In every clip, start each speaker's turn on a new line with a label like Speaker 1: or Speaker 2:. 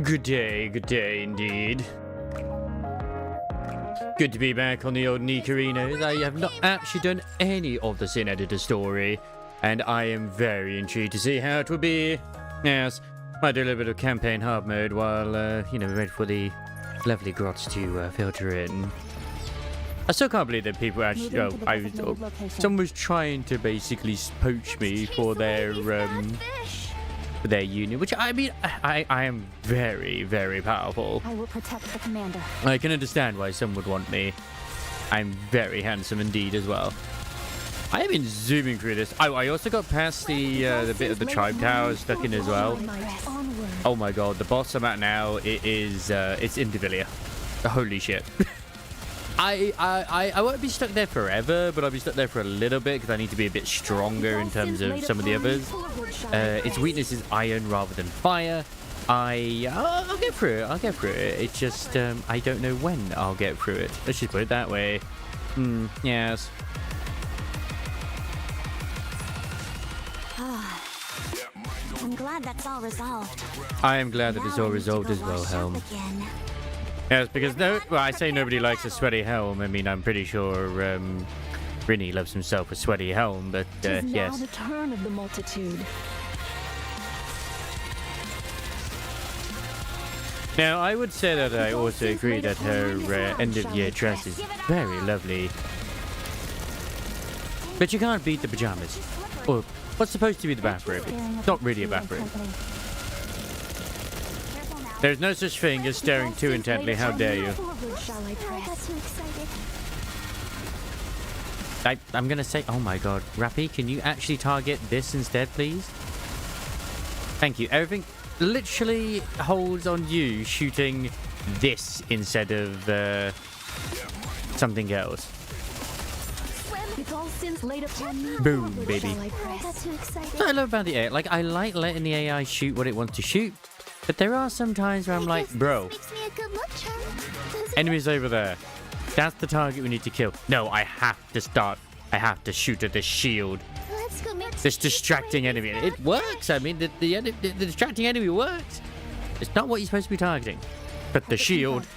Speaker 1: Good day indeed. Good to be back on the old Nikarinos. I have not actually done any of the Sin Editor story, and I am very intrigued to see how it will be. Yes, might do a little bit of campaign hard mode while, we wait for the lovely grots to filter in. I still can't believe that people actually. Someone was trying to basically poach me for their union, which I mean, I am very, very powerful.
Speaker 2: I will protect the commander.
Speaker 1: I can understand why some would want me. I'm very handsome indeed as well. I have been zooming through this. I also got past the bit of the tribe tower stuck in as well. Oh my god, the boss I'm at now, it's Endfield. Holy shit. I won't be stuck there forever, but I'll be stuck there for a little bit because I need to be a bit stronger in terms of some of the others. Its weakness is iron rather than fire. I'll get through it. It's just I don't know when I'll get through it. Let's just put it that way. Yes.
Speaker 2: I'm glad that's all resolved.
Speaker 1: I am glad that it's all resolved as well, Helm. Yes, because I say nobody likes a sweaty helm. I mean, I'm pretty sure Rinny loves himself a sweaty helm, but yes.
Speaker 3: Now the turn of the multitude.
Speaker 1: Now, I would say that I also agree that her end-of-year dress is very lovely. But you can't beat the pajamas. Or what's supposed to be the bathrobe. It's not really a bathrobe. There's no such thing as staring too intently. How dare you? I'm gonna say, oh my god, Rappy, can you actually target this instead, please? Thank you. Everything literally holds on you shooting this instead of something else. Boom, baby. What I love about the AI, I like letting the AI shoot what it wants to shoot. But there are some times where I'm like, bro, enemies over there. That's the target we need to kill. No, I have to shoot at the shield. This distracting enemy. It works. I mean, the distracting enemy works. It's not what you're supposed to be targeting. But the shield.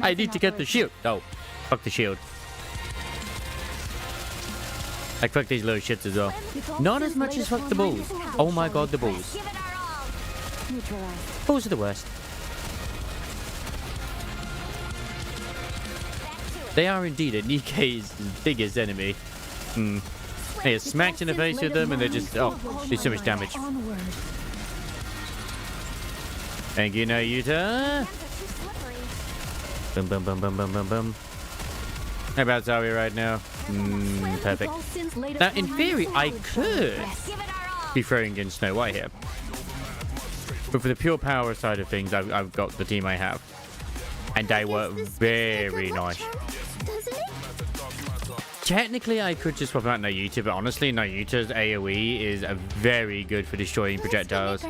Speaker 1: I need to get the shield. Oh, fuck the shield. Like, fuck these little shits as well. Not as much as fuck the bulls. Oh my god, the bulls. Bulls are the worst. They are indeed Nike's biggest enemy. They are smacked in the face with them and they just, do so much damage. Thank you, Nayuta. Boom, boom, boom, boom, boom, boom, boom. How about are we right now? Perfect. Now, in theory, I could be throwing in Snow White here. But for the pure power side of things, I've got the team I have. And they work very nice. Technically, I could just swap out Nayuta, but honestly, Nayuta's AoE is very good for destroying projectiles.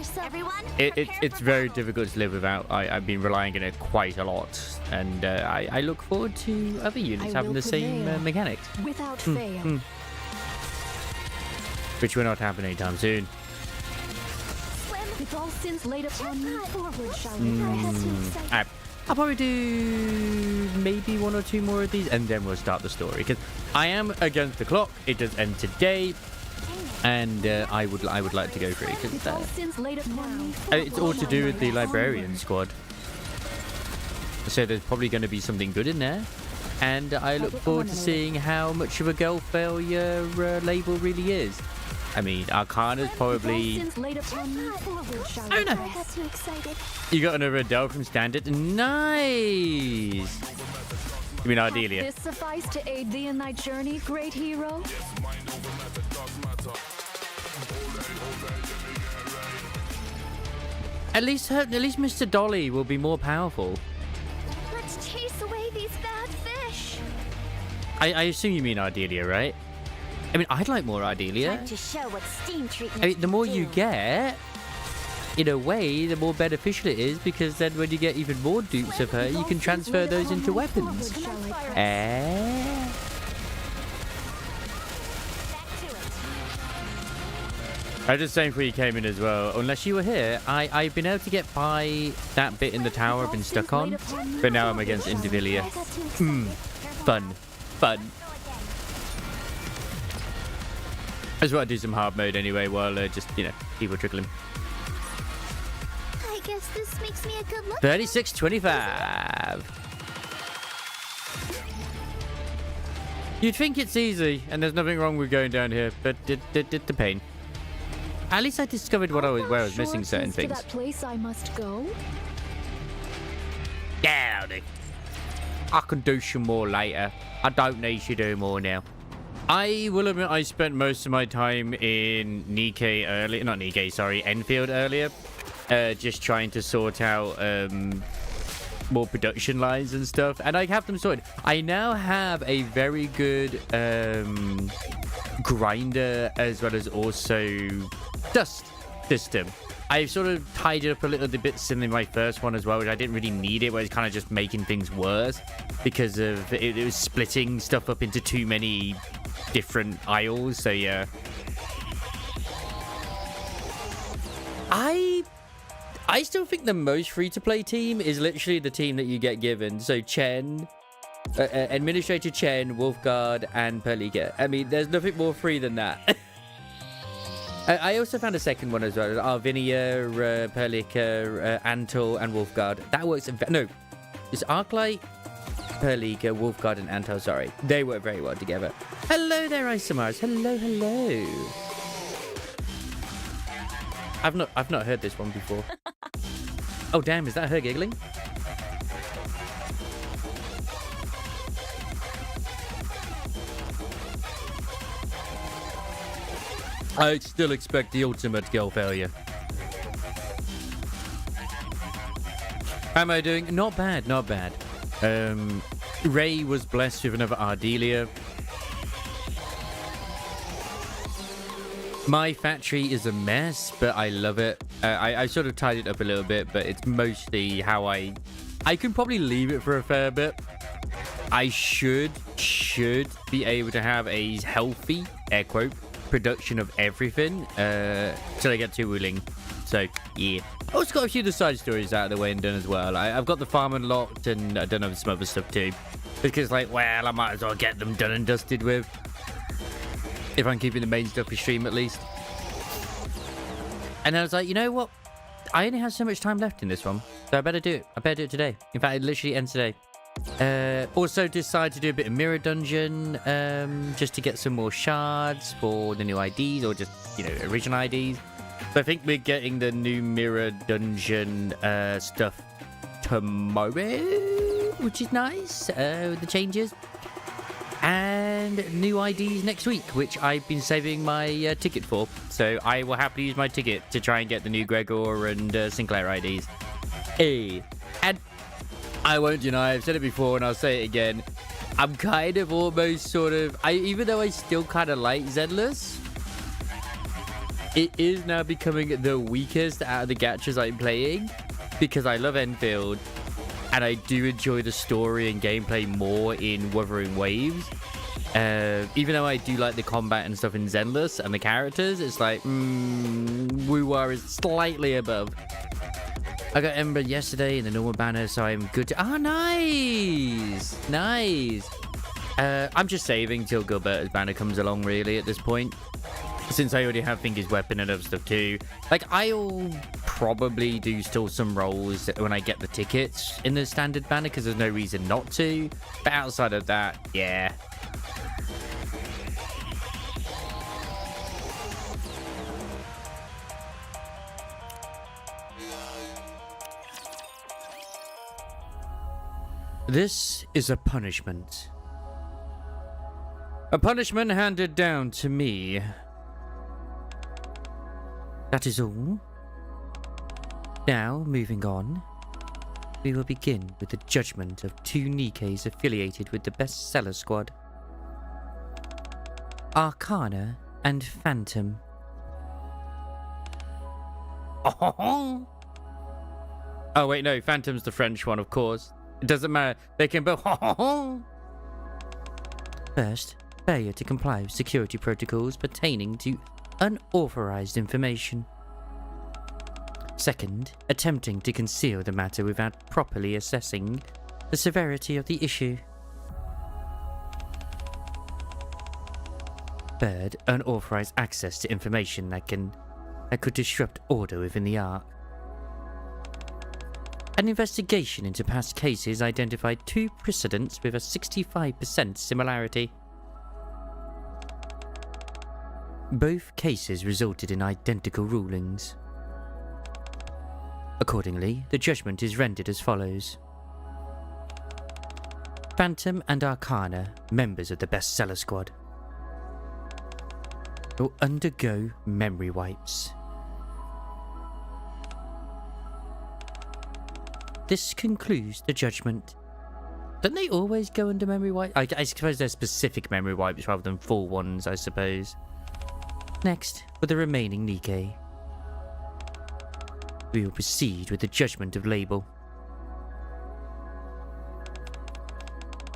Speaker 1: It's very difficult to live without. I've been relying on it quite a lot. And I look forward to other units having the same mechanics.
Speaker 3: Without fail.
Speaker 1: Which will not happen anytime soon.
Speaker 3: With all sins laid upon me, forward shall we press.
Speaker 1: I'll probably do maybe one or two more of these, and then we'll start the story. Because I am against the clock. It does end today, and I would like to go through it. Because it's all to do with the librarian squad. So there's probably going to be something good in there, and I look forward to seeing how much of a girl failure label really is. I mean, Arcana's probably... I don't know. You got another Adele from Standard? Nice! You mean Ardelia?
Speaker 3: This suffice to aid thee in thy journey, great hero?
Speaker 1: At least Mr. Dolly will be more powerful.
Speaker 2: Let's chase away these bad fish.
Speaker 1: I assume you mean Ardelia, right? I mean, I'd like more Ardelia.
Speaker 2: Time to show what steam treatment
Speaker 1: I mean, the more you get, in a way, the more beneficial it is, because then when you get even more dupes of her, you can transfer those into weapons. I was just saying before you came in as well, unless you were here, I've been able to get by that bit in the tower I've been stuck on, but now I'm against Indivilia. Fun. I just want to do some hard mode anyway while just, you know, people trickling.
Speaker 2: I guess this makes me a good look.
Speaker 1: 36-25. You'd think it's easy, and there's nothing wrong with going down here, but the pain. At least I discovered where I was missing certain things.
Speaker 3: To that place I must go.
Speaker 1: Yeah, Howdy. I can do some more later. I don't need to do more now. I will admit I spent most of my time in Endfield earlier. Just trying to sort out more production lines and stuff. And I have them sorted. I now have a very good grinder as well as also dust system. I've sort of tied it up a little bit in my first one as well, which I didn't really need it, where it's kind of just making things worse because of it was splitting stuff up into too many different aisles. So yeah, I still think the most free-to-play team is literally the team that you get given. So Chen, Administrator Chen, Wolfguard, and Perlika. I mean, there's nothing more free than that. I also found a second one as well. Arvinia, Perlika, Antal, and Wolfguard. That works. No, it's Arklight, Perlika, Wolfguard, and Antal. Sorry, they work very well together. Hello there, Isomars. Hello. I've not heard this one before. Oh damn, is that her giggling? I still expect the ultimate girl failure. How am I doing? Not bad. Ray was blessed with another Ardelia. My factory is a mess, but I love it. I sort of tied it up a little bit, but it's mostly how I can probably leave it for a fair bit. I should be able to have a healthy, air quote, production of everything till I get to Wuling. So yeah, I also got a few of the side stories out of the way and done as well. I've got the farm unlocked, and I done some other stuff too, because like, well, I might as well get them done and dusted with, if I'm keeping the main stuff for stream at least. And I was like, you know what, I only have so much time left in this one, so I better do it. I better do it today. In fact, it literally ends today. Also decided to do a bit of mirror dungeon, just to get some more shards for the new IDs, or just, you know, original IDs. So I think we're getting the new mirror dungeon stuff tomorrow, which is nice, with the changes. And new IDs next week, which I've been saving my ticket for. So I will happily use my ticket to try and get the new Gregor and Sinclair IDs. Hey, and I won't deny, I've said it before and I'll say it again, I'm kind of almost sort of, even though I still kind of like Zenless, it is now becoming the weakest out of the gachas I'm playing, because I love Enfield and I do enjoy the story and gameplay more in Wuthering Waves. Even though I do like the combat and stuff in Zenless and the characters, it's like, Wuwa is slightly above. I got Ember yesterday in the normal banner, so I'm good to... Ah, nice! Nice! I'm just saving till Gilberta's banner comes along, really, at this point. Since I already have Finger's weapon and other stuff, too. Like, I'll probably do still some rolls when I get the tickets in the standard banner, because there's no reason not to. But outside of that, yeah. This is a punishment. A punishment handed down to me. That is all. Now, moving on, we will begin with the judgment of two Nikkes affiliated with the bestseller squad. Arcana and Phantom. Oh wait, no, Phantom's the French one, of course. It doesn't matter. They can both. First, failure to comply with security protocols pertaining to unauthorized information. Second, attempting to conceal the matter without properly assessing the severity of the issue. Third, unauthorized access to information that could disrupt order within the Ark. An investigation into past cases identified 2 precedents with a 65% similarity. Both cases resulted in identical rulings. Accordingly, the judgment is rendered as follows. Phantom and Arcana, members of the Bestseller Squad, will undergo memory wipes. This concludes the judgment. Don't they always go under memory wipes? I suppose they're specific memory wipes rather than full ones, I suppose. Next, for the remaining Nikkei, we will proceed with the judgment of label.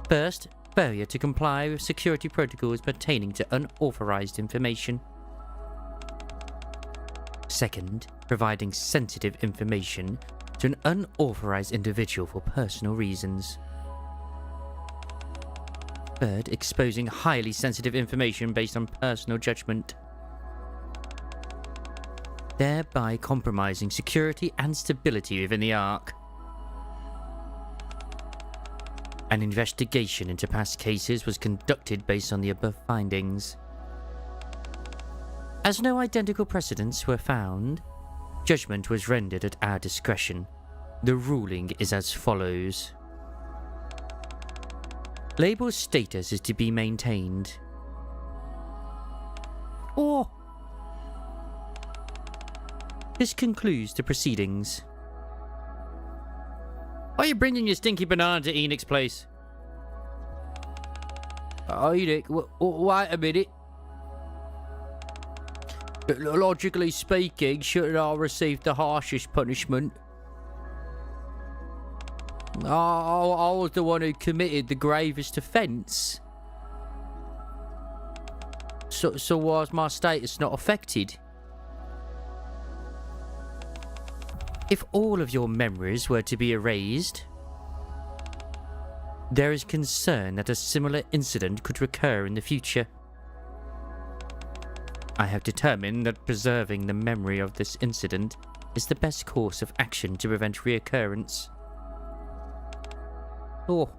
Speaker 1: First, failure to comply with security protocols pertaining to unauthorized information. Second, providing sensitive information to an unauthorized individual for personal reasons. Third, exposing highly sensitive information based on personal judgment, thereby compromising security and stability within the Ark. An investigation into past cases was conducted based on the above findings. As no identical precedents were found, judgment was rendered at our discretion. The ruling is as follows. Label's status is to be maintained. Oh! This concludes the proceedings. Why are you bringing your stinky banana to Enoch's place? Oh, Enoch, wait a minute. Logically speaking, shouldn't I receive the harshest punishment? I was the one who committed the gravest offence. So why is my status not affected? If all of your memories were to be erased, there is concern that a similar incident could recur in the future. I have determined that preserving the memory of this incident is the best course of action to prevent reoccurrence. Oh.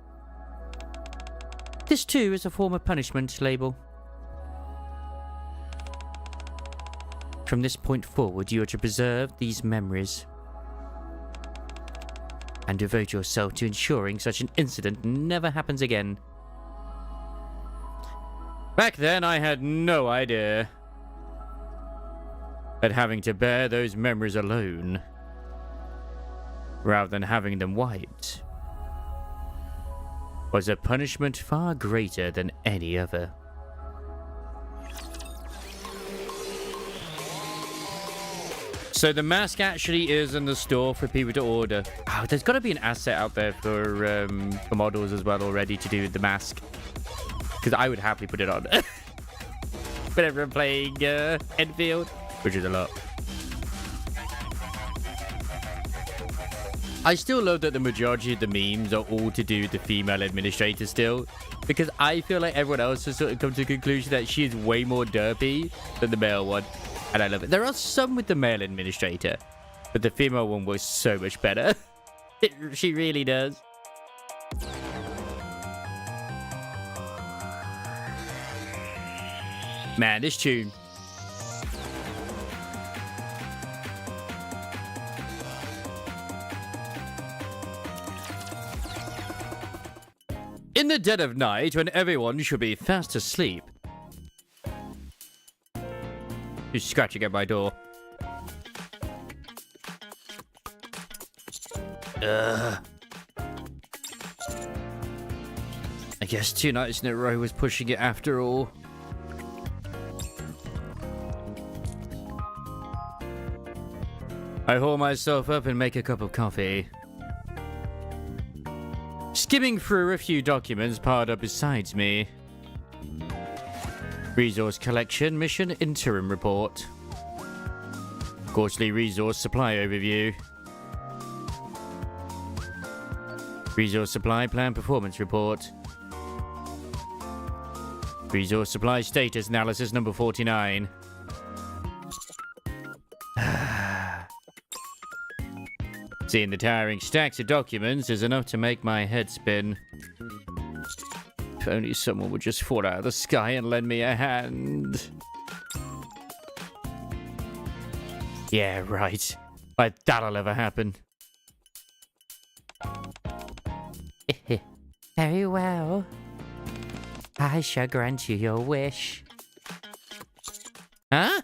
Speaker 1: This too is a form of punishment, Label. From this point forward, you are to preserve these memories and devote yourself to ensuring such an incident never happens again. Back then, I had no idea that having to bear those memories alone, rather than having them wiped, was a punishment far greater than any other. So the mask actually is in the store for people to order. Oh, there's got to be an asset out there for models as well already to do the mask. Because I would happily put it on. Whenever I'm playing Endfield, which is a lot. I still love that the majority of the memes are all to do with the female administrator still. Because I feel like everyone else has sort of come to the conclusion that she is way more derpy than the male one. And I love it. There are some with the male administrator, but the female one was so much better. She really does. Man, this tune. In the dead of night, when everyone should be fast asleep. Who's scratching at my door? I guess 2 nights in a row was pushing it after all. I haul myself up and make a cup of coffee. Skimming through a few documents piled up beside me. Resource collection mission interim report. Quarterly resource supply overview. Resource supply plan performance report. Resource supply status analysis number 49. Seeing the towering stacks of documents is enough to make my head spin. If only someone would just fall out of the sky and lend me a hand. Yeah, right. Like that'll ever happen. Very well. I shall grant you your wish. Huh?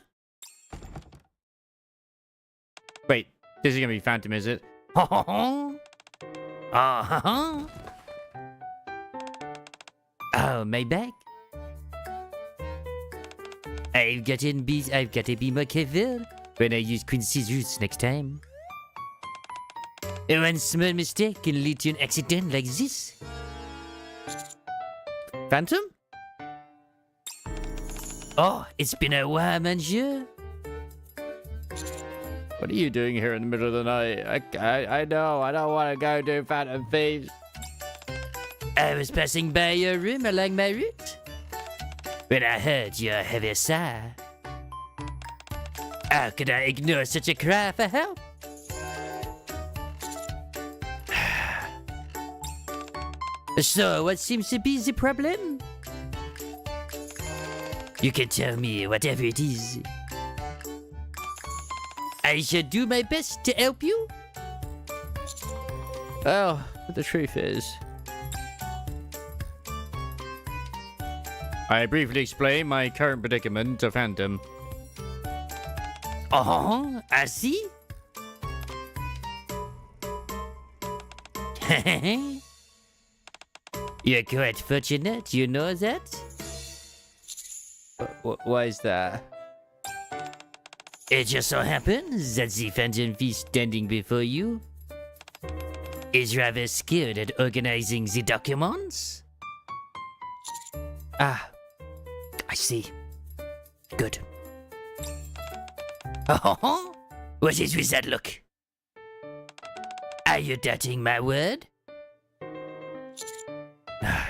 Speaker 1: Wait, this is gonna be Phantom, is it? Oh, my back. I've got to be more careful when I use Quincy's roots next time. One small mistake can lead to an accident like this. Phantom? Oh, it's been a while, monsieur. What are you doing here in the middle of the night? I know, I don't want to go do Phantom Thieves. I was passing by your room along my route when I heard your heavy sigh. How could I ignore such a cry for help? So, what seems to be the problem? You can tell me whatever it is. I shall do my best to help you. Well, the truth is, I briefly explained my current predicament to Phantom. Oh, I see. You're quite fortunate, you know that? Why is that? It just so happens that the Phantom Thief standing before you is rather skilled at organizing the documents. Ah, I see. Good. Oh, what is with that look? Are you doubting my word?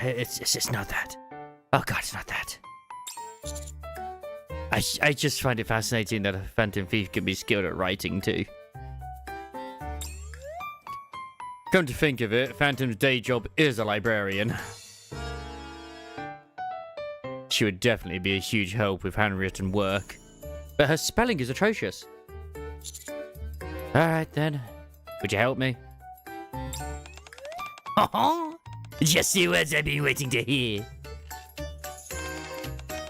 Speaker 1: It's not that. Oh God, it's not that. I just find it fascinating that a Phantom Thief can be skilled at writing too. Come to think of it, Phantom's day job is a librarian. She would definitely be a huge help with handwritten work. But her spelling is atrocious. Alright then. Would you help me? Just the words I've been waiting to hear.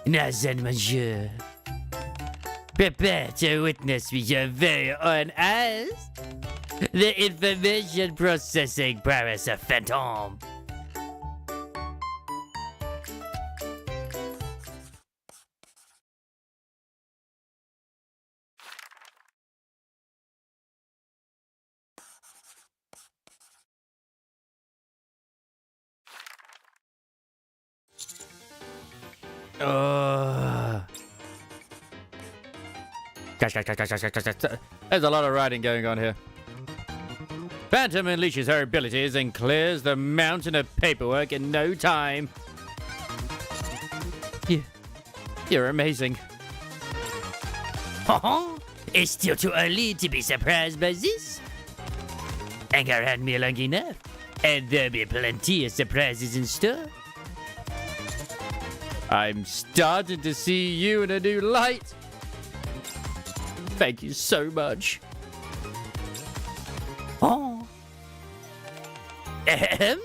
Speaker 1: Now then, monsieur. Prepare to witness with your very own eyes the information processing prowess of Phantom. Gosh. There's a lot of writing going on here. Phantom unleashes her abilities and clears the mountain of paperwork in no time. You're amazing. It's still too early to be surprised by this. Hang around me long enough, and there'll be plenty of surprises in store. I'm starting to see you in a new light. Thank you so much. Oh. Well,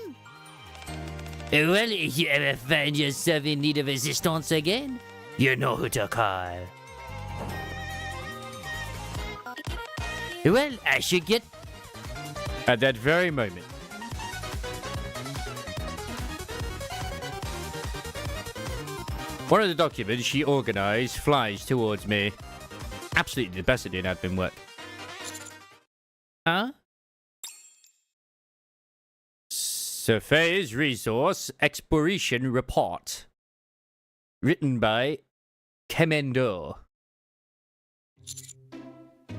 Speaker 1: if you ever find yourself in need of assistance again, you know who to call. Well, I should get... At that very moment. One of the documents she organized flies towards me. Absolutely the best at doing admin work. Huh? Surveyor's Resource Exploration Report. Written by Kemendo.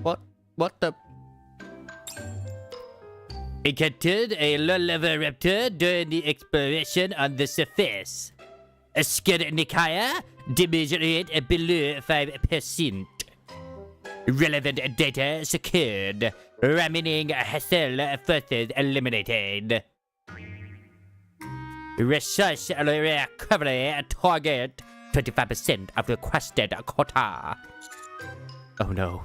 Speaker 1: What the? Encountered a low-level raptor during the exploration on the surface. A Nikaya, damage rate below 5%. Relevant data secured. Remaining hassle forces eliminated. Resource recovery target 25% of requested quota. Oh no.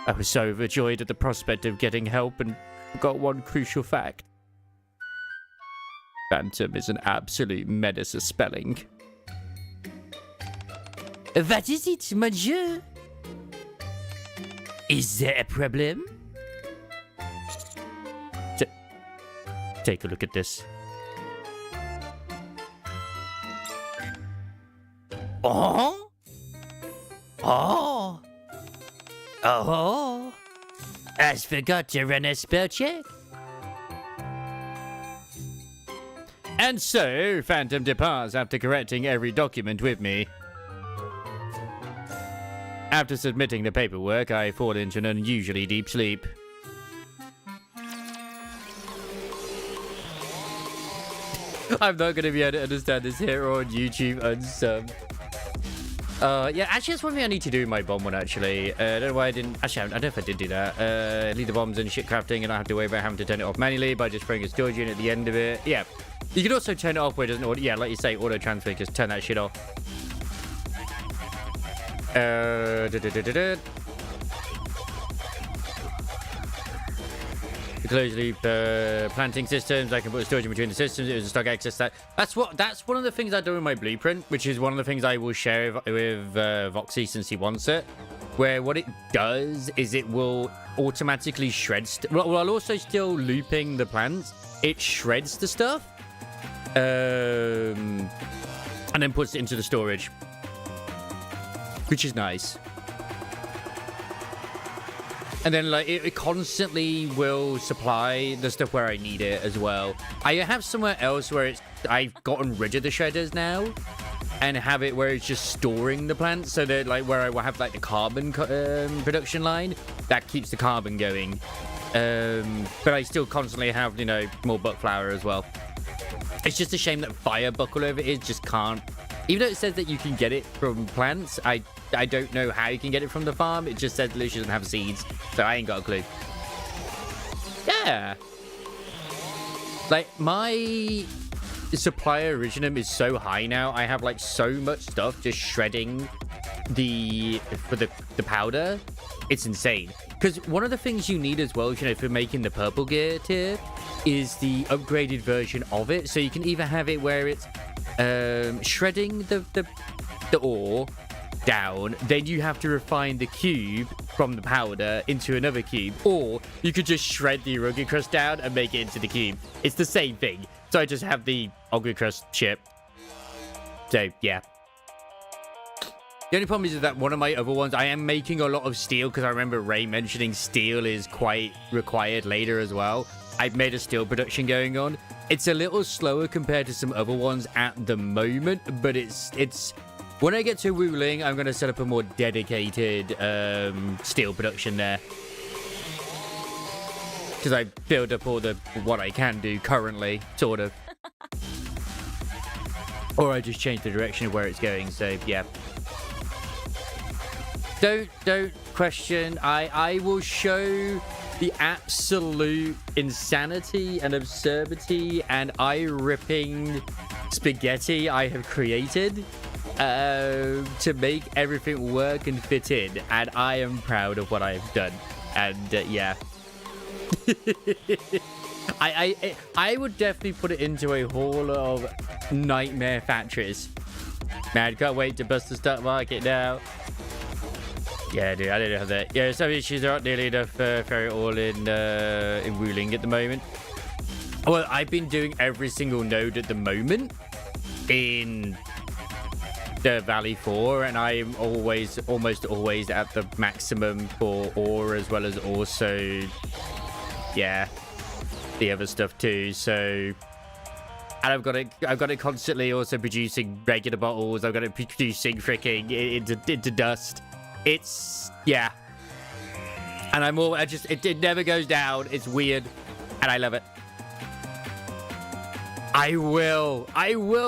Speaker 1: I was so overjoyed at the prospect of getting help and forgot one crucial fact. Phantom is an absolute menace of spelling. What is it, monsieur? Is there a problem? Take a look at this. Oh? Oh? Oh? I forgot to run a spell check. And so, Phantom departs after correcting every document with me. After submitting the paperwork, I fall into an unusually deep sleep. I'm not going to be able to understand this here on YouTube unsub. Yeah, actually, that's one thing I need to do in my bomb one, actually. I don't know why I didn't... Actually, I don't know if I did do that. Leave the bombs in shit crafting and I have to worry about having to turn it off manually by just throwing a storage unit at the end of it. Yeah. You can also turn it off where it doesn't auto... Yeah, like you say, auto-transfer. Just turn that shit off. Closed loop planting systems. I can put storage in between the systems. It was a stock access. That's one of the things I do in my blueprint, which is one of the things I will share with Voxy since he wants it. Where what it does is it will automatically shred. While also still looping the plants, it shreds the stuff, and then puts it into the storage, which is nice. And then, like, it constantly will supply the stuff where I need it as well. I have somewhere else where I've gotten rid of the shredders now and have it where it's just storing the plants. So that, like, where I will have, like, the carbon production line that keeps the carbon going. But I still constantly have, you know, more buck flower as well. It's just a shame that fire buckle over it just can't. Even though it says that you can get it from plants, I don't know how you can get it from the farm. It just says Lucia doesn't have seeds, so I ain't got a clue. Yeah. Like, my supplier originum is so high now. I have, like, so much stuff just shredding the powder. It's insane. Because one of the things you need as well, you know, for making the purple gear tier is the upgraded version of it. So you can either have it where it's shredding the ore down, then you have to refine the cube from the powder into another cube, or you could just shred the rugged crust down and make it into the cube. It's the same thing. So I just have the rugged crust chip. So yeah. The only problem is that one of my other ones, I am making a lot of steel because I remember Ray mentioning steel is quite required later as well. I've made a steel production going on. It's a little slower compared to some other ones at the moment, but it's when I get to Wuling, I'm going to set up a more dedicated steel production there. Because I build up all the what I can do currently, sort of. Or I just change the direction of where it's going, so yeah. Don't question. I will show the absolute insanity and absurdity and eye-ripping spaghetti I have created to make everything work and fit in, and I am proud of what I have done. And yeah. I would definitely put it into a hall of nightmare factories. Man, can't wait to bust the stock market now. Yeah, dude, I don't know how that. Yeah, some issues aren't nearly enough for it all in Wuling at the moment. Well, I've been doing every single node at the moment in the Valley 4, and I'm almost always at the maximum for ore, as well as also, yeah, the other stuff too. So And I've got it constantly also producing regular bottles. I've got it producing freaking into dust. It's, yeah. And it never goes down. It's weird. And I love it. I will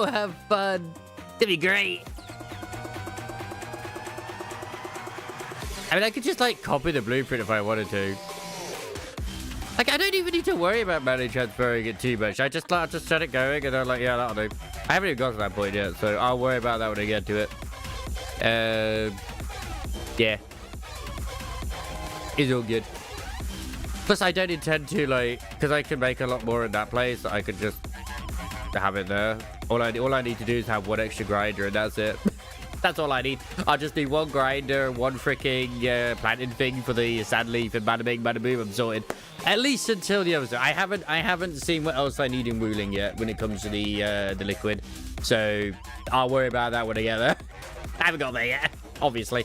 Speaker 1: have fun. It'll be great. I mean, I could just, like, copy the blueprint if I wanted to. Like, I don't even need to worry about manually transferring it too much. I just set it going, and I'm like, yeah, that'll do. I haven't even got to that point yet, so I'll worry about that when I get to it. Yeah. It's all good. Plus, I don't intend to, like, because I can make a lot more in that place, I could just have it there. All I need to do is have one extra grinder, and that's it. That's all I need. I'll just need one grinder, one freaking planting thing for the sand leaf, and bada bing, bada boom, I'm sorted. At least until the other. I haven't seen what else I need in Wuling yet when it comes to the liquid. So I'll worry about that when I get there. I haven't got there yet, obviously.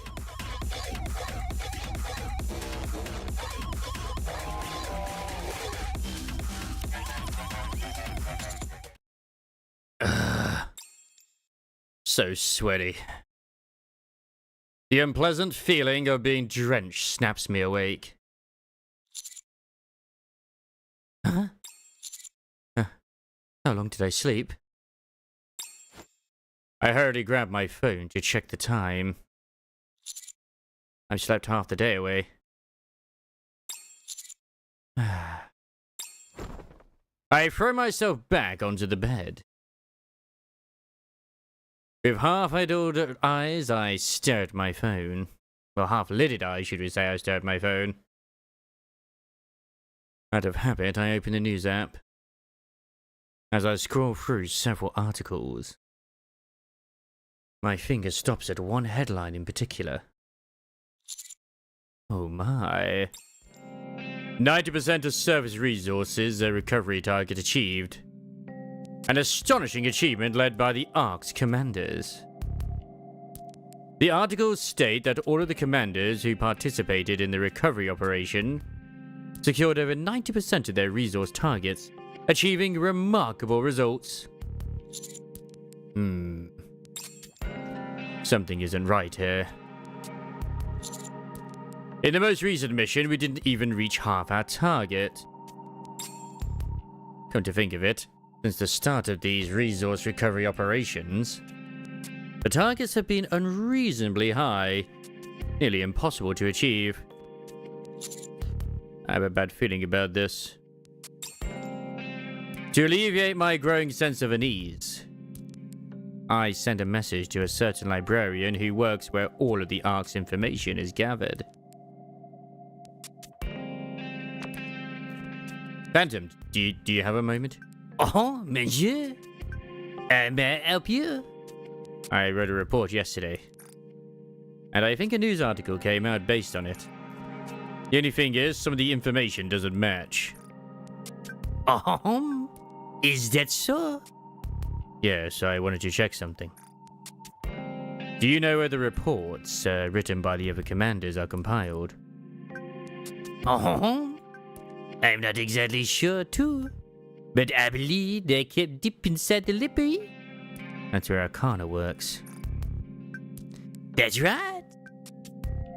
Speaker 1: So sweaty. The unpleasant feeling of being drenched snaps me awake. Huh? How long did I sleep? I hurriedly grabbed my phone to check the time. I've slept half the day away. I throw myself back onto the bed. With half-idled eyes, I stare at my phone. Well, half-lidded eyes, should we say, I stare at my phone. Out of habit, I open the news app. As I scroll through several articles, my finger stops at one headline in particular. Oh my. 90% of service resources recovery target achieved. An astonishing achievement led by the ARC's commanders. The articles state that all of the commanders who participated in the recovery operation secured over 90% of their resource targets, achieving remarkable results. Something isn't right here. In the most recent mission, we didn't even reach half our target. Come to think of it, since the start of these resource recovery operations, the targets have been unreasonably high, nearly impossible to achieve. I have a bad feeling about this. To alleviate my growing sense of unease, I sent a message to a certain librarian who works where all of the ARC's information is gathered. Phantom, do you have a moment? Oh, monsieur? May I help you? I wrote a report yesterday, and I think a news article came out based on it. The only thing is, some of the information doesn't match. Is that so? Yes, I wanted to check something. Do you know where the reports written by the other commanders are compiled? I'm not exactly sure too, but I believe they're kept deep inside the library. That's where Arcana works. That's right.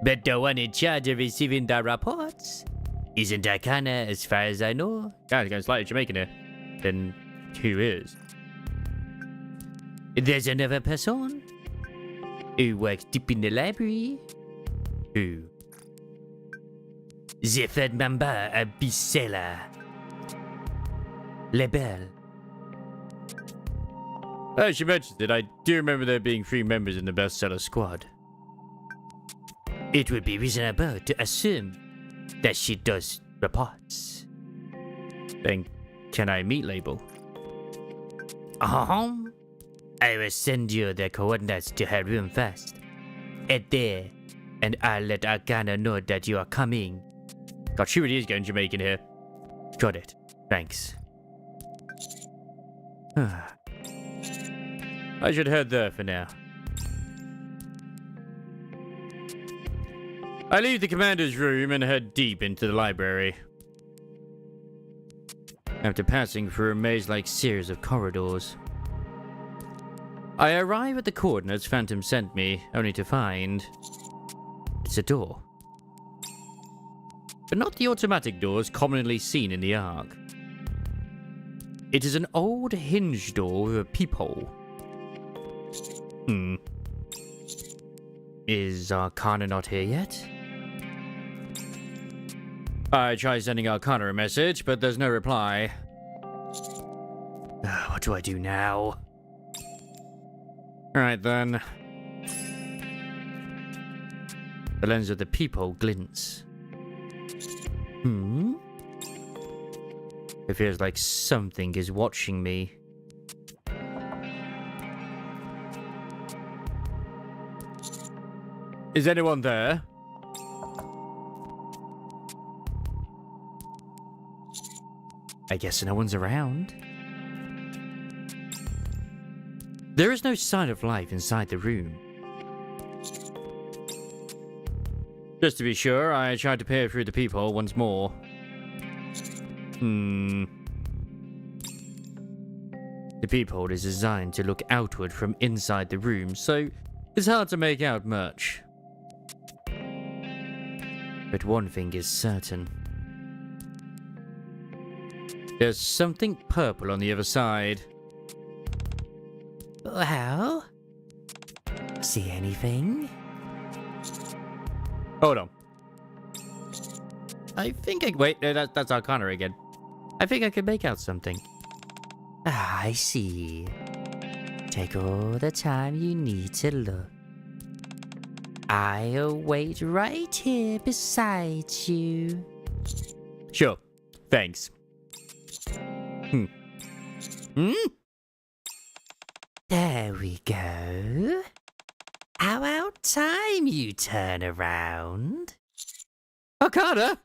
Speaker 1: But the one in charge of receiving the reports isn't Arcana as far as I know. Guys, going slightly Jamaican here. Then who is? There's another person who works deep in the library. Who? The third member of Bisela. Lebel. Oh, she mentions it. I do remember there being 3 members in the bestseller squad. It would be reasonable to assume that she does reports. Then, can I meet Label? I will send you the coordinates to her room first. At there, and I'll let Arcana know that you are coming. God, she really is going Jamaican here. Got it. Thanks. I should head there for now. I leave the commander's room and head deep into the library. after passing through a maze-like series of corridors. I arrive at the coordinates Phantom sent me, only to find it's a door. But not the automatic doors commonly seen in the Ark. It is an old hinge door with a peephole. Is Arcana not here yet? I try sending Arcana a message, but there's no reply. What do I do now? Alright then. The lens of the peephole glints. It feels like something is watching me. Is anyone there? I guess no one's around. There is no sign of life inside the room. Just to be sure, I tried to peer through the peephole once more. The peephole is designed to look outward from inside the room, so it's hard to make out much. But one thing is certain. There's something purple on the other side. Well, see anything? Hold on. I think wait, that's Arcana again. I think I can make out something. Ah, I see. Take all the time you need to look. I'll wait right here beside you. Sure. Thanks. There we go. How about time you turn around? Arcana?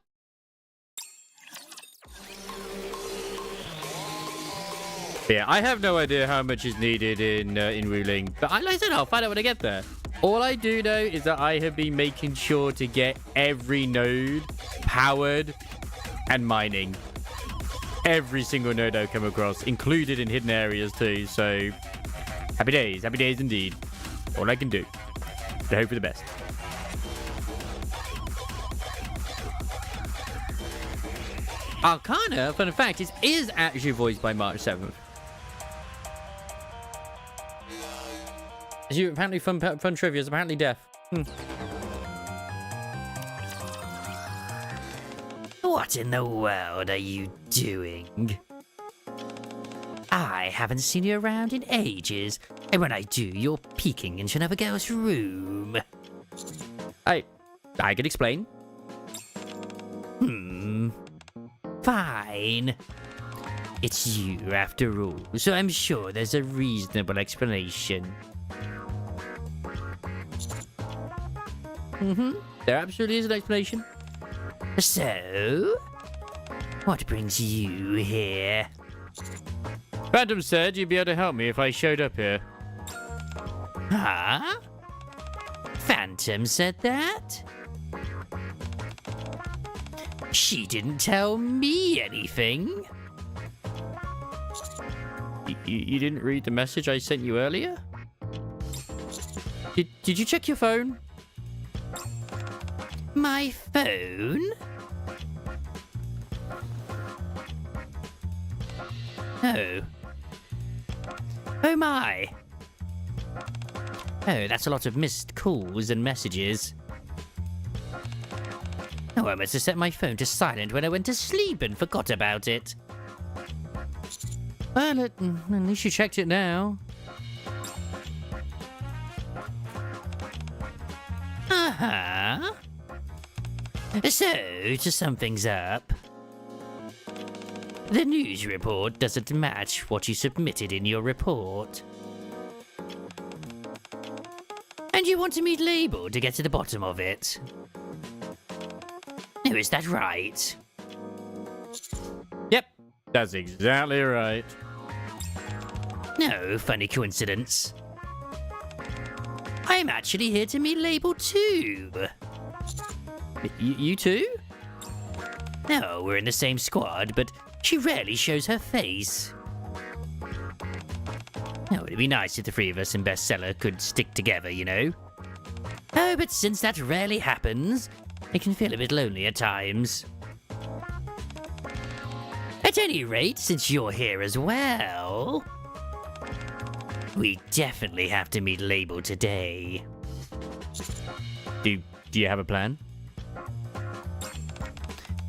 Speaker 1: Yeah, I have no idea how much is needed in Wuling, but like I said, I'll find out when I get there. All I do know is that I have been making sure to get every node powered and mining. Every single node I come across, included in hidden areas too, so happy days indeed. All I can do to hope for the best. Arcana, fun fact, is actually voiced by March 7th. Apparently fun trivia is apparently deaf. What in the world are you doing? I haven't seen you around in ages, and when I do, you're peeking into another girl's room. I can explain. Fine. It's you after all, so I'm sure there's a reasonable explanation. There absolutely is an explanation. So, what brings you here? Phantom said you'd be able to help me if I showed up here. Huh? Phantom said that? She didn't tell me anything. You didn't read the message I sent you earlier? Did you check your phone? My phone? Oh. Oh my. Oh, that's a lot of missed calls and messages. Oh, I must have set my phone to silent when I went to sleep and forgot about it. Well, at least you checked it now. Uh-huh. So, to sum things up, the news report doesn't match what you submitted in your report. And you want to meet Label to get to the bottom of it. Oh, is that right? Yep, that's exactly right. No funny coincidence. I'm actually here to meet Label too. You too? No, we're in the same squad, but
Speaker 4: She rarely shows her face. Oh, it'd be nice if the three of us in bestseller could stick together, you know? Oh, but since that rarely happens, it can feel a bit lonely at times. At any rate, since you're here as well, we definitely have to meet Label today.
Speaker 1: Do you have a plan?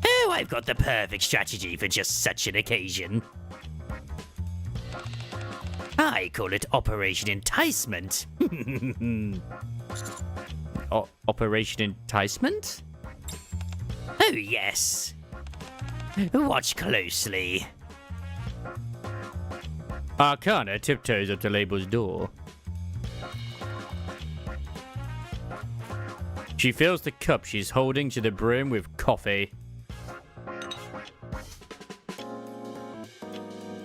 Speaker 4: Oh, I've got the perfect strategy for just such an occasion. I call it Operation Enticement.
Speaker 1: Operation Enticement?
Speaker 4: Oh, yes. Watch closely.
Speaker 1: Arcana tiptoes up to Label's door. She fills the cup she's holding to the brim with coffee.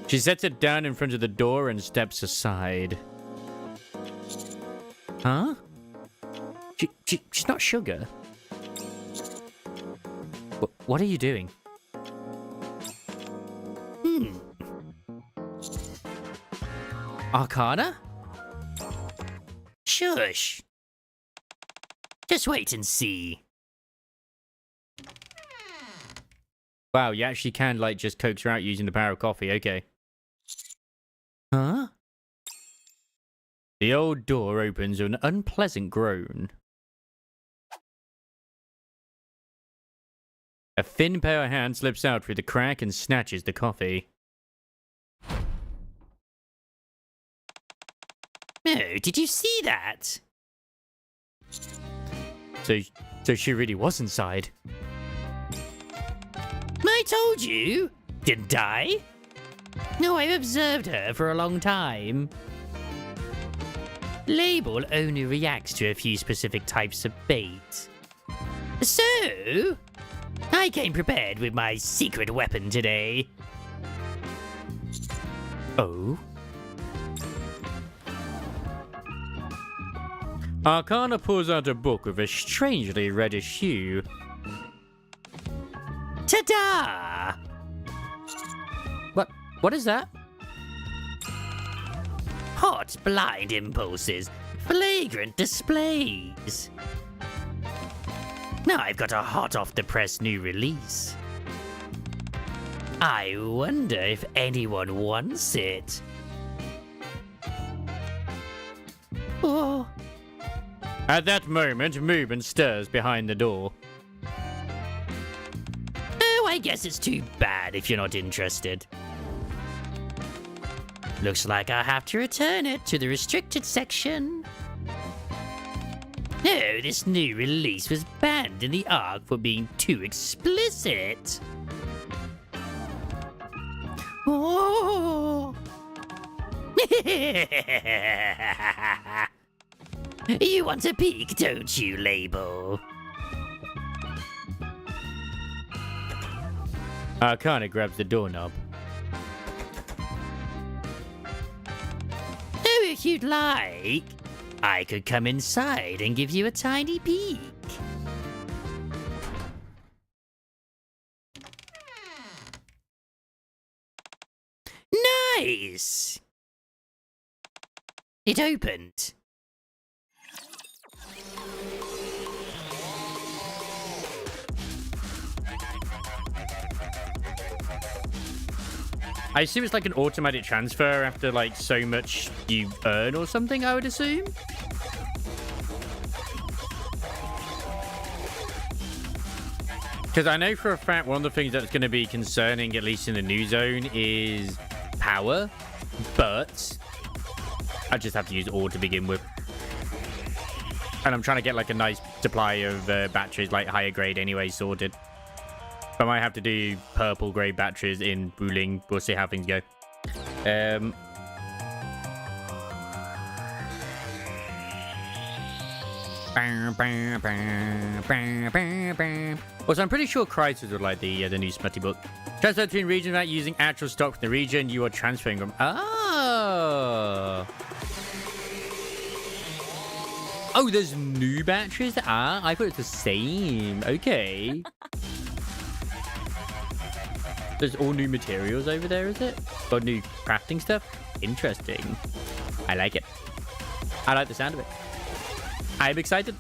Speaker 1: She sets it down in front of the door and steps aside. Huh? She's not sugar. What are you doing? Arcana?
Speaker 4: Shush. Just wait and see.
Speaker 1: Wow, you actually can, like, just coax her out using the power of coffee. Okay. Huh? The old door opens with an unpleasant groan. A thin pair of hands slips out through the crack and snatches the coffee.
Speaker 4: Oh, did you see that?
Speaker 1: So she really was inside.
Speaker 4: I told you, didn't I? No, I've observed her for a long time. Label only reacts to a few specific types of bait. So, I came prepared with my secret weapon today.
Speaker 1: Oh? Arcana pulls out a book with a strangely reddish hue.
Speaker 4: Ta-da!
Speaker 1: What is that?
Speaker 4: Hot blind impulses, flagrant displays. Now I've got a hot off the press new release. I wonder if anyone wants it. Oh.
Speaker 1: At that moment, movement stirs behind the door.
Speaker 4: Oh, I guess it's too bad if you're not interested. Looks like I'll have to return it to the restricted section. No, this new release was banned in the Ark for being too explicit. Oh. You want a peek, don't you, Label?
Speaker 1: Arcana grabs the doorknob.
Speaker 4: Oh, if you'd like, I could come inside and give you a tiny peek. Nice! It opened.
Speaker 1: I assume it's like an automatic transfer after like so much you earn or something, I would assume. Because I know for a fact one of the things that's going to be concerning, at least in the new zone, is power. But I just have to use ore to begin with. And I'm trying to get like a nice supply of batteries, like higher grade anyway, sorted. I might have to do purple grade batteries in Wuling. We'll see how things go. Also, I'm pretty sure Chrysler would like the new Smutty book. Transfer between regions without using actual stock from the region you are transferring from. Oh. Oh, there's new batteries? I thought it's the same. Okay. There's all new materials over there, is it? Or new crafting stuff? Interesting. I like it. I like the sound of it. I'm excited.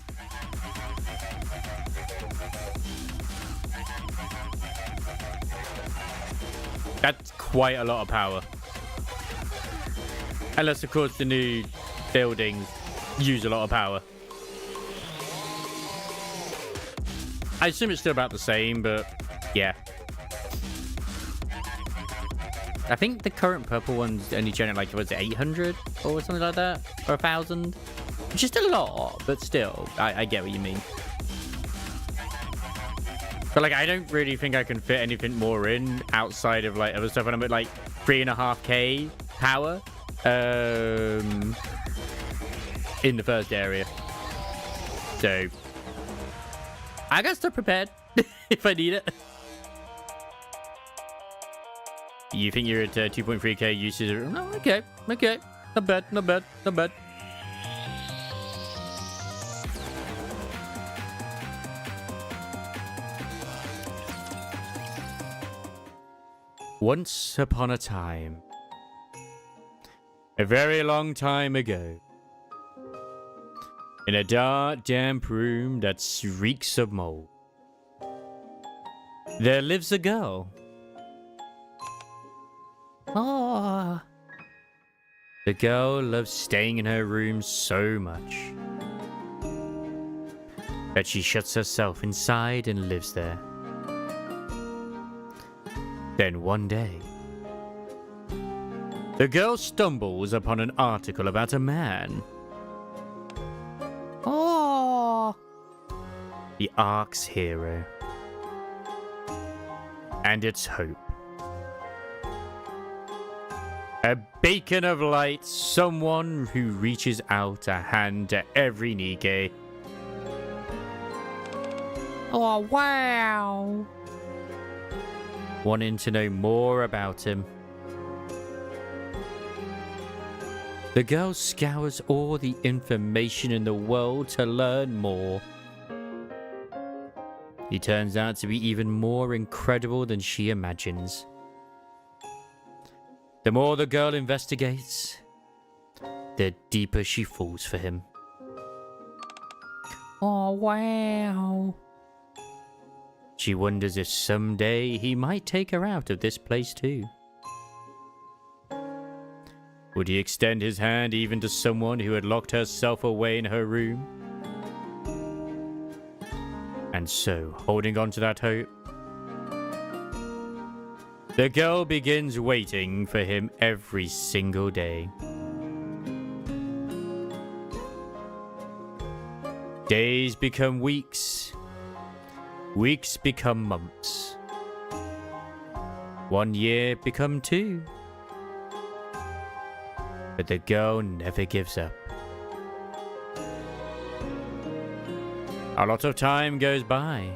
Speaker 1: That's quite a lot of power. Unless, of course, the new buildings use a lot of power. I assume it's still about the same, but yeah. I think the current purple ones only generate like, was it 800 or something like that? Or 1,000? Just a lot, but still, I get what you mean. But like, I don't really think I can fit anything more in outside of like other stuff. And I'm at like 3.5k power in the first area. So I got stuff prepared if I need it. You think you're at 2.3k usage? No, okay. Not bad. Once upon a time, a very long time ago, in a dark, damp room that reeks of mold, there lives a girl. Oh, the girl loves staying in her room so much that she shuts herself inside and lives there. Then one day, the girl stumbles upon an article about a man. Oh, the Ark's hero. And its hope. A beacon of light, someone who reaches out a hand to every Nikke. Oh, wow. Wanting to know more about him. The girl scours all the information in the world to learn more. He turns out to be even more incredible than she imagines. The more the girl investigates, the deeper she falls for him. Oh, wow. She wonders if someday he might take her out of this place too. Would he extend his hand even to someone who had locked herself away in her room? And so, holding on to that hope, the girl begins waiting for him every single day. Days become weeks. Weeks become months. 1 year become 2. But the girl never gives up. A lot of time goes by.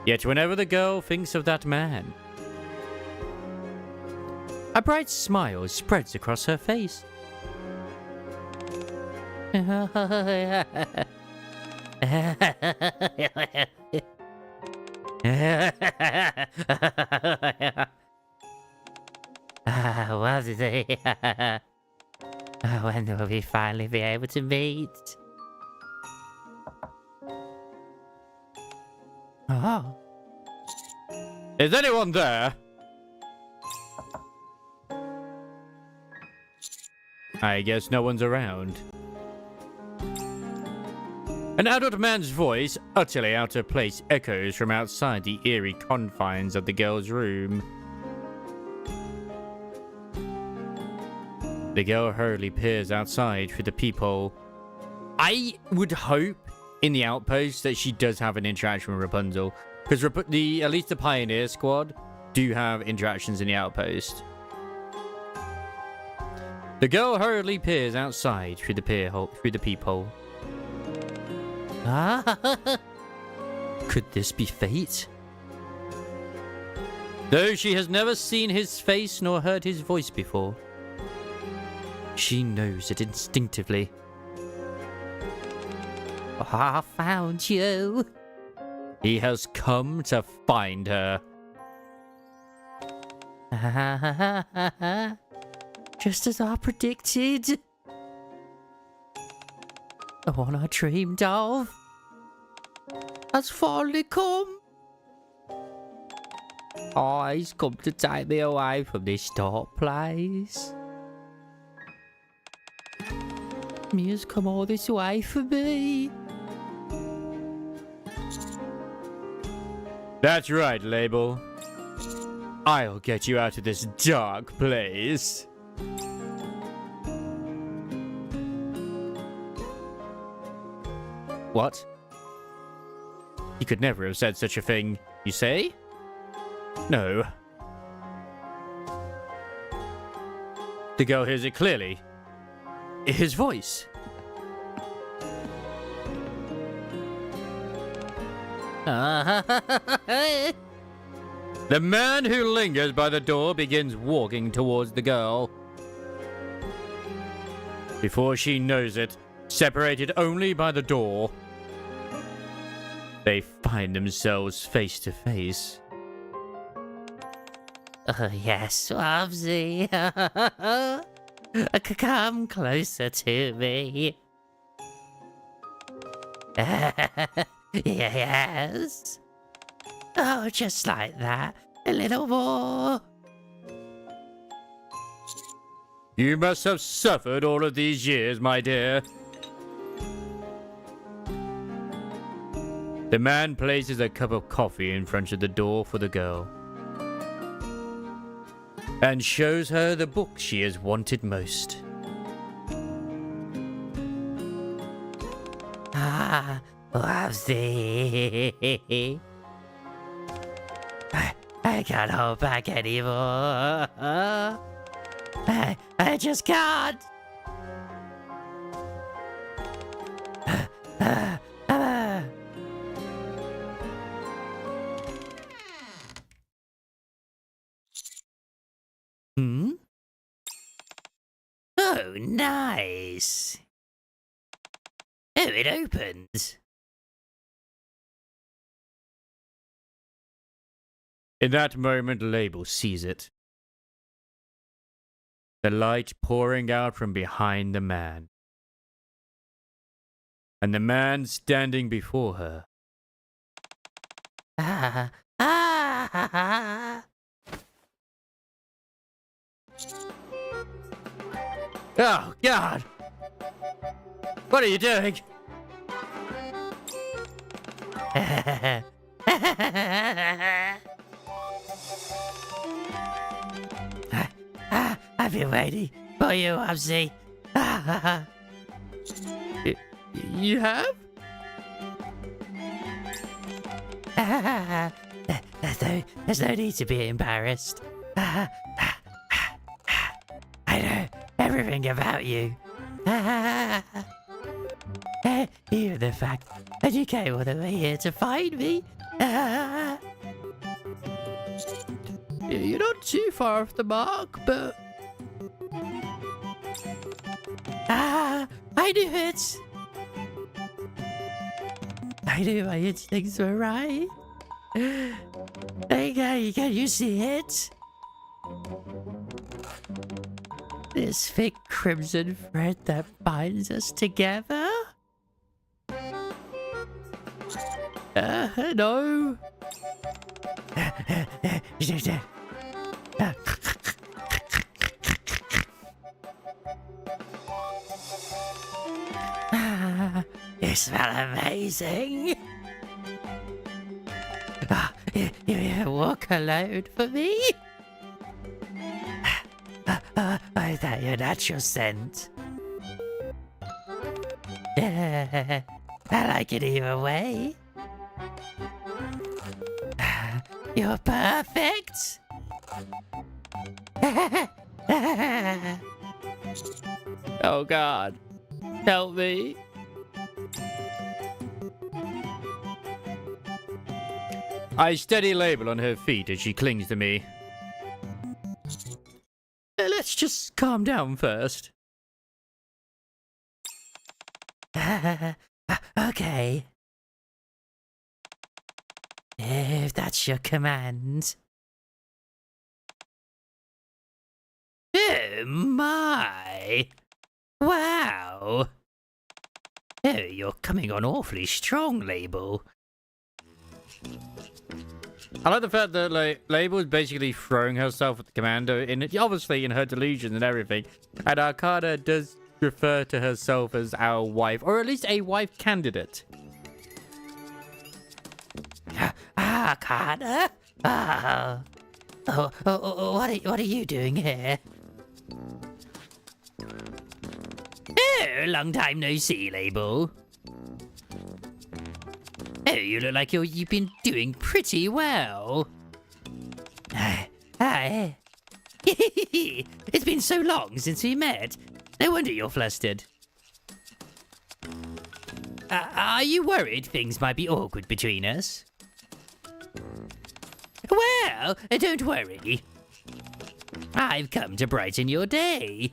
Speaker 1: Yet whenever the girl thinks of that man, a bright smile spreads across her face. What is it? When will we finally be able to meet? Oh. Is anyone there? I guess no one's around. An adult man's voice, utterly out of place, echoes from outside the eerie confines of the girl's room. The girl hurriedly peers outside through the peephole. I would hope in the outpost that she does have an interaction with Rapunzel, because at least the Pioneer Squad do have interactions in the outpost. The girl hurriedly peers outside through the peephole. Could this be fate? Though she has never seen his face nor heard his voice before, she knows it instinctively. I found you. He has come to find her.
Speaker 4: Just as I predicted. The one I dreamed of has finally come. Oh, he's come to take me away from this dark place. Mia's come all this way for me.
Speaker 1: That's right, Label. I'll get you out of this dark place. What? You could never have said such a thing, you say? No. The girl hears it clearly. His voice. The man who lingers by the door begins walking towards the girl. Before she knows it, separated only by the door, they find themselves face to face.
Speaker 4: Oh, yes, Wabsy. Come closer to me. Yes. Oh, just like that. A little more.
Speaker 1: You must have suffered all of these years, my dear. The man places a cup of coffee in front of the door for the girl and shows her the book she has wanted most.
Speaker 4: Ah, Wabsy. I can't hold back anymore. I just can't. Hmm? Oh, nice. Oh, it opens.
Speaker 1: In that moment, Label sees it. The light pouring out from behind the man. And the man standing before her.
Speaker 4: Ah, ah.
Speaker 1: Oh, God! What are you doing?
Speaker 4: I've been waiting for you, Wabsy.
Speaker 1: You have?
Speaker 4: There's no need to be embarrassed. I know everything about you. Even the fact that you came all the way here to find me.
Speaker 1: You're not too far off the mark, but...
Speaker 4: I knew it. I knew my instincts were right. Can you see it? This thick crimson thread that binds us together?
Speaker 1: No.
Speaker 4: You smell amazing. You walk alone for me? Is that your natural scent? I like it either way. You're perfect.
Speaker 1: Oh, God. Help me. I steady Label on her feet as she clings to me. Let's just calm down first.
Speaker 4: Okay. If that's your command. Oh my! Wow! Oh, you're coming on awfully strong, Label.
Speaker 1: I like the fact that like Label is basically throwing herself at the commando obviously in her delusion and everything. And Arcana does refer to herself as our wife, or at least a wife candidate.
Speaker 4: Arcana? What are you doing here? Oh, long time no see, Label. Oh, you look like you've been doing pretty well. Hi. It's been so long since we met. No wonder you're flustered. Are you worried things might be awkward between us? Well, don't worry. I've come to brighten your day.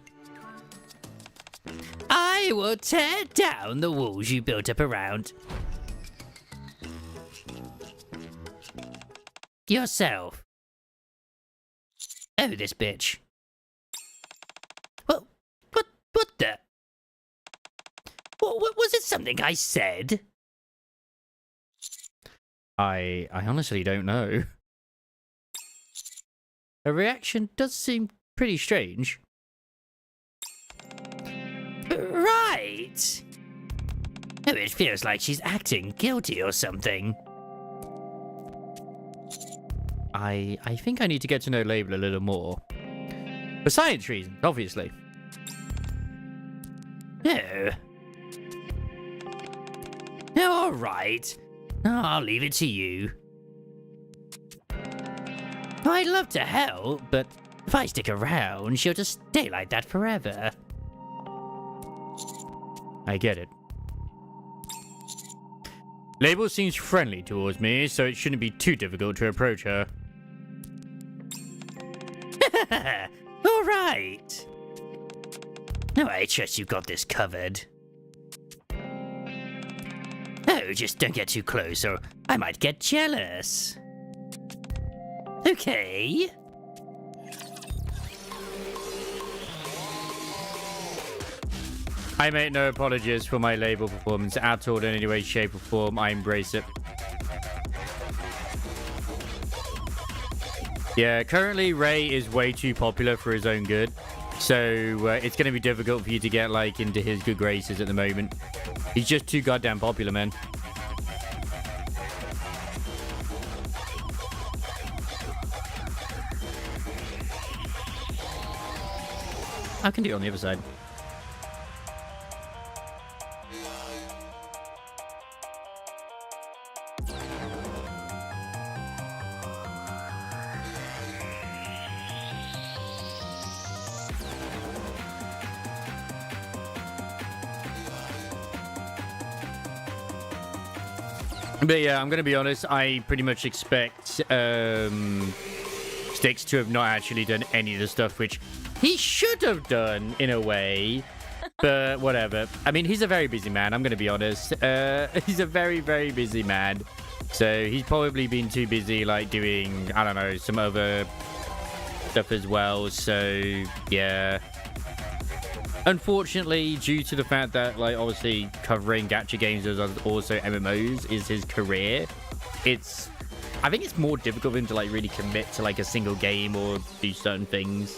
Speaker 4: I will tear down the walls you built up around yourself. Oh, this bitch. What the? What was it something I said?
Speaker 1: I honestly don't know. Her reaction does seem pretty strange.
Speaker 4: Right. Oh, it feels like she's acting guilty or something.
Speaker 1: I think I need to get to know Label a little more. For science reasons, obviously.
Speaker 4: No. No, all right. I'll leave it to you. I'd love to help, but if I stick around, she'll just stay like that forever.
Speaker 1: I get it. Label seems friendly towards me, so it shouldn't be too difficult to approach her.
Speaker 4: All right. No, I trust you got this covered. Oh, just don't get too close or I might get jealous. Okay.
Speaker 1: I make no apologies for my Label performance at all in any way, shape or form. I embrace it. Yeah, currently Ray is way too popular for his own good. So it's going to be difficult for you to get like into his good graces at the moment. He's just too goddamn popular, man. I can do it on the other side. But yeah, I'm going to be honest, I pretty much expect Styx to have not actually done any of the stuff which he should have done in a way. But whatever. I mean, he's a very busy man, I'm going to be honest. He's a very, very busy man. So he's probably been too busy, like, doing, I don't know, some other stuff as well. So, yeah. Unfortunately, due to the fact that, like, obviously covering gacha games as also MMOs is his career, I think it's more difficult for him to, like, really commit to, like, a single game or do certain things.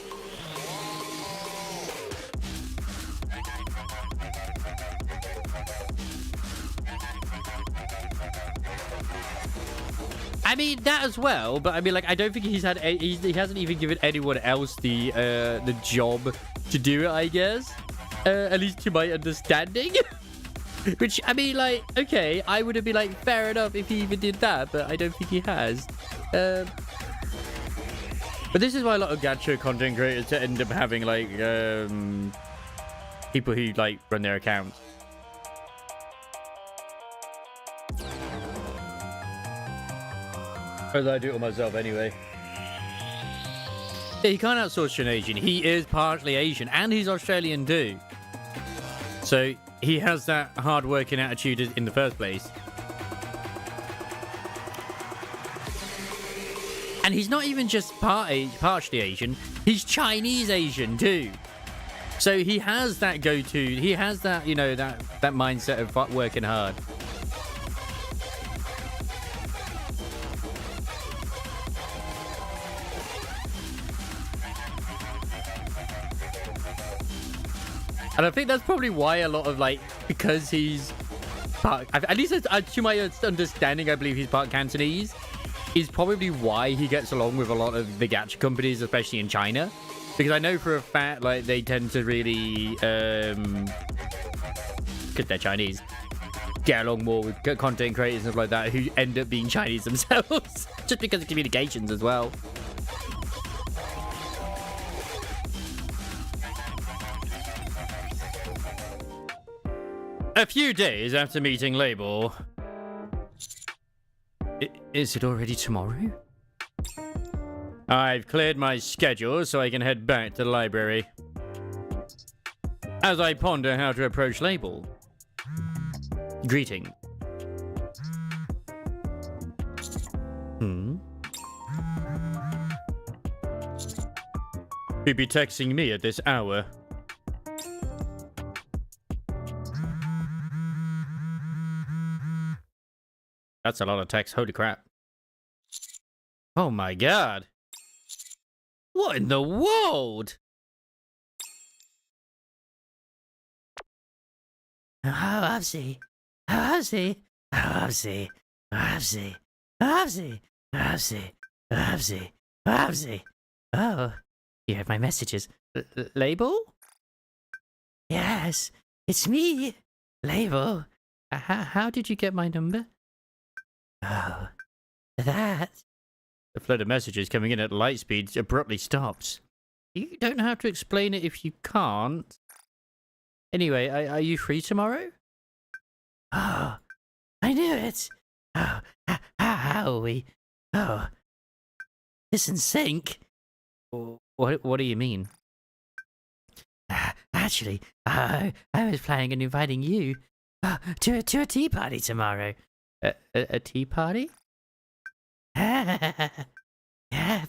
Speaker 1: I mean, that as well, but I mean, like, I don't think he hasn't even given anyone else the job to do it, I guess. At least to my understanding. Which, I mean, like, okay, I would have been like, fair enough if he even did that, but I don't think he has. But this is why a lot of gacha content creators end up having, like, people who, like, run their accounts. As I do it myself anyway. Yeah, he can't outsource an Asian. He is partly Asian, and he's Australian too. So he has that hard-working attitude in the first place. And he's not even just partially Asian. He's Chinese Asian too. So he has that go-to. He has that, you know, that mindset of working hard. And I think that's probably why a lot of, like, because he's part, at least to my understanding, I believe he's part Cantonese, is probably why he gets along with a lot of the gacha companies, especially in China. Because I know for a fact, like, they tend to really, because they're Chinese, get along more with content creators and stuff like that who end up being Chinese themselves. Just because of communications as well. A few days after meeting Label. Is it already tomorrow? I've cleared my schedule so I can head back to the library. As I ponder how to approach Label. Greeting. You'd be texting me at this hour. That's a lot of text. Holy crap. Oh my god. What in the world?
Speaker 4: Oh, Obsy. Oh, Obsy. Oh, Obsy. Oh, Obsy. Oh, Obsy. Oh, Obsy. Oh, Obsy. Oh, Obsy. Oh, you have my messages. Label? Yes, it's me. Label. How did you get my number? Oh, that.
Speaker 1: The flood of messages coming in at light speed abruptly stops. You don't have to explain it if you can't. Anyway, are you free tomorrow?
Speaker 4: Oh, I knew it. Oh, how are we? Oh, this in sync.
Speaker 1: What do you mean?
Speaker 4: Actually, I was planning on inviting you to a tea party tomorrow.
Speaker 1: A tea party?
Speaker 4: Yeah,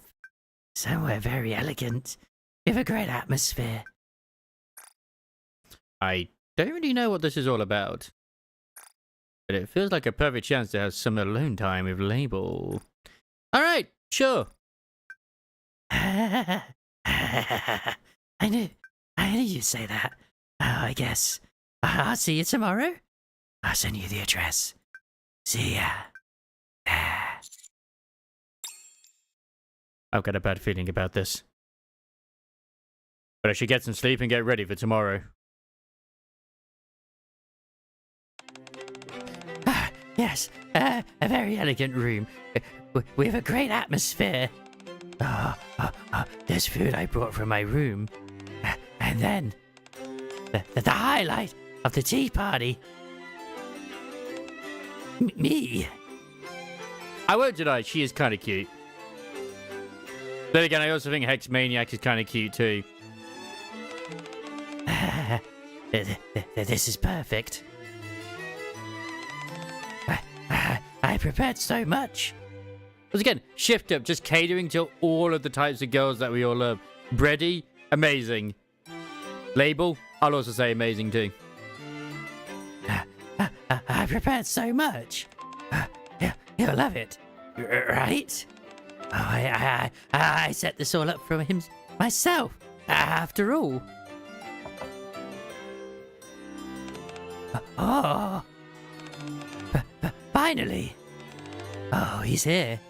Speaker 4: somewhere very elegant, with a great atmosphere.
Speaker 1: I don't really know what this is all about, but it feels like a perfect chance to have some alone time with Label. All right, sure.
Speaker 4: I knew you'd say that. Oh, I guess. I'll see you tomorrow. I'll send you the address. See ya.
Speaker 1: I've got a bad feeling about this. But I should get some sleep and get ready for tomorrow.
Speaker 4: Yes, a very elegant room with a great atmosphere. There's food I brought from my room. And then, the highlight of the tea party. Me.
Speaker 1: I won't deny, she is kind of cute. Then again, I also think Hex Maniac is kind of cute too.
Speaker 4: This is perfect. I prepared so much.
Speaker 1: Once again, shift up, just catering to all of the types of girls that we all love. Bready, amazing. Label, I'll also say amazing too.
Speaker 4: I prepared so much. You'll love it, right? Oh, I set this all up for him myself, after all. Oh, finally. Oh, he's here.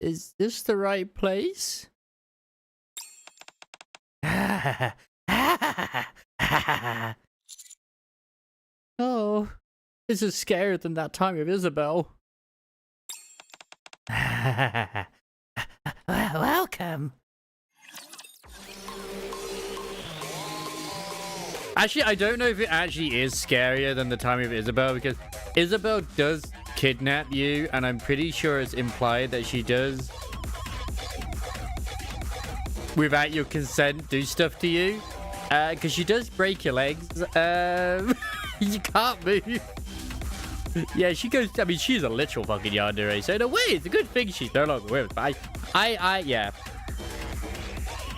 Speaker 1: Is this the right place? Oh, this is scarier than that time of Isabel.
Speaker 4: Welcome.
Speaker 1: Actually, I don't know if it actually is scarier than the time of Isabel, because Isabel does kidnap you, and I'm pretty sure it's implied that she does, without your consent, do stuff to you. Because she does break your legs. You can't move. Yeah, she goes. I mean, she's a literal fucking yandere. So in a way, it's a good thing she's no longer with us. But yeah.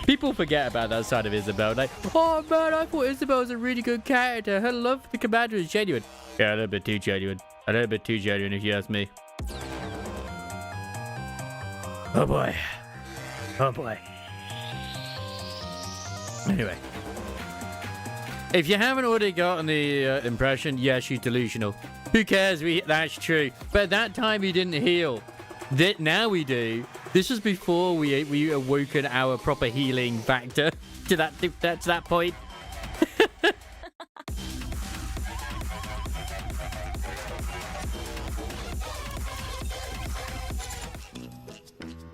Speaker 1: People forget about that side of Isabel. Like, oh man, I thought Isabel was a really good character. Her love for the commander is genuine. Yeah, a little bit too genuine. A little bit too genuine, if you ask me. Oh boy. Oh boy. Anyway. If you haven't already gotten the impression, yeah, she's delusional. Who cares? That's true. But at that time, we didn't heal. Now we do. This was before we awoken our proper healing factor to that point.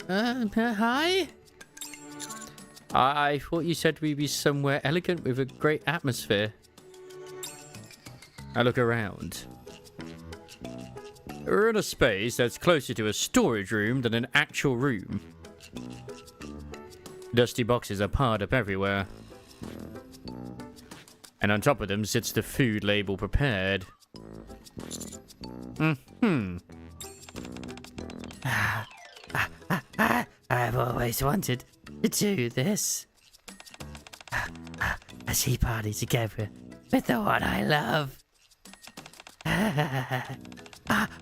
Speaker 1: Hi? I thought you said we'd be somewhere elegant with a great atmosphere. I look around. We're in a space that's closer to a storage room than an actual room. Dusty boxes are piled up everywhere. And on top of them sits the food label prepared.
Speaker 4: I've always wanted to do this. A tea party together with the one I love.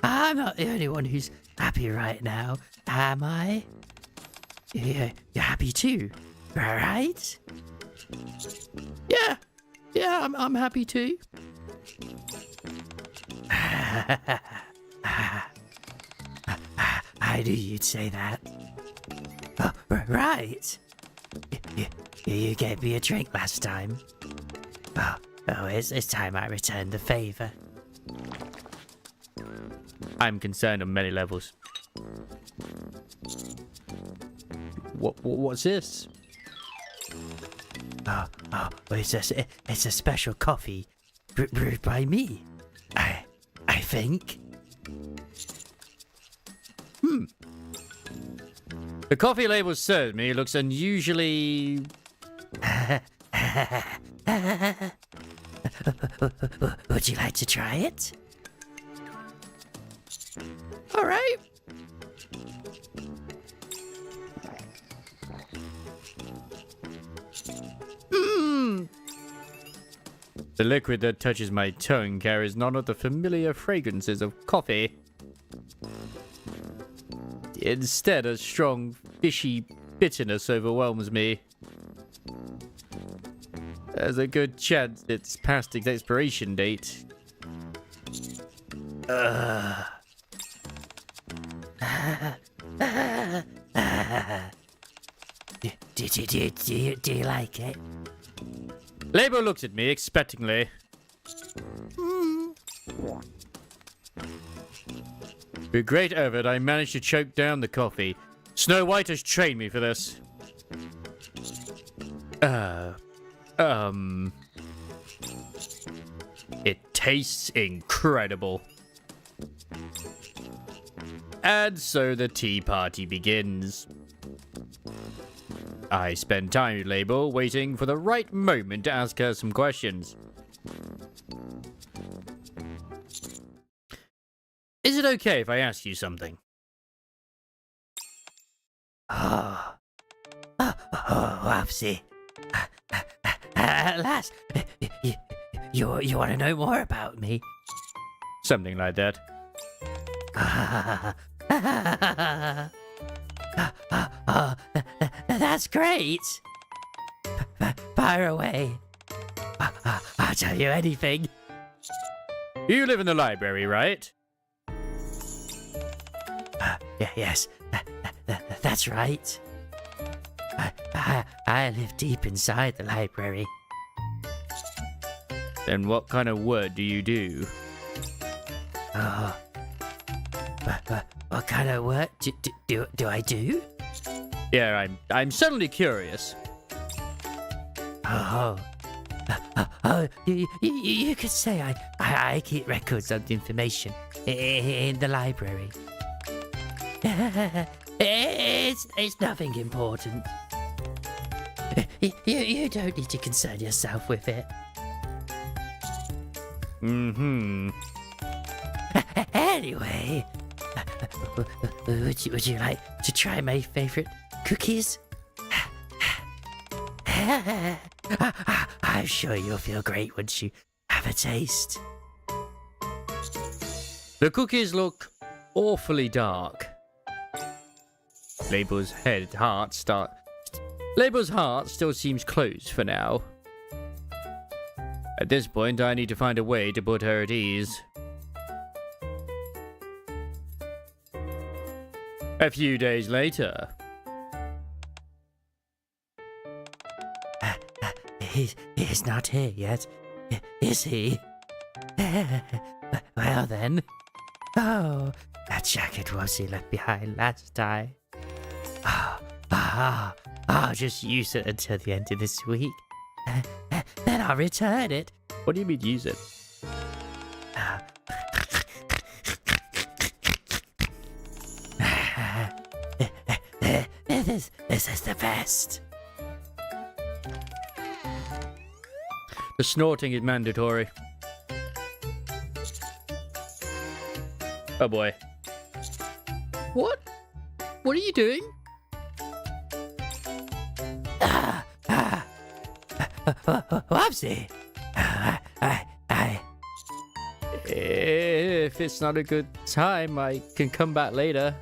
Speaker 4: I'm not the only one who's happy right now, am I? You're happy too, right?
Speaker 1: Yeah, I'm happy too.
Speaker 4: I knew you'd say that. Oh, right. You gave me a drink last time. Oh, it's time I return the favor.
Speaker 1: I'm concerned on many levels. What's this?
Speaker 4: Oh, it's a special coffee brewed by me. I think.
Speaker 1: The coffee label served me looks unusually...
Speaker 4: Would you like to try it?
Speaker 1: All right. The liquid that touches my tongue carries none of the familiar fragrances of coffee. Instead, a strong, fishy bitterness overwhelms me. There's a good chance it's past its expiration date.
Speaker 4: Do you like it?
Speaker 1: Label looks at me expectantly. With great effort, I managed to choke down the coffee. Snow White has trained me for this. It tastes incredible. And so the tea party begins. I spend time with Label, waiting for the right moment to ask her some questions. Is it okay if I ask you something?
Speaker 4: Wopsy. At last, you want to know more about me?
Speaker 1: Something like that.
Speaker 4: That's great. Fire away. I'll tell you anything.
Speaker 1: You live in the library, right?
Speaker 4: Yes, that's right. I live deep inside the library.
Speaker 1: Then what kind of work do you do?
Speaker 4: What kind of work do I do?
Speaker 1: Yeah, I'm suddenly curious.
Speaker 4: You could say I keep records of the information in the library. It's nothing important. You don't need to concern yourself with it.
Speaker 1: Mm-hmm.
Speaker 4: Anyway, would you like to try my favorite cookies? I'm sure you'll feel great once you have a taste.
Speaker 1: The cookies look awfully dark. Label's heart still seems closed for now. At this point, I need to find a way to put her at ease. A few days later.
Speaker 4: He's not here yet, is he? Well then. Oh, that jacket was he left behind last time. I'll just use it until the end of this week. Then I'll return it.
Speaker 1: What do you mean use it?
Speaker 4: This is the best.
Speaker 1: The snorting is mandatory. Oh boy. What? What are you doing?
Speaker 4: Whoopsie.
Speaker 1: If it's not a good time, I can come back later.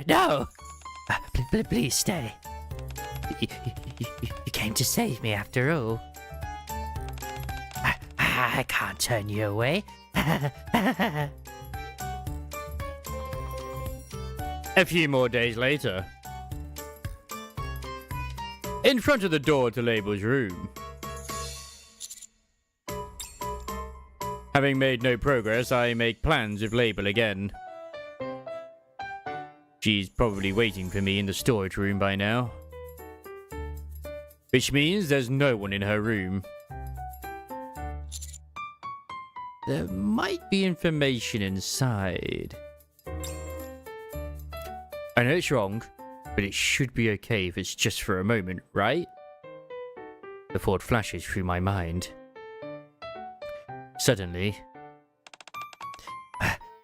Speaker 4: No. Please stay. You came to save me after all. I can't turn you away.
Speaker 1: A few more days later. In front of the door to Label's room. Having made no progress, I make plans with Label again. She's probably waiting for me in the storage room by now. Which means there's no one in her room. There might be information inside. I know it's wrong, but it should be okay if it's just for a moment, right? The thought flashes through my mind. Suddenly...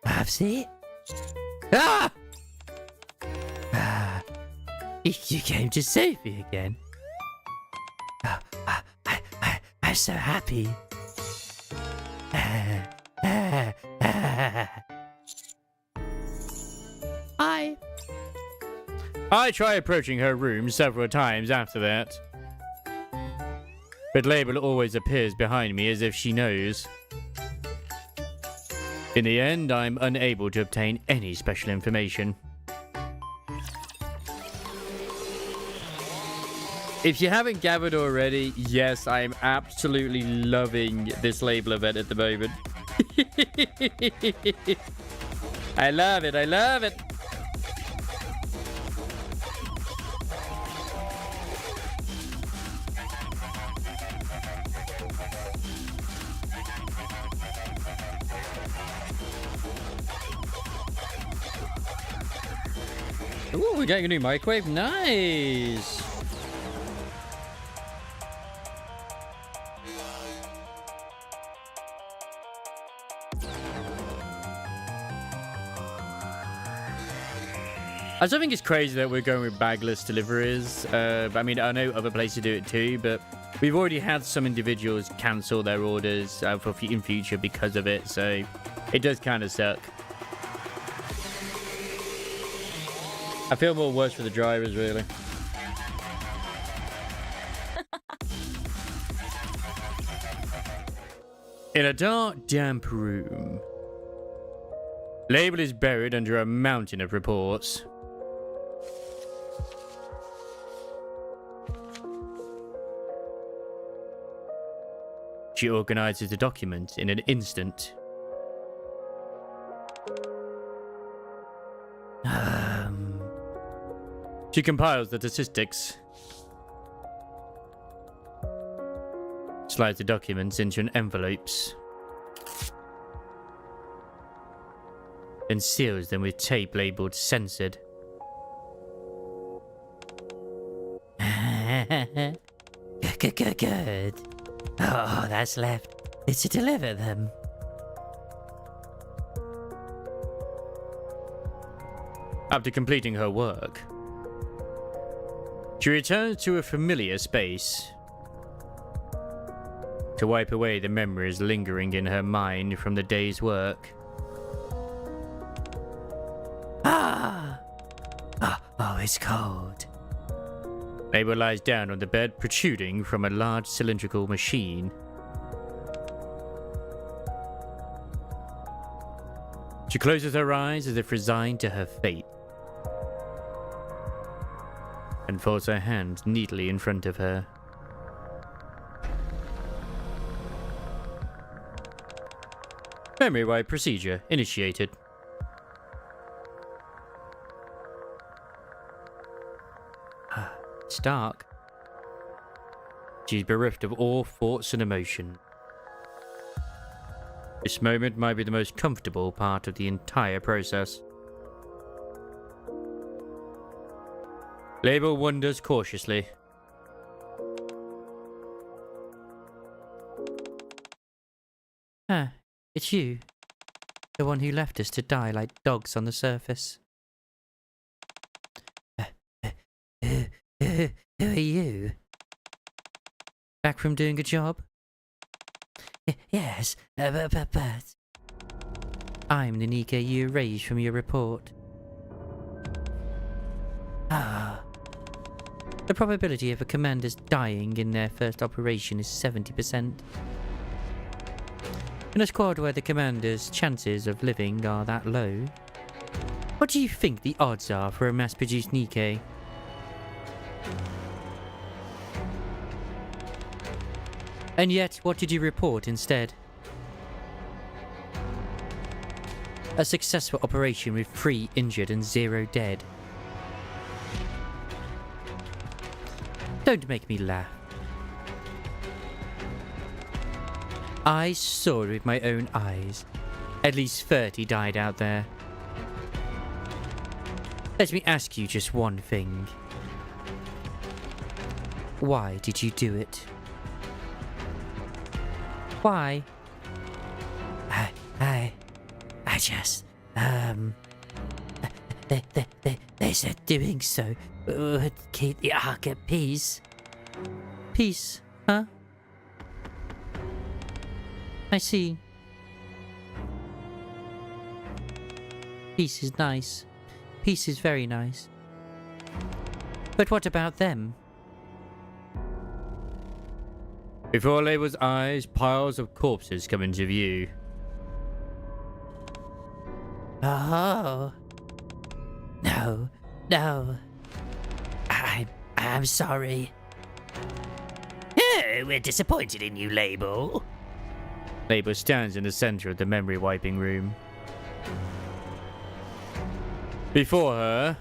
Speaker 4: Whoopsie.
Speaker 1: Ah!
Speaker 4: You came to save me again. I'm so happy.
Speaker 1: I try approaching her room several times after that. But Label always appears behind me as if she knows. In the end, I'm unable to obtain any special information. If you haven't gathered already, yes, I am absolutely loving this Label event at the moment. I love it, I love it. Ooh, we're getting a new microwave. Nice. I still think it's crazy that we're going with bagless deliveries. I mean, I know other places do it too, but we've already had some individuals cancel their orders in future because of it, so it does kind of suck. I feel more worse for the drivers, really. In a dark, damp room, Label is buried under a mountain of reports. She organizes the document in an instant. She compiles the statistics. Slides the documents into an envelopes. Then seals them with tape labeled censored.
Speaker 4: Good. All that's left is to deliver them.
Speaker 1: After completing her work, she returns to a familiar space to wipe away the memories lingering in her mind from the day's work.
Speaker 4: Oh, it's cold.
Speaker 1: Mabel lies down on the bed, protruding from a large cylindrical machine. She closes her eyes as if resigned to her fate, and folds her hands neatly in front of her. Memory wipe procedure initiated. It's dark. She's bereft of all thoughts and emotion. This moment might be the most comfortable part of the entire process. Label wonders cautiously.
Speaker 4: It's you. The one who left us to die like dogs on the surface. Who are you? Back from doing a job? Yes, but... I'm the Nikkei you erased from your report. The probability of a commander's dying in their first operation is 70%. In a squad where the commander's chances of living are that low, what do you think the odds are for a mass-produced Nikkei? And yet, what did you report instead? A successful operation with 3 injured and 0 dead. Don't make me laugh. I saw it with my own eyes. At least 30 died out there. Let me ask you just one thing. Why did you do it? Why? I just, they said doing so would keep the Ark at peace. Peace, huh? I see. Peace is nice. Peace is very nice. But what about them?
Speaker 1: Before Label's eyes, piles of corpses come into view.
Speaker 4: Oh. No. I'm sorry.
Speaker 5: Oh, we're disappointed in you, Label.
Speaker 1: Label stands in the center of the memory wiping room. Before her,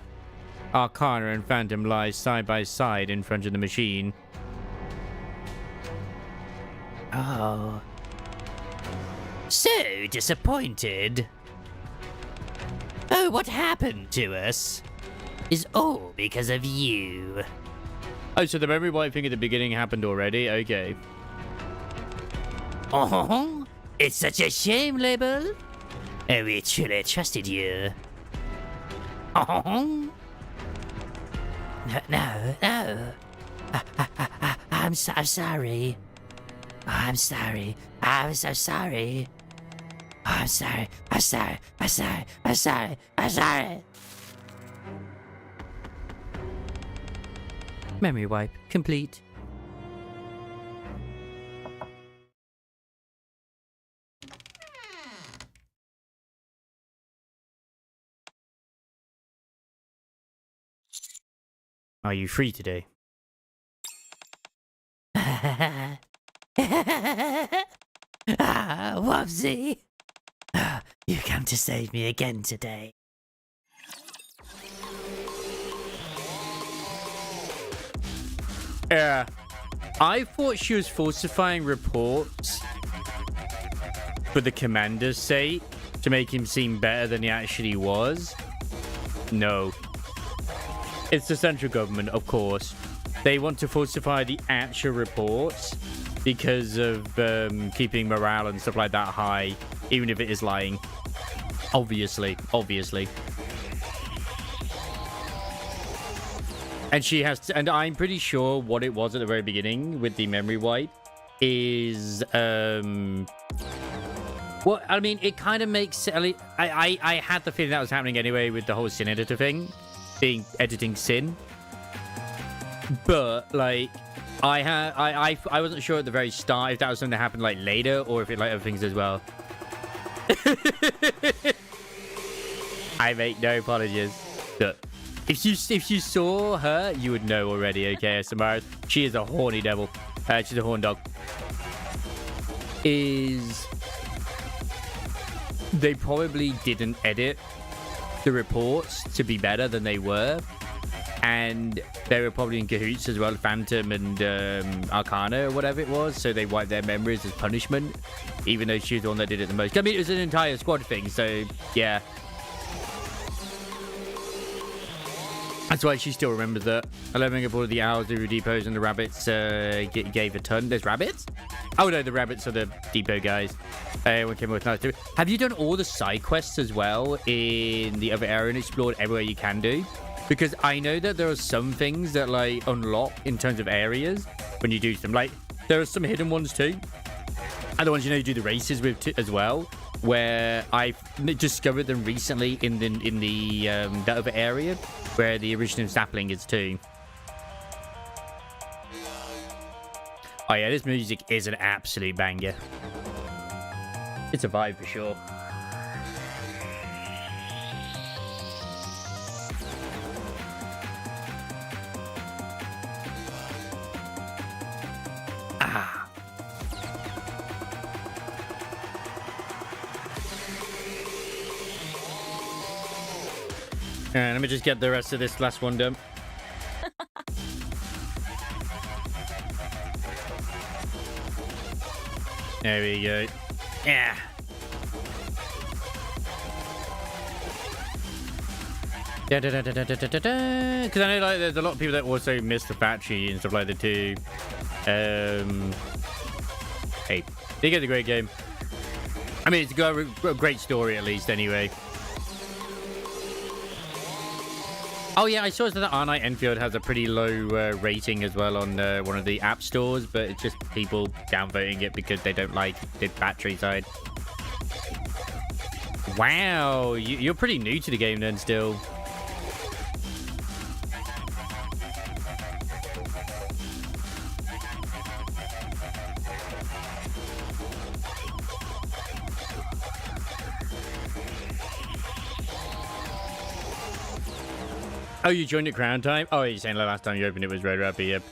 Speaker 1: Arcana and Phantom lie side by side in front of the machine.
Speaker 5: Oh. So disappointed. Oh, what happened to us is all because of you.
Speaker 1: Oh, so the memory wiping at the beginning happened already? Okay.
Speaker 5: Oh, it's such a shame, Label. Oh, we truly trusted you. Oh. No. I'm sorry. I'm sorry. I'm so sorry. I'm sorry.
Speaker 4: Memory wipe complete.
Speaker 1: Are you free today?
Speaker 5: Wubsy. You come to save me again today.
Speaker 1: Yeah. I thought she was falsifying reports for the commander's sake, to make him seem better than he actually was. No. It's the central government, of course. They want to falsify the actual reports because of keeping morale and stuff like that high, even if it is lying. Obviously. And she has to, and I'm pretty sure what it was at the very beginning with the memory wipe is well, I mean, it kind of makes I had the feeling that was happening anyway with the whole Sin editor thing, being editing Sin. But like I wasn't sure at the very start if that was something that happened like later or if it like other things as well. I make no apologies. But if you saw her, you would know already, okay, Samara. She is a horny devil. She's a horn dog. They probably didn't edit the reports to be better than they were. And they were probably in cahoots as well, Phantom and Arcana or whatever it was. So they wiped their memories as punishment, even though she was the one that did it the most. I mean, it was an entire squad thing, so yeah. That's why she still remembers that. 11 of all of the owls, the depots, and the rabbits gave a ton. There's rabbits? Oh no, the rabbits are the depot guys. One came with nice too. Have you done all the side quests as well in the other area and explored everywhere you can do? Because I know that there are some things that like unlock in terms of areas when you do them. Like there are some hidden ones too, and the ones you do the races with as well. Where I've discovered them recently in the that other area where the original sapling is too. Oh yeah, this music is an absolute banger. It's a vibe for sure. Ah. Alright, let me just get the rest of this last one done. There we go. Yeah. Because I know like there's a lot of people that also miss the factory and stuff like that too. Hey, they get a great game. I mean, it's got a great story at least anyway. Oh yeah, I saw that Arknight Endfield has a pretty low rating as well on one of the app stores, but it's just people downvoting it because they don't like the battery side. Wow, you're pretty new to the game then still. Oh, you joined at Crown Time? Oh, you're saying the last time you opened it was Red Rapper, yep.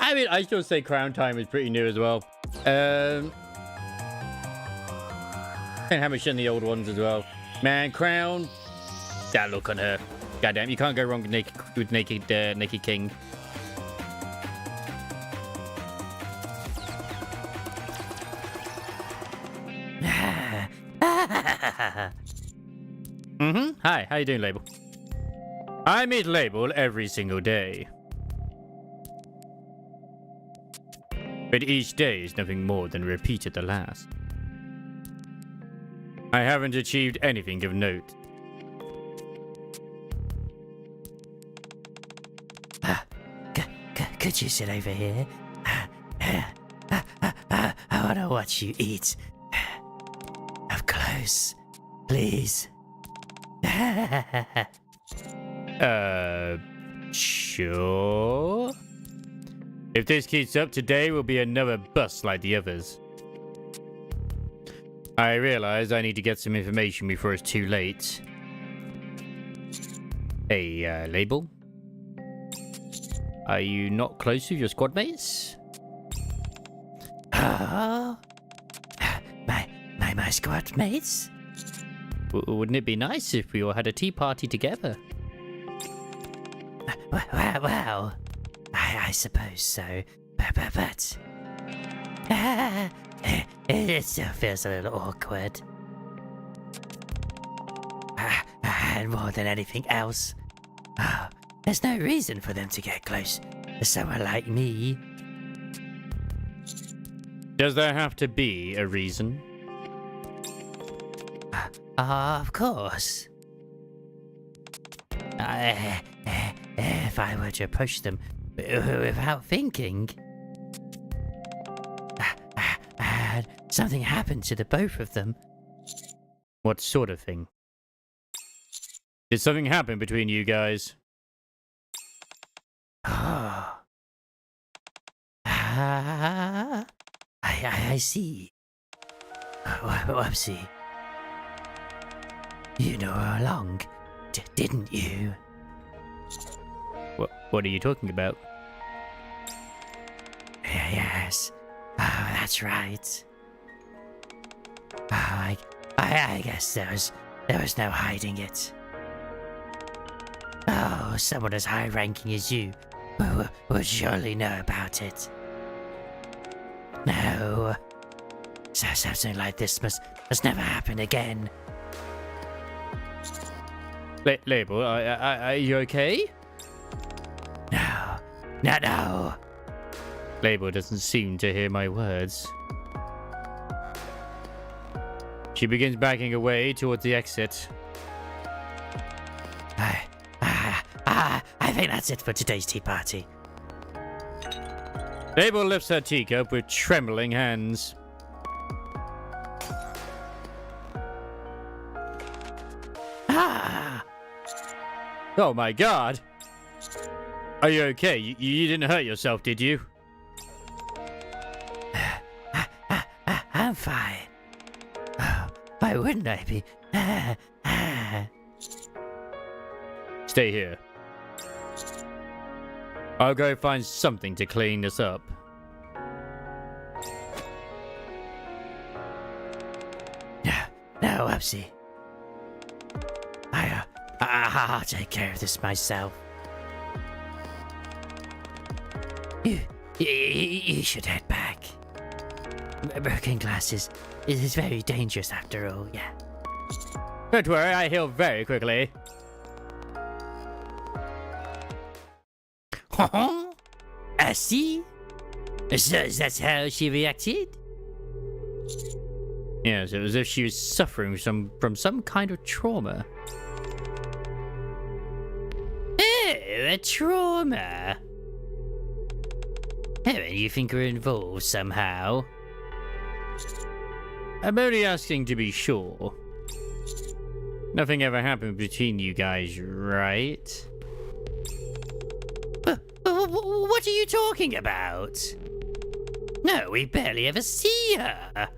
Speaker 1: I mean, I still say Crown Time is pretty new as well. And how much in the old ones as well. Man, Crown. That look on her. Goddamn, you can't go wrong with Naked King. Hi, how you doing, Label? I meet Label every single day. But each day is nothing more than a repeat of the last. I haven't achieved anything of note.
Speaker 5: Could you sit over here? I want to watch you eat. Up close, please.
Speaker 1: Sure. If this keeps up, today will be another bust like the others. I realize I need to get some information before it's too late. Hey, Label? Are you not close with your squad mates?
Speaker 5: Oh? My squad mates?
Speaker 1: Wouldn't it be nice if we all had a tea party together?
Speaker 5: Well, I suppose so, but it still feels a little awkward. And more than anything else, there's no reason for them to get close to someone like me.
Speaker 1: Does there have to be a reason?
Speaker 4: Of course. If I were to approach them without thinking, something happened to the both of them.
Speaker 1: What sort of thing? Did something happen between you guys?
Speaker 4: Oh. I see. Whoopsie. You know her along, didn't you?
Speaker 1: What are you talking about?
Speaker 4: Yes. Oh, that's right. Oh, I guess there was no hiding it. Oh, someone as high-ranking as you would surely know about it. No. So something like this must never happen again.
Speaker 1: Label, are you okay?
Speaker 4: No.
Speaker 1: Label doesn't seem to hear my words. She begins backing away towards the exit.
Speaker 4: I think that's it for today's tea party.
Speaker 1: Label lifts her teacup with trembling hands. Oh my god! Are you okay? You didn't hurt yourself, did you?
Speaker 4: I'm fine. Oh, why wouldn't I be?
Speaker 1: Stay here. I'll go find something to clean this up.
Speaker 4: No, Upsy. I'll take care of this myself. You should head back. Broken glass is very dangerous after all, yeah.
Speaker 1: Don't worry, I heal very quickly.
Speaker 4: I see. So that's how she reacted?
Speaker 1: Yes, it was as if she was suffering from some kind of trauma.
Speaker 4: Oh, a trauma. Oh, and you think we're involved somehow?
Speaker 1: I'm only asking to be sure. Nothing ever happened between you guys, right?
Speaker 4: What are you talking about? No, we barely ever see her.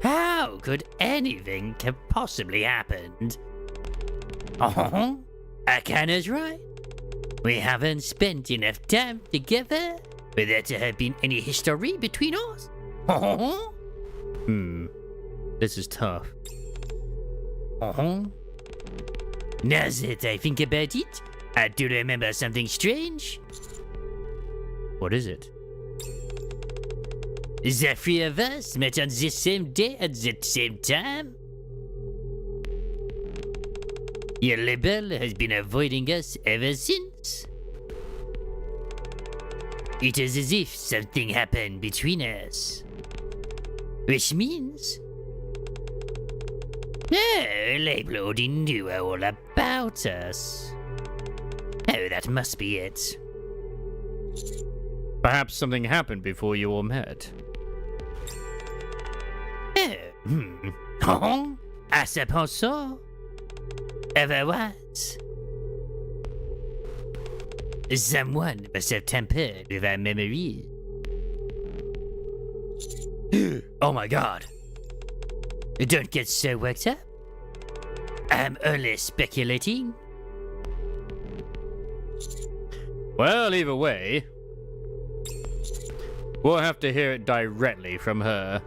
Speaker 4: How could anything have possibly happened? Akana's right. We haven't spent enough time together for there to have been any history between us.
Speaker 1: This is tough.
Speaker 4: Now that I think about it, I do remember something strange.
Speaker 1: What is it?
Speaker 4: The three of us met on the same day at the same time. Your label has been avoiding us ever since. It is as if something happened between us. Which means... Oh, label already knew all about us. Oh, that must be it.
Speaker 1: Perhaps something happened before you all met.
Speaker 4: I suppose so. Otherwise, someone must have tampered with our memories. Oh my god. Don't get so worked up. I'm only speculating.
Speaker 1: Well, either way, we'll have to hear it directly from her.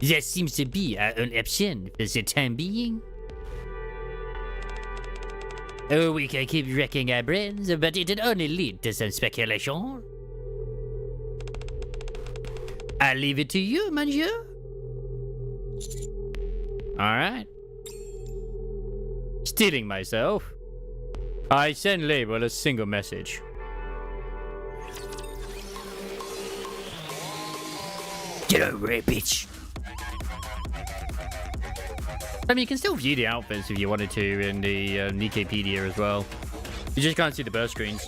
Speaker 4: That seems to be our only option for the time being. Oh, we can keep wrecking our brains, but it'd only lead to some speculation. I'll leave it to you, monsieur.
Speaker 1: Alright. Stealing myself, I send Label a single message.
Speaker 5: Get over it, bitch.
Speaker 1: I mean, you can still view the outfits if you wanted to in the Wikipedia as well. You just can't see the burst screens.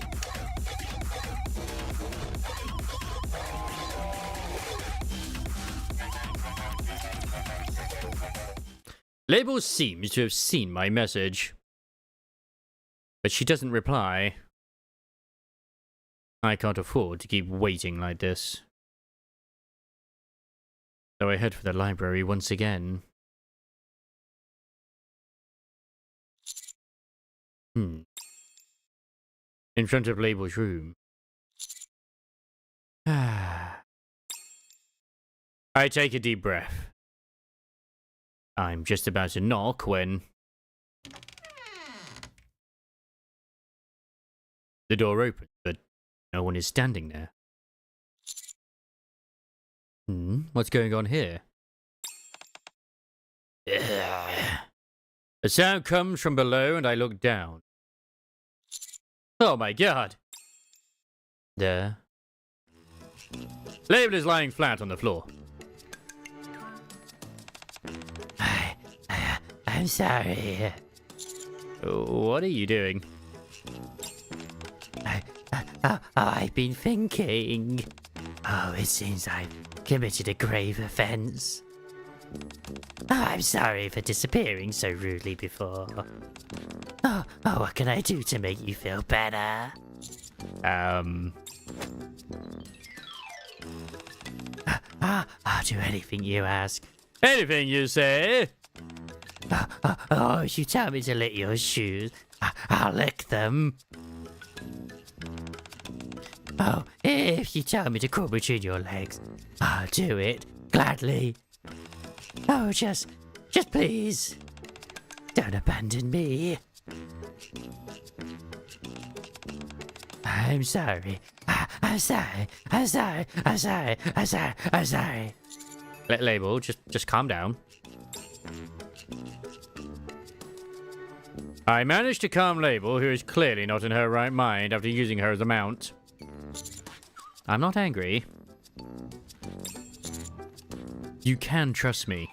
Speaker 1: Label seems to have seen my message, but she doesn't reply. I can't afford to keep waiting like this. So I head for the library once again. In front of Label's room. I take a deep breath. I'm just about to knock when the door opens, but no one is standing there. What's going on here? A sound comes from below and I look down. Oh my god! There. Label is lying flat on the floor.
Speaker 4: I'm sorry.
Speaker 1: What are you doing?
Speaker 4: I've been thinking. Oh, it seems I've committed a grave offense. I'm sorry for disappearing so rudely before. Oh, what can I do to make you feel better? I'll do anything you ask.
Speaker 1: Anything you say?
Speaker 4: Oh, if you tell me to lick your shoes, I'll lick them. Oh, if you tell me to crawl between your legs, I'll do it gladly. Oh, just please, don't abandon me. I'm sorry. I'm sorry. I'm sorry. I'm sorry. I'm sorry. I'm sorry.
Speaker 1: Let Label, just calm down. I managed to calm Label, who is clearly not in her right mind after using her as a mount. I'm not angry. You can trust me.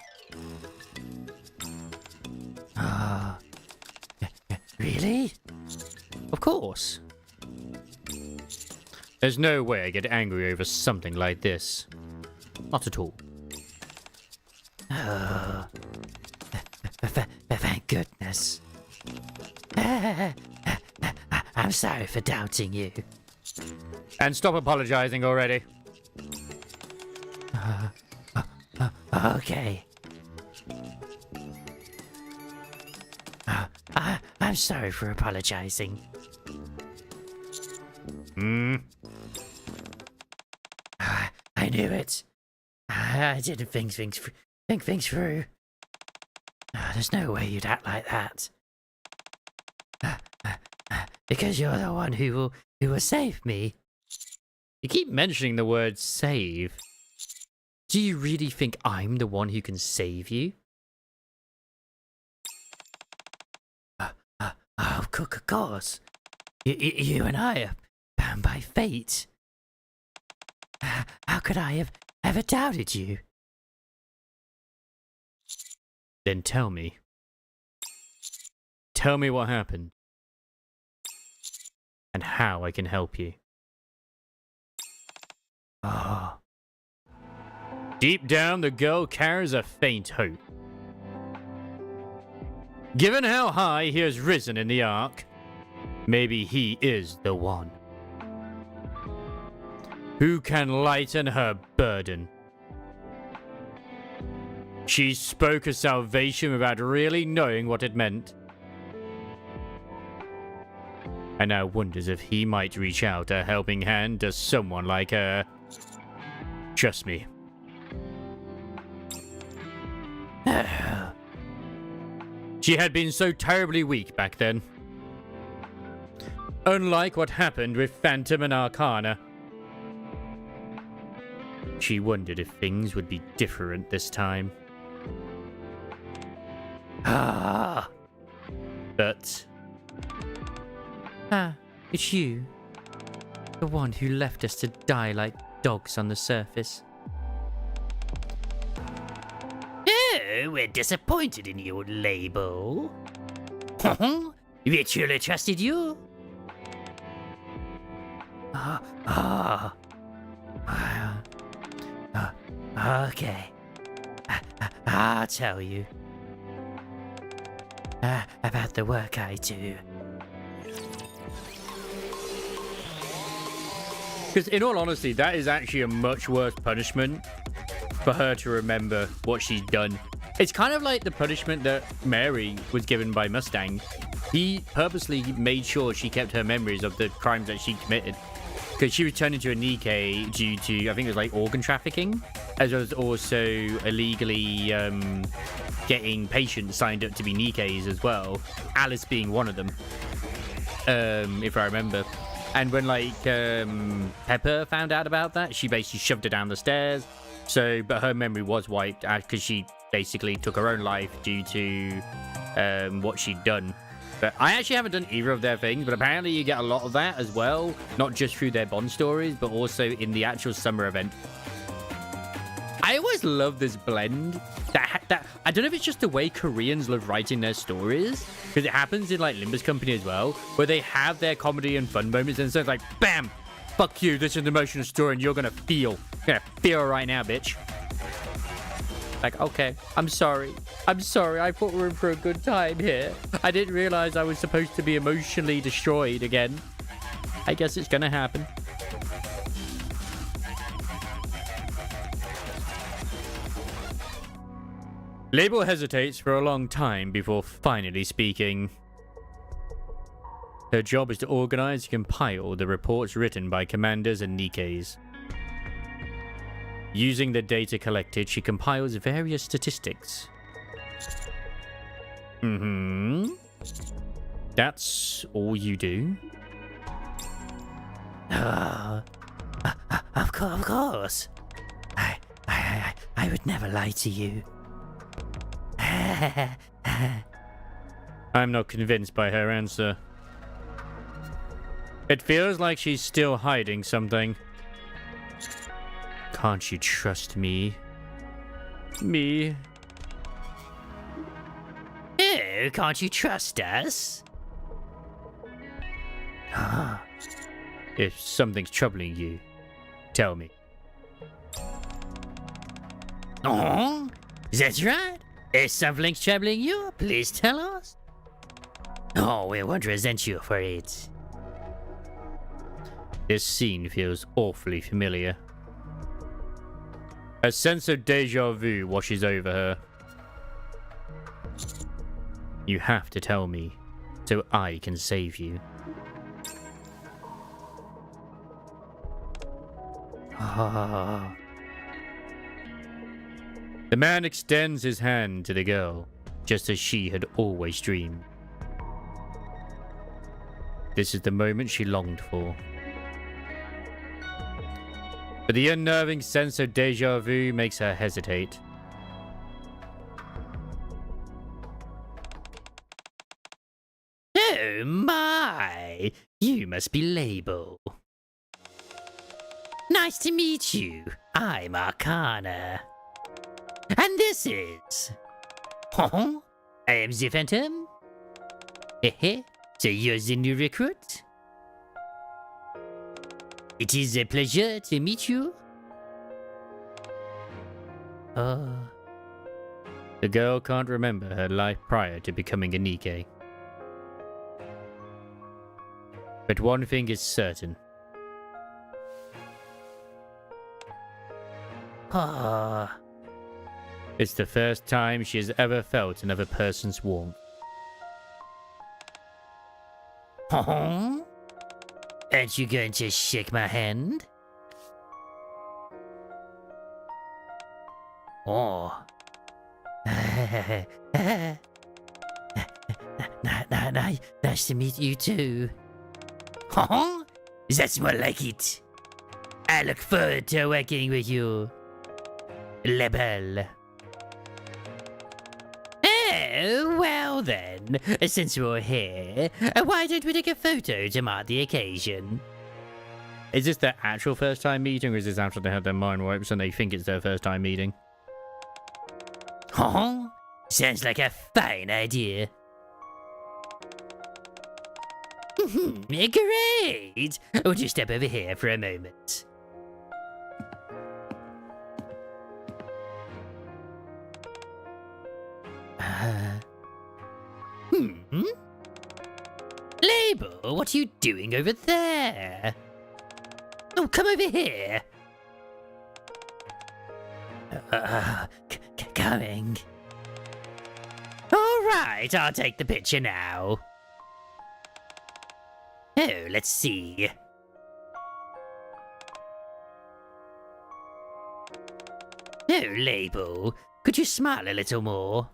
Speaker 4: Really?
Speaker 1: Of course. There's no way I get angry over something like this. Not at all.
Speaker 4: Oh, thank goodness. I'm sorry for doubting you.
Speaker 1: And stop apologizing already.
Speaker 4: Okay. I'm sorry for apologizing. I knew it. I didn't think things through. There's no way you'd act like that. Because you're the one who will save me.
Speaker 1: You keep mentioning the word save. Do you really think I'm the one who can save you?
Speaker 4: Of course. You and I are bound by fate. How could I have ever doubted you?
Speaker 1: Then tell me. Tell me what happened. And how I can help you.
Speaker 4: Oh.
Speaker 1: Deep down, the girl carries a faint hope. Given how high he has risen in the Ark, maybe he is the one. Who can lighten her burden? She spoke of salvation without really knowing what it meant. And now wonders if he might reach out a helping hand to someone like her. Trust me. She had been so terribly weak back then. Unlike what happened with Phantom and Arcana. She wondered if things would be different this time. But...
Speaker 4: it's you. The one who left us to die like dogs on the surface.
Speaker 5: Oh, we're disappointed in you, Label. We truly trusted you. Okay. I'll tell you about the work I do.
Speaker 1: Because in all honesty, that is actually a much worse punishment for her to remember what she's done. It's kind of like the punishment that Mary was given by Mustang. He purposely made sure she kept her memories of the crimes that she committed. Because she was turned into a Nikkei due to, I think it was like organ trafficking, as well as also illegally getting patients signed up to be Nikkeis as well. Alice being one of them, if I remember. And when like Pepper found out about that, she basically shoved her down the stairs. So, but her memory was wiped because she basically took her own life due to what she'd done. But I actually haven't done either of their things, but apparently you get a lot of that as well, not just through their Bond stories, but also in the actual summer event. I always love this blend. That I don't know if it's just the way Koreans love writing their stories, because it happens in like Limbus Company as well, where they have their comedy and fun moments, and so it's like, bam, fuck you, this is an emotional story, and you're gonna feel right now, bitch. Like, okay, I'm sorry, I thought we were in for a good time here. I didn't realize I was supposed to be emotionally destroyed again. I guess it's gonna happen. Label hesitates for a long time before finally speaking. Her job is to organize and compile the reports written by commanders and Nikkeis. Using the data collected, she compiles various statistics. That's all you do?
Speaker 5: Of course. I would never lie to you.
Speaker 1: I'm not convinced by her answer. It feels like she's still hiding something. Can't you trust me? Me?
Speaker 5: Oh, can't you trust us?
Speaker 1: If something's troubling you, tell me.
Speaker 5: Oh, that's right. If something's troubling you, please tell us. Oh, we won't resent you for it.
Speaker 1: This scene feels awfully familiar. A sense of deja vu washes over her. You have to tell me, so I can save you. The man extends his hand to the girl, just as she had always dreamed. This is the moment she longed for. But the unnerving sense of deja vu makes her hesitate.
Speaker 5: Oh my! You must be Label. Nice to meet you. I'm Arcana. And this is... I am the Phantom. So you're the new recruit? It is a pleasure to meet you.
Speaker 1: The girl can't remember her life prior to becoming a Nikkei. But one thing is certain. It's the first time she has ever felt another person's warmth.
Speaker 5: Aren't you going to shake my hand? Oh. Nice to meet you too. That's more like it. I look forward to working with you. Label. Oh, well then, since we're here, why don't we take a photo to mark the occasion?
Speaker 1: Is this their actual first time meeting, or is this after they had their mind wipes and they think it's their first time meeting?
Speaker 5: Sounds like a fine idea. Great! Would you step over here for a moment? Label, what are you doing over there? Oh, come over here. Coming. All right, I'll take the picture now. Oh, let's see. Oh, Label, could you smile a little more?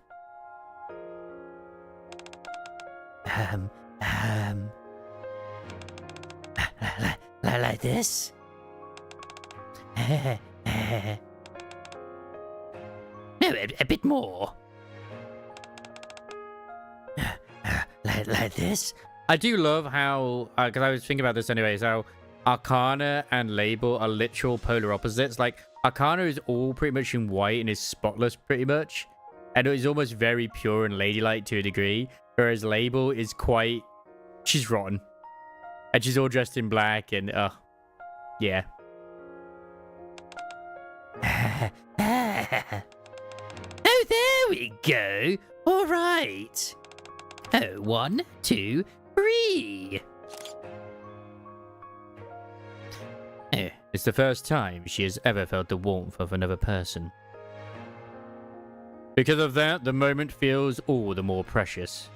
Speaker 5: Like this? No, a bit more. Like this?
Speaker 1: I do love how, because I was thinking about this anyways, how Arcana and Label are literal polar opposites. Like, Arcana is all pretty much in white and is spotless pretty much. And it is almost very pure and ladylike to a degree. Whereas Label is quite, she's rotten. And she's all dressed in black and, yeah.
Speaker 5: Oh, there we go. All right. Oh, 1, 2, 3.
Speaker 1: Oh, it's the first time she has ever felt the warmth of another person. Because of that, the moment feels all the more precious.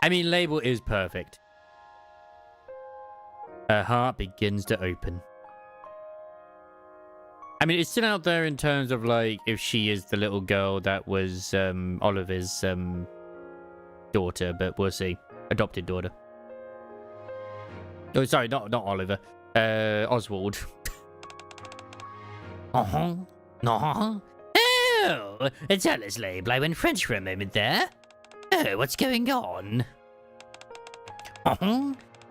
Speaker 1: I mean, Label is perfect. Her heart begins to open. I mean, it's still out there in terms of, like, if she is the little girl that was Oliver's daughter, but we'll see. Adopted daughter. Oh, sorry, not Oliver. Oswald.
Speaker 5: Oh, tell us, Label. I went French for a moment there. Oh, what's going on?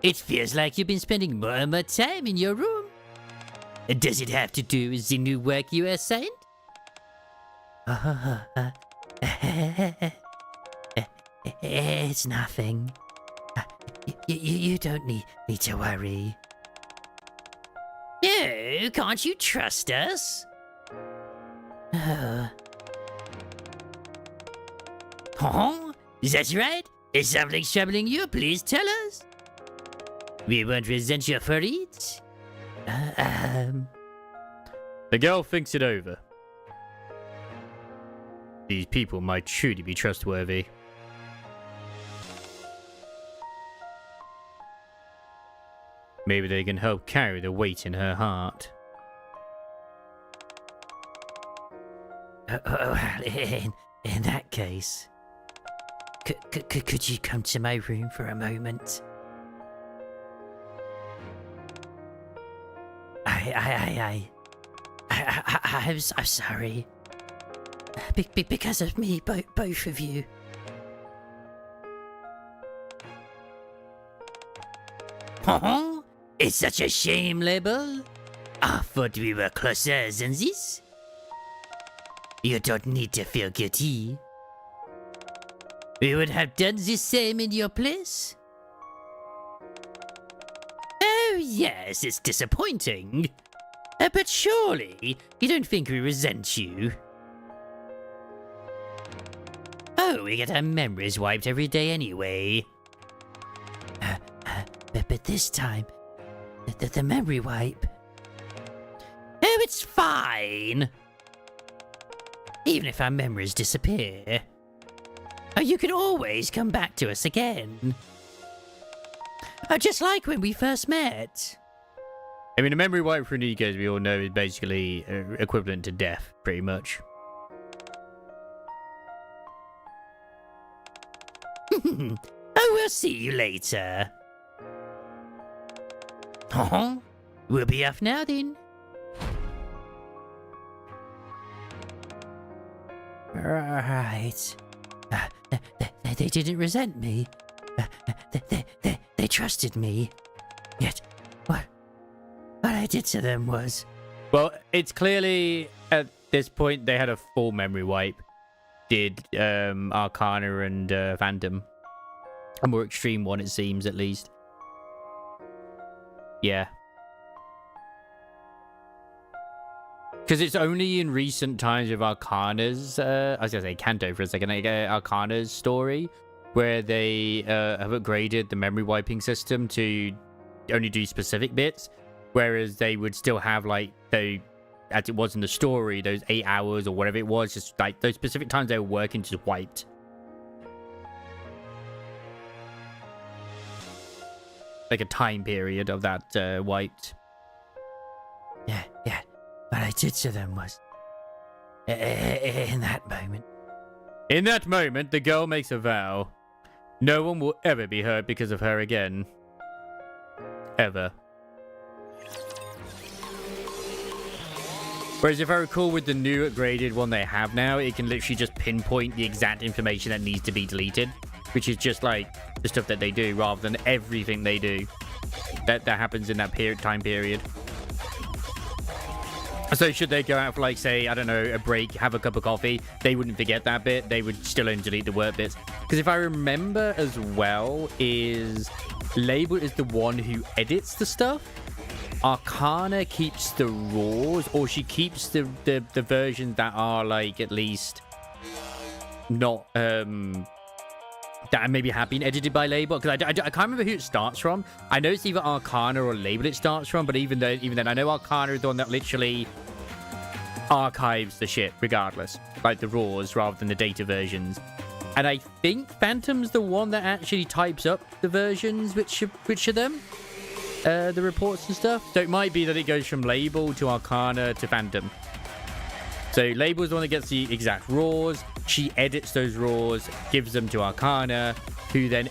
Speaker 5: It feels like you've been spending more and more time in your room. Does it have to do with the new work you assigned? It's nothing. You don't need to worry. No, can't you trust us? That's right. Is something troubling you? Please tell us. We won't resent you for it.
Speaker 1: The girl thinks it over. These people might truly be trustworthy. Maybe they can help carry the weight in her heart.
Speaker 5: In that case, could you come to my room for a moment? I'm sorry. Because of me, both of you. It's such a shame, Label. I thought we were closer than this. You don't need to feel guilty. We would have done the same in your place. Oh, yes, it's disappointing. But surely, you don't think we resent you? Oh, we get our memories wiped every day anyway. But this time, the memory wipe... Oh, it's fine. Even if our memories disappear, you can always come back to us again. Just like when we first met.
Speaker 1: I mean, a memory wipe for Nico, as we all know, is basically equivalent to death, pretty much.
Speaker 5: We'll see you later. We'll be off now then. Right. They didn't resent me. They trusted me. Yet, what I did to them was...
Speaker 1: Well, it's clearly, at this point, they had a full memory wipe. did Arcana and Phantom. A more extreme one, it seems, at least. Yeah. Because it's only in recent times with Arcana's, I was going to say Kanto for a second, Arcana's story, where they have upgraded the memory wiping system to only do specific bits, whereas they would still have, like, as it was in the story, those 8 hours or whatever it was, just like those specific times they were working just wiped. Like a time period of that wiped.
Speaker 4: Yeah. What I did to them was... in that moment.
Speaker 1: In that moment, the girl makes a vow. No one will ever be hurt because of her again. Ever. Whereas if I recall with the new upgraded one they have now, it can literally just pinpoint the exact information that needs to be deleted. Which is just like the stuff that they do rather than everything they do. That happens in that time period. So should they go out for, like, say, I don't know, a break, have a cup of coffee, they wouldn't forget that bit. They would still only delete the work bits. Because if I remember as well, is Label is the one who edits the stuff. Arcana keeps the raws, or she keeps the versions that are, like, at least not, that maybe have been edited by Label. Because I can't remember who it starts from. I know it's either Arcana or Label it starts from, but even then, I know Arcana is the one that literally archives the shit, regardless. Like the raws, rather than the data versions. And I think Phantom's the one that actually types up the versions, which are them. The reports and stuff. So it might be that it goes from Label to Arcana to Phantom. So Label is the one that gets the exact raws. She edits those raws, gives them to Arcana, who then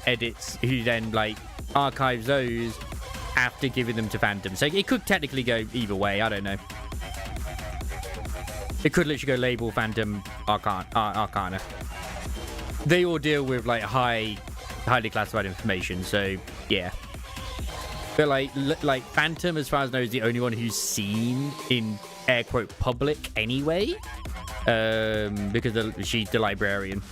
Speaker 1: like archives those after giving them to Phantom. So it could technically go either way. I don't know. It could literally go Label, Phantom, Arcana. They all deal with like highly classified information. So yeah. But like Phantom, as far as I know, is the only one who's seen in air quote public anyway. Because she's the librarian.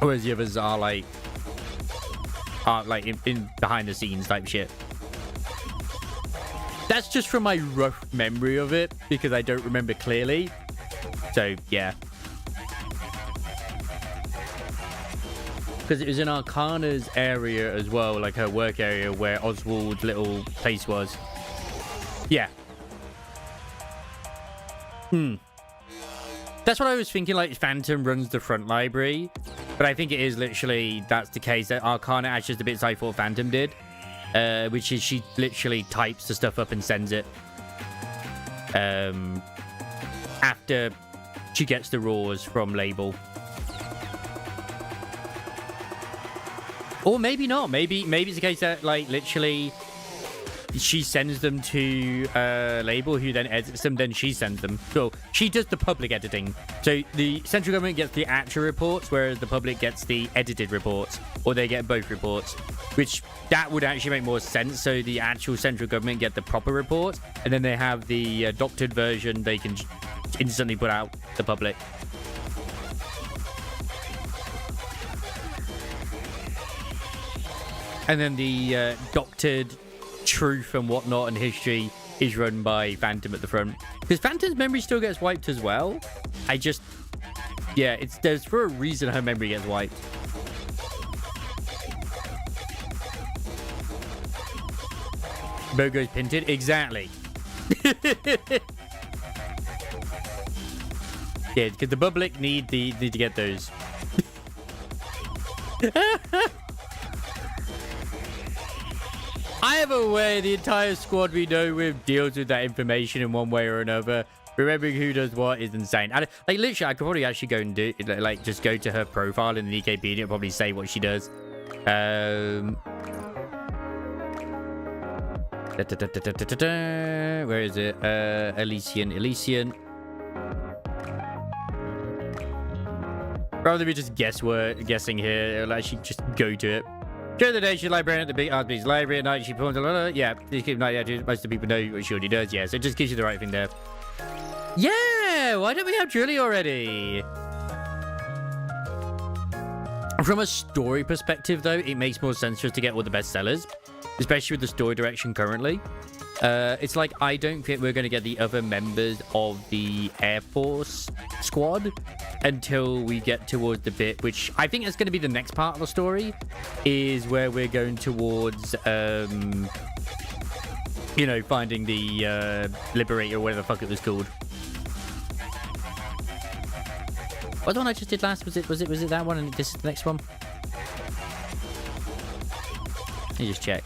Speaker 1: Whereas the others are like in behind the scenes type shit. That's just from my rough memory of it, because I don't remember clearly. So yeah. Because it was in Arcana's area as well, like her work area where Oswald's little place was. Yeah. That's what I was thinking, like Phantom runs the front library. But I think it is literally, that's the case, that Arcana actually the bits I thought Phantom did. Which is she literally types the stuff up and sends it. After she gets the raws from Label. Or maybe not. Maybe it's the case that, like, literally she sends them to Label, who then edits them, then she sends them. So she does the public editing. So the central government gets the actual reports, whereas the public gets the edited reports. Or they get both reports. Which, that would actually make more sense. So the actual central government get the proper reports, and then they have the doctored version they can instantly put out to the public. And then the doctored truth and whatnot and history is run by Phantom at the front. Because Phantom's memory still gets wiped as well. Yeah, there's for a reason her memory gets wiped. Bogo's pinted? Exactly. Yeah, because the public need to get those. I have a way the entire squad we know with deals with that information in one way or another. Remembering who does what is insane. Like, literally, I could probably actually go and do, like, just go to her profile in the EKP and probably say what she does. Where is it? Elysian. Rather than me just guessing here, I'll actually just go to it. During the day, she's librarian at the big Archbishop's library. At night, she performs a lot of... Yeah, most of the people know what she already does. Yeah, so it just gives you the right thing there. Yeah, Yeah, why don't we have Julie already? From a story perspective, though, it makes more sense just to get all the best sellers, especially with the story direction currently. It's like, I don't think we're going to get the other members of the Air Force squad until we get towards the bit, which I think is going to be the next part of the story, is where we're going towards, you know, finding the Liberator, or whatever the fuck it was called. What the one I just did last? Was it that one? And this is the next one? Let me just check.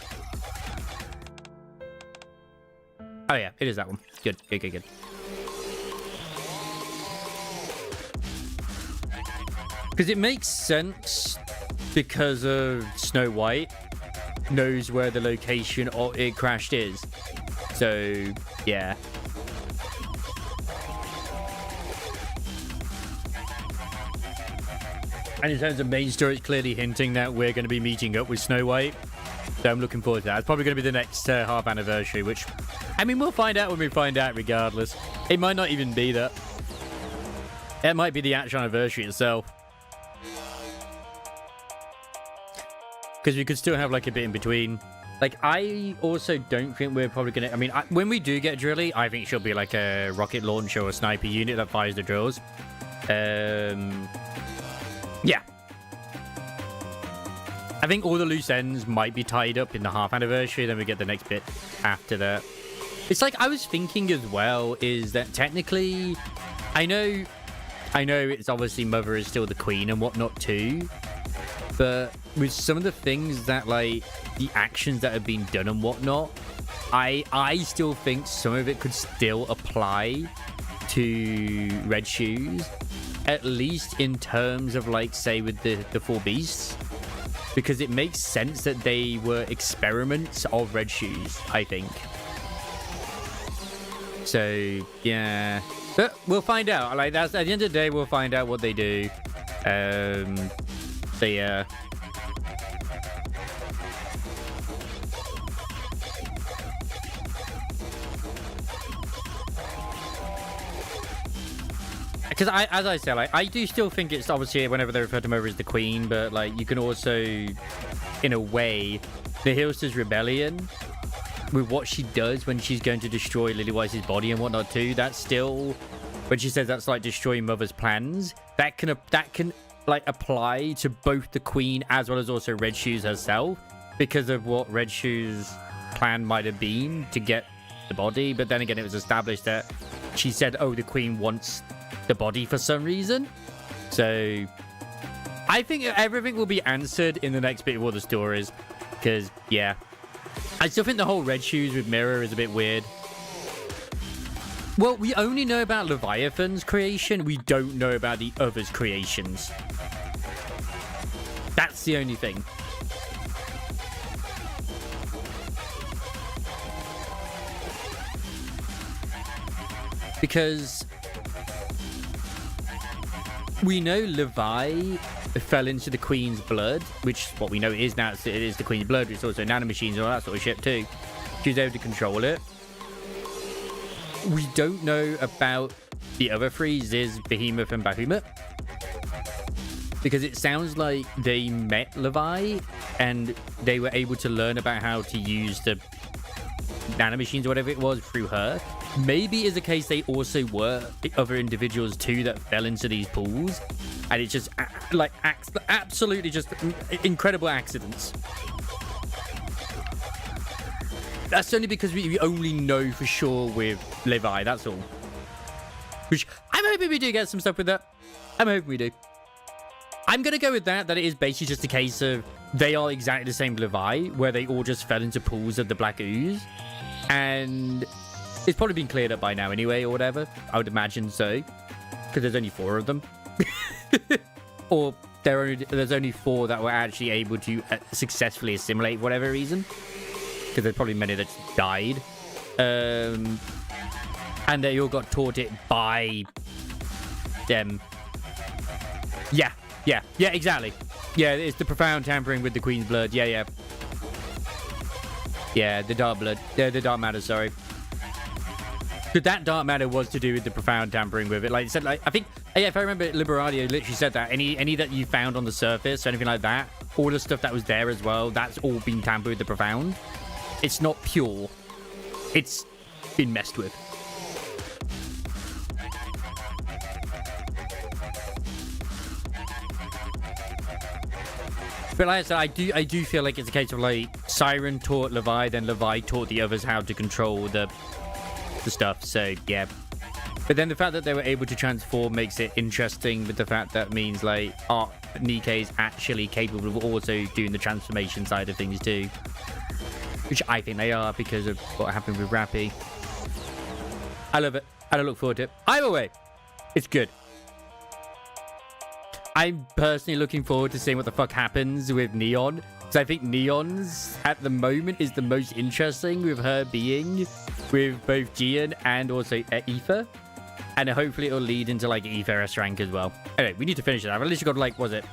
Speaker 1: Oh yeah, it is that one. Good. Because it makes sense because of Snow White knows where the location of it crashed is. So yeah. And in terms of main story, it's clearly hinting that we're going to be meeting up with Snow White. So I'm looking forward to that. It's probably going to be the next half anniversary, which, I mean, we'll find out when we find out regardless. It might not even be that. It might be the actual anniversary itself. Because we could still have, like, a bit in between. Like, I also don't think we're probably going to... I mean, when we do get Drilly, I think she'll be like a rocket launcher or a sniper unit that fires the drills. Yeah. I think all the loose ends might be tied up in the half anniversary, then we get the next bit after that. It's like, I was thinking as well, is that technically, I know it's obviously Mother is still the queen and whatnot too, but with some of the things that, like, the actions that have been done and whatnot, I still think some of it could still apply to Red Shoes, at least in terms of, like, say, with the four beasts, because it makes sense that they were experiments of Red Shoes, I think. So yeah, but we'll find out. Like, that's at the end of the day, we'll find out what they do. So yeah. Because as I say, like, I do still think it's obviously whenever they refer to Mother as the queen, but, like, you can also, in a way, the Hilster's rebellion with what she does when she's going to destroy Lily-Wise's body and whatnot too. That's still, when she says that's like destroying Mother's plans, that can like apply to both the queen as well as also Red Shoes herself, because of what Red Shoes' plan might have been to get the body. But then again, it was established that she said, oh, the queen wants the body for some reason. So I think everything will be answered in the next bit of all the stories, because yeah, I still think the whole Red Shoes with Mirror is a bit weird. Well, we only know about Leviathan's creation, we don't know about the others' creations. That's the only thing. Because we know Levi fell into the Queen's blood, which what we know it is now. It is the Queen's blood, which is also nanomachines and all that sort of shit too. She was able to control it. We don't know about the other three, Ziz, Behemoth, and Bahamut, because it sounds like they met Levi and they were able to learn about how to use the nanomachines or whatever it was through her. Maybe it's a case they also were other individuals too that fell into these pools, and it's just like absolutely just incredible accidents. That's only because we only know for sure with Levi, that's all. Which I'm hoping we do get some stuff with that. I'm hoping we do. I'm going to go with that it is basically just a case of they are exactly the same Levi, where they all just fell into pools of the black ooze. And it's probably been cleared up by now anyway, or whatever. I would imagine so. Because there's only 4 of them. Or there's only 4 that were actually able to successfully assimilate for whatever reason. Because there's probably many that died. And they all got taught it by them. Yeah, exactly. Yeah, it's the profound tampering with the Queen's blood. Yeah. Yeah, the dark blood. The dark matter, sorry. Because that dark matter was to do with the profound tampering with it. Like I said, like I think, yeah, if I remember, Liberadio literally said that any that you found on the surface or anything like that, all the stuff that was there as well, that's all been tampered with the profound. It's not pure. It's been messed with. But like I said, I do feel like it's a case of like Siren taught Levi, then Levi taught the others how to control the stuff. So yeah. But then the fact that they were able to transform makes it interesting. With the fact that means like Nikke is actually capable of also doing the transformation side of things too, which I think they are because of what happened with Rappy. I love it. I look forward to it. Either way, it's good. I'm personally looking forward to seeing what the fuck happens with Neon. Because I think Neon's, at the moment, is the most interesting with her being with both Gian and also Aether. And hopefully it'll lead into, like, Aether S rank as well. Anyway, we need to finish it. I've at least got, like, was it?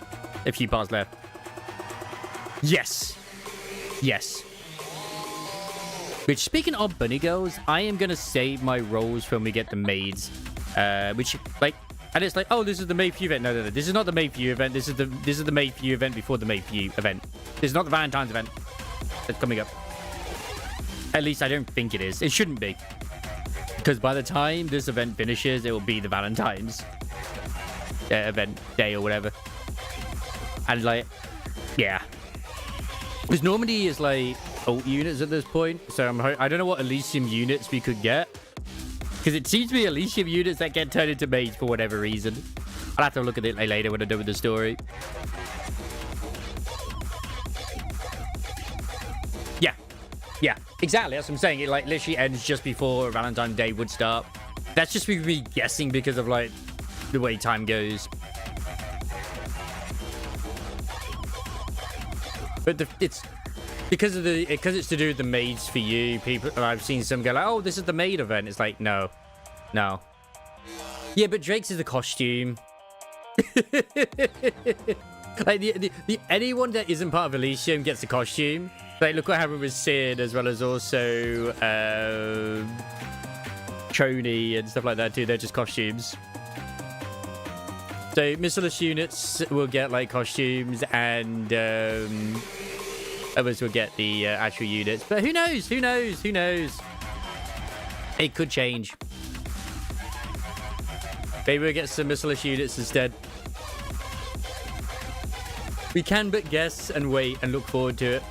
Speaker 1: A few parts left. Yes. Yes. Which, speaking of bunny girls, I am going to save my roles when we get the maids. Which, like... And it's like, oh, this is the Made For You event. No. This is not the Made For You event. This is the Made For You event before the Made For You event. This is not the Valentine's event that's coming up. At least I don't think it is. It shouldn't be. Because by the time this event finishes, it will be the Valentine's event day or whatever. And like, yeah. Because normally it's like ult units at this point. So I don't know what Elysium units we could get. Because it seems to be Elysium units that get turned into maids for whatever reason. I'll have to look at it later when I'm done with the story. Yeah, exactly. That's what I'm saying. It like literally ends just before Valentine's Day would start. That's just me guessing because of like the way time goes. But it's because it's to do with the maids for you. People, I've seen some go like, oh, this is the maid event. It's like, no. Yeah, but Drake's is the costume. Like the anyone that isn't part of Elysium gets a costume. Like, look what happened with Sid, as well as also Choni and stuff like that too. They're just costumes. So Missilous units will get like costumes, and others will get the actual units. But who knows? Who knows? It could change. Maybe we'll get some Missilous units instead. We can but guess and wait and look forward to it.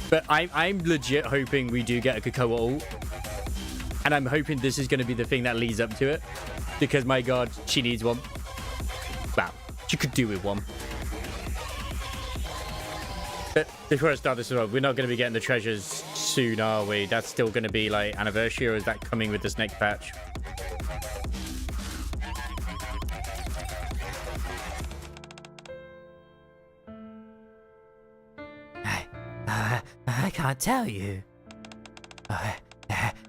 Speaker 1: But I'm legit hoping we do get a Krakoa ult. And I'm hoping this is going to be the thing that leads up to it. Because, my god, she needs one. Wow, she could do with one. But before I start this as well, we're not going to be getting the treasures soon, are we? That's still going to be, like, anniversary, or is that coming with this next patch?
Speaker 4: I can't tell you.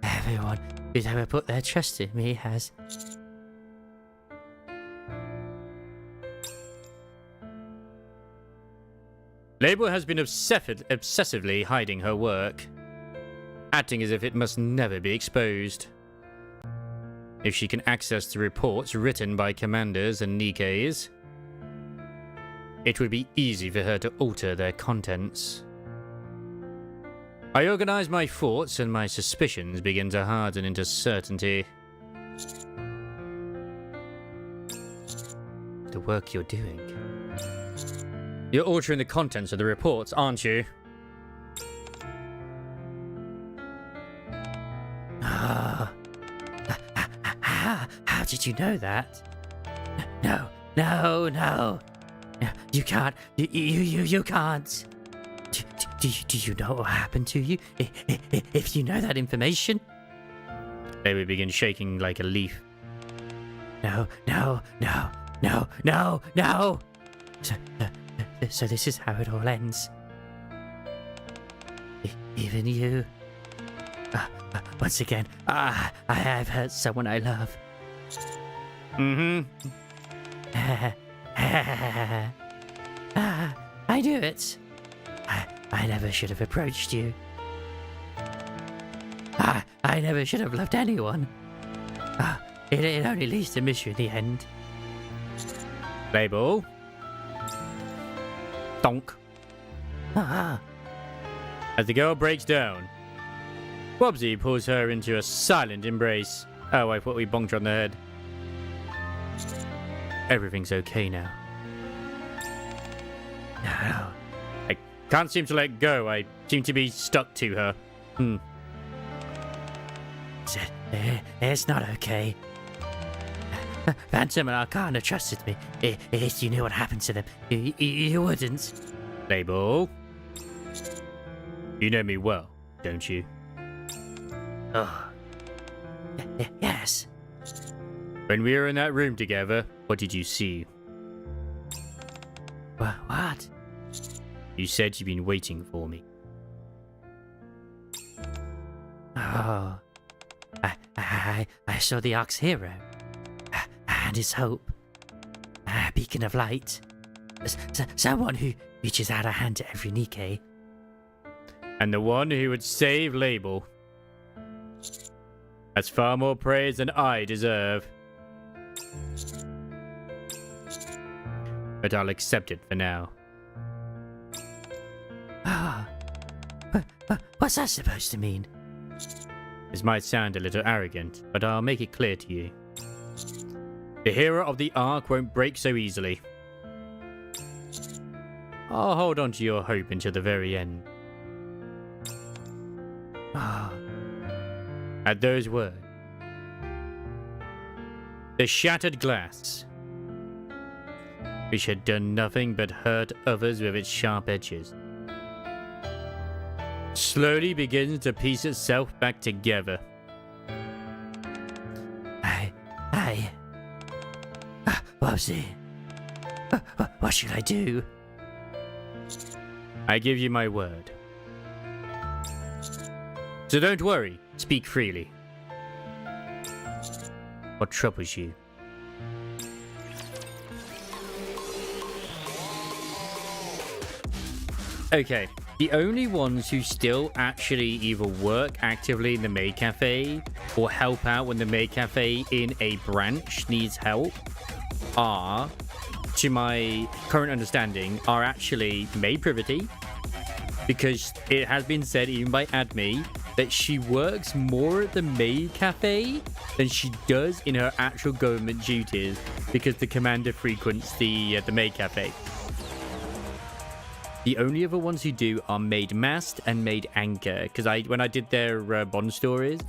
Speaker 4: Everyone who's ever put their trust in me has.
Speaker 1: Label has been obsessively hiding her work, acting as if it must never be exposed. If she can access the reports written by commanders and Nikkes, it would be easy for her to alter their contents. I organize my thoughts and my suspicions begin to harden into certainty. The work you're doing. You're altering the contents of the reports, aren't you?
Speaker 4: How did you know that? No. You can't. You can't. Do you know what happened to you? If you know that information?
Speaker 1: They would begin shaking like a leaf.
Speaker 4: No. So this is how it all ends. Even you. Once again, I have hurt someone I love. I knew it. I never should have approached you. I I never should have loved anyone. It only leads to misery in the end.
Speaker 1: Label. Donk.
Speaker 4: Ah,
Speaker 1: As the girl breaks down, Wobsy pulls her into a silent embrace. Oh, I thought we bonked her on the head. Everything's okay now.
Speaker 4: no.
Speaker 1: I can't seem to let go. I seem to be stuck to her.
Speaker 4: It's not okay. Phantom and Arcana trusted me. If you knew what happened to them, you wouldn't.
Speaker 1: Label. You know me well, don't you?
Speaker 4: Oh. Yes.
Speaker 1: When we were in that room together, what did you see?
Speaker 4: What?
Speaker 1: You said you'd been waiting for me.
Speaker 4: Oh. I saw the Ark's hero. And his hope. A beacon of light. Someone who reaches out a hand to every Nikkei.
Speaker 1: And the one who would save Label. That's far more praise than I deserve. But I'll accept it for now.
Speaker 4: Ah. What's that supposed to mean?
Speaker 1: This might sound a little arrogant, but I'll make it clear to you. The hero of the Ark won't break so easily. I'll hold on to your hope until the very end.
Speaker 4: Oh.
Speaker 1: At those words, the shattered glass, which had done nothing but hurt others with its sharp edges, slowly begins to piece itself back together.
Speaker 4: Wobsy. What should I do?
Speaker 1: I give you my word. So don't worry, speak freely. What troubles you? Okay, the only ones who still actually either work actively in the maid cafe or help out when the maid cafe in a branch needs help are, to my current understanding, are actually Maid Privity, because it has been said even by Admi that she works more at the maid cafe than she does in her actual government duties because the commander frequents the maid cafe. The only other ones who do are Maid Mast and Maid Anchor, because when I did their Bond stories,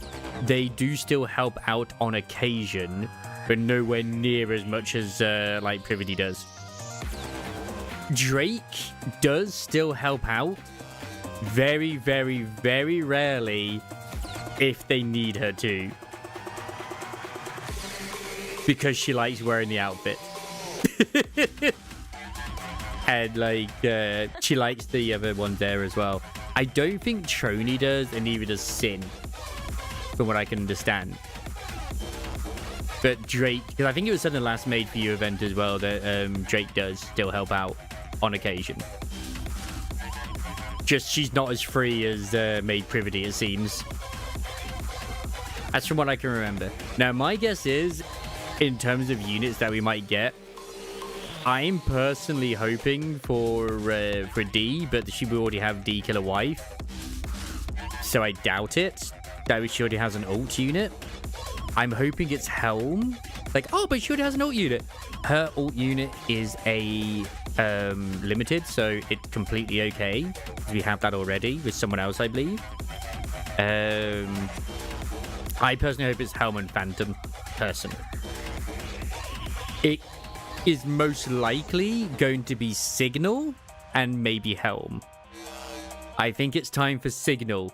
Speaker 1: they do still help out on occasion, but nowhere near as much as like Privity does. Drake does still help out, very, very, very rarely if they need her to, because she likes wearing the outfit. And like she likes the other one there as well. I don't think Trony does, and neither does Sin, from what I can understand. But Drake, because I think it was in the last Made For You event as well, that Drake does still help out on occasion. Just she's not as free as Maid Privity, it seems. That's from what I can remember. Now, my guess is, in terms of units that we might get, I'm personally hoping for D, but she will already have D Killer Wife. So I doubt it that she already has an ult unit. I'm hoping it's Helm. Like, oh, but she already has an ult unit. Her ult unit is a limited, so it's completely okay. We have that already with someone else, I believe. I personally hope it's Helm and Phantom person. It is most likely going to be Signal and maybe Helm. I think it's time for Signal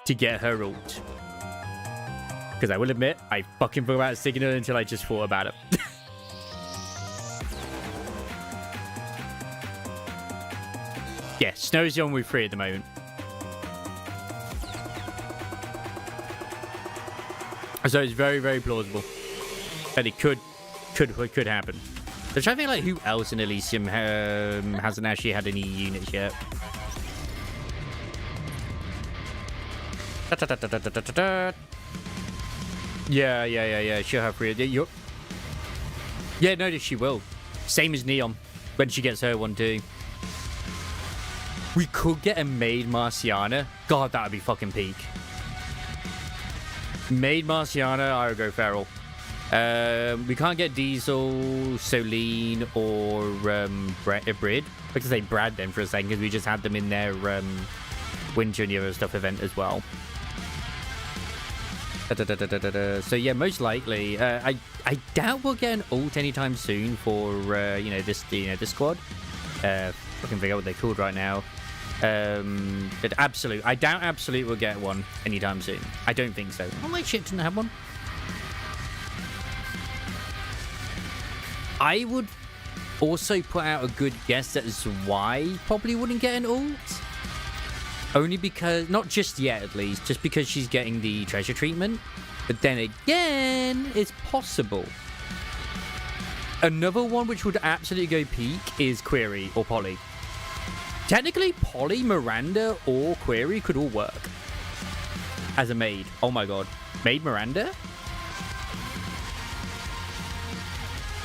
Speaker 1: to get her ult. Because I will admit, I fucking forgot about Signal until I just thought about it. Yeah, Snow's the one with 3 at the moment. So it's very, very plausible that it could happen. So I'm trying to think like who else in Elysium hasn't actually had any units yet. Yeah. She'll have free. Yeah, no, she will. Same as Neon when she gets her one too. We could get a Maid Marciana. God, that would be fucking peak. Maid Marciana, I would go Feral. We can't get Diesel, Solene, or Brid. I could say Brad then for a second because we just had them in their Winter and the other stuff event as well. So yeah, most likely, I doubt we'll get an ult anytime soon for this squad. I can figure out what they're called right now. But Absolute, I doubt Absolute will get one anytime soon. I don't think so. Oh, my shit didn't have one. I would also put out a good guess as to why he probably wouldn't get an ult. Only because, not just yet at least, just because she's getting the treasure treatment. But then again, it's possible. Another one which would absolutely go peak is Query or Polly. Technically, Polly, Miranda, or Query could all work as a maid. Oh my god. Maid Miranda?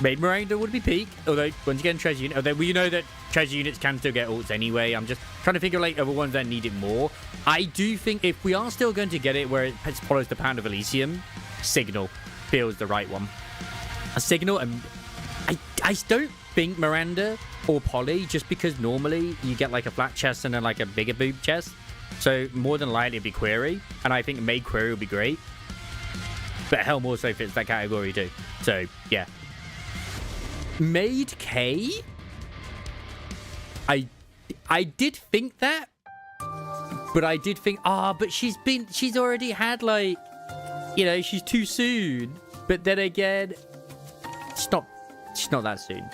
Speaker 1: Maid Miranda would be peak, although once again, treasure unit. Although we know that treasure units can still get ults anyway. I'm just trying to figure like other ones that need it more. I do think if we are still going to get it where it follows the Pound of Elysium, Signal feels the right one. A Signal, and I don't think Miranda or Polly, just because normally you get like a flat chest and then like a bigger boob chest. So more than likely it'd be Query, and I think Maid Query would be great. But Helm also fits that category too. So yeah. Maid K? I did think that, but I did think, but she's already had like, she's too soon. But then again, she's not that soon.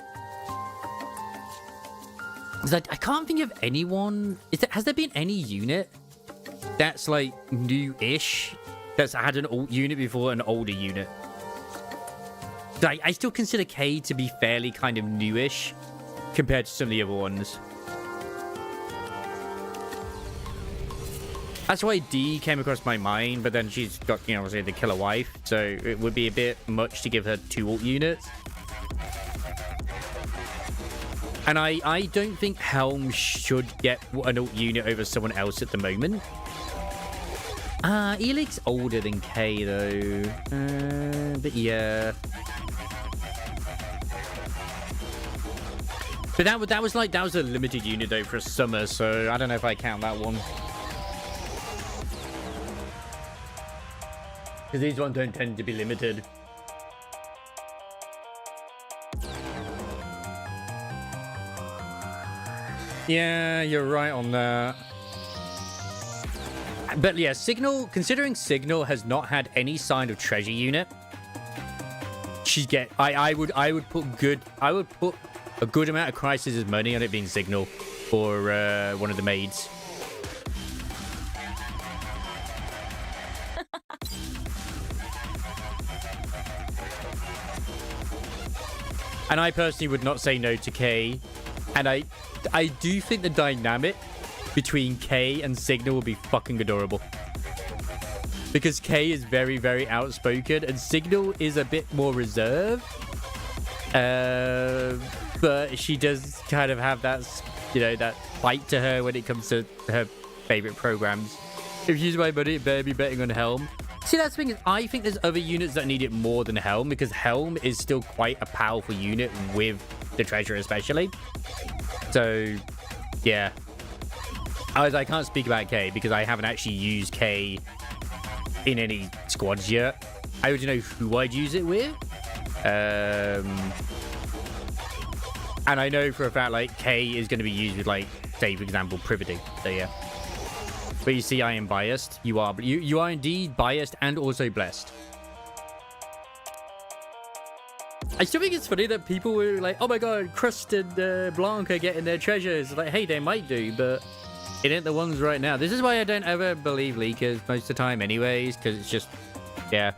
Speaker 1: I can't think of anyone. Has there been any unit that's like new-ish that's had an alt unit before an older unit? I still consider K to be fairly kind of newish compared to some of the other ones. That's why D came across my mind, but then she's got, obviously the killer wife, so it would be a bit much to give her 2 alt units. And I don't think Helm should get an alt unit over someone else at the moment. Elig's older than K though. But yeah. But that was a limited unit though for a summer, so I don't know if I count that one. Because these ones don't tend to be limited. Yeah, you're right on that. But yeah, Signal, considering Signal has not had any sign of treasure unit, I would put a good amount of Crisis' money on it being Signal for one of the maids. And I personally would not say no to K. And I do think the dynamic between K and Signal will be fucking adorable. Because K is very, very outspoken and Signal is a bit more reserved. But she does kind of have that, that fight to her when it comes to her favorite programs. If she's my buddy, it better be betting on Helm. See, that's the thing is, I think there's other units that need it more than Helm, because Helm is still quite a powerful unit with the treasure especially. So, yeah. I can't speak about K because I haven't actually used K in any squads yet. I already know who I'd use it with. And I know for a fact, like, K is going to be used with, like, say, for example, Privity. So, yeah. But you see, I am biased. You are indeed biased and also blessed. I still think it's funny that people were like, oh my god, Crust and Blanca getting their treasures. Like, hey, they might do, but it ain't the ones right now. This is why I don't ever believe leakers most of the time anyways, because it's just, yeah.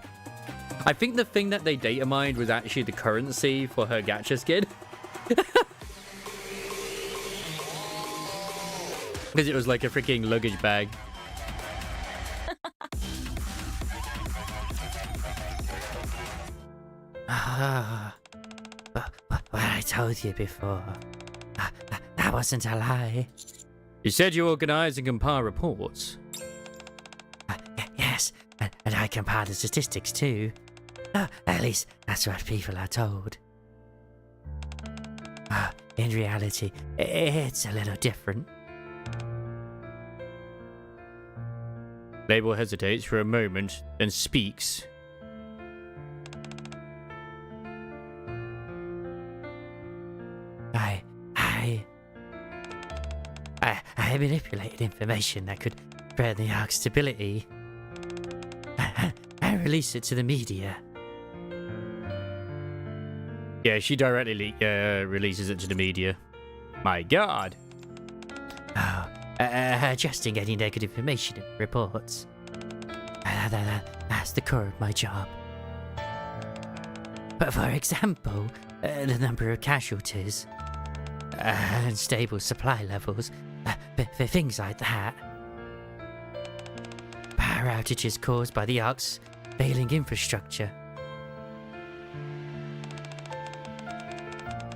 Speaker 1: I think the thing that they data mined was actually the currency for her gacha skin. Because it was like a freaking luggage bag.
Speaker 4: What I told you before. That wasn't a lie.
Speaker 1: You said you organize and compile reports.
Speaker 4: Yes, and I compile the statistics too. At least that's what people are told. In reality, it's a little different.
Speaker 1: Label hesitates for a moment, then speaks.
Speaker 4: I manipulated information that could threaten the Ark's stability and release it to the media.
Speaker 1: Yeah, she directly releases it to the media. My God.
Speaker 4: Adjusting any negative information in reports. That's the core of my job. But for example, the number of casualties, unstable supply levels, for things like that. Power outages caused by the Ark's failing infrastructure.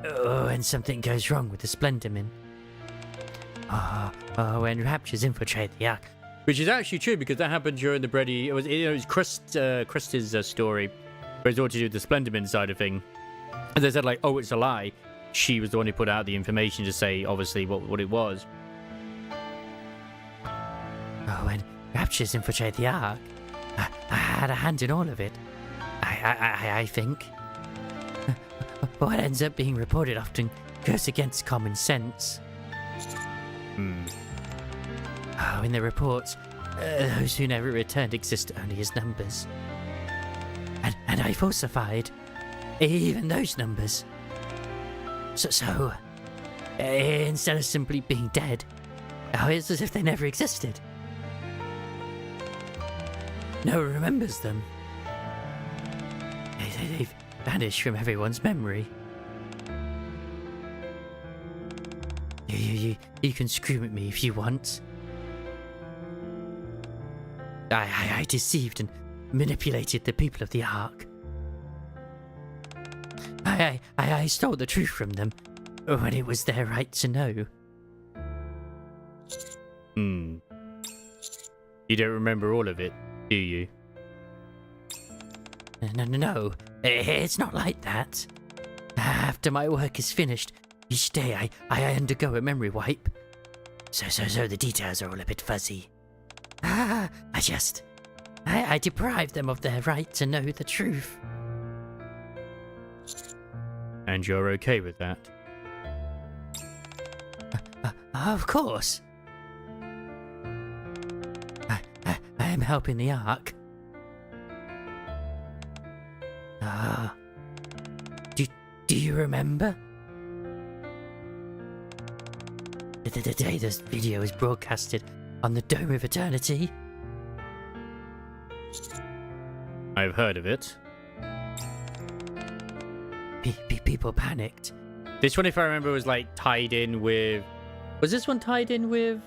Speaker 4: When something goes wrong with the Splenderman. When Raptures infiltrate the Ark.
Speaker 1: Which is actually true because that happened during the Brady. It was Krista's story, where it's all to do with the Splenderman side of thing. And they said like, oh, it's a lie. She was the one who put out the information to say obviously what it was.
Speaker 4: When Raptures infiltrate the Ark, I had a hand in all of it. I think. What ends up being reported often goes against common sense. In the reports, those who never returned exist only as numbers. And I falsified even those numbers. So instead of simply being dead, it's as if they never existed. No one remembers them. They've vanished from everyone's memory. You can scream at me if you want. I deceived and manipulated the people of the Ark. I stole the truth from them when it was their right to know.
Speaker 1: You don't remember all of it, do you?
Speaker 4: No, it's not like that. After my work is finished, each day I undergo a memory wipe. So the details are all a bit fuzzy. I deprive them of their right to know the truth.
Speaker 1: And you're okay with that?
Speaker 4: Of course. I am helping the Ark. Do you remember? The day this video was broadcasted on the Dome of Eternity?
Speaker 1: I've heard of it.
Speaker 4: People panicked.
Speaker 1: This one, if I remember, was like tied in with... Was this one tied in with...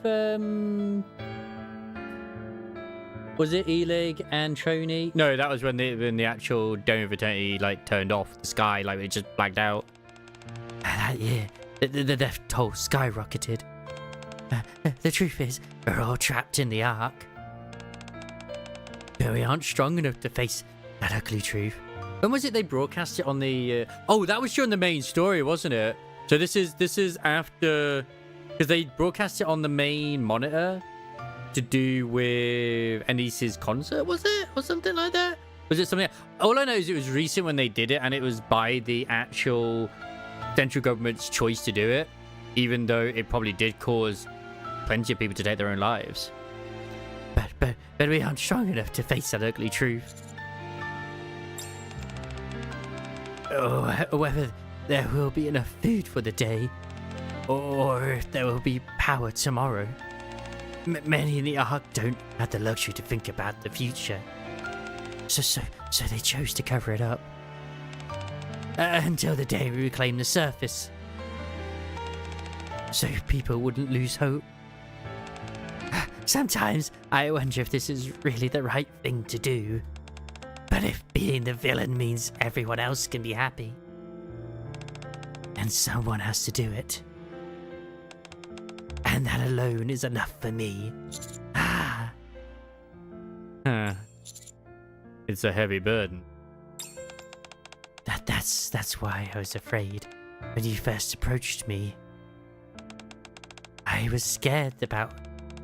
Speaker 1: Was it Elig and Trony? No, that was when the actual Dome of Eternity like turned off. The sky, like it just blacked out.
Speaker 4: That year, the death toll skyrocketed. The truth is, we're all trapped in the Ark. But we aren't strong enough to face that ugly truth. When was it they broadcast it on the... Oh, that was during the main story, wasn't it? So this is after... Because they broadcast it on the main monitor to do with Anice's concert, was it? Or something like that? Was it something... All I know is it was recent when they did it, and it was by the actual central government's choice to do it, even though it probably did cause plenty of people to take their own lives. But we aren't strong enough to face that ugly truth. Whether there will be enough food for the day, or if there will be power tomorrow. Many in the Ark don't have the luxury to think about the future. So they chose to cover it up. Until the day we reclaim the surface. So people wouldn't lose hope. Sometimes I wonder if this is really the right thing to do. But if being the villain means everyone else can be happy, then someone has to do it. And that alone is enough for me. Ah.
Speaker 1: Huh. It's a heavy burden.
Speaker 4: That's why I was afraid when you first approached me. I was scared about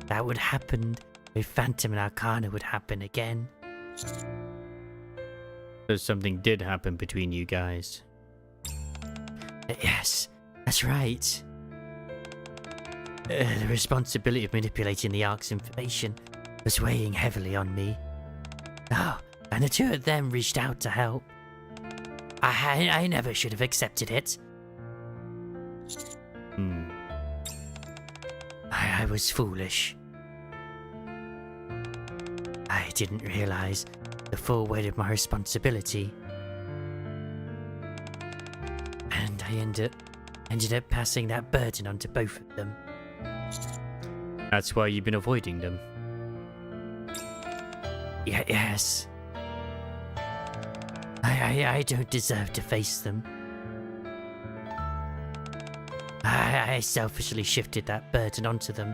Speaker 4: that would happen if Phantom and Arcana would happen again.
Speaker 1: So something did happen between you guys.
Speaker 4: Yes, that's right. The responsibility of manipulating the Ark's information was weighing heavily on me. Oh, and the two of them reached out to help. I never should have accepted it. I was foolish. I didn't realize the full weight of my responsibility. And I ended up passing that burden on to both of them.
Speaker 1: That's why you've been avoiding them.
Speaker 4: Yes. I don't deserve to face them. I selfishly shifted that burden onto them,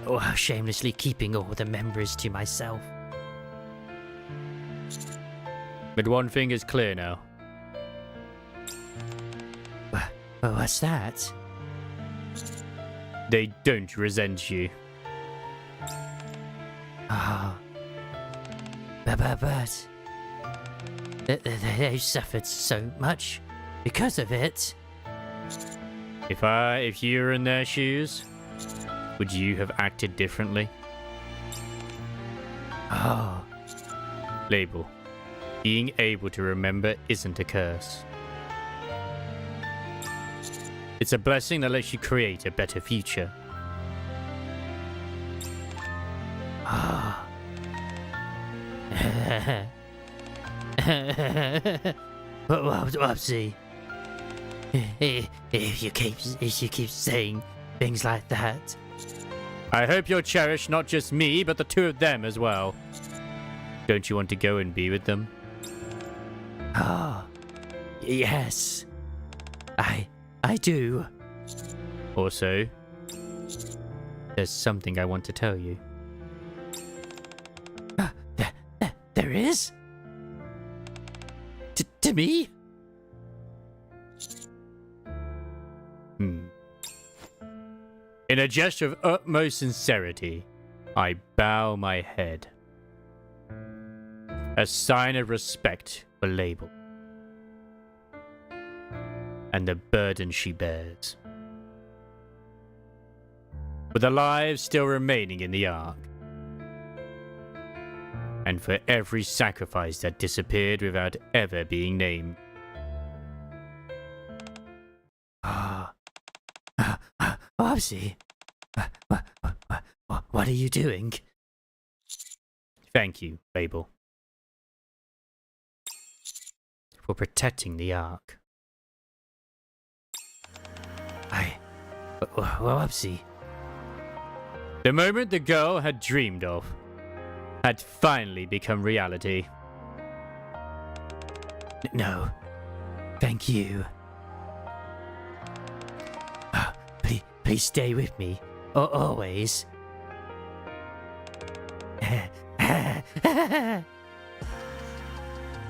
Speaker 4: while shamelessly keeping all the memories to myself.
Speaker 1: But one thing is clear now.
Speaker 4: What's that?
Speaker 1: They don't resent you.
Speaker 4: Ah. But they suffered so much because of it.
Speaker 1: If you were in their shoes, would you have acted differently?
Speaker 4: Oh.
Speaker 1: Label. Being able to remember isn't a curse. It's a blessing that lets you create a better future.
Speaker 4: Ah. Whoopsie. If you keep saying things like that.
Speaker 1: I hope you'll cherish not just me, but the two of them as well. Don't you want to go and be with them?
Speaker 4: Oh, yes. I do.
Speaker 1: Also, there's something I want to tell you.
Speaker 4: There is? To me?
Speaker 1: In a gesture of utmost sincerity, I bow my head. A sign of respect for Label. And the burden she bears. With the lives still remaining in the Ark. And for every sacrifice that disappeared without ever being named.
Speaker 4: Bobsy, what are you doing?
Speaker 1: Thank you, Label. For protecting the Ark.
Speaker 4: Bobsy.
Speaker 1: The moment the girl had dreamed of had finally become reality.
Speaker 4: No, thank you. Please stay with me, always.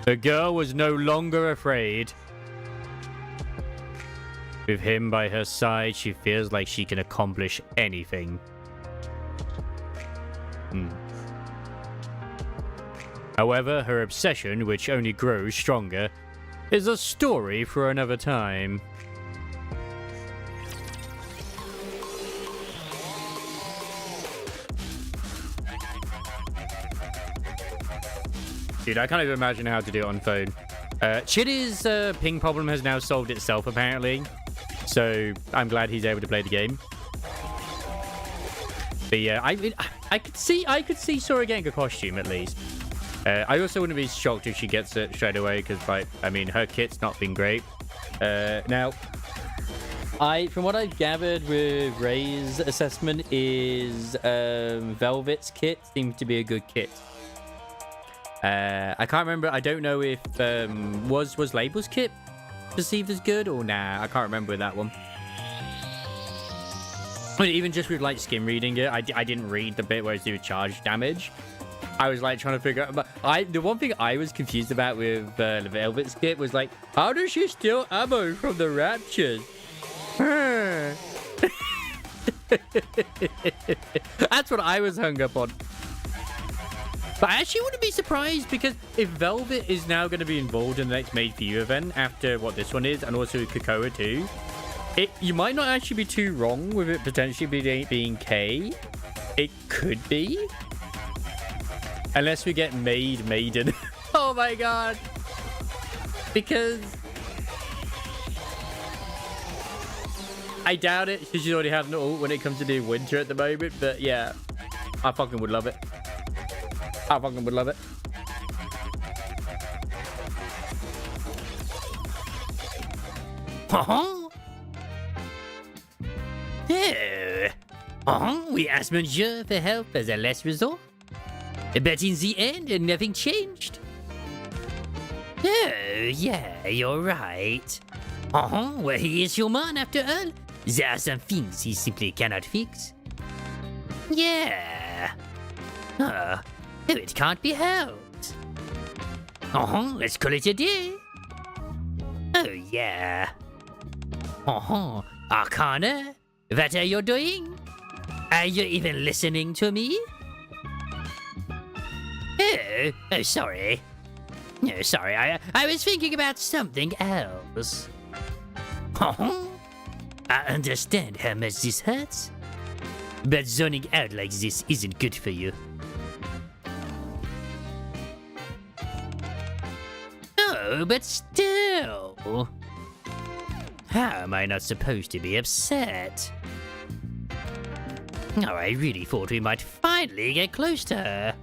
Speaker 1: The girl was no longer afraid. With him by her side, she feels like she can accomplish anything. However, her obsession, which only grows stronger, is a story for another time. Dude, I can't even imagine how to do it on phone. Chitty's ping problem has now solved itself, apparently. So, I'm glad he's able to play the game. But yeah, I could see Sora getting a costume, at least. I also wouldn't be shocked if she gets it straight away, because, like, I mean, her kit's not been great. Now, from what I've gathered with Ray's assessment is Velvet's kit seems to be a good kit. I can't remember. I don't know if was Label's kit perceived as good or nah. I can't remember that one. But even just with like skim reading it, I didn't read the bit where it's do charge damage. I was like trying to figure out. But the one thing I was confused about with the Velvet's kit was like, how does she steal ammo from the Raptures? That's what I was hung up on. But I actually wouldn't be surprised, because if Velvet is now going to be involved in the next Made For You event after what this one is, and also Kokoa too, you might not actually be too wrong with it potentially being K. It could be. Unless we get Maiden. Oh my god. Because I doubt it, because she's already had an ult when it comes to doing winter at the moment. But yeah, I fucking would love it. I fucking would love it.
Speaker 5: We asked Monsieur for help as a last resort. But in the end, nothing changed. Oh, yeah, you're right. Well, he is human after all. There are some things he simply cannot fix. Yeah. It can't be helped. Let's call it a day. Oh, yeah. Arcana, what are you doing? Are you even listening to me? Oh, sorry. No, sorry, I was thinking about something else. I understand how much this hurts, but zoning out like this isn't good for you. Oh, but still. How am I not supposed to be upset? Oh, I really thought we might finally get close to her.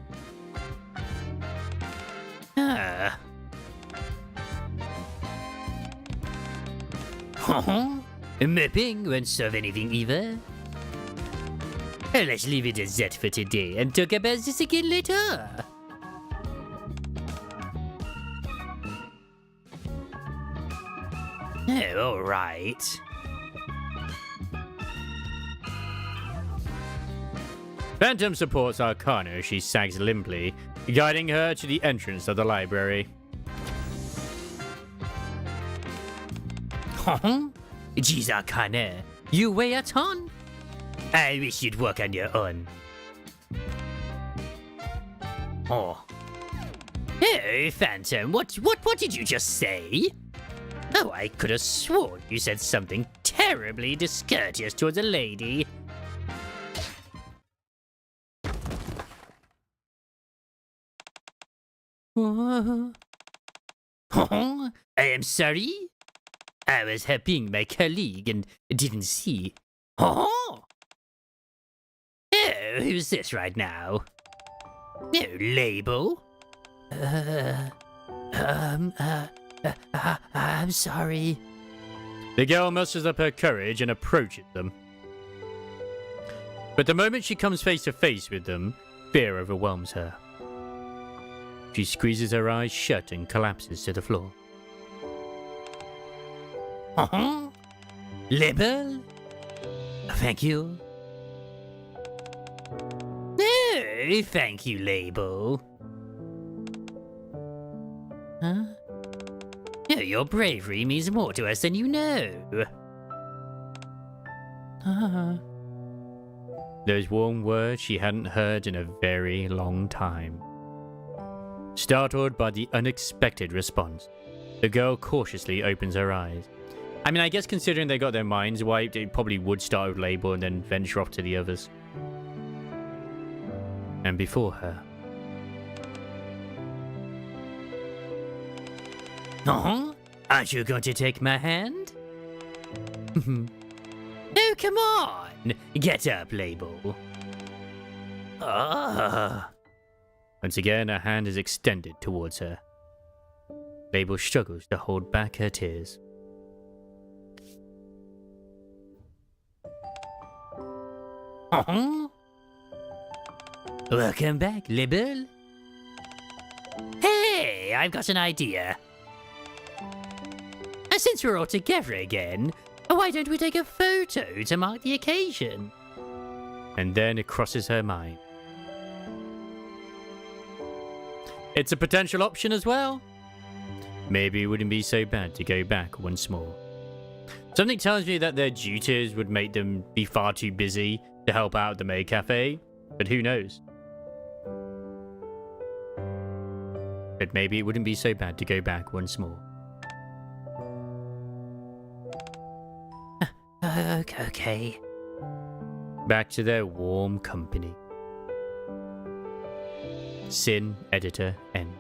Speaker 5: Mapping won't solve anything either. Let's leave it at that for today and talk about this again later. Oh, all right.
Speaker 1: Phantom supports Arcana as she sags limply, guiding her to the entrance of the library.
Speaker 5: Geez, Arcana, you weigh a ton. I wish you'd work on your own. Oh, Phantom, what did you just say? Oh, I could have sworn you said something terribly discourteous towards a lady. I am sorry. I was helping my colleague and didn't see. Oh, who's this right now? No label. I'm sorry.
Speaker 1: The girl musters up her courage and approaches them. But the moment she comes face to face with them, fear overwhelms her. She squeezes her eyes shut and collapses to the floor.
Speaker 5: Label? Thank you. No, thank you, Label. Huh? No, your bravery means more to us than you know.
Speaker 1: Those warm words she hadn't heard in a very long time. Startled by the unexpected response, the girl cautiously opens her eyes. I mean, I guess considering they got their minds wiped, it probably would start with Label and then venture off to the others. And before her...
Speaker 5: Aren't you going to take my hand? Oh, come on! Get up, Label.
Speaker 1: Once again, her hand is extended towards her. Label struggles to hold back her tears.
Speaker 5: Welcome back, Label. Okay, I've got an idea. And since we're all together again, why don't we take a photo to mark the occasion?
Speaker 1: And then it crosses her mind. It's a potential option as well. Maybe it wouldn't be so bad to go back once more. Something tells me that their duties would make them be far too busy to help out at the maid cafe, but who knows? But maybe it wouldn't be so bad to go back once more.
Speaker 5: Okay.
Speaker 1: Back to their warm company. Sin, editor, N.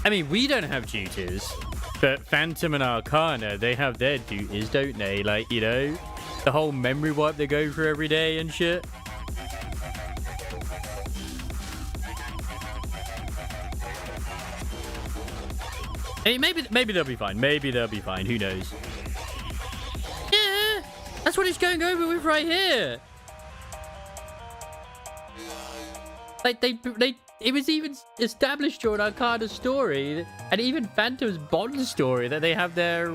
Speaker 1: I mean, we don't have duties, but Phantom and Arcana, they have their duties, don't they? Like, you know, the whole memory wipe they go through every day and shit. Hey, maybe they'll be fine. Maybe they'll be fine. Who knows? Yeah, that's what he's going over with right here. Like it was even established during Arcana's story, and even Phantom's Bond story, that they have their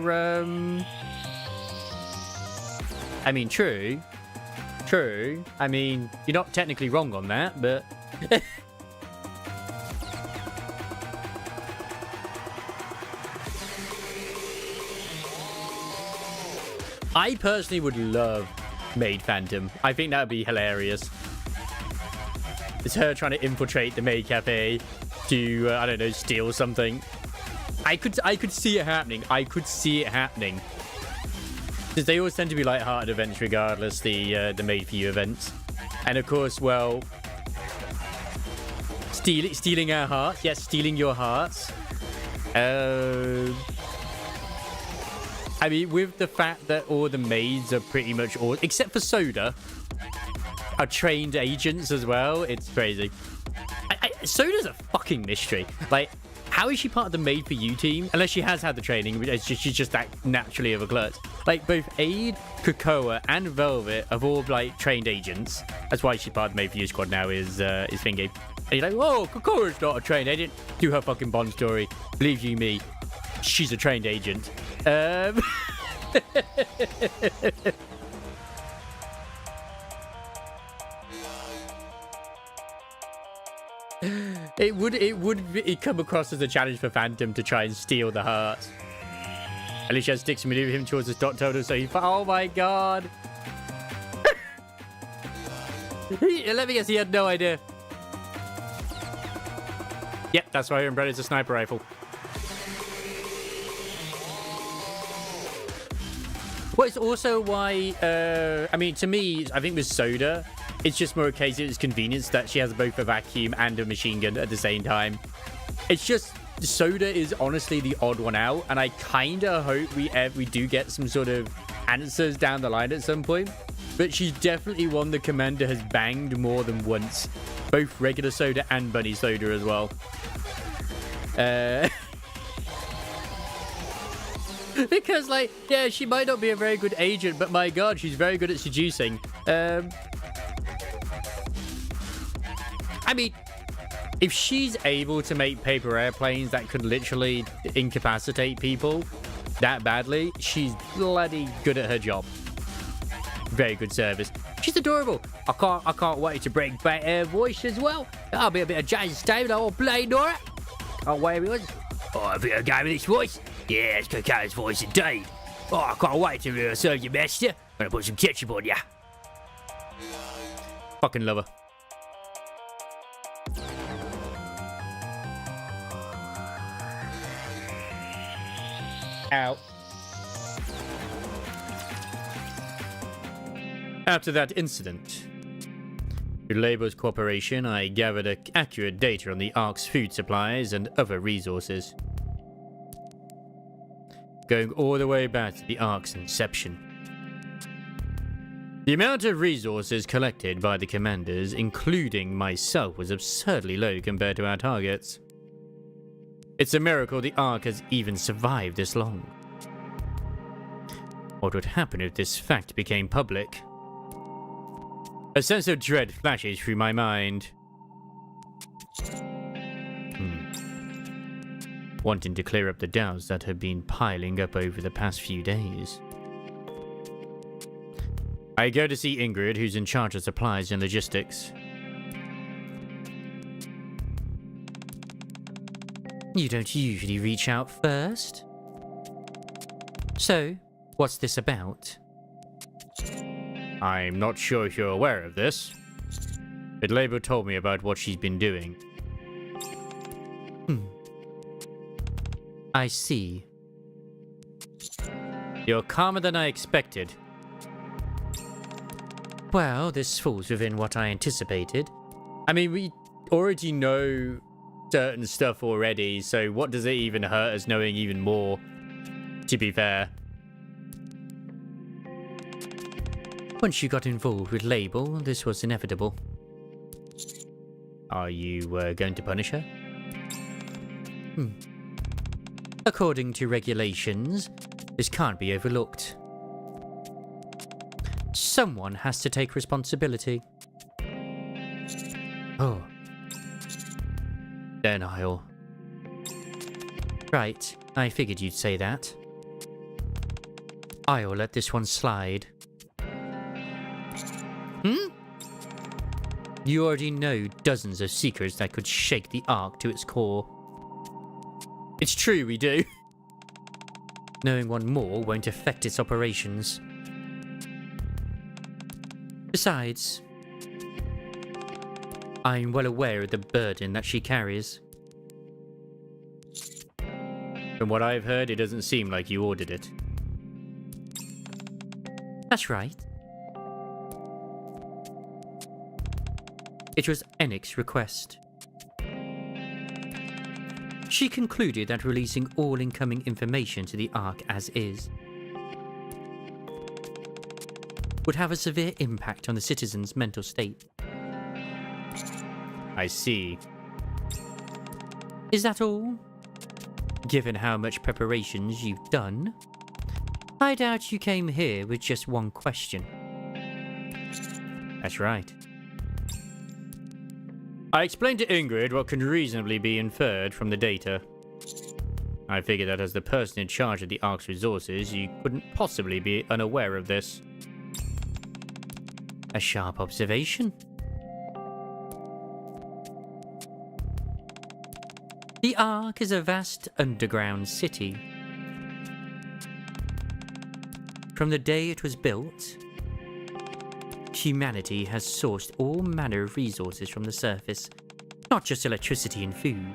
Speaker 1: I mean, true. I mean, you're not technically wrong on that, but I personally would love Maid Phantom. I think that would be hilarious. It's her trying to infiltrate the maid cafe to, I don't know, steal something. I could see it happening. I could see it happening. Because they always tend to be light-hearted events regardless, the Made For You events. And of course, well, stealing our hearts. Yes, stealing your hearts. I mean, with the fact that all the maids are pretty much all, except for Soda, are trained agents as well, it's crazy. Soda's a fucking mystery. Like, how is she part of the Made For You team? Unless she has had the training, she's just that naturally of a klutz. Like, both Aid, Krakoa, and Velvet have all, like, trained agents. That's why she's part of the Made For You squad now, is Thingy. And you're like, whoa, Krakoa's not a trained agent. Do her fucking Bond story. Believe you me, she's a trained agent. It would come across as a challenge for Phantom to try and steal the hearts. At least she has sticks to maneuver him towards the dot total, so oh my god. Let me guess, he had no idea. Yep, that's why her umbrella's a sniper rifle. Well, it's also why, I mean, to me, I think with Soda, it's just more a case of its convenience that she has both a vacuum and a machine gun at the same time. It's just, Soda is honestly the odd one out, and I kind of hope we do get some sort of answers down the line at some point. But she's definitely one the Commander has banged more than once. Both regular Soda and Bunny Soda as well. Because, like, yeah, she might not be a very good agent, but my god, she's very good at seducing. I mean, if she's able to make paper airplanes that could literally incapacitate people that badly, she's bloody good at her job. Very good service. She's adorable. I can't wait to bring back her voice as well. I'll be a bit of Jason Statham. I'll play Nora. Oh, wait a minute.
Speaker 5: Oh, I think I gave me this voice. Yeah, it's Coco's voice indeed. Oh, I can't wait to serve you, master. I'm gonna put some ketchup on ya.
Speaker 1: Fucking love her. Ow. After that incident, through Labor's cooperation, I gathered accurate data on the Ark's food supplies and other resources. Going all the way back to the Ark's inception. The amount of resources collected by the commanders, including myself, was absurdly low compared to our targets. It's a miracle the Ark has even survived this long. What would happen if this fact became public? A sense of dread flashes through my mind. Wanting to clear up the doubts that have been piling up over the past few days. I go to see Ingrid, who's in charge of supplies and logistics.
Speaker 4: You don't usually reach out first. So, what's this about?
Speaker 1: I'm not sure if you're aware of this, but Label told me about what she's been doing.
Speaker 4: I see.
Speaker 1: You're calmer than I expected.
Speaker 4: Well, this falls within what I anticipated.
Speaker 1: I mean, we already know certain stuff already, so what does it even hurt us knowing even more, to be fair?
Speaker 4: Once you got involved with Label, this was inevitable.
Speaker 1: Are you going to punish her?
Speaker 4: According to regulations, this can't be overlooked. Someone has to take responsibility.
Speaker 1: Oh. Denial.
Speaker 4: Right, I figured you'd say that. I'll let this one slide. You already know dozens of secrets that could shake the Ark to its core.
Speaker 1: It's true, we do.
Speaker 4: Knowing one more won't affect its operations. Besides, I'm well aware of the burden that she carries.
Speaker 1: From what I've heard, it doesn't seem like you ordered it.
Speaker 4: That's right. It was Enick's request. She concluded that releasing all incoming information to the Ark as is would have a severe impact on the citizens' mental state.
Speaker 1: I see.
Speaker 4: Is that all? Given how much preparations you've done, I doubt you came here with just one question.
Speaker 1: That's right. I explained to Ingrid what can reasonably be inferred from the data. I figured that as the person in charge of the Ark's resources, you couldn't possibly be unaware of this.
Speaker 4: A sharp observation. The Ark is a vast underground city. From the day it was built, humanity has sourced all manner of resources from the surface, not just electricity and food.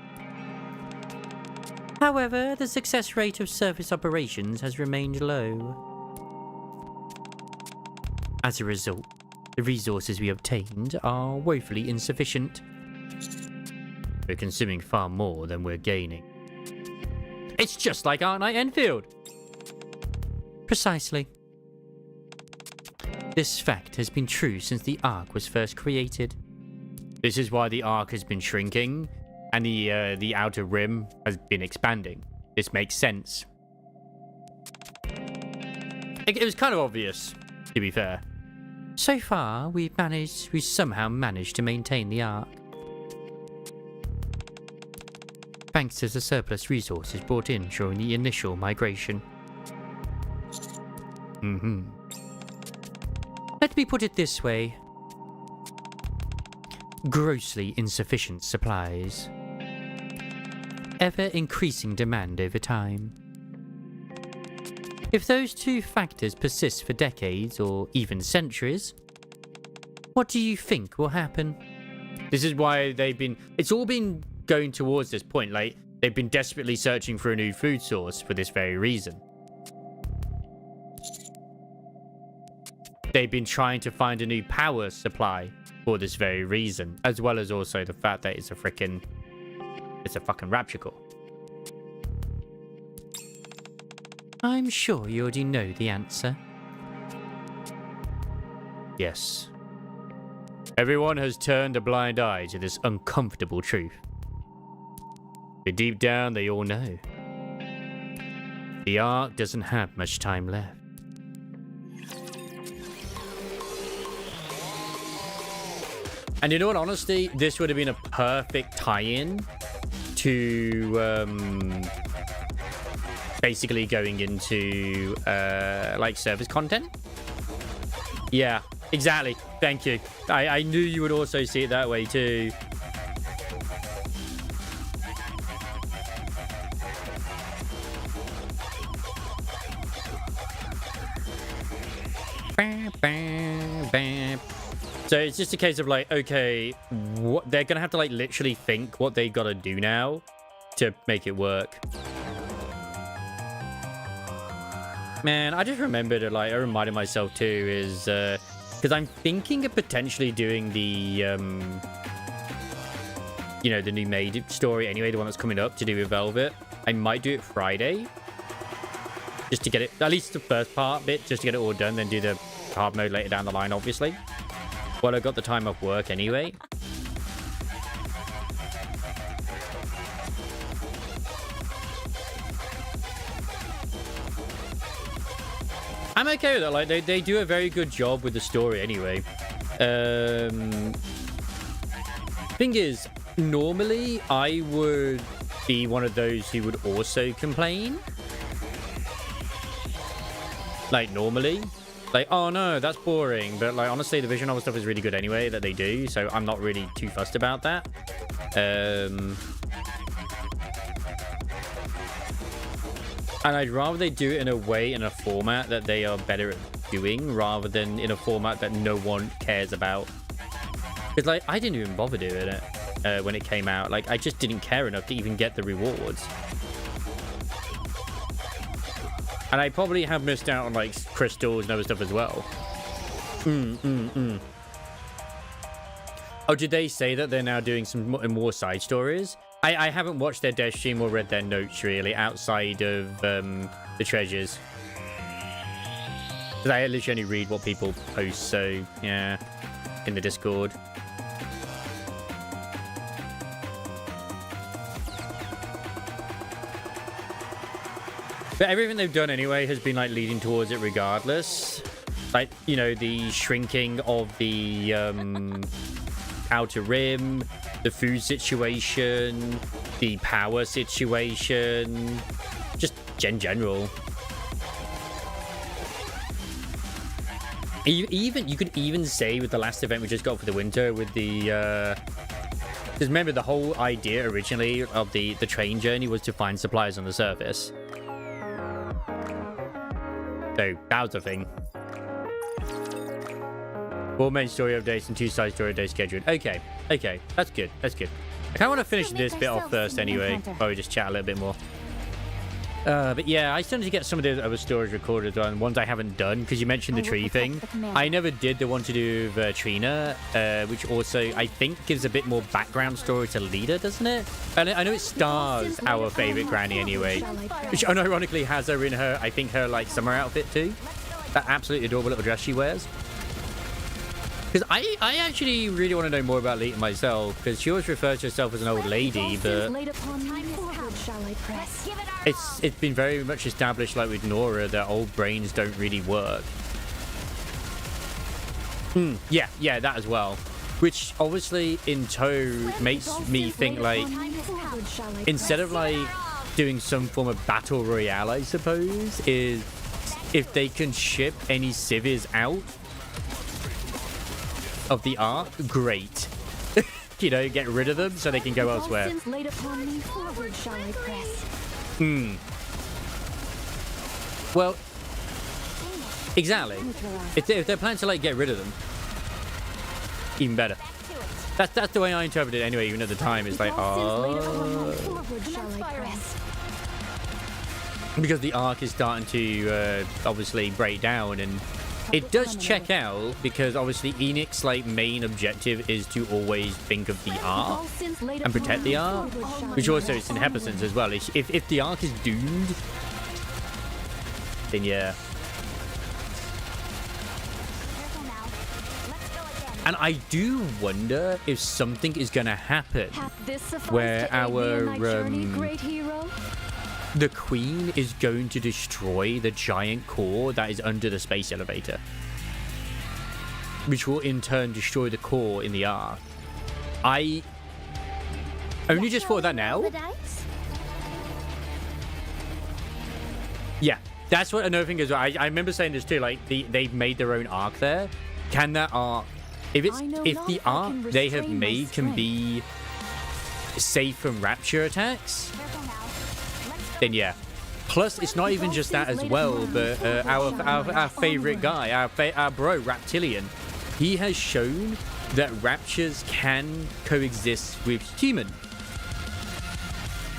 Speaker 4: However, the success rate of surface operations has remained low. As a result, the resources we obtained are woefully insufficient.
Speaker 1: We're consuming far more than we're gaining.
Speaker 4: It's just like Arknight Endfield! Precisely. This fact has been true since the Ark was first created.
Speaker 1: This is why the Ark has been shrinking, and the outer rim has been expanding. This makes sense. It was kind of obvious, to be fair.
Speaker 4: So far, we've somehow managed to maintain the Ark. Thanks to the surplus resources brought in during the initial migration. Let me put it this way. Grossly insufficient supplies. Ever-increasing demand over time. If those two factors persist for decades or even centuries, what do you think will happen?
Speaker 1: This is why it's all been going towards this point. Like, they've been desperately searching for a new food source for this very reason. They've been trying to find a new power supply for this very reason, as well as also the fact that it's a fucking rapture core.
Speaker 4: I'm sure you already know the answer.
Speaker 1: Yes. Everyone has turned a blind eye to this uncomfortable truth. But deep down, they all know. The Ark doesn't have much time left. And in all honesty, this would have been a perfect tie-in to basically going into like service content. Yeah, exactly. Thank you. I knew you would also see it that way too. So it's just a case of like, okay, what they're gonna have to like literally think what they gotta do now to make it work. Man, I just remembered it, like I reminded myself too, is because I'm thinking of potentially doing the you know, the new maid story anyway, the one that's coming up to do with Velvet. I might do it Friday, just to get it, at least the first part bit, just to get it all done, then do the hard mode later down the line, obviously. Well, I got the time off work anyway. I'm okay with that. Like, they do a very good job with the story anyway. Thing is, normally I would be one of those who would also complain. Like, normally. Like, oh no, that's boring. But like, honestly, the visual novel stuff is really good anyway that they do. So I'm not really too fussed about that. And I'd rather they do it in a way, in a format that they are better at doing, rather than in a format that no one cares about. Because like, I didn't even bother doing it when it came out. Like, I just didn't care enough to even get the rewards. And I probably have missed out on like crystals and other stuff as well. Oh, did they say that they're now doing some more side stories? I haven't watched their dev stream or read their notes really outside of the treasures. Because I literally only read what people post, so yeah, in the Discord. But everything they've done anyway has been like leading towards it regardless. Like, you know, the shrinking of the outer rim, the food situation, the power situation, just in general. Even you could even say with the last event we just got for the winter with the because remember the whole idea originally of the train journey was to find supplies on the surface. So that was the thing. 4 main story updates and 2 side story updates scheduled. Okay, that's good. That's good. I kind of want to finish this bit off first anyway, while we just chat a little bit more. But yeah, I still need to get some of the other stories recorded on ones I haven't done, because you mentioned the tree thing. I never did the one to do with Trina, which also I think gives a bit more background story to Lita, doesn't it? And I know it stars our favorite granny anyway, which unironically has her in her, I think, her like summer outfit too. That absolutely adorable little dress she wears. Because I actually really want to know more about Lita myself, because she always refers to herself as an old lady, but it's been very much established, like with Nora, that old brains don't really work. Yeah, that as well. Which obviously in tow makes me think like, instead of like doing some form of battle royale, I suppose, is if they can ship any civvies out of the arc, great. You know, get rid of them so they can go elsewhere. Well, exactly. If they're planning to like get rid of them, even better. That's the way I interpret it anyway. Even at the time, it's like, oh, because the arc is starting to obviously break down, and it does check out because obviously Enix's like main objective is to always think of the arc and protect the arc, which also is in Hepperson's as well. If the arc is doomed, then yeah. And I do wonder if something is gonna happen where our the Queen is going to destroy the giant core that is under the space elevator. which will in turn destroy the core in the Ark. I only just thought of that now. Yeah, that's what another thing is. I remember saying this too. Like they've made their own Ark there. Can that Ark, if the Ark they have made can be safe from rapture attacks, then yeah. Plus, it's not even just that as well, but our favorite guy, our bro, Raptilian, he has shown that raptures can coexist with human.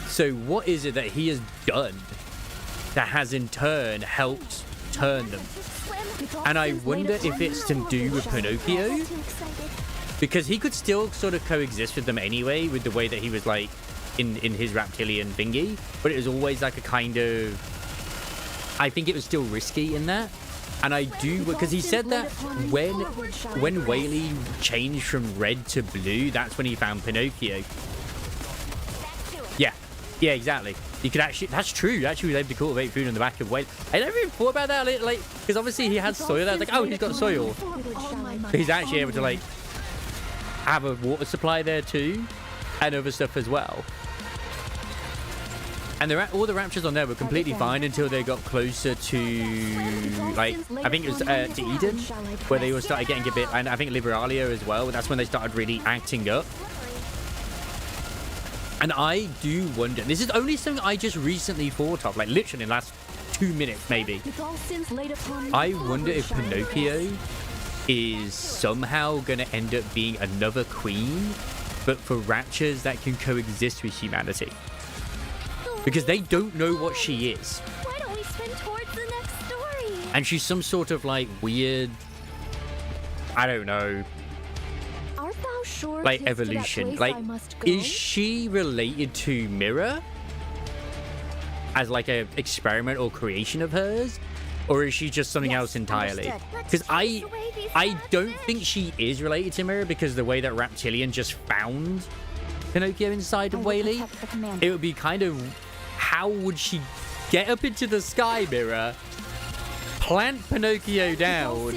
Speaker 1: So what is it that he has done that has in turn helped turn them? And I wonder if it's to do with Pinocchio, because he could still sort of coexist with them anyway, with the way that he was like in his reptilian thingy, but it was always like a kind of, I think it was still risky in that. And I do, because he said that when Whaley changed from red to blue, that's when he found Pinocchio. Yeah, exactly. You could actually, that's true. Actually, he was able to cultivate food in the back of Whaley. I never even thought about that, like, because obviously he had soil. I was like, oh, he's got soil. He's actually able to like have a water supply there too, and other stuff as well. And all the raptures on there were completely fine until they got closer to, like, I think it was to Eden, where they all started getting a bit, and I think Liberalia as well. That's when they started really acting up. And I do wonder, this is only something I just recently thought of, like literally in the last 2 minutes maybe. I wonder if Pinocchio is somehow going to end up being another queen, but for raptures that can coexist with humanity. Because they don't know what she is.
Speaker 2: Why don't we spin towards the next story?
Speaker 1: And she's some sort of like weird, I don't know,
Speaker 3: Art thou sure
Speaker 1: like
Speaker 3: 'tis to that
Speaker 1: evolution.
Speaker 3: place
Speaker 1: Like,
Speaker 3: I must go?
Speaker 1: is she related to Mirror as like a experiment or creation of hers? Or is she just something else entirely? Because I don't think she is related to Mirror, because the way that Raptilian just found Pinocchio inside of Whaley, it would be kind of, how would she get up into the sky, Mirror, plant Pinocchio down,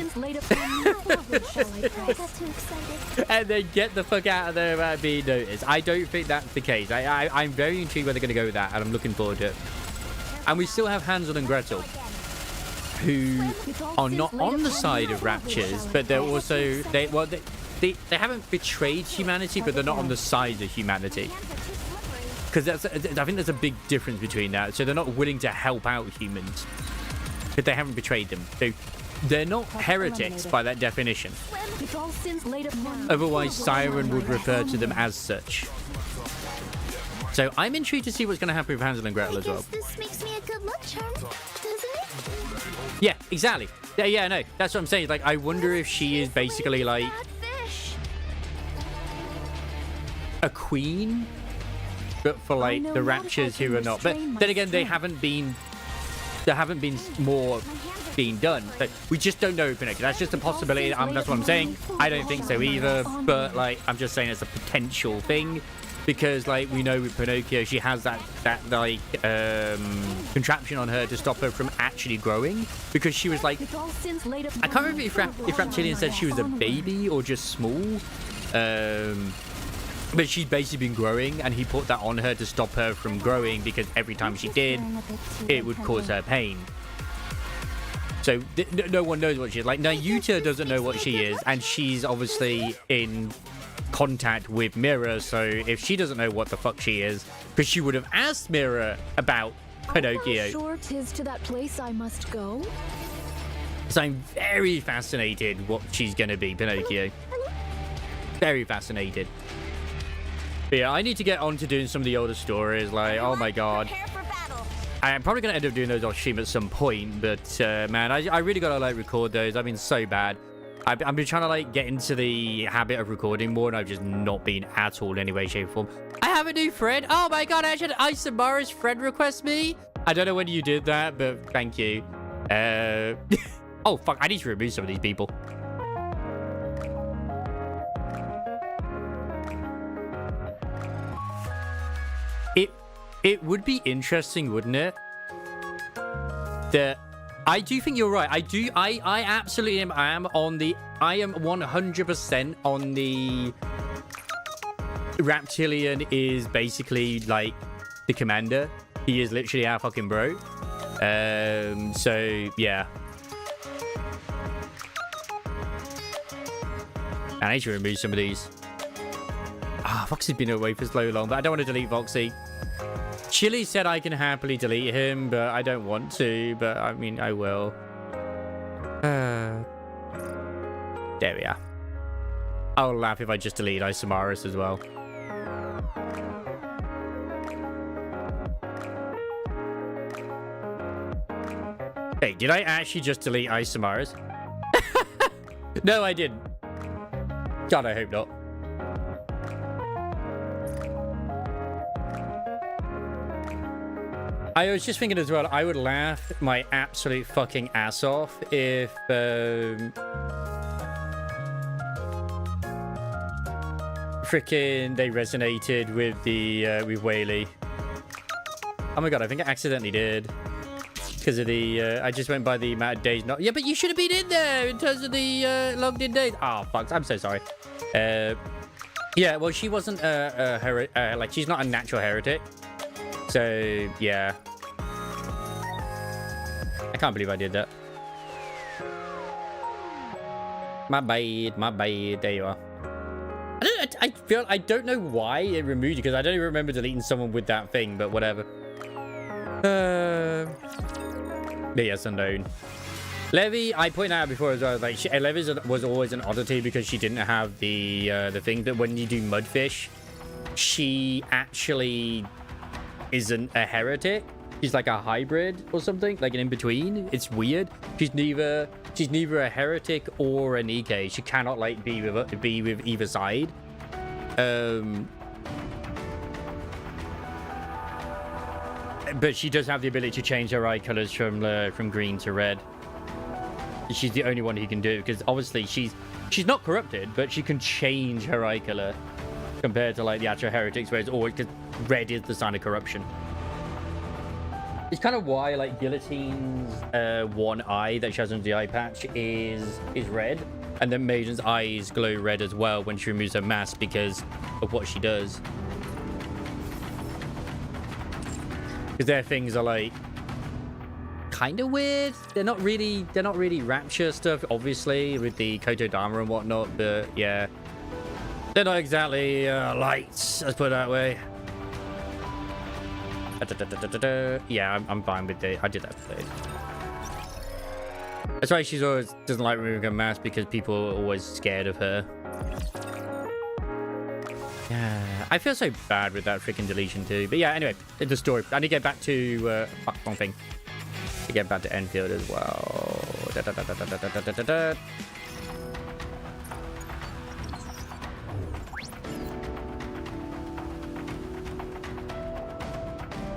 Speaker 1: and then get the fuck out of there without being noticed? I don't think that's the case. I'm very intrigued where they're going to go with that, and I'm looking forward to it. And we still have Hansel and Gretel, who are not on the side of raptures, but they're also, they haven't betrayed humanity, but they're not on the side of humanity. Because I think there's a big difference between that. So they're not willing to help out humans, but they haven't betrayed them. So they're not heretics by that definition. Otherwise, Siren would refer to them as such. So I'm intrigued to see what's going to happen with Hansel and Gretel as well.
Speaker 2: This makes me a good luck charm, doesn't it?
Speaker 1: Yeah, exactly. Yeah, no, that's what I'm saying. Like, I wonder if she is basically like a queen, but for like the raptures who are not. But then again, there haven't been more being done. But we just don't know, Pinocchio. That's just a possibility. That's what I'm saying. I don't think so either. But like, I'm just saying it's a potential thing, because like we know with Pinocchio, she has that like contraption on her to stop her from actually growing, because she was like, I can't remember if Raptilian said she was a baby or just small. But she'd basically been growing, and he put that on her to stop her from growing, because every time she did, it would cause her pain. So no one knows what she is. Like, Nayuta doesn't know what she is, and she's obviously in contact with Mirror, so if she doesn't know what the fuck she is, because she would have asked Mirror about Pinocchio.
Speaker 3: Art thou sure 'tis to that place I must go?
Speaker 1: So I'm very fascinated what she's going to be, Pinocchio. Very fascinated. But yeah, I need to get on to doing some of the older stories. Like, oh my god. I'm probably going to end up doing those off stream at some point. But, man, I really got to, like, record those. I've been so bad. I've been trying to, like, get into the habit of recording more, and I've just not been at all in any way, shape, or form. I have a new friend. Oh my god, I actually had Isamaris friend request me. I don't know when you did that, but thank you. Oh, fuck. I need to remove some of these people. It would be interesting, wouldn't it? That I do think you're right. I absolutely am. I am 100% on the Reptilian is basically like the commander. He is literally our fucking bro. So yeah. I need to remove some of these. Foxy's been away for so long, but I don't want to delete Foxy. Chili said I can happily delete him, but I don't want to. But I mean, I will. There we are. I'll laugh if I just delete Isamaris as well. Hey, did I actually just delete Isamaris? No, I didn't. God, I hope not. I was just thinking as well, I would laugh my absolute fucking ass off if freaking they resonated with the with Whaley. Oh my god, I think I accidentally did. Because of the I just went by the amount of days not. Yeah, but you should have been in there in terms of the logged in days. Oh fuck, I'm so sorry. Yeah, well, she wasn't like she's not a natural heretic. So yeah, I can't believe I did that. My bad, my bad. There you are. I don't know why it removed you, because I don't even remember deleting someone with that thing, but whatever. But yes, unknown. Levy, I pointed out before as well, like Levy was always an oddity because she didn't have the thing that when you do Mudfish, she actually isn't a heretic. She's like a hybrid or something, like an in-between. It's weird. She's neither a heretic or a Nikke. She cannot like be with either side. But she does have the ability to change her eye colors from green to red. She's the only one who can do it, because obviously she's not corrupted, but she can change her eye color compared to like the actual heretics, where it's always, because red is the sign of corruption. It's kind of why like Guillotine's one eye that she has under the eye patch is red, and then Maiden's eyes glow red as well when she removes her mask because of what she does. Because their things are like kind of weird. They're not really rapture stuff, obviously, with the Koto Dharma and whatnot, but yeah, they're not exactly lights, let's put it that way. Yeah, I'm fine with it. I did that today. That's why she's always doesn't like removing her mask, because people are always scared of her. Yeah, I feel so bad with that freaking deletion too. But yeah, anyway, the story. I need to get back to fuck, wrong thing. To get back to Endfield as well.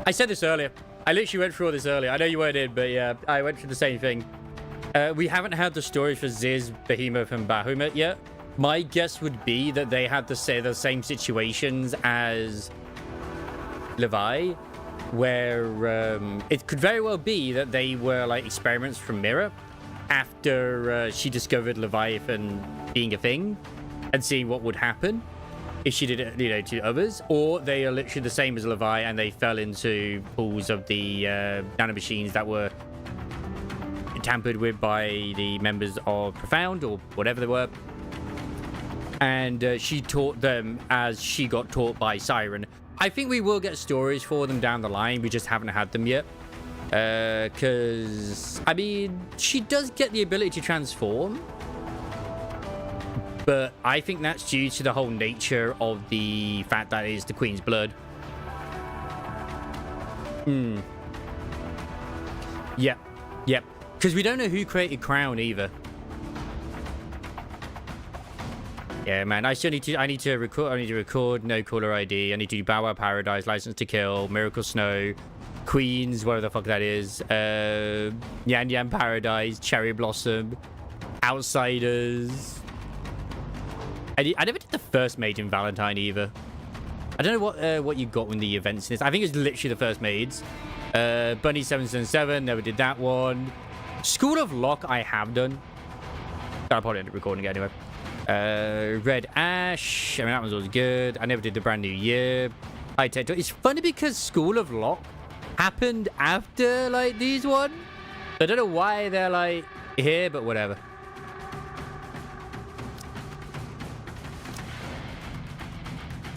Speaker 1: I said this earlier. I literally went through all this earlier. I know you weren't in, but yeah, I went through the same thing. We haven't had the story for Ziz, Behemoth, and Bahamut yet. My guess would be that they had the same situations as Levi, where it could very well be that they were like experiments from Mira after she discovered Leviathan being a thing and seeing what would happen if she did it, you know, to others, or they are literally the same as Levi and they fell into pools of the nanomachines that were tampered with by the members of Profound or whatever they were. And she taught them as she got taught by Siren. I think we will get stories for them down the line. We just haven't had them yet. Because, I mean, she does get the ability to transform. But I think that's due to the whole nature of the fact that it is the Queen's blood. Yep. Because we don't know who created Crown either. Yeah, man. I need to record No Caller ID. I need to do Bow Wow Paradise, License to Kill, Miracle Snow, Queens, whatever the fuck that is. Yan Yan Paradise, Cherry Blossom, Outsiders. I never did the first Maiden Valentine either. I don't know what you got when the events in this. I think it's literally the first maids. Bunny 777, never did that one. School of Lock I have done. I'll probably end up recording it anyway. Red Ash. I mean, that one's always good. I never did the Brand New Year. High Tech. It's funny because School of Lock happened after, like, these ones. I don't know why they're, like, here, but whatever.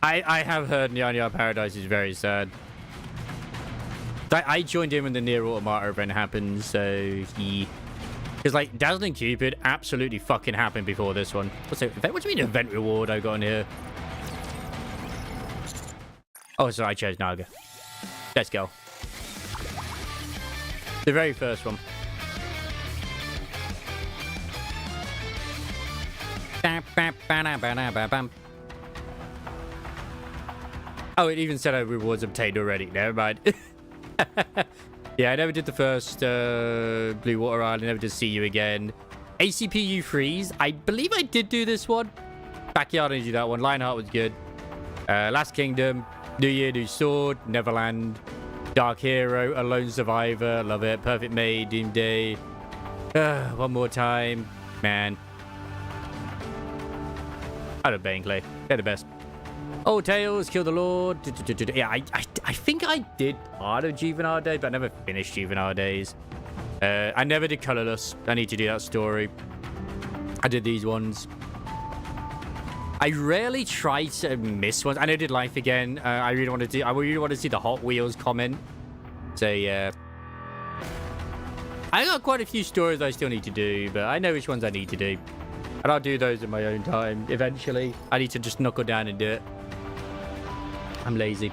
Speaker 1: I have heard Nyan Paradise is very sad. I joined in when the Nier Automata event happened, so he... Because, like, Dazzling Cupid absolutely fucking happened before this one. What do you mean event reward I got in here? Oh, so I chose Naga. Let's go. The very first one. Oh, it even said rewards obtained already. Never mind. Yeah, I never did the first Blue Water Island. I never did See You Again. ACPU Freeze. I believe I did do this one. Backyard, I didn't do that one. Lionheart was good. Last Kingdom. New Year, New Sword. Neverland. Dark Hero. Alone Survivor. Love it. Perfect Maid. Doom Day. One More Time. Man. I love Bankley. They're the best. Old Tales, Kill the Lord. Yeah, I think I did part of Juvenile Days, but I never finished Juvenile Days. I never did Colorless. I need to do that story. I did these ones. I rarely try to miss ones. I know I did Life Again. I really want to see the Hot Wheels comment. So yeah. I got quite a few stories I still need to do, but I know which ones I need to do. And I'll do those in my own time eventually. I need to just knuckle down and do it. I'm lazy.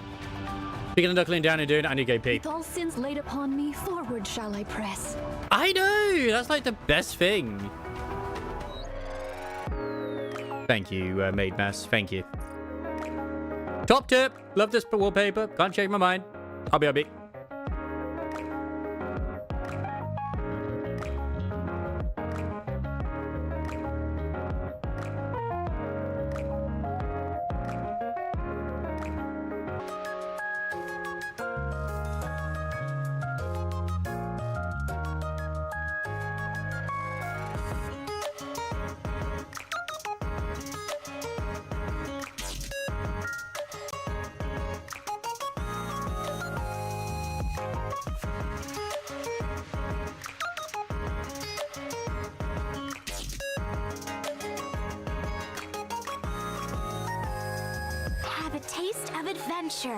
Speaker 1: Speaking of knuckling down and doing it, I need to go pee.
Speaker 3: With all sins laid upon me, forward shall I press.
Speaker 1: I know! That's like the best thing. Thank you, Maid Mass. Thank you. Top tip. Love this wallpaper. Can't change my mind. I'll be.
Speaker 2: Have a taste of adventure.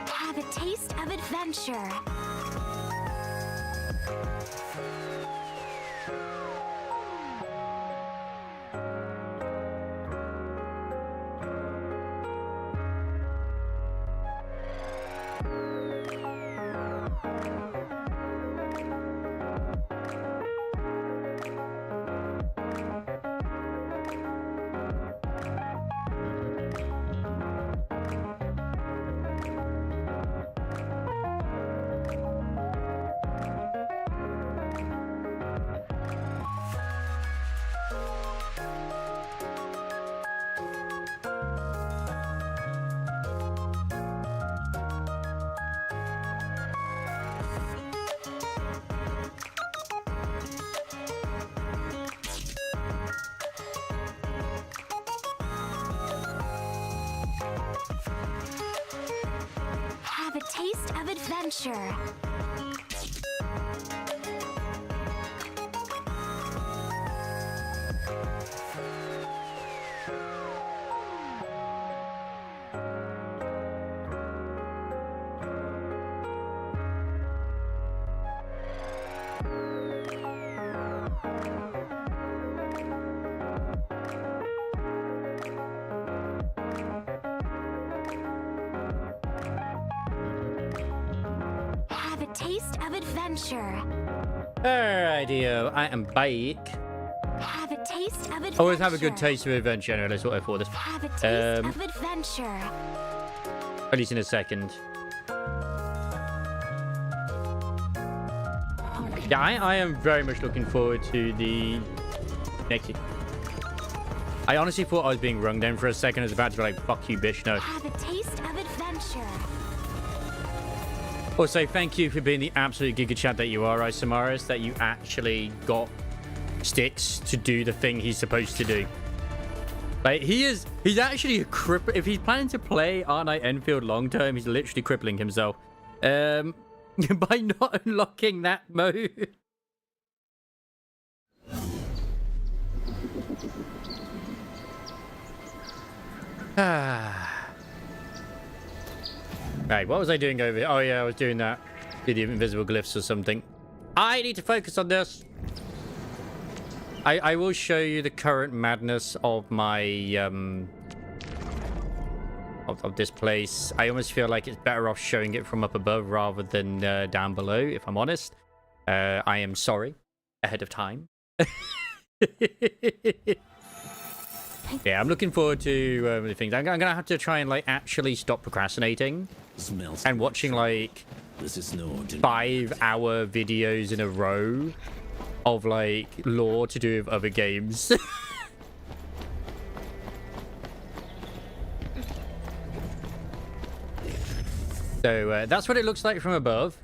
Speaker 2: Have a taste of adventure. Have a taste of adventure. taste of adventure.
Speaker 1: Alrighty, I am back.
Speaker 2: Have a taste of adventure.
Speaker 1: Always have a good taste of adventure. Anyway, that's what I thought this.
Speaker 2: Have a taste of adventure.
Speaker 1: At least in a second. Yeah, I am very much looking forward to the next. I honestly thought I was being rung down for a second. I was about to be like, fuck you, bitch, no.
Speaker 2: Have a taste of adventure.
Speaker 1: Also, thank you for being the absolute giga chat that you are, Isamaris, that you actually got Sticks to do the thing he's supposed to do. Like, he's actually a cripple. If he's planning to play Arknight Endfield long term, he's literally crippling himself. By not unlocking that mode. Right, what was I doing over here? Oh yeah, I was doing that. Did the invisible glyphs or something. I need to focus on this. I will show you the current madness of my of this place. I almost feel like it's better off showing it from up above rather than down below, if I'm honest. I am sorry ahead of time. Yeah, I'm looking forward to the things. I'm gonna have to try and like actually stop procrastinating and watching like 5-hour videos in a row of like lore to do with other games. So that's what it looks like from above.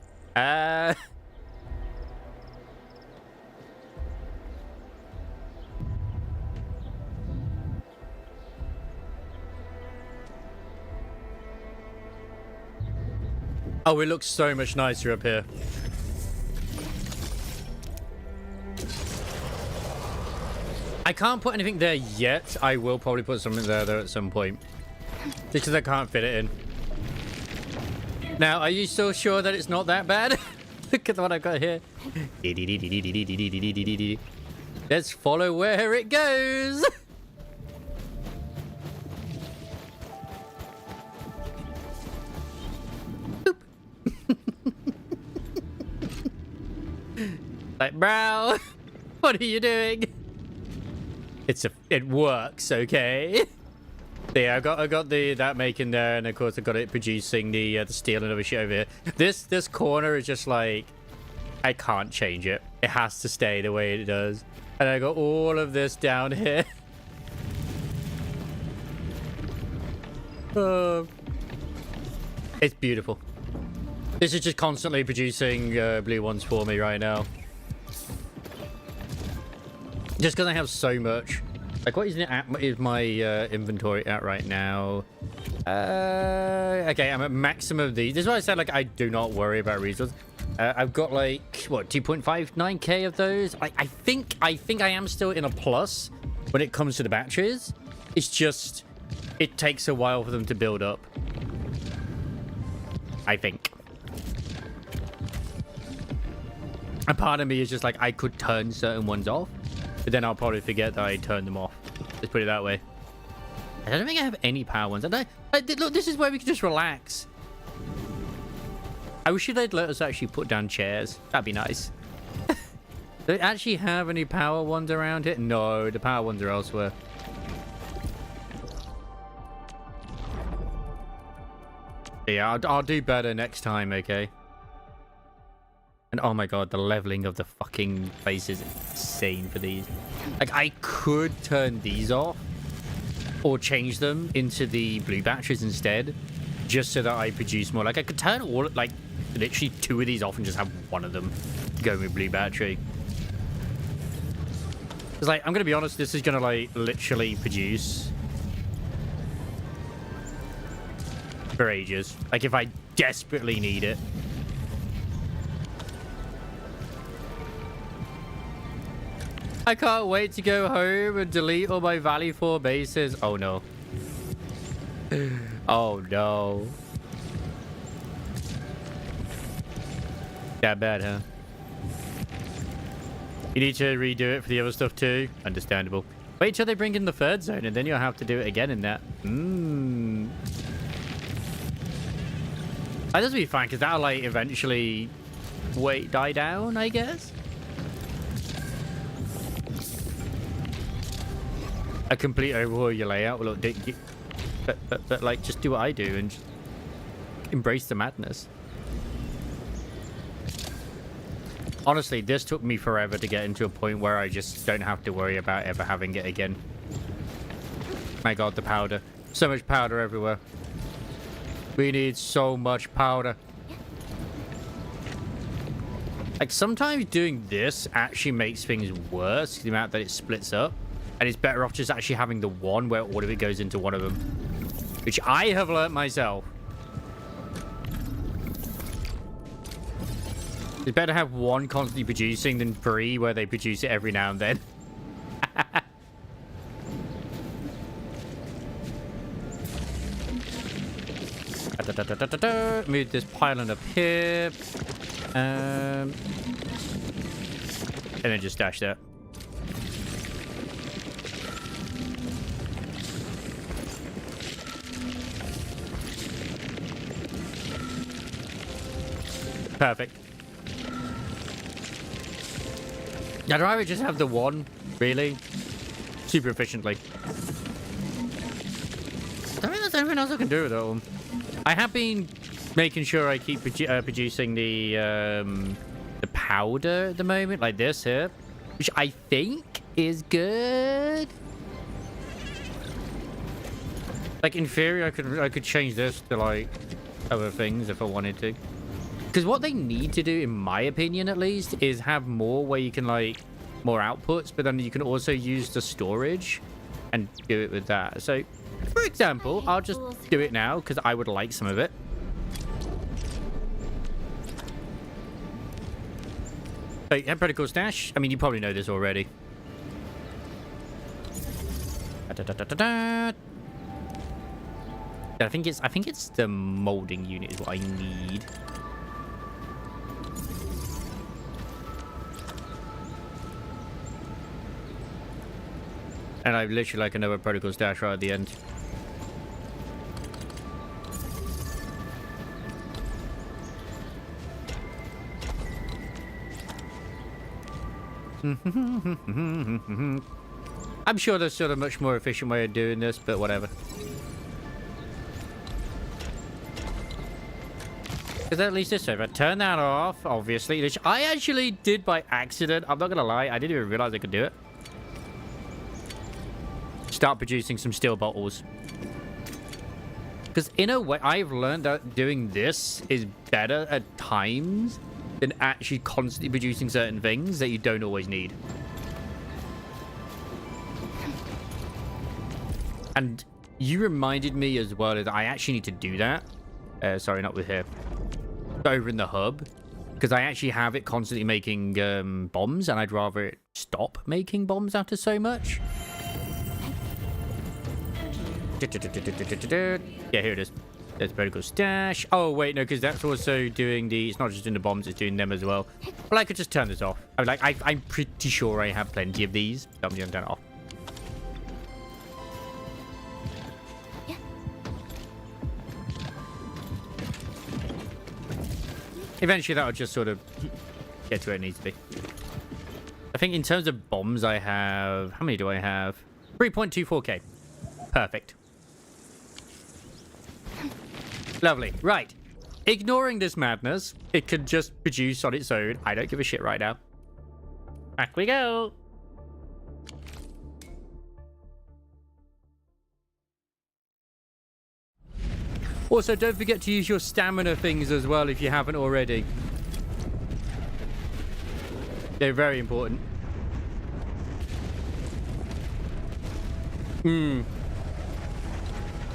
Speaker 1: Oh, it looks so much nicer up here. I can't put anything there yet. I will probably put something there, though, at some point. Just because I can't fit it in. Now, are you still sure that it's not that bad? Look at what I've got here. Let's follow where it goes. Like, bro, what are you doing? It works, okay. Yeah, I got that making there, and of course I got it producing the steel and other shit over here. This corner is just like, I can't change it. It has to stay the way it does. And I got all of this down here. It's beautiful. This is just constantly producing blue ones for me right now. Just because I have so much. Like, what is my inventory at right now? Okay, I'm at maximum of these. This is why I said, like, I do not worry about resources. I've got, like, what, 2.59k of those? I think I am still in a plus when it comes to the batteries. It's just, it takes a while for them to build up. I think. And part of me is just like, I could turn certain ones off. But then I'll probably forget that I turned them off. Let's put it that way. I don't think I have any power ones. Look, this is where we can just relax. I wish they'd let us actually put down chairs. That'd be nice. Do they actually have any power ones around it? No, the power ones are elsewhere. Yeah, I'll do better next time, okay? And oh my god, the leveling of the fucking place is insane for these. Like, I could turn these off or change them into the blue batteries instead, just so that I produce more. Like, I could turn all, like, literally 2 of these off and just have one of them go with blue battery. It's like, I'm gonna be honest, this is gonna, like, literally produce for ages. Like, if I desperately need it. I can't wait to go home and delete all my Valley 4 bases. Oh no. Oh no. That bad, huh? You need to redo it for the other stuff too? Understandable. Wait till they bring in the 3rd zone and then you'll have to do it again in that. That doesn't be fine because that'll like eventually die down, I guess. A complete overhaul of your layout. Well, look, but like, just do what I do and just embrace the madness. Honestly, this took me forever to get into a point where I just don't have to worry about ever having it again. My god, the powder. So much powder everywhere. We need so much powder. Like, sometimes doing this actually makes things worse, the amount that it splits up. And it's better off just actually having the one where all of it goes into one of them. Which I have learnt myself. It's better to have one constantly producing than 3 where they produce it every now and then. Move this pylon up here. And then just dash that. Perfect. I'd rather just have the one, really. Super efficiently. I don't think there's anything else I can do with it all. I have been making sure I keep producing the powder at the moment, like this here, which I think is good. Like, in theory, I could change this to like other things if I wanted to. Because what they need to do, in my opinion at least, is have more where you can, like, more outputs, but then you can also use the storage and do it with that. So, for example, I'll just do it now because I would like some of it. Wait, Protocol Stash? I mean, you probably know this already. I think it's the molding unit is what I need. And I literally like another protocol stash right at the end. I'm sure there's sort of much more efficient way of doing this, but whatever. Because at least this over. Turn that off, obviously, which I actually did by accident. I'm not gonna lie, I didn't even realize I could do it. Start producing some steel bottles. Because in a way, I've learned that doing this is better at times than actually constantly producing certain things that you don't always need. And you reminded me as well that I actually need to do that. Sorry, not with here. Over in the hub. Because I actually have it constantly making bombs, and I'd rather it stop making bombs after so much. Yeah, here it is. There's Protocol Stash. Oh, wait, no, because that's also doing the... It's not just doing the bombs, it's doing them as well. Well, I could just turn this off. I'm pretty sure I have plenty of these. So I'm going to turn it off.
Speaker 2: Yeah.
Speaker 1: Eventually, that'll just sort of get to where it needs to be. I think in terms of bombs, I have... How many do I have? 3.24k. Perfect. Lovely. Right. Ignoring this madness, it can just produce on its own. I don't give a shit right now. Back we go. Also, don't forget to use your stamina things as well if you haven't already. They're very important.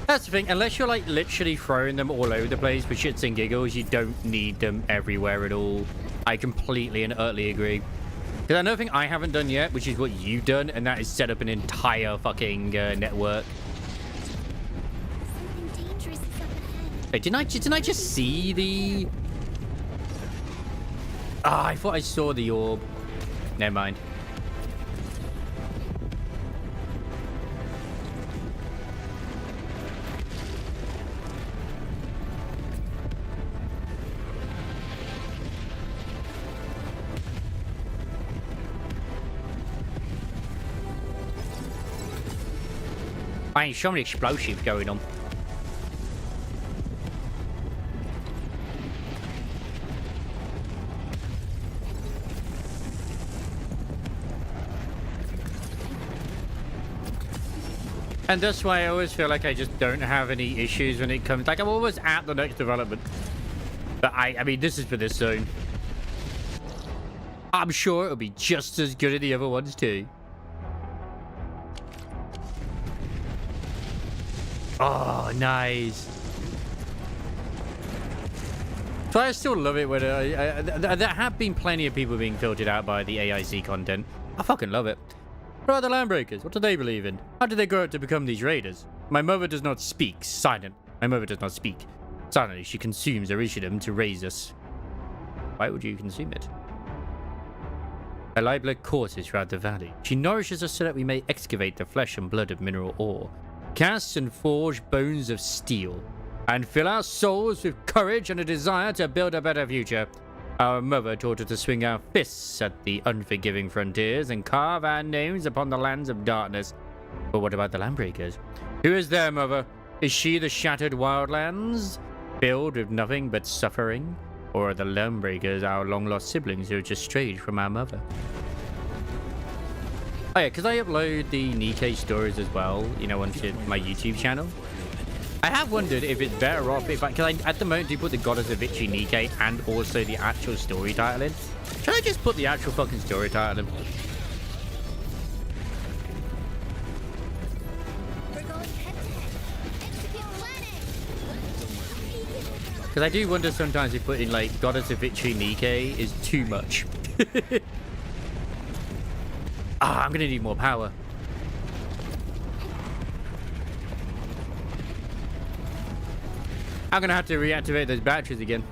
Speaker 1: That's the thing, unless you're like literally throwing them all over the place for shits and giggles, you don't need them everywhere at all. I completely and utterly agree. Because another thing I haven't done yet, which is what you've done, and that is set up an entire fucking network.
Speaker 2: Something dangerous is up ahead.
Speaker 1: Wait, didn't I just see the... Ah, I thought I saw the orb. Never mind.
Speaker 5: I ain't so many explosives going on. And that's why I always feel like I just don't have any issues when it comes... Like, I'm always at the next development. But I mean, this is for this zone. I'm sure it'll be just as good at the other ones too. Oh, nice. So I still love it when... there have been plenty of people being filtered out by the AIC content. I fucking love it. What are the Landbreakers? What do they believe in? How did they grow up to become these raiders? My mother does not speak. Silent. My mother does not speak. Silently, she consumes Orishidum to raise us. Why would you consume it? Her live-blood courses throughout the valley. She nourishes us so that we may excavate the flesh and blood of mineral ore, cast and forge bones of steel, and fill our souls with courage and a desire to build a better future. Our mother taught us to swing our fists at the unforgiving frontiers and carve our names upon the lands of darkness. But what about the Landbreakers? Who is their mother? Is she the shattered wildlands, filled with nothing but suffering? Or are the Landbreakers our long-lost siblings who have just strayed from our mother? Oh yeah, because I upload the Nikkei stories as well, you know, onto my YouTube channel. I have wondered if it's better off if because I at the moment do put the Goddess of Victory Nikkei and also the actual story title in. Should I just put the actual fucking story title in? Because I do wonder sometimes if putting like Goddess of Victory Nikkei is too much. I'm gonna need more power. I'm gonna have to reactivate those batteries again.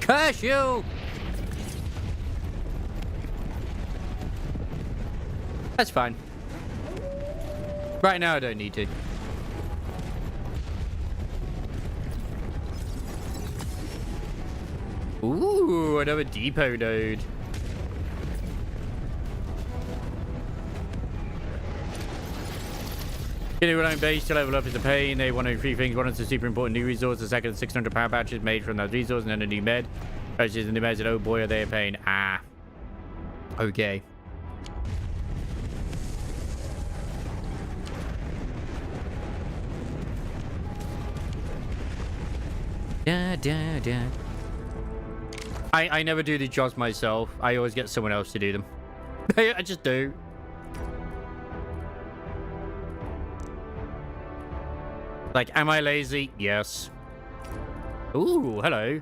Speaker 5: Curse you! That's fine. Right now I don't need to. Ooh, another depot node. Getting your own base to level up is a pain. They want three things. One is a super important new resource. The second, 600 power batches made from those resources, and then a new med. Purchases the new meds, and oh boy, are they a pain. Ah. Okay. Da, da, da. I never do the jobs myself. I always get someone else to do them. I just do. Like, am I lazy? Yes. Ooh, hello.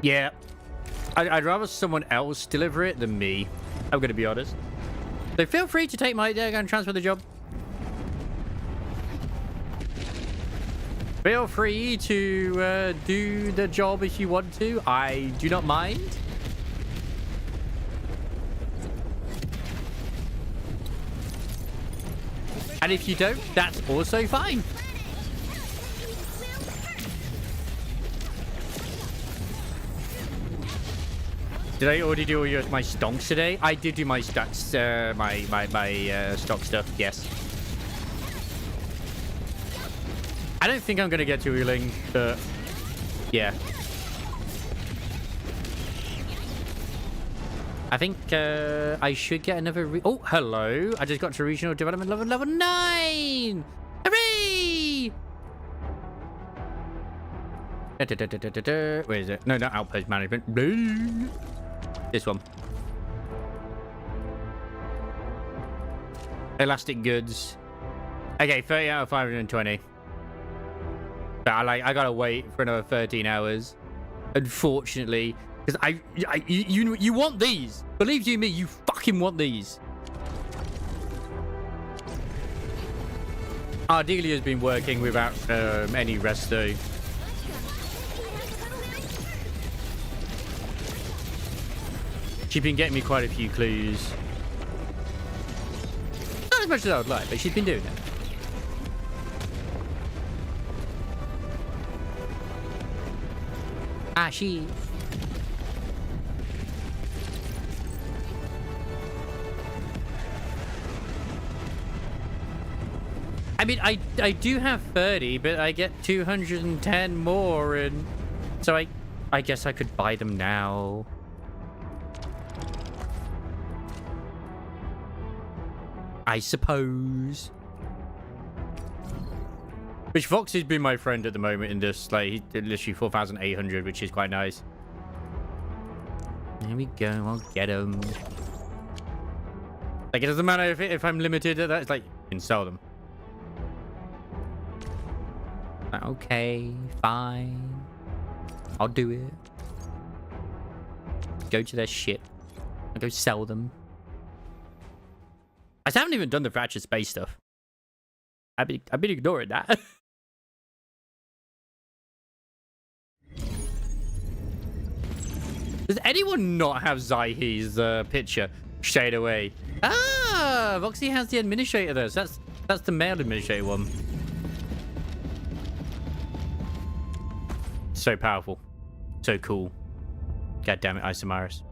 Speaker 5: Yeah. I'd rather someone else deliver it than me. I'm going to be honest. So feel free to take my... They're going to transfer the job. Feel free to do the job if you want to. I do not mind. And if you don't, that's also fine. Did I already do all my stonks today? I did do my stats, my stock stuff, yes. I don't think I'm going to get to Wuling, but yeah. I think I should get another... Oh, hello. I just got to regional development level 9. Hooray! Where is it? No, not outpost management. This one. Elastic goods. Okay, 30 out of 520. But I gotta wait for another 13 hours. Unfortunately. Because you want these. Believe you me, you fucking want these. Ardelia's been working without any rest though. She's been getting me quite a few clues. Not as much as I would like, but she's been doing it.
Speaker 1: mean, I do have 30, but I get 210 more, and so I guess I could buy them now. I suppose. Which Fox has been my friend at the moment in this, like, he's literally 4,800, which is quite nice. There we go, I'll get them. Like, it doesn't matter if I'm limited at that, it's like, you can sell them. Okay, fine. I'll do it. Go to their ship. I'll go sell them. I haven't even done the fractured space stuff. I've been ignoring that. Does anyone not have Zaihi's picture straight away? Ah, Voxy has the administrator there. So that's the male administrator one. So powerful. So cool. God damn it, Isomaris.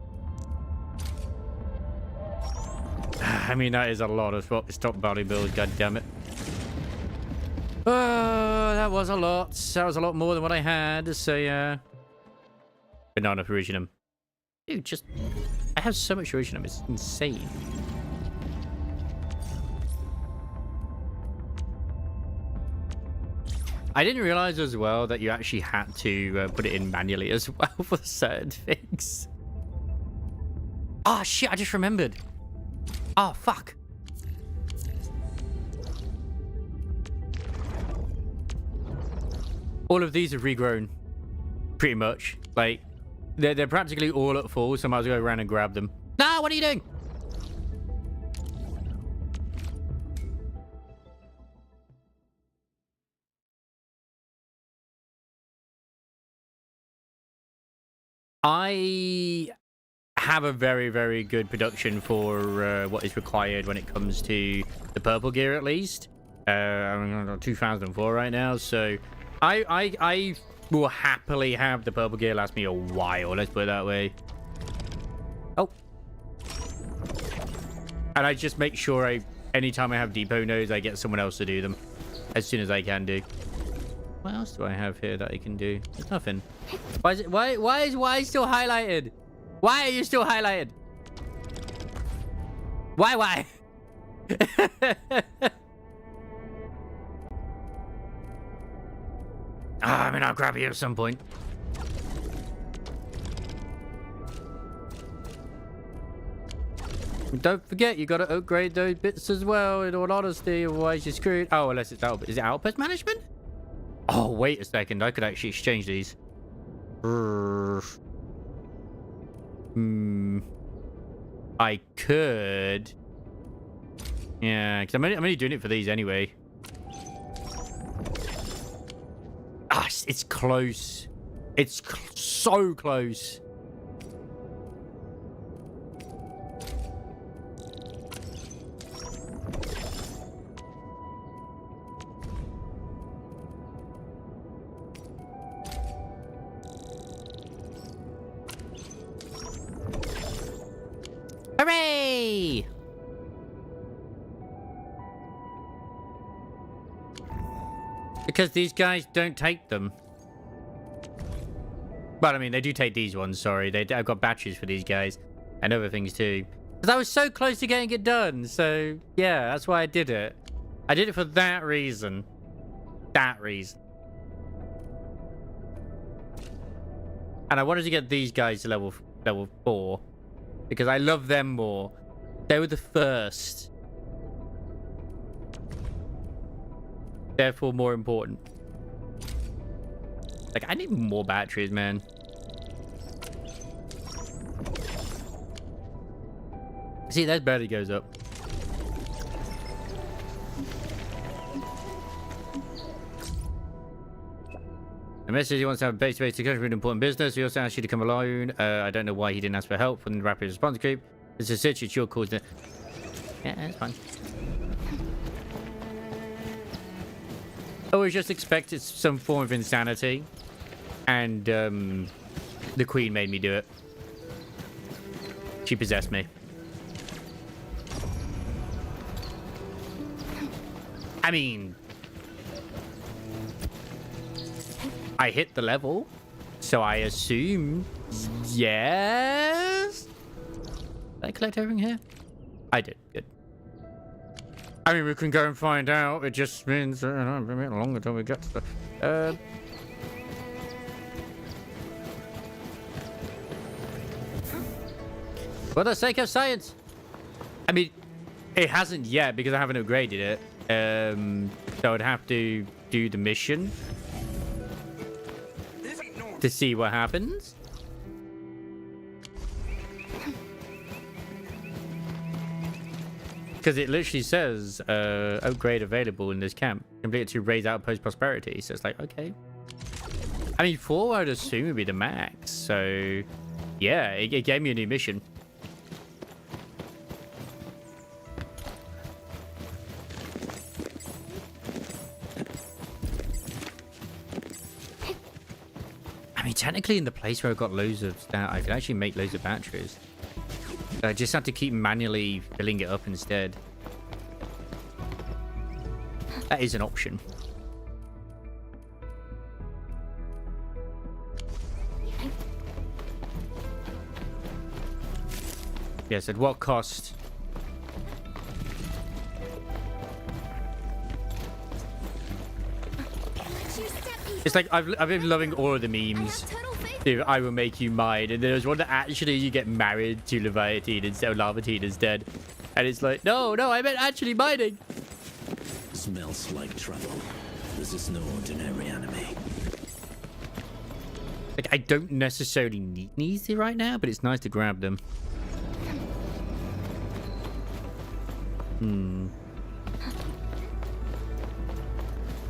Speaker 1: I mean, that is a lot of stop bodybuilders, god damn it. That was a lot. That was a lot more than what I had, so yeah. But not enough Originum. Dude, I have so much Originum, it's insane. I didn't realize as well that you actually had to put it in manually as well for certain things. Oh shit, I just remembered. Oh fuck. All of these have regrown. Pretty much. Like, they're practically all at full, so I might as well go around and grab them. No, what are you doing? I have a very, very good production for what is required when it comes to the purple gear, at least. I'm 2004 right now, so I will happily have the purple gear last me a while. Let's put it that way. Oh, and I just make sure anytime I have depot nodes, I get someone else to do them as soon as I can do. What else do I have here that I can do? There's nothing. Why is it? Why is still highlighted? Why are you still highlighted? Why? I mean, I'll grab you at some point. Don't forget, you got to upgrade those bits as well, in all honesty, otherwise you're screwed. Oh, unless it's output. Is it outpost management? Oh, wait a second. I could actually exchange these. I could. Yeah, because I'm only doing it for these anyway. Ah, it's close. It's so close. Hooray! Because these guys don't take them. But I mean, they do take these ones, sorry. I've got batteries for these guys. And other things too. Because I was so close to getting it done. So, yeah, that's why I did it. I did it for that reason. That reason. And I wanted to get these guys to level 4. Because I love them more. They were the first. Therefore, more important. Like, I need more batteries, man. See, that barely goes up. The message he wants to have a base-to-base discussion with an important business. He also asked you to come alone. I don't know why he didn't ask for help from the rapid response group. It's a search. It's your cause. Yeah, that's fine. I always just expect it's some form of insanity. And the queen made me do it. She possessed me. I mean, I hit the level, so I assume yes. Did I collect everything here? I did. Good. I mean, we can go and find out. It just means a bit longer till we get to the. For the sake of science. I mean, it hasn't yet because I haven't upgraded it. So I'd have to do the mission to see what happens. Because it literally says upgrade available in this camp. Complete to raise outpost prosperity. So it's like, okay. I mean, 4 I'd assume would be the max. So yeah, it gave me a new mission. I mean, technically in the place where I've got loads of stat, I could actually make loads of batteries. I just have to keep manually filling it up instead. That is an option. Yes, at what cost? It's like I've been loving all of the memes. Dude, I will make you mine. And there was one that actually you get married to Leviathan instead of Lavatine instead. And it's like, no, I meant actually mining.
Speaker 6: Smells like trouble. This is no ordinary enemy.
Speaker 1: Like, I don't necessarily need these right now, but it's nice to grab them.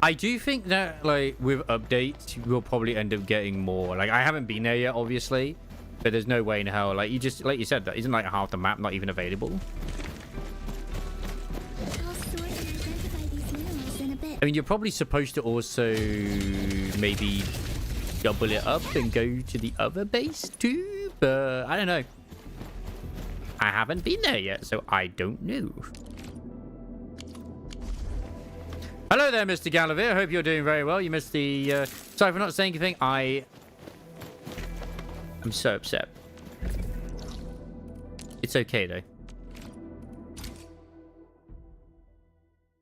Speaker 1: I do think that, like, with updates, we'll probably end up getting more. Like, I haven't been there yet, obviously, but there's no way in hell. Like, you just, like you said, that isn't like half the map not even available. I mean, you're probably supposed to also maybe double it up and go to the other base too, but I don't know. I haven't been there yet, so I don't know. Hello there, Mr. Gallivere. Hope you're doing very well. You missed the... Sorry for not saying anything. I'm so upset. It's okay, though.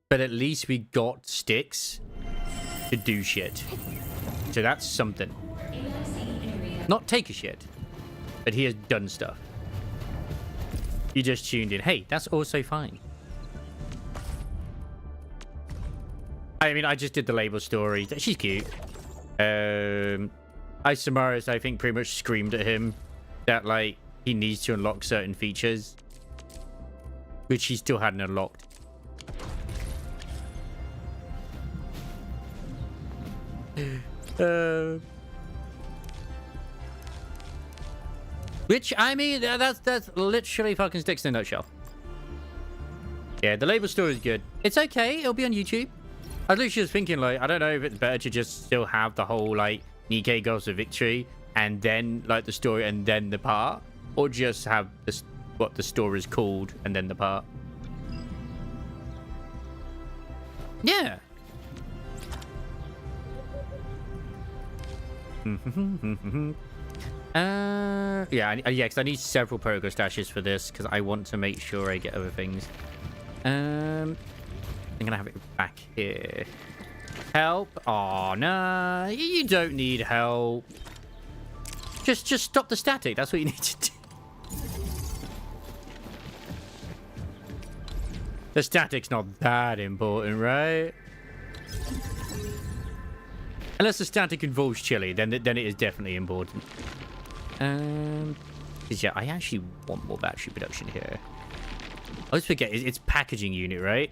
Speaker 1: But at least we got sticks to do shit. So that's something. Not take a shit, but he has done stuff. You just tuned in. Hey, that's also fine. I mean, I just did the label story. She's cute. Isamaris, I think, pretty much screamed at him that, like, he needs to unlock certain features, which he still hadn't unlocked. Which, I mean, that's literally fucking sticks in a nutshell. Yeah, the label story is good. It's okay. It'll be on YouTube. I was literally just thinking, like, I don't know if it's better to just still have the whole, like, Nikkei goes to victory and then, like, the story and then the part, or just have this, what the story is called and then the part. Yeah. Yeah, because I need several progress dashes for this because I want to make sure I get other things. I'm gonna have it back here. Help? Oh no, you don't need help. Just stop the static. That's what you need to do. The static's not that important, right? Unless the static involves chili, then it is definitely important. Yeah, I actually want more battery production here. I always forget, it's packaging unit, right?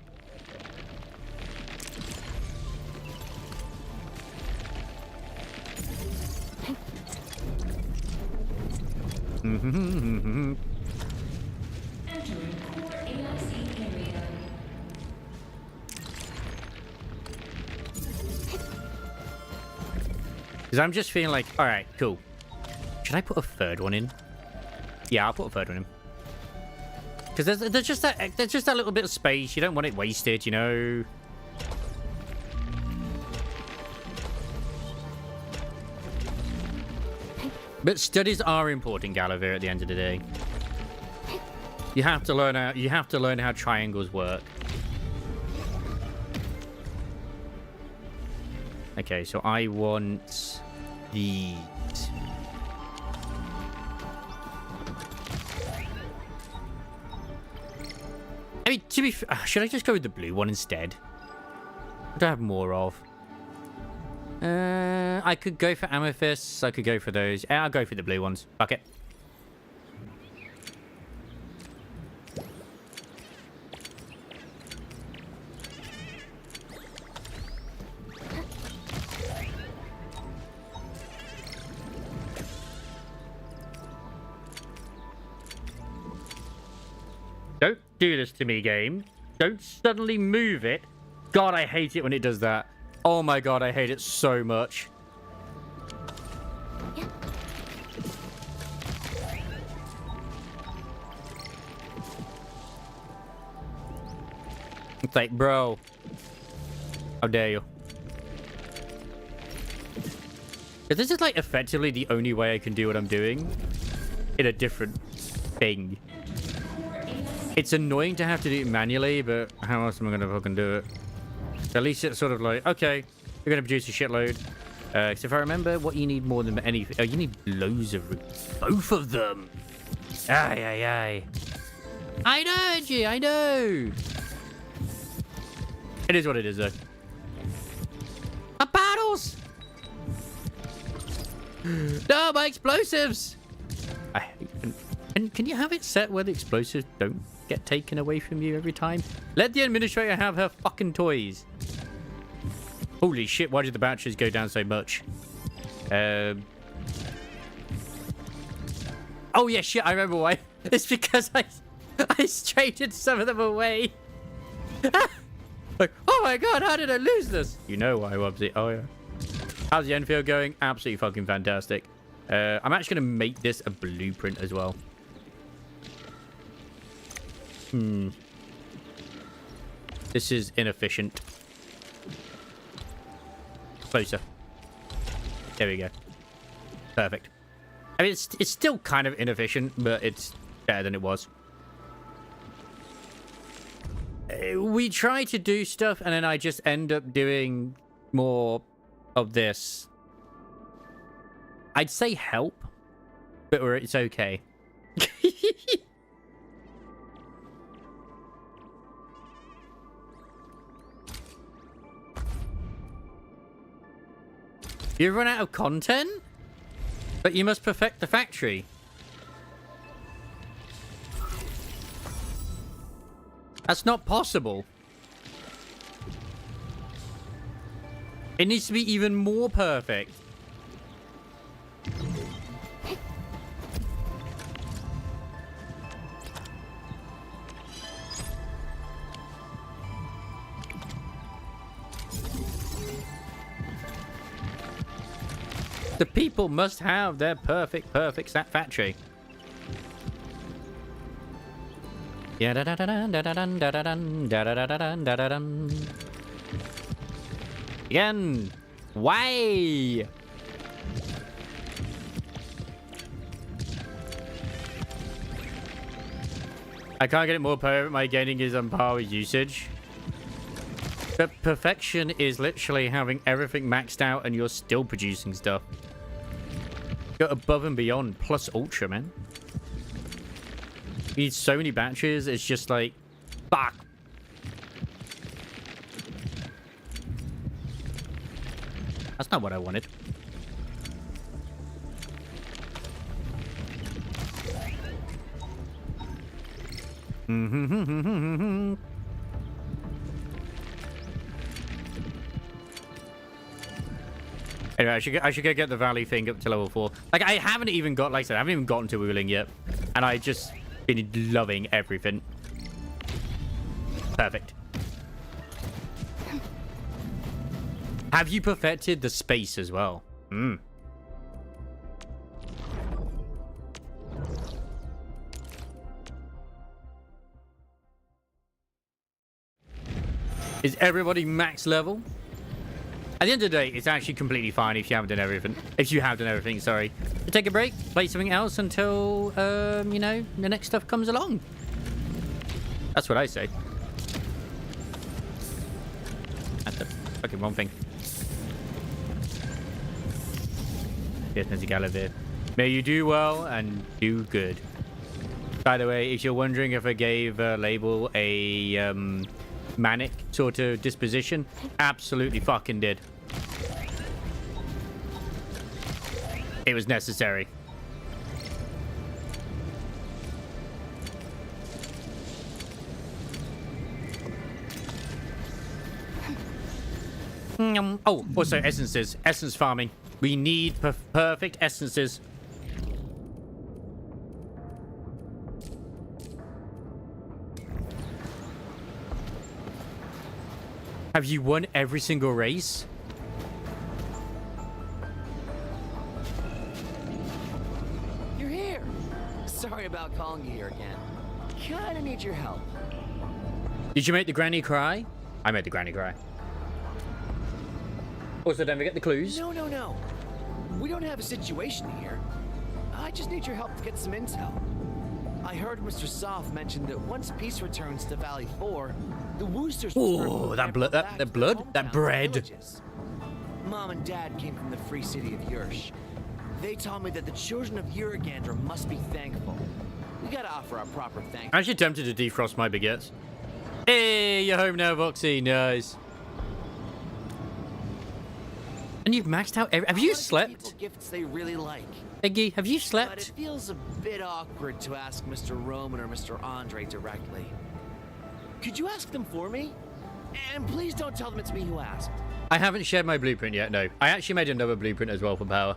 Speaker 1: Because I'm just feeling like, all right, cool. Should I put a third one in? Yeah, I'll put a third one in. Because there's just that little bit of space. You don't want it wasted, you know. But studies are important, Gallivere, at the end of the day. You have to learn how triangles work. Okay, so I want these. I mean, to be should I just go with the blue one instead? What do I have more of? I could go for amethysts. I could go for those. I'll go for the blue ones. Fuck it. Don't do this to me, game. Don't suddenly move it. God, I hate it when it does that. Oh my god, I hate it so much. It's like, bro. How dare you? Because this is like effectively the only way I can do what I'm doing in a different thing. It's annoying to have to do it manually, but how else am I going to fucking do it? At least it's sort of like, okay, you're going to produce a shitload. So if I remember what you need more than anything... Oh, you need loads of... Both of them! Aye, aye, aye. I know, G, I know! It is what it is, though. A battles! No, my explosives! I hate... And can you have it set where the explosives don't get taken away from you every time? Let the administrator have her fucking toys. Holy shit, why did the batteries go down so much? Oh yeah, shit, I remember why. It's because I traded some of them away. Like, oh my god, how did I lose this? You know why, Wubsy. Oh yeah. How's the Enfield going? Absolutely fucking fantastic. I'm actually going to make this a blueprint as well. This is inefficient. Closer. There we go. Perfect. I mean, it's still kind of inefficient, but it's better than it was. We try to do stuff, and then I just end up doing more of this. I'd say help, but it's okay. You run out of content? But you must perfect the factory. That's not possible. It needs to be even more perfect. The people must have their perfect stat factory. Yeah, da da da da da da da da da da da da da da. Again, why? I can't get it more perfect. My gaining is on par with usage. But perfection is literally having everything maxed out and you're still producing stuff. Go above and beyond, plus ultra, man. You need so many batches, it's just like, fuck. That's not what I wanted. Anyway, I should go get the valley thing up to level 4. Like, I haven't even got, like I said, I haven't even gotten to Wuling yet. And I just been loving everything. Perfect. Have you perfected the space as well? Is everybody max level? At the end of the day, it's actually completely fine if you haven't done everything. If you have done everything, sorry. So take a break, play something else until, you know, the next stuff comes along. That's what I say. That's the fucking wrong thing. Yes, Mr. Gallivere. May you do well and do good. By the way, if you're wondering if I gave Label a manic sort of disposition, absolutely fucking did. It was necessary. Oh, also essences. Essence farming. We need perfect essences. Have you won every single race?
Speaker 7: You're here. Sorry about calling you here again. Kinda need your help.
Speaker 1: Did you make the granny cry? I made the granny cry. Also, don't forget the clues.
Speaker 7: No. We don't have a situation here. I just need your help to get some intel. I heard Mr. Soft mention that once peace returns to Valley 4, the Woosters will start
Speaker 1: Oh,
Speaker 7: moving
Speaker 1: that blood,
Speaker 7: everyone back
Speaker 1: that
Speaker 7: to
Speaker 1: blood,
Speaker 7: their
Speaker 1: that
Speaker 7: hometowns and
Speaker 1: bread.
Speaker 7: villages. Mom and Dad came from the free city of Yursh. They told me that the children of Uragandra must be thankful. We gotta offer our proper thanks.
Speaker 1: I'm actually tempted to defrost my baguettes. Hey, you're home now, Voxy. Nice. And you've maxed out every... Have you slept?
Speaker 7: People gifts they really like.
Speaker 1: Iggy, have you
Speaker 7: But it
Speaker 1: slept?
Speaker 7: feels a bit awkward to ask Mr. Roman or Mr. Andre directly. Could you ask them for me? And please don't tell them it's me who asked.
Speaker 1: I haven't shared my blueprint yet, no. I actually made another blueprint as well for power.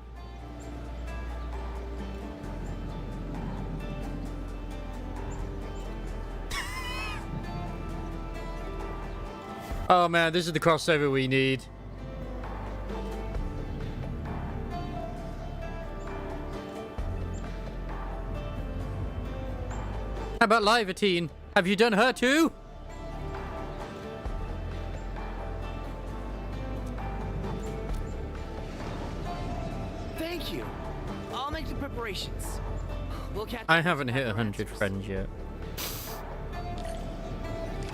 Speaker 1: Oh man, this is the crossover we need. How about Livatine? Have you done her too?
Speaker 7: Thank you. I'll make the preparations. We'll catch
Speaker 1: I
Speaker 7: up
Speaker 1: haven't
Speaker 7: with
Speaker 1: hit
Speaker 7: our
Speaker 1: 100
Speaker 7: answers.
Speaker 1: friends yet.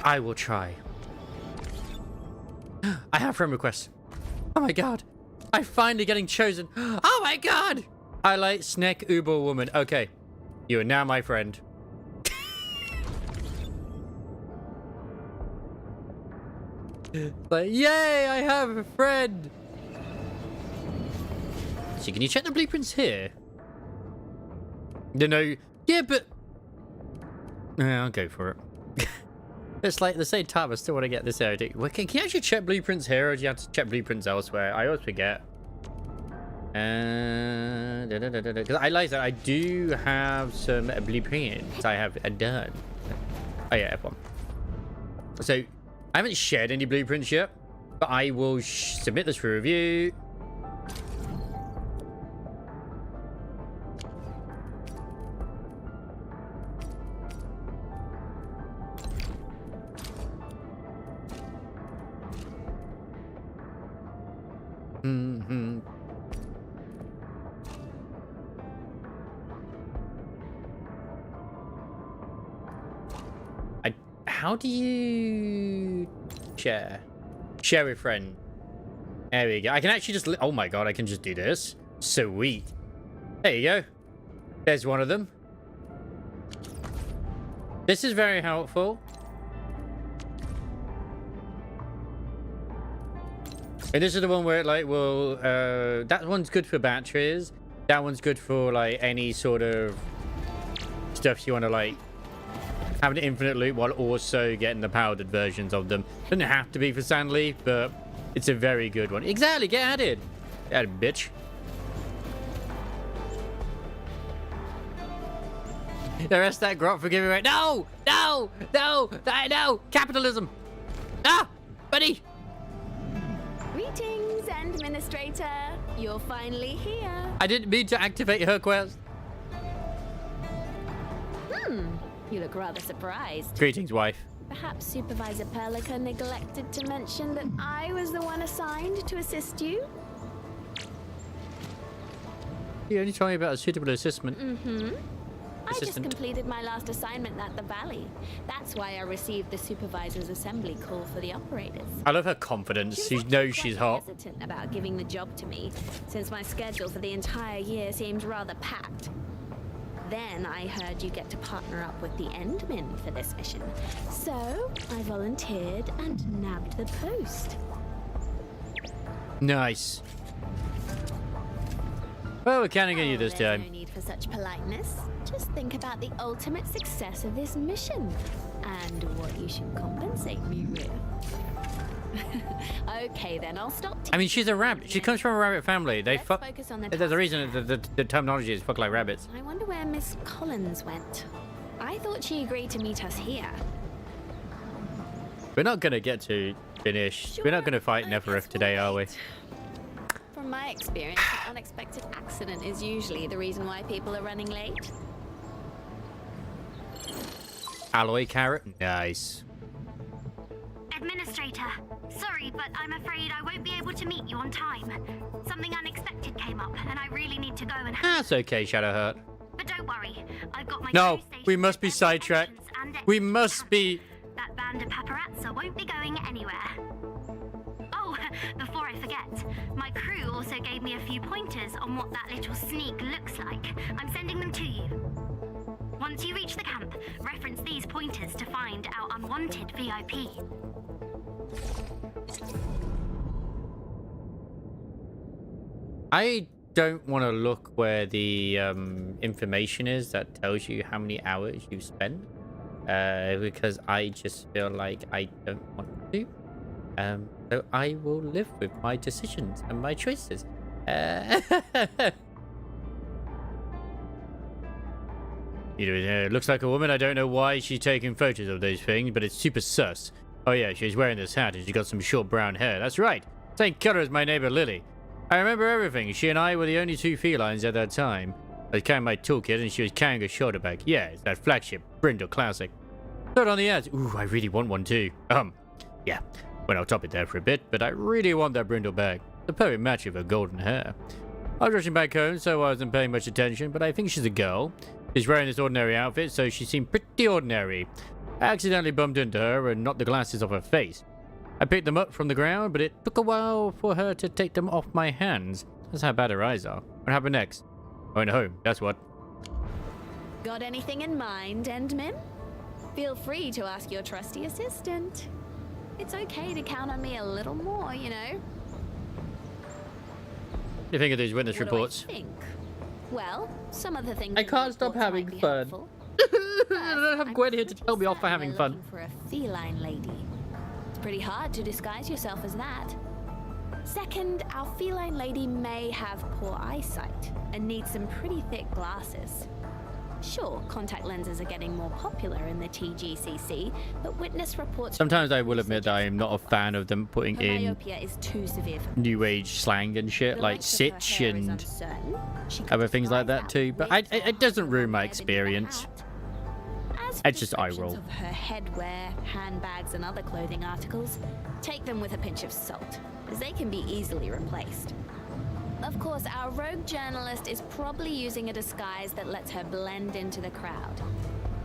Speaker 1: I will try. I have friend requests. Oh my god. I'm finally getting chosen. Oh my god. Highlight Snack Uber Woman. Okay. You are now my friend. Like, yay, I have a friend. So can you check the blueprints here? No. Yeah, but... Yeah, I'll go for it. It's like the same time, I still want to get this area. Well, can you actually check blueprints here, or do you have to check blueprints elsewhere? I always forget. Because I like that I do have some blueprints I have done. Oh yeah, F1. So, I haven't shared any blueprints yet, but I will submit this for review. How do you share? Share with friend. There we go. I can actually just... Oh my god, I can just do this. Sweet. There you go. There's one of them. This is very helpful. And this is the one where it like will... that one's good for batteries. That one's good for like any sort of stuff you want to like... have an infinite loop while also getting the powdered versions of them. Doesn't have to be for Sandleaf, but it's a very good one. Exactly, get added. Get added, bitch. The rest of that grot for giving away. No! No! No! No! Capitalism! Ah! Buddy!
Speaker 2: Greetings, Administrator. You're finally here.
Speaker 1: I didn't mean to activate her quest.
Speaker 2: You look rather surprised.
Speaker 1: Greetings, wife.
Speaker 2: Perhaps Supervisor Perlica neglected to mention that I was the one assigned to assist you?
Speaker 1: You only told me about a suitable assessment.
Speaker 2: I just completed my last assignment at the Valley. That's why I received the Supervisor's Assembly call for the operators.
Speaker 1: I love her confidence. She knows she's hot.
Speaker 2: Hesitant about giving the job to me, since my schedule for the entire year seemed rather packed. Then I heard you get to partner up with the Endmen for this mission. So I volunteered and nabbed the post.
Speaker 1: Nice. Well, we're counting on you this
Speaker 2: there's
Speaker 1: time.
Speaker 2: No need for such politeness. Just think about the ultimate success of this mission and what you should compensate me with. Okay, then I'll stop.
Speaker 1: I mean, she's a rabbit. She comes from a rabbit family. They
Speaker 2: Let's
Speaker 1: fuck.
Speaker 2: focus on the
Speaker 1: There's a
Speaker 2: task.
Speaker 1: reason that the terminology is fuck like rabbits.
Speaker 2: I wonder where Miss Collins went. I thought she agreed to meet us here.
Speaker 1: We're not gonna get to finish. We're not gonna fight
Speaker 2: I
Speaker 1: Nefereth
Speaker 2: guess
Speaker 1: today,
Speaker 2: we'll
Speaker 1: are we?
Speaker 2: wait. From my experience, an unexpected accident is usually the reason why people are running late.
Speaker 1: Alloy carrot. Nice.
Speaker 8: Administrator, sorry, but I'm afraid I won't be able to meet you on time. Something unexpected came up, and I really need to go and
Speaker 1: That's okay, Shadowheart.
Speaker 8: But don't worry, I've got my
Speaker 1: No,
Speaker 8: crew stationed
Speaker 1: we must be
Speaker 8: at the
Speaker 1: sidetracked.
Speaker 8: entrance and
Speaker 1: We
Speaker 8: exit
Speaker 1: must
Speaker 8: camp.
Speaker 1: be.
Speaker 8: That band of paparazzi won't be going anywhere. Oh, before I forget, my crew also gave me a few pointers on what that little sneak looks like. I'm sending them to you. Once you reach the camp, reference these pointers to find our unwanted VIP.
Speaker 1: I don't want to look where the information is that tells you how many hours you spent, because I just feel like I don't want to. So I will live with my decisions and my choices. You know, it looks like a woman. I don't know why she's taking photos of those things, but it's super sus. Oh yeah, she's wearing this hat and she got some short brown hair. That's right. Same color as my neighbor Lily. I remember everything. She and I were the only two felines at that time. I was carrying my toolkit and she was carrying a shoulder bag. Yeah, it's that flagship Brindle Classic. Third on the ads. Ooh, I really want one too. Yeah. Went off topic there for a bit, but I really want that Brindle bag. The perfect match with her golden hair. I was rushing back home, so I wasn't paying much attention, but I think she's a girl. She's wearing this ordinary outfit, so she seemed pretty ordinary. I accidentally bumped into her and knocked the glasses off her face. I picked them up from the ground, but it took a while for her to take them off my hands. That's how bad her eyes are. What happened next? I went home, that's what.
Speaker 2: Got anything in mind, Endman? Feel free to ask your trusty assistant. It's okay to count on me a little more, you know.
Speaker 1: What do you think of these witness
Speaker 2: What do I
Speaker 1: reports?
Speaker 2: think? Well, some of the things.
Speaker 1: I
Speaker 2: in the
Speaker 1: can't stop
Speaker 2: reports
Speaker 1: having
Speaker 2: might be
Speaker 1: fun.
Speaker 2: helpful.
Speaker 1: I don't have
Speaker 2: I'm
Speaker 1: Gwen here to
Speaker 2: pretty
Speaker 1: tell me off for
Speaker 2: certain
Speaker 1: having
Speaker 2: we're
Speaker 1: fun.
Speaker 2: looking for a feline lady. It's pretty hard to disguise yourself as that. Second, our feline lady may have poor eyesight and needs some pretty thick glasses. Sure, contact lenses are getting more popular in the TGCC, but witness reports.
Speaker 1: Sometimes I will admit that I am not a fan of them putting
Speaker 2: her
Speaker 1: in
Speaker 2: myopia is too severe for
Speaker 1: new age slang and shit,
Speaker 2: The
Speaker 1: like
Speaker 2: length of her
Speaker 1: sitch
Speaker 2: hair is
Speaker 1: and
Speaker 2: uncertain. She could
Speaker 1: other things like
Speaker 2: disguise
Speaker 1: that too, but
Speaker 2: wig
Speaker 1: it
Speaker 2: or
Speaker 1: doesn't ruin my
Speaker 2: web beneath the
Speaker 1: experience.
Speaker 2: hat. As
Speaker 1: It's just eye
Speaker 2: descriptions
Speaker 1: roll.
Speaker 2: Of her headwear, handbags, and other clothing articles, take them with a pinch of salt, as they can be easily replaced. Of course, our rogue journalist is probably using a disguise that lets her blend into the crowd.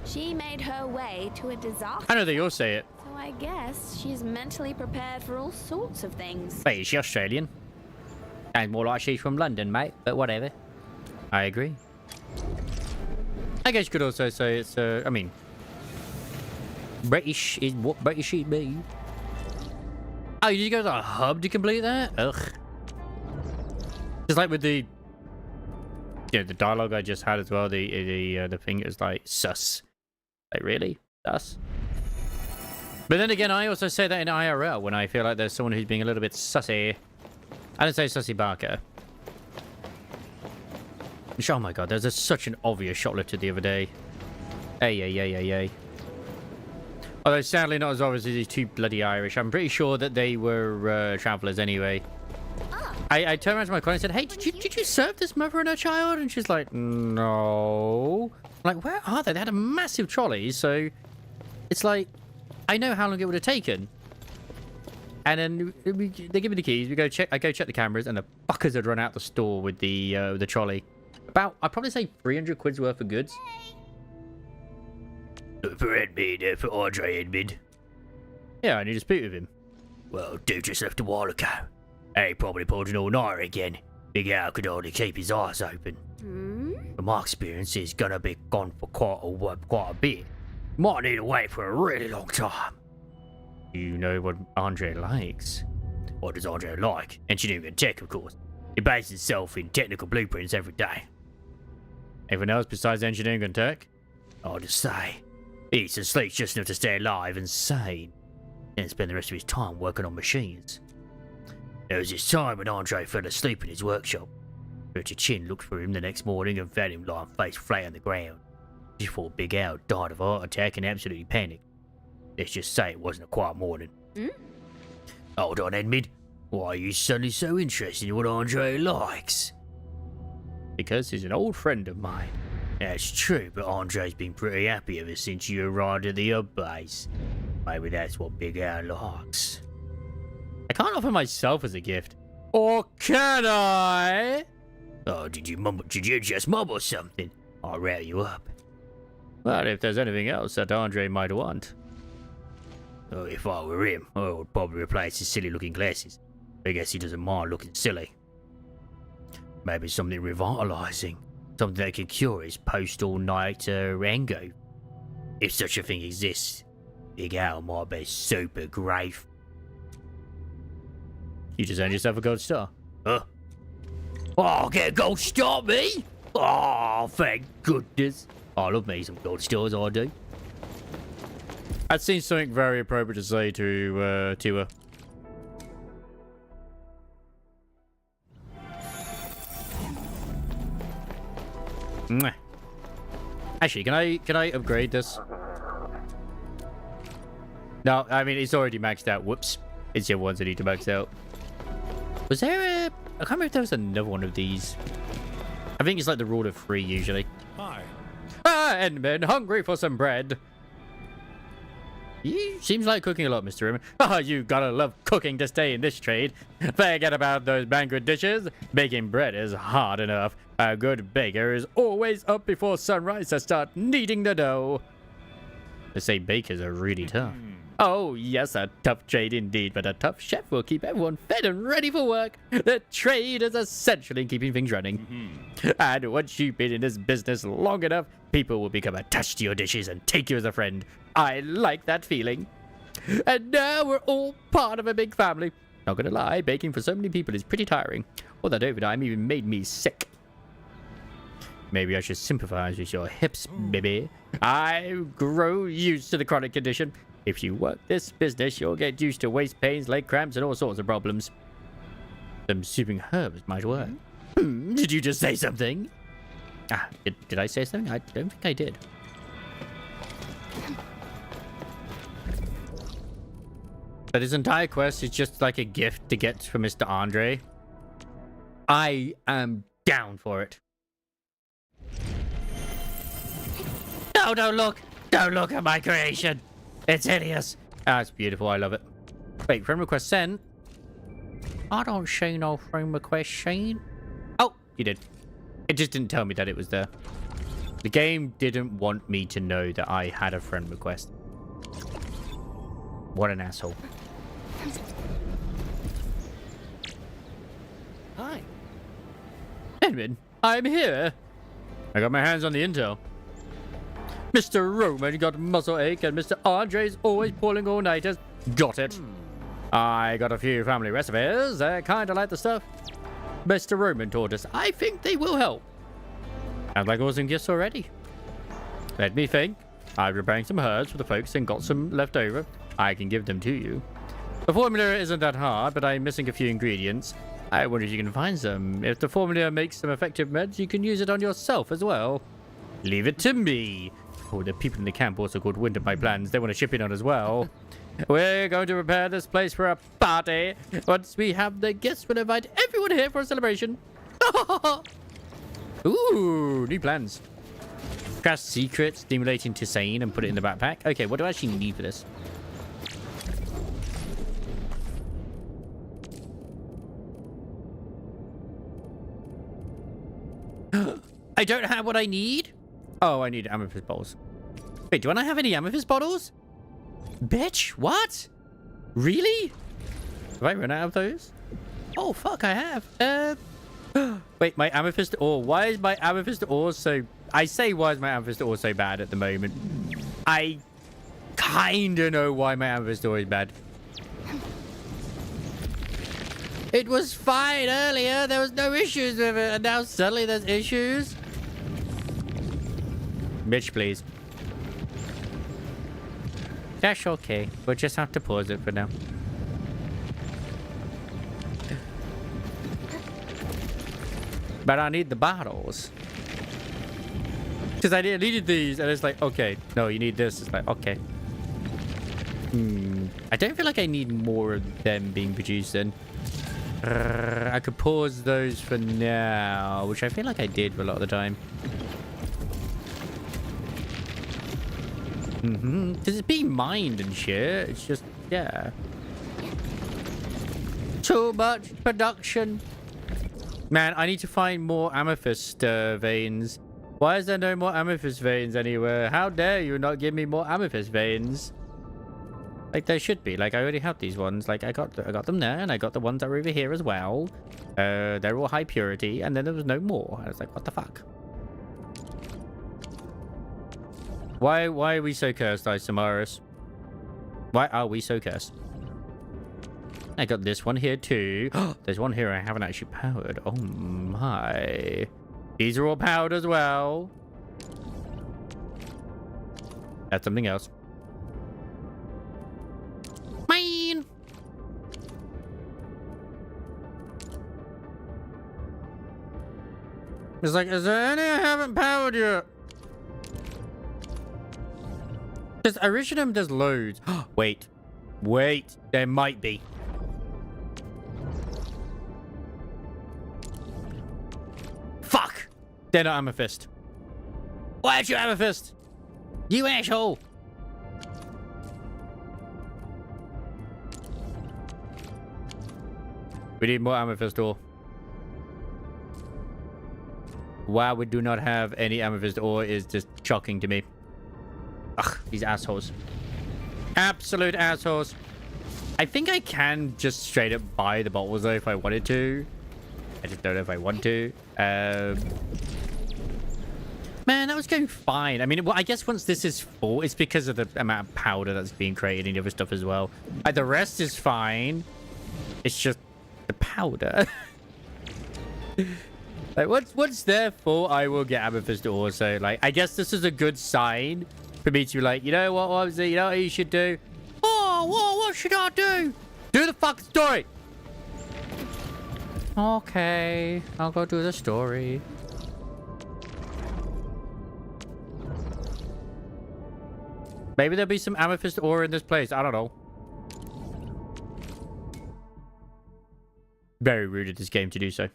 Speaker 2: She made her way to a disaster.
Speaker 1: I know that you'll say it.
Speaker 2: So I guess she's mentally prepared for all sorts of things.
Speaker 1: Wait, is she Australian? Sounds more like she's from London, mate, but whatever. I agree. I guess you could also say it's, I mean, British is what British should be. Oh, you go to a hub to complete that? Ugh. Just like with the, you know, the dialogue I just had as well. The thing is like sus. Like really sus. But then again, I also say that in IRL when I feel like there's someone who's being a little bit sussy. I didn't say Sussy Barker. Oh my god, there's such an obvious shoplifter the other day. Ay. Although sadly not as obvious as these two bloody Irish. I'm pretty sure that they were travellers anyway. I turned around to my colleague and said, hey, did you serve this mother and her child? And she's like, no. I'm like, where are they? They had a massive trolley, so it's like, I know how long it would have taken. And then they give me the keys. We go check. I go check the cameras, and the fuckers had run out the store with the trolley. About, I'd probably say 300 quid's worth of goods.
Speaker 5: Look for Edmund, for Andre Edmund.
Speaker 1: Yeah, I need to speak with him.
Speaker 5: Well, dude just left a while ago. He probably pulled an all-nighter again. Big Al could only keep his eyes open. From my experience, he's gonna be gone for quite a bit. Might need to wait for a really long time.
Speaker 1: You know what Andre likes?
Speaker 5: What does Andre like? Engineering and tech, of course. He bases himself in technical blueprints every day.
Speaker 1: Anyone else besides engineering and tech?
Speaker 5: I'll just say, he eats and sleeps just enough to stay alive and sane, and spend the rest of his time working on machines. There was this time when Andre fell asleep in his workshop. Richard Chin looked for him the next morning and found him lying face flat on the ground. He thought Big Al died of a heart attack and absolutely panicked. Let's just say it wasn't a quiet morning. Hold on, Edmund. Why are you suddenly so interested in what Andre likes?
Speaker 1: Because he's an old friend of mine.
Speaker 5: That's true, but Andre's been pretty happy ever since you arrived at the hub base. Maybe that's what Big Al likes.
Speaker 1: I can't offer myself as a gift. Or can I?
Speaker 5: Oh, did you just mumble something? I'll route you up.
Speaker 1: Well, if there's anything else that Andre might want.
Speaker 5: Oh, if I were him, I would probably replace his silly-looking glasses. I guess he doesn't mind looking silly. Maybe something revitalizing. Something that can cure his post-all-night hangover. If such a thing exists, Big Al might be super grateful.
Speaker 1: You just earned yourself a gold star.
Speaker 5: Huh? Oh, get a gold star, me? Oh, thank goodness. I love me some gold stars, I do.
Speaker 1: That seems something very appropriate to say to her. Mwah. Actually, can I upgrade this? No, I mean it's already maxed out. Whoops. It's your ones that need to max out. Was there a... I can't remember if there was another one of these. I think it's like the rule of 3 usually.
Speaker 6: Hi.
Speaker 1: Ah, Endman, hungry for some bread. You seems like cooking a lot, Mr. Rim. Oh, you gotta love cooking to stay in this trade. Forget about those banquet dishes. Baking bread is hard enough. A good baker is always up before sunrise to start kneading the dough. They say bakers are really tough. Oh, yes, a tough trade indeed, but a tough chef will keep everyone fed and ready for work. The trade is essential in keeping things running. And once you've been in this business long enough, people will become attached to your dishes and take you as a friend. I like that feeling. And now we're all part of a big family. Not gonna lie, baking for so many people is pretty tiring. All that overtime even made me sick. Maybe I should sympathize with your hips, baby. I grow used to the chronic condition. If you work this business, you'll get used to waist pains, leg cramps, and all sorts of problems. Some soothing herbs might work. Did you just say something? Ah, did I say something? I don't think I did. But this entire quest is just like a gift to get for Mr. Andre. I am down for it. No, don't look! Don't look at my creation! It's hideous! Ah, it's beautiful, I love it. Wait, friend request sent? I don't see no friend request sent. Oh, you did. It just didn't tell me that it was there. The game didn't want me to know that I had a friend request. What an asshole.
Speaker 7: Hi.
Speaker 1: Edwin, I'm here. I got my hands on the intel. Mr. Roman got muscle ache and Mr. Andre's always pulling all-nighters. Got it. I got a few family recipes. They're kind of like the stuff Mr. Roman taught us. I think they will help. Sounds like awesome gifts already. Let me think. I'm preparing some herbs for the folks and got some left over. I can give them to you. The formula isn't that hard, but I'm missing a few ingredients. I wonder if you can find some. If the formula makes some effective meds, you can use it on yourself as well. Leave it to me. Oh, the people in the camp also called wind of my plans. They want to chip in on as well. We're going to prepare this place for a party. Once we have the guests, we'll invite everyone here for a celebration. Ooh, new plans. Crash secret, stimulating to sane, and put it in the backpack. Okay, what do I actually need for this? I don't have what I need? Oh, I need amethyst bottles. Wait, do I not have any amethyst bottles? Bitch, what? Really? Have I run out of those? Oh, fuck, I have. Wait, my amethyst ore. Why is my amethyst ore so... I say, why is my amethyst ore so bad at the moment? I kinda know why my amethyst ore is bad. It was fine earlier. There was no issues with it. And now suddenly there's issues. Bitch, please. That's okay. We'll just have to pause it for now. But I need the bottles. Because I needed these, and it's like, okay, no, you need this. It's like, okay. I don't feel like I need more of them being produced then. I could pause those for now, which I feel like I did for a lot of the time. Because it's being mined and shit. It's just, yeah. Too much production. Man, I need to find more amethyst veins. Why is there no more amethyst veins anywhere? How dare you not give me more amethyst veins? Like, there should be. Like, I already have these ones. Like, I got them there, and I got the ones that were over here as well. They're all high purity, and then there was no more. I was like, what the fuck? Why are we so cursed, Isamaris? Why are we so cursed? I got this one here too. There's one here I haven't actually powered. Oh my. These are all powered as well. That's something else. Mine. It's like, is there any I haven't powered yet? Because Iridium does loads. Wait. Wait. There might be. Fuck! They're not amethyst. Why aren't you amethyst? You asshole! We need more amethyst ore. Why we do not have any amethyst ore is just shocking to me. Ugh, these assholes. Absolute assholes. I think I can just straight up buy the bottles though if I wanted to. I just don't know if I want to. Man, that was going fine. I mean, well, I guess once this is full, it's because of the amount of powder that's being created and the other stuff as well. The rest is fine. It's just the powder. Like, what's there for? I will get amethyst ore. So, like, I guess this is a good sign for me to be like, you know what, Wobsy? You know what you should do? Oh, what should I do? Do the fucking story. Okay, I'll go do the story. Maybe there'll be some amethyst ore in this place. I don't know. Very rude of this game to do so.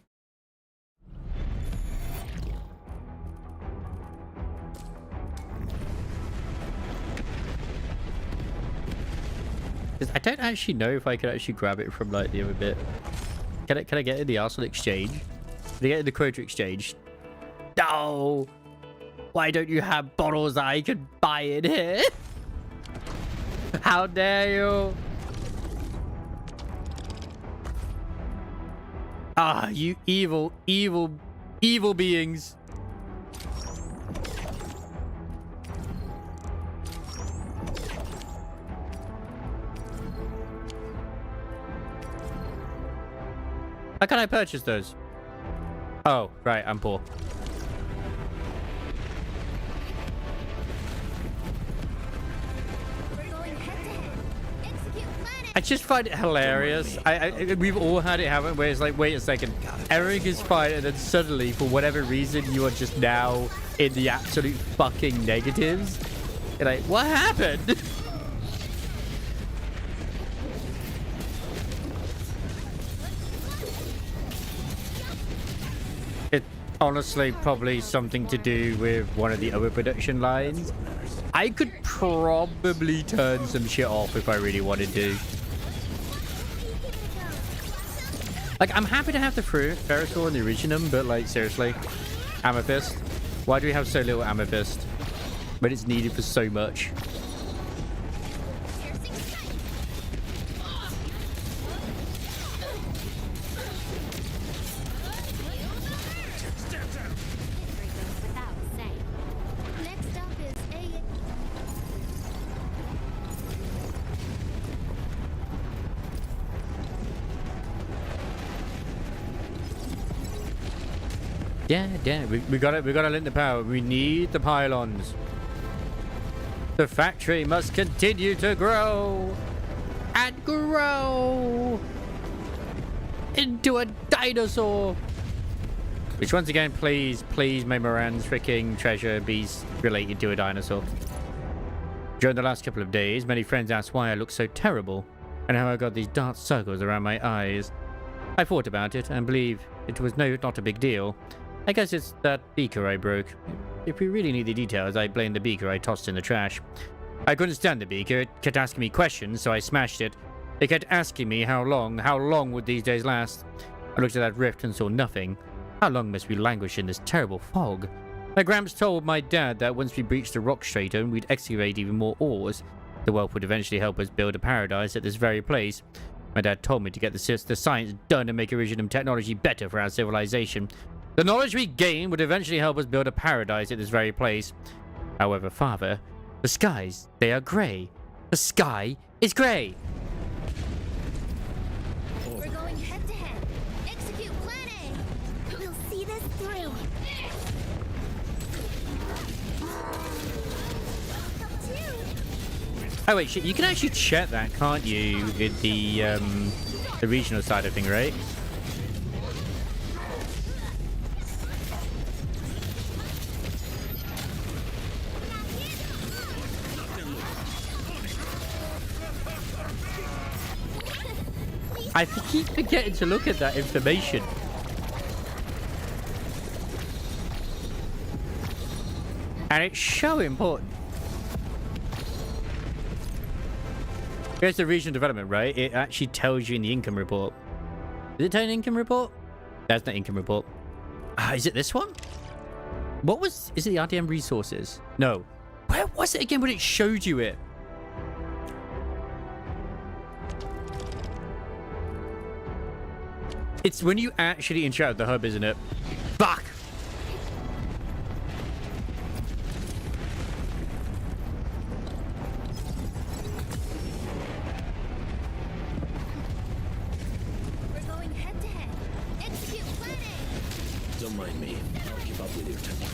Speaker 1: I don't actually know if I can actually grab it from like the other bit. Can I get in the Arsenal exchange? Can I get in the quota exchange? No! Why don't you have bottles that I can buy in here? How dare you? Ah, you evil, evil, evil beings. How can I purchase those? Oh, right, I'm poor. I just find it hilarious. We've all had it happen where it's like, wait a second, Eric is fine, and then suddenly, for whatever reason, you are just now in the absolute fucking negatives. You're like, what happened? It's honestly probably something to do with one of the other production lines. I could probably turn some shit off if I really wanted to. Like, I'm happy to have the Ferrosaur and the Originum, but like, seriously. Amethyst. Why do we have so little amethyst when it's needed for so much?
Speaker 3: Without saying. Next up is A.
Speaker 1: Yeah, we gotta link the power. We need the pylons. The factory must continue to grow and grow into a dinosaur. Which once again, please may Moran's freaking treasure be related to a dinosaur. During the last couple of days, many friends asked why I look so terrible and how I got these dark circles around my eyes. I thought about it and believe it was not a big deal. I guess it's that beaker I broke. If we really need the details, I blame the beaker I tossed in the trash. I couldn't stand the beaker. It kept asking me questions, so I smashed it. It kept asking me how long would these days last? I looked at that rift and saw nothing. How long must we languish in this terrible fog? My gramps told my dad that once we breached the rock stratum, we'd excavate even more ores. The wealth would eventually help us build a paradise at this very place. My dad told me to get the science done and make Iridium technology better for our civilization. The knowledge we gain would eventually help us build a paradise at this very place. However, Father, the skies, they are grey. The sky is grey.
Speaker 3: We're going head to head. Execute plan A. We'll see this through.
Speaker 1: Oh wait, shit, you can actually check that, can't you, with the regional side of thing, right? I keep forgetting to look at that information. And it's so important. Here's the regional development, right? It actually tells you in the income report. Does it tell you an income report? That's not income report. Is it this one? What was... Is it the RDM resources? No. Where was it again when it showed you it? It's when you actually interact with the hub, isn't it? Fuck!
Speaker 3: We're going head to head. Execute plan A.
Speaker 6: Don't mind me. I'll keep up with your tempo.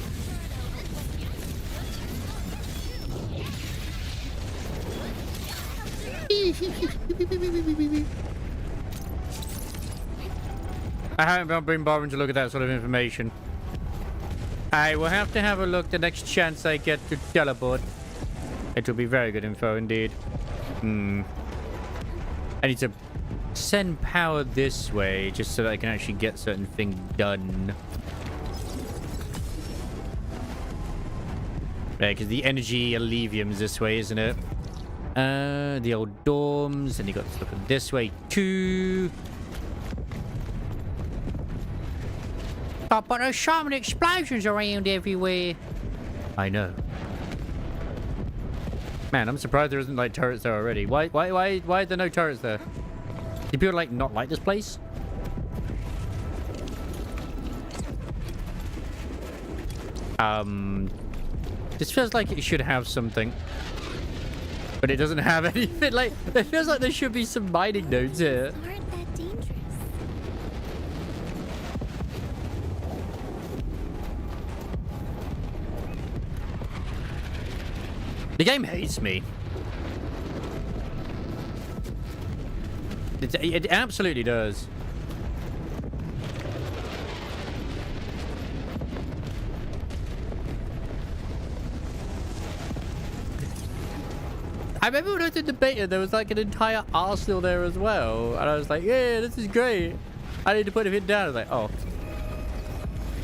Speaker 1: I haven't been bothering to look at that sort of information. I will have to have a look the next chance I get to teleport. It will be very good info indeed. I need to send power this way just so that I can actually get certain things done. Yeah, because the energy allevium's this way, isn't it? The old dorms, and you got to look at this way too.
Speaker 4: But there's so many explosions around everywhere.
Speaker 1: I know. Man, I'm surprised there isn't like turrets there already. Why are there no turrets there? Do people like not like this place? This feels like it should have something. But it doesn't have anything. Like, it feels like there should be some mining nodes here.
Speaker 3: Aren't that dangerous?
Speaker 1: The game hates me. It absolutely does. I remember when I was in the beta, there was like an entire arsenal there as well. And I was like, yeah, this is great. I need to put it down. I was like, oh.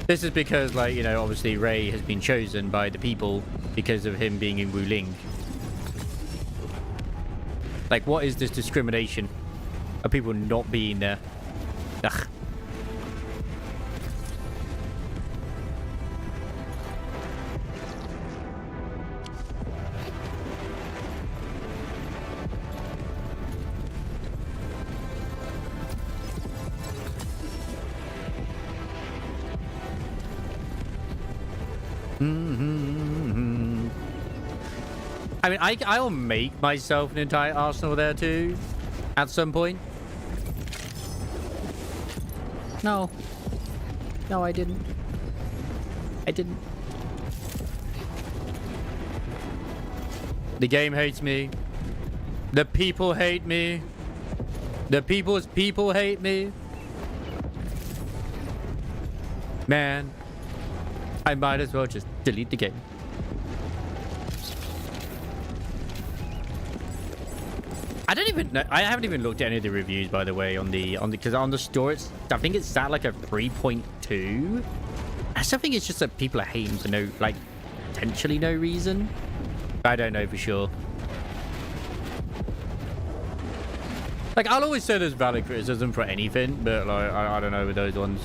Speaker 1: This is because, like, you know, obviously Ray has been chosen by the people because of him being in Wuling. Like, what is this discrimination of people not being there? Ugh. Mm-hmm. I mean, I'll make myself an entire arsenal there too, at some point. No. No, I didn't. I didn't. The game hates me. The people hate me. The people's people hate me. Man, I might as well just delete the game. I don't even know. I haven't even looked at any of the reviews, by the way, because on the store, I think it's at like a 3.2. I still think it's just that people are hating for no, like, potentially no reason. I don't know for sure. Like, I'll always say there's valid criticism for anything, but like, I don't know with those ones.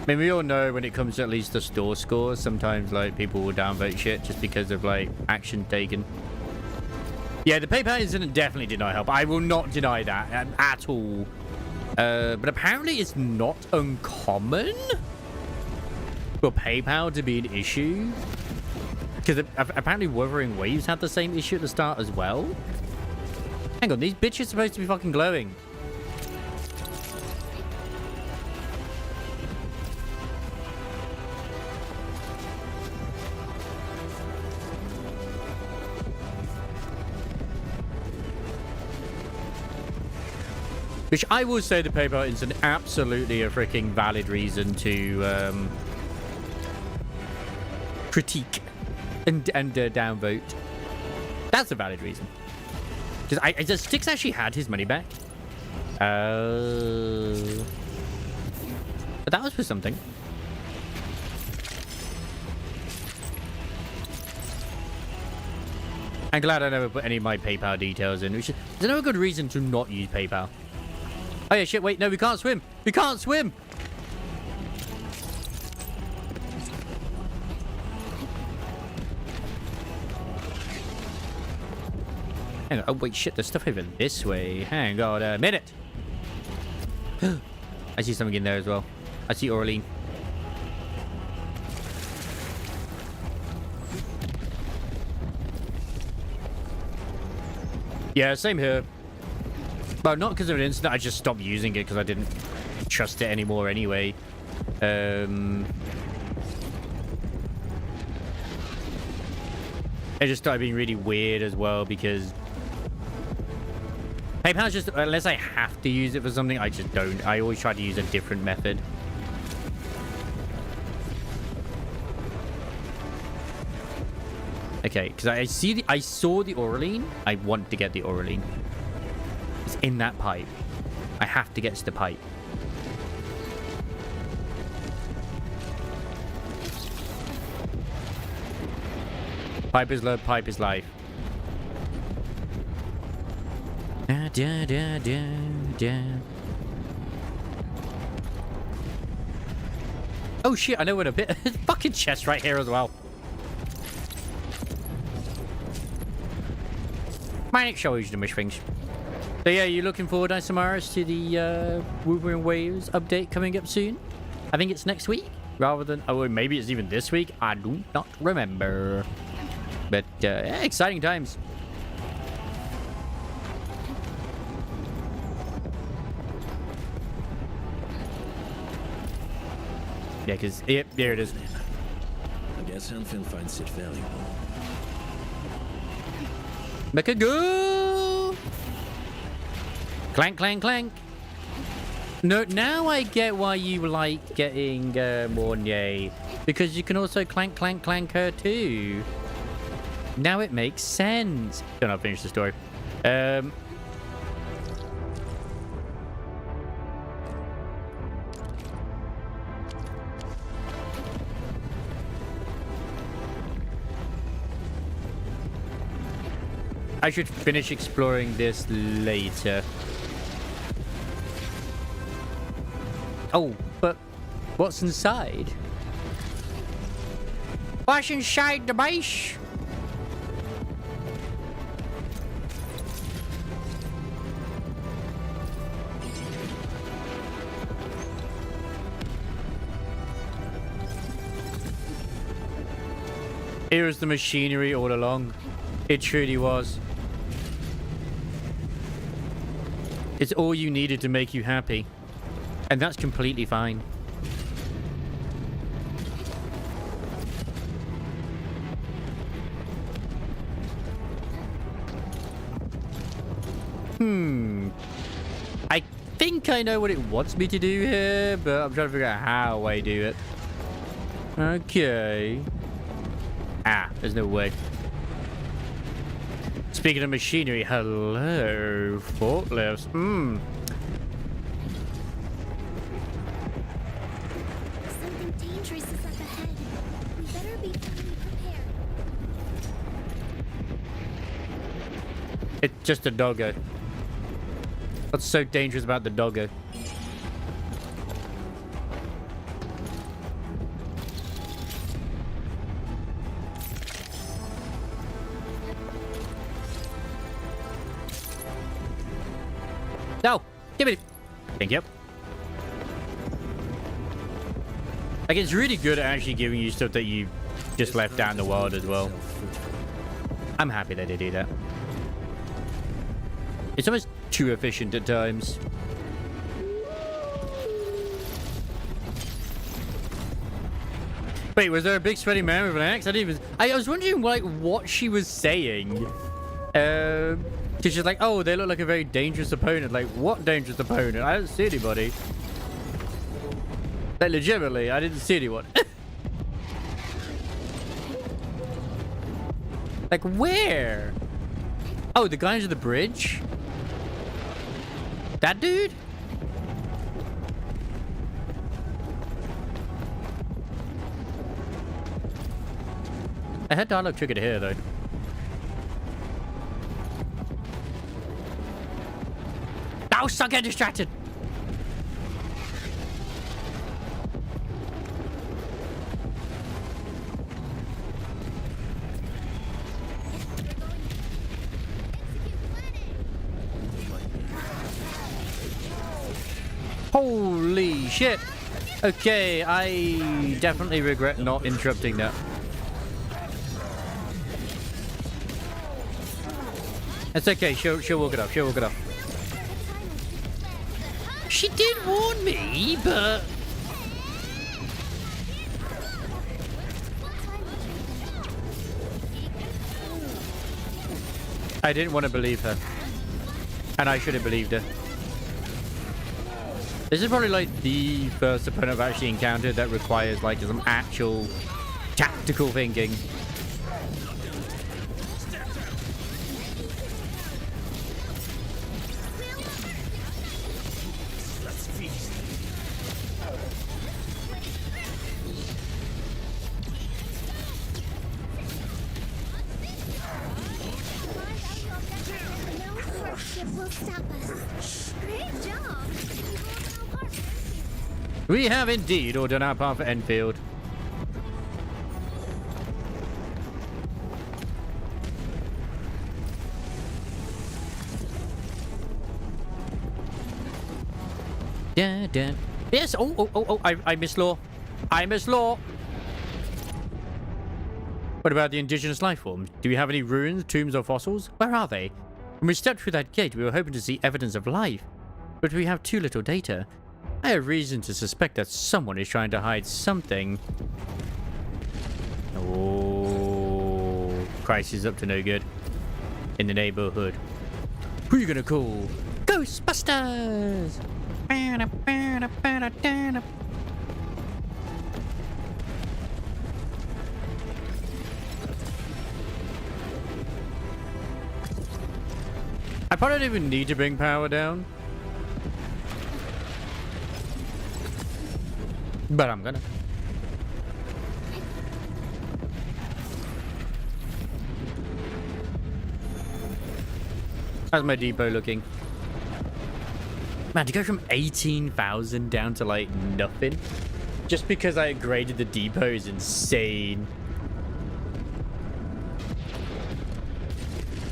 Speaker 1: I mean, we all know when it comes to at least the store scores, sometimes like people will downvote shit just because of like action taken. Yeah, the PayPal incident definitely did not help. I will not deny that at all. But apparently it's not uncommon for PayPal to be an issue. Because apparently Wuthering Waves had the same issue at the start as well. Hang on, these bitches are supposed to be fucking glowing. Which I will say the PayPal is absolutely a freaking valid reason to critique and downvote. That's a valid reason. Because Styx actually had his money back. But that was for something. I'm glad I never put any of my PayPal details in. Which is, there's no good reason to not use PayPal. Oh yeah, shit, wait, no, we can't swim. We can't swim. Hang on, oh wait, shit, there's stuff over this way. Hang on a minute. I see something in there as well. I see Aureline. Yeah, same here. Well, not because of an incident. I just stopped using it because I didn't trust it anymore anyway. It just started being really weird as well because PayPal's just, unless I have to use it for something, I just don't. I always try to use a different method. Okay, because I saw the Aureline. I want to get the Aureline. It's in that pipe. I have to get to the pipe. Pipe is love, pipe is life. Da, da, da, da, da. Oh shit, I know where to bit. Fucking chest right here as well. My next show is the mish things. So yeah, you looking forward, Isamaris, to the Wuling Waves update coming up soon? I think it's next week, rather than... Oh, maybe it's even this week. I do not remember. But, yeah, exciting times. Yeah, because... Yep, there it is.
Speaker 6: I guess Endfield finds it valuable.
Speaker 1: Make it go! Clank, clank, clank. No, now I get why you like getting Mornier. Because you can also clank, clank, clank her too. Now it makes sense. Don't know, finish the story. I should finish exploring this later. Oh, but what's inside? What's inside the base? It was the machinery all along. It truly was. It's all you needed to make you happy. And that's completely fine. I think I know what it wants me to do here, but I'm trying to figure out how I do it. Okay. Ah, there's no way. Speaking of machinery, hello, forklifts.
Speaker 3: Something dangerous is up ahead. We better be fully prepared.
Speaker 1: It's just a doggo. What's so dangerous about the doggo? No! Give it! Thank you. Like, it's really good at actually giving you stuff that you just left out in the wild as well. I'm happy that they do that. It's almost too efficient at times. Wait, was there a big sweaty man with an axe? I was wondering, like, what she was saying. Because she's like, oh, they look like a very dangerous opponent. Like, what dangerous opponent? I don't see anybody. Like, legitimately, I didn't see anyone. Like, where? Oh, the guy under the bridge? That dude? I had dialogue triggered here, though. Oh, stop getting distracted! Holy shit! Okay, I definitely regret not interrupting that. It's okay, she'll walk it off, she'll walk it off. She did warn me, but... I didn't want to believe her. And I should have believed her. This is probably like the first opponent I've actually encountered that requires like some actual tactical thinking. We have indeed all done our part for Endfield. Dun, dun. Yes, I miss law. I miss law. What about the indigenous life forms? Do we have any ruins, tombs, or fossils? Where are they? When we stepped through that gate, we were hoping to see evidence of life, but we have too little data. I have reason to suspect that someone is trying to hide something. Oh, Christ is up to no good in the neighborhood. Who are you gonna call? Ghostbusters! I probably don't even need to bring power down. But I'm gonna. How's my depot looking? Man, to go from 18,000 down to like nothing just because I upgraded the depot is insane.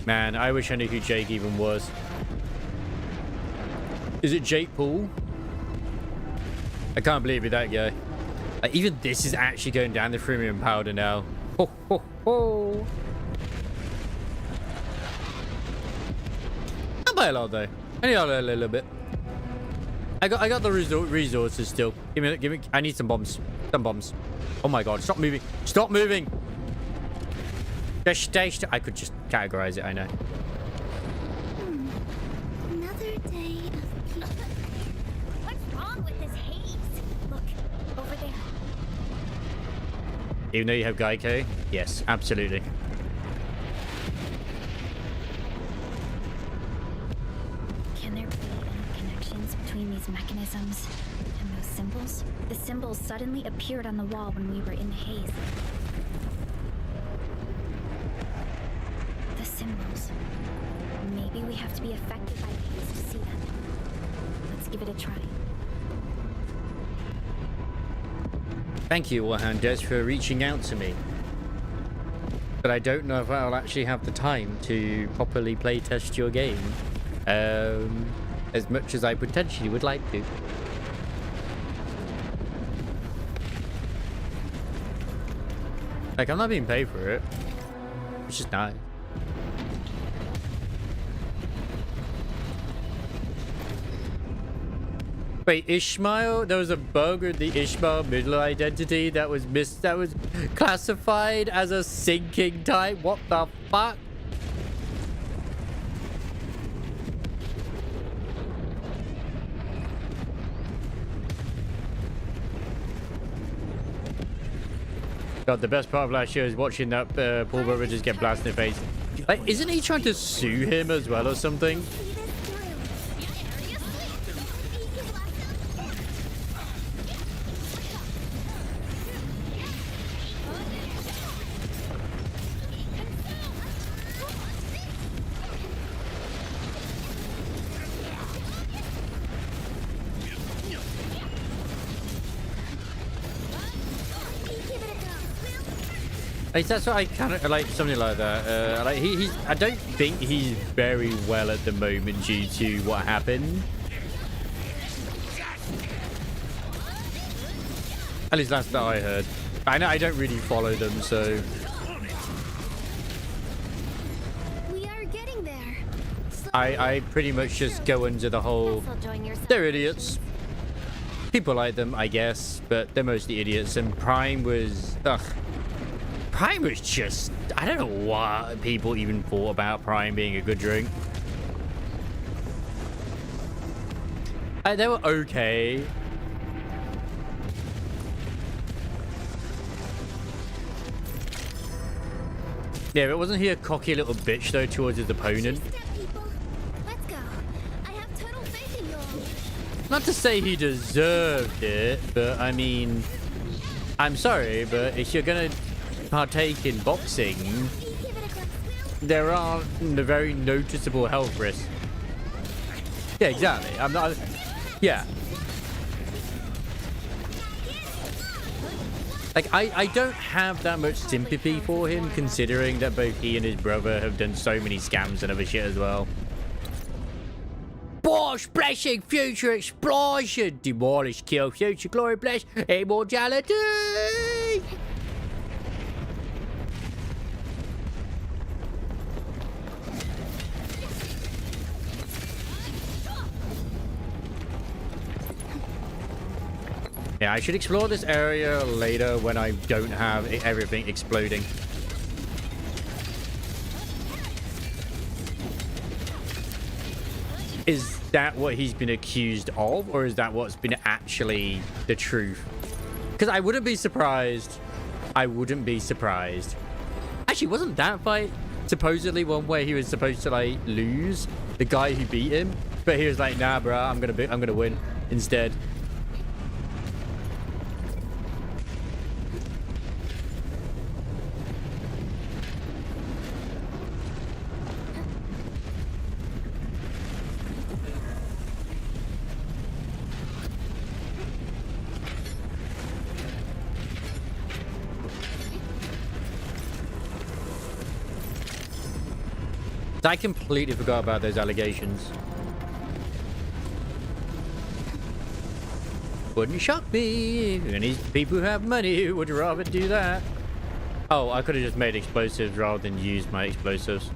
Speaker 1: Man, I wish I knew who Jake even was. Is it Jake Paul? I can't believe it, that guy. Like, even this is actually going down the premium powder now. Ho, ho, ho. Not by a lot though. Only a little bit. I got the resources still. Give me. I need some bombs. Some bombs. Oh my god! Stop moving! Stop moving! Just stay. I could just categorize it. I know.
Speaker 3: Another day of peace.
Speaker 8: What's wrong with this haze? Look, over there.
Speaker 1: Even though you have Geico, yes, absolutely.
Speaker 8: Can there be any connections between these mechanisms and those symbols? The symbols suddenly appeared on the wall when we were in the haze. The symbols. Maybe we have to be affected by the haze to see them. Let's give it a try.
Speaker 1: Thank you, Warhanders, for reaching out to me. But I don't know if I'll actually have the time to properly playtest your game. As much as I potentially would like to. Like, I'm not being paid for it. It's just nice. Wait, Ishmael? There was a bug with the Ishmael middle identity that was classified as a sinking type. What the fuck? God, the best part of last year is watching that Paul brother just get blasted in the face. Like, isn't he trying to sue him as well or something? Like, that's what I kind of like, something like that. Like he's. I don't think he's very well at the moment due to what happened. At least that's what I heard. I know I don't really follow them, so.
Speaker 3: We are getting there.
Speaker 1: I pretty much just go into the whole. They're idiots. People like them, I guess, but they're mostly idiots. And Prime was. Ugh. Prime was just... I don't know what people even thought about Prime being a good drink. They were okay. Yeah, but wasn't he a cocky little bitch, though, towards his opponent?
Speaker 3: Let's go. I have total faith in you all.
Speaker 1: Not to say he deserved it, but I mean... I'm sorry, but if you're gonna... partake in boxing, there are very noticeable health risks. Yeah, exactly. I'm not. Yeah. Like, I don't have that much sympathy for him, considering that both he and his brother have done so many scams and other shit as well. Bosh, blessing, future explosion, demolish, kill, future glory, bless, immortality. Yeah, I should explore this area later when I don't have everything exploding. Is that what he's been accused of, or is that what's been actually the truth? Because I wouldn't be surprised. I wouldn't be surprised. Actually, wasn't that fight supposedly one where he was supposed to like lose, the guy who beat him, but he was like, nah, bro, I'm gonna win instead. I completely forgot about those allegations. Wouldn't shock me. Any people who have money would rather do that. Oh, I could have just made explosives rather than used my explosives.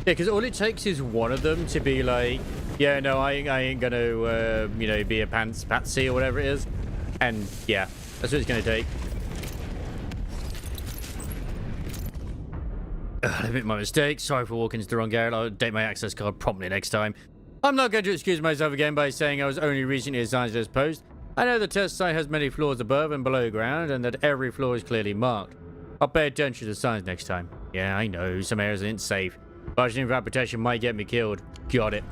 Speaker 1: Yeah, because all it takes is one of them to be like, yeah, no, I ain't gonna, you know, be a patsy or whatever it is. And yeah, that's what it's gonna take. I admit my mistake. Sorry for walking into the wrong area. I'll update my access card promptly next time. I'm not going to excuse myself again by saying I was only recently assigned to this post. I know the test site has many floors above and below ground, and that every floor is clearly marked. I'll pay attention to the signs next time. Yeah, I know, some areas aren't safe. Budgeting for protection might get me killed. Got it.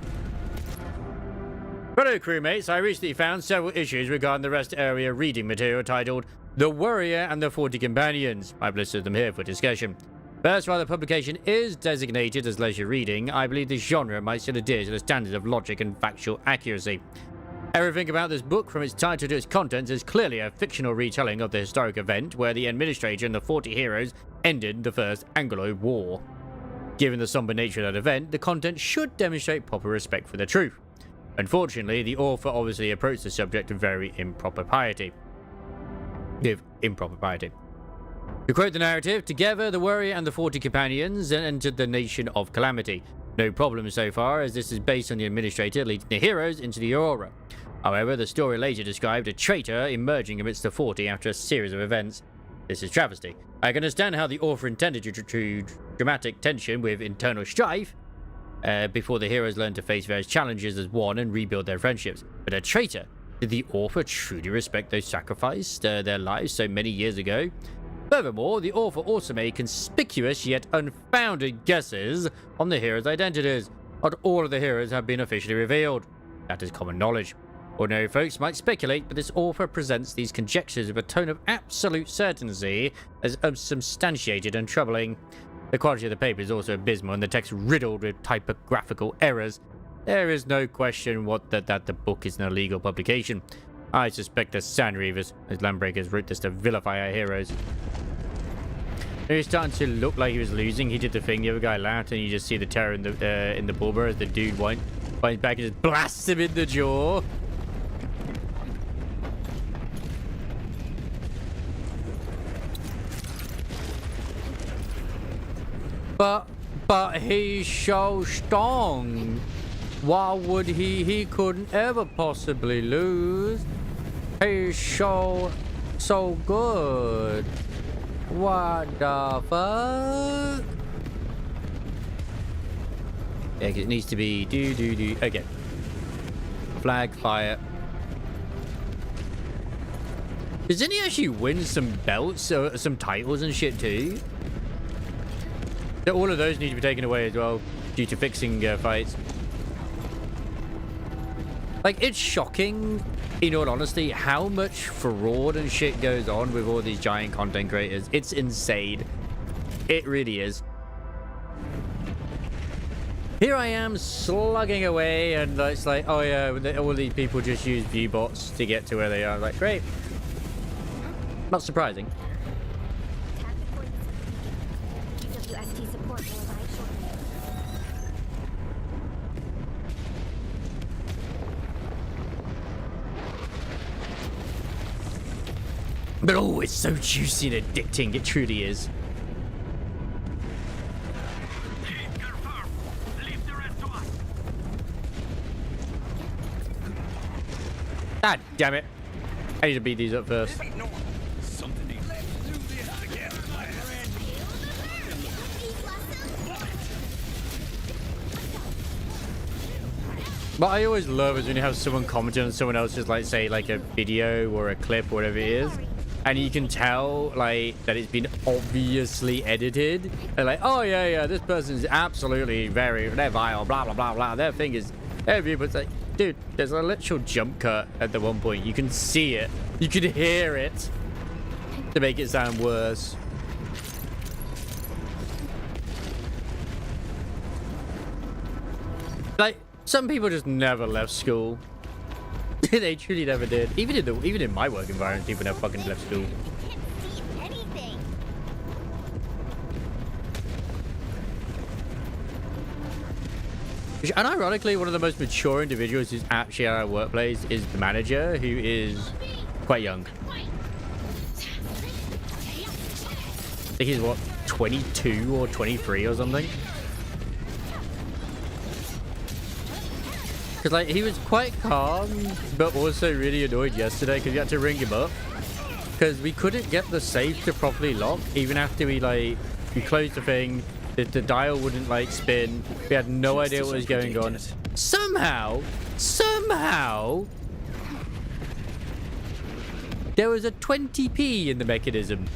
Speaker 1: Hello, crewmates. I recently found several issues regarding the rest area reading material titled The Warrior and the 40 Companions. I've listed them here for discussion. First, while the publication is designated as leisure reading, I believe the genre might still adhere to the standard of logic and factual accuracy. Everything about this book, from its title to its contents, is clearly a fictional retelling of the historic event where the Administrator and the 40 heroes ended the First Anglo War. Given the somber nature of that event, the content should demonstrate proper respect for the truth. Unfortunately, the author obviously approached the subject with very improper piety. To quote the narrative, together the Warrior and the 40 Companions entered the Nation of Calamity. No problem so far, as this is based on the Administrator leading the heroes into the Aurora. However, the story later described a traitor emerging amidst the 40 after a series of events. This is travesty. I can understand how the author intended to dramatic tension with internal strife before the heroes learn to face various challenges as one and rebuild their friendships. But a traitor? Did the author truly respect those sacrificed their lives so many years ago? Furthermore, the author also made conspicuous yet unfounded guesses on the heroes' identities. Not all of the heroes have been officially revealed. That is common knowledge. Ordinary folks might speculate, but this author presents these conjectures with a tone of absolute certainty as unsubstantiated and troubling. The quality of the paper is also abysmal and the text riddled with typographical errors. There is no question that the book is an illegal publication. I suspect the Sandreavers, as Landbreakers, wrote this to vilify our heroes. He was starting to look like he was losing. He did the thing, the other guy laughed, and you just see the terror in the bullbar as the dude winds back and just blasts him in the jaw. But he's so strong. Why would he? He couldn't ever possibly lose. He's so good. What the fuck? Yeah, it needs to be do. Okay. Flag fire. Doesn't he actually win some belts or some titles and shit too? All of those need to be taken away as well due to fixing fights. Like, it's shocking, in all honesty, how much fraud and shit goes on with all these giant content creators. It's insane. It really is. Here I am slugging away, and it's like, oh yeah, all these people just use view bots to get to where they are. Like, great. Not surprising. But oh, it's so juicy and addicting. It truly is. God damn it. I need to beat these up first. What I always love is when you have someone commenting on someone else's, like, say, like a video or a clip or whatever it is, and you can tell, like, that it's been obviously edited. They're like, oh yeah, this person's absolutely they're vile, blah blah blah blah. Their thing is, everybody's like, dude, there's a literal jump cut at the one point. You can see it, you can hear it, to make it sound worse. Like, some people just never left school. They truly never did. Even in my work environment, people never fucking left school. And ironically, one of the most mature individuals who's actually at our workplace is the manager, who is quite young. I think he's, what, 22 or 23 or something? Because, like, he was quite calm, but also really annoyed yesterday because we had to ring him up. Because we couldn't get the safe to properly lock, even after we closed the thing. The dial wouldn't, like, spin. We had no idea what was going on. Somehow, there was a 20p in the mechanism.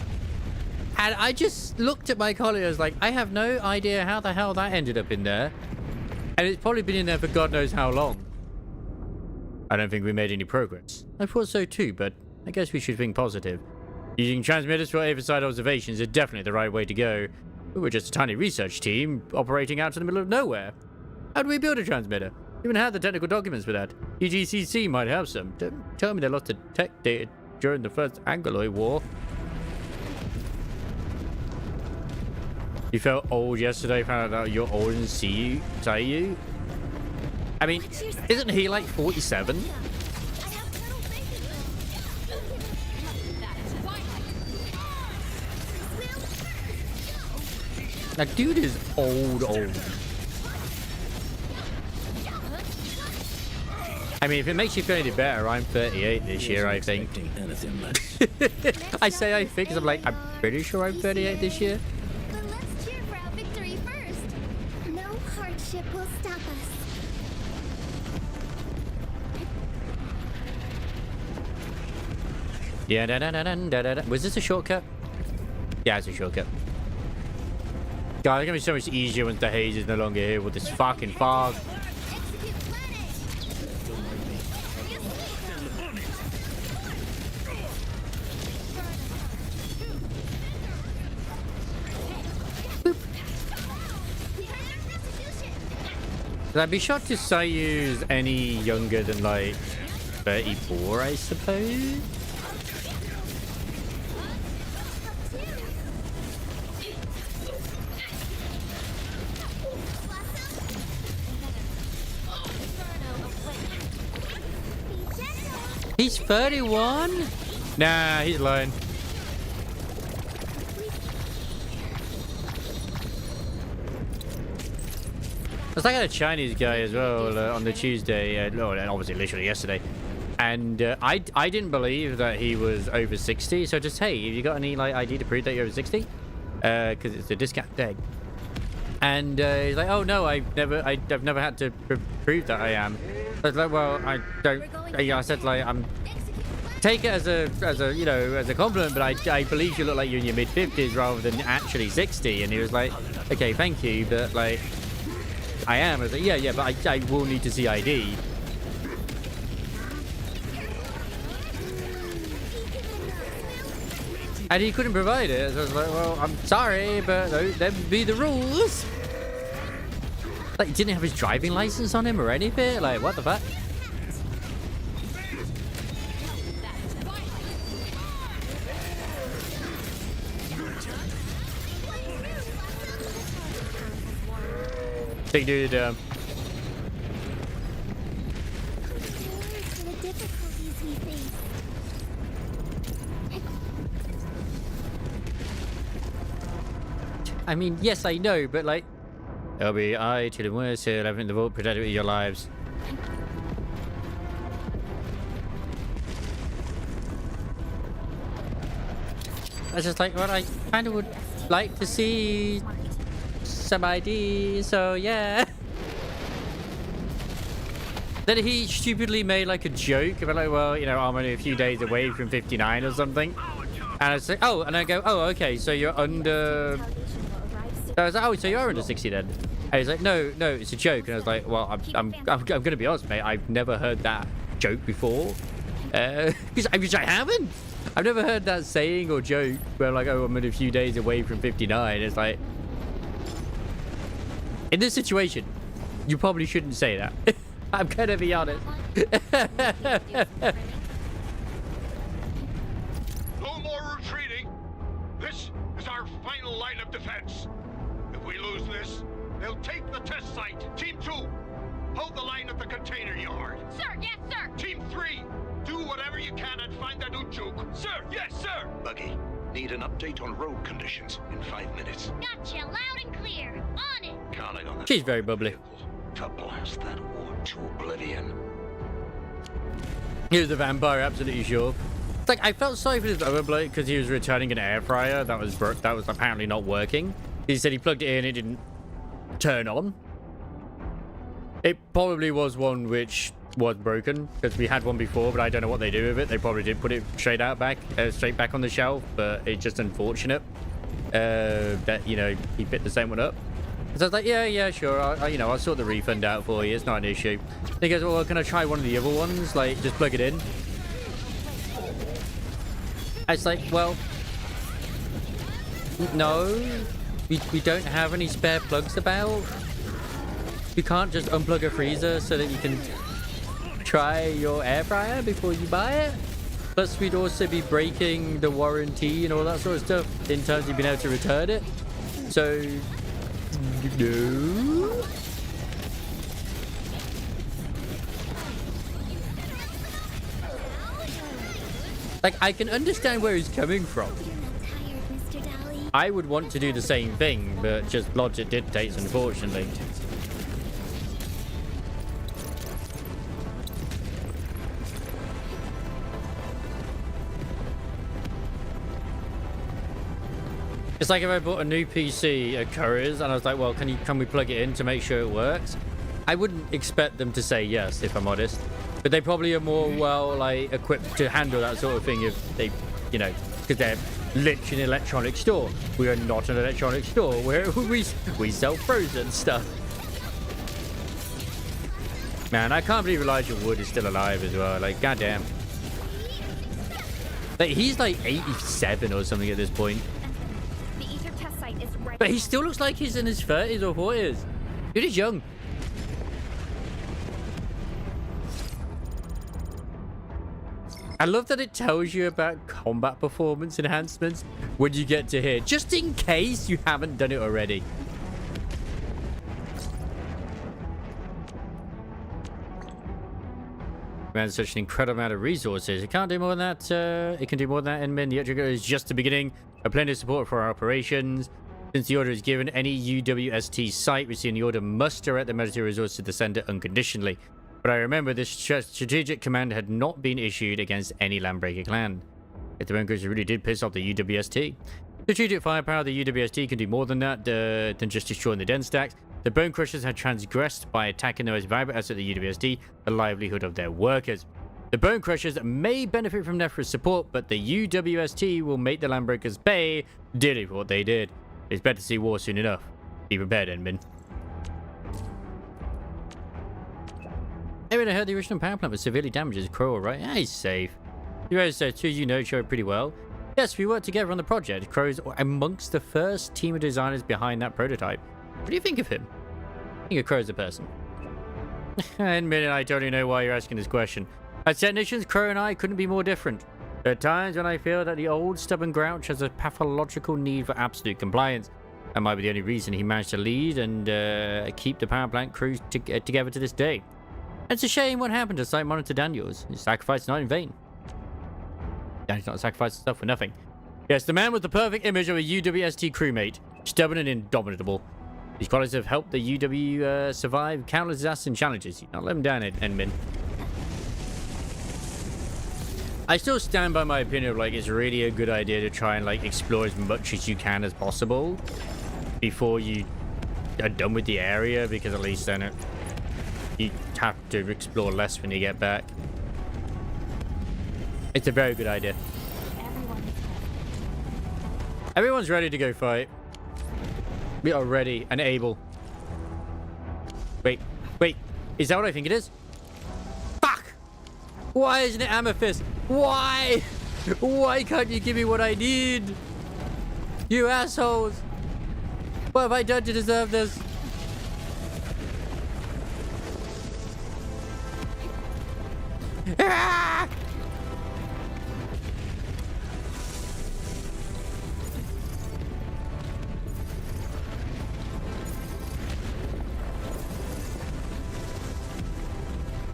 Speaker 1: And I just looked at my colleague, I was like, I have no idea how the hell that ended up in there. And it's probably been in there for God knows how long. I don't think we made any progress. I thought so too, but I guess we should think positive. Using transmitters for oversight observations is definitely the right way to go. We were just a tiny research team operating out in the middle of nowhere. How do we build a transmitter? We even had the technical documents for that. EGCC might have some. Don't tell me they lost the tech data during the first Angloid War. You felt old yesterday, found out you're old and see you? I mean, isn't he like 47? That dude is old. I mean, if it makes you feel any better, I'm 38 this year, I think. I say I think because I'm like, I'm pretty sure I'm 38 this year.
Speaker 3: But let's cheer for our victory first. No hardship will stop us.
Speaker 1: Yeah, da. Was this a shortcut? Yeah, it's a shortcut. God, it's gonna be so much easier once the haze is no longer here with this fucking fog. I'd be shocked if Sayu's any younger than like 34, I suppose. He's 31? Nah, he's lying. I was like a Chinese guy as well on the Tuesday, and obviously literally yesterday. And I didn't believe that he was over 60. So just, hey, have you got any like ID to prove that you're over 60? Because it's a discount day. And he's like, oh no, I've never had to prove that I am. I was like, well, I don't. I said like take it as a compliment, but I believe you look like you're in your mid 50s rather than actually 60. And he was like, okay, thank you, but like I am. I was like, yeah, but I will need to see ID. And he couldn't provide it. So I was like, well, I'm sorry, but them be the rules. Like, he didn't have his driving license on him or anything. Like, what the fuck? Big dude, I mean, yes, I know, but like, LBI to the worst here, having the vote protected with your lives. I was just like, well, I kind of would like to see some ID, so yeah. Then he stupidly made like a joke about like, well, you know, I'm only a few days away from 59 or something. And I was like, oh, and I go, oh, okay, so you're under. So I was like, oh, so you're under 60 then? And he's like, no, it's a joke. And I was like, well, I'm gonna be honest, mate. I've never heard that joke before, because I haven't. I've never heard that saying or joke where like, oh, I'm in a few days away from 59. It's like, in this situation, you probably shouldn't say that. I'm gonna be honest.
Speaker 9: No more retreating. This is our final line of defense. If we lose this, they'll take the test site. Team 2, hold the line at the container yard.
Speaker 8: Sir, yes, sir.
Speaker 9: Team 3, do whatever you can and find that Ujuk. Sir, yes, sir.
Speaker 6: Buggy, need an update on road conditions in 5 minutes.
Speaker 8: Gotcha, loud and clear. On it.
Speaker 6: Counting on the
Speaker 1: She's very bubbly.
Speaker 6: to blast that war to oblivion.
Speaker 1: He was a vampire, absolutely sure. It's like, I felt sorry for this other bloke because he was returning an air fryer that was apparently not working. He said he plugged it in, it didn't turn on. It probably was one which was broken because we had one before, but I don't know what they do with it. They probably did put it straight back on the shelf, but it's just unfortunate that, you know, he picked the same one up. So I was like, yeah, sure. I'll sort the refund out for you. It's not an issue. He goes, well, can I try one of the other ones? Like, just plug it in. It's like, well, no, we don't have any spare plugs about. You can't just unplug a freezer so that you can try your air fryer before you buy it. Plus, we'd also be breaking the warranty and all that sort of stuff in terms of being able to return it. So, no. Like, I can understand where he's coming from. I would want to do the same thing, but just logic dictates, unfortunately. It's like if I bought a new PC at Curry's and I was like, well, can we plug it in to make sure it works? I wouldn't expect them to say yes, if I'm honest. But they probably are more equipped to handle that sort of thing if they, you know, because they're literally an electronic store. We are not an electronic store where we sell frozen stuff. Man, I can't believe Elijah Wood is still alive as well. Like, goddamn. Like, he's like 87 or something at this point. But he still looks like he's in his 30s or 40s. Dude is young. I love that it tells you about combat performance enhancements when you get to here, just in case you haven't done it already. Man, such an incredible amount of resources. It can't do more than that. It can do more than that. And the Etrigo is just the beginning. A plenty of support for our operations. Since the order is given, any UWST site receiving the order must direct the military resources to the center unconditionally. But I remember this strategic command had not been issued against any Landbreaker clan. If the Bone Crushers really did piss off the UWST. Strategic firepower, the UWST can do more than that, than just destroying the den stacks. The Bone Crushers had transgressed by attacking the most valuable asset of the UWST, the livelihood of their workers. The Bone Crushers may benefit from Nefra's support, but the UWST will make the Landbreakers pay dearly for what they did. It's better to see war soon enough. Be prepared, Edmund. I heard the original power plant was severely damaged. Is Crow alright? Yeah, he's safe. You guys said two, you know each other pretty well. Yes, we worked together on the project. Crow's amongst the first team of designers behind that prototype. What do you think of him? I think of Crow as a person. Admit it, I totally know why you're asking this question. As technicians, Crow and I couldn't be more different. There are times when I feel that the old stubborn grouch has a pathological need for absolute compliance. That might be the only reason he managed to lead and keep the power plant crew together to this day. It's a shame what happened to Site Monitor Daniels. His sacrifice is not in vain. Daniel's not sacrificing stuff for nothing. Yes, the man was the perfect image of a UWST crewmate. Stubborn and indomitable. These qualities have helped the UW survive countless disasters and challenges. You not let him down, Edmund. I still stand by my opinion of, like, it's really a good idea to try and, like, explore as much as you can as possible before you are done with the area, because at least then you have to explore less when you get back. It's a very good idea. Everyone's ready to go fight. We are ready and able. Wait. Is that what I think it is? Fuck! Why isn't it Amethyst? Why? Why can't you give me what I need? You assholes! What have I done to deserve this? Ah!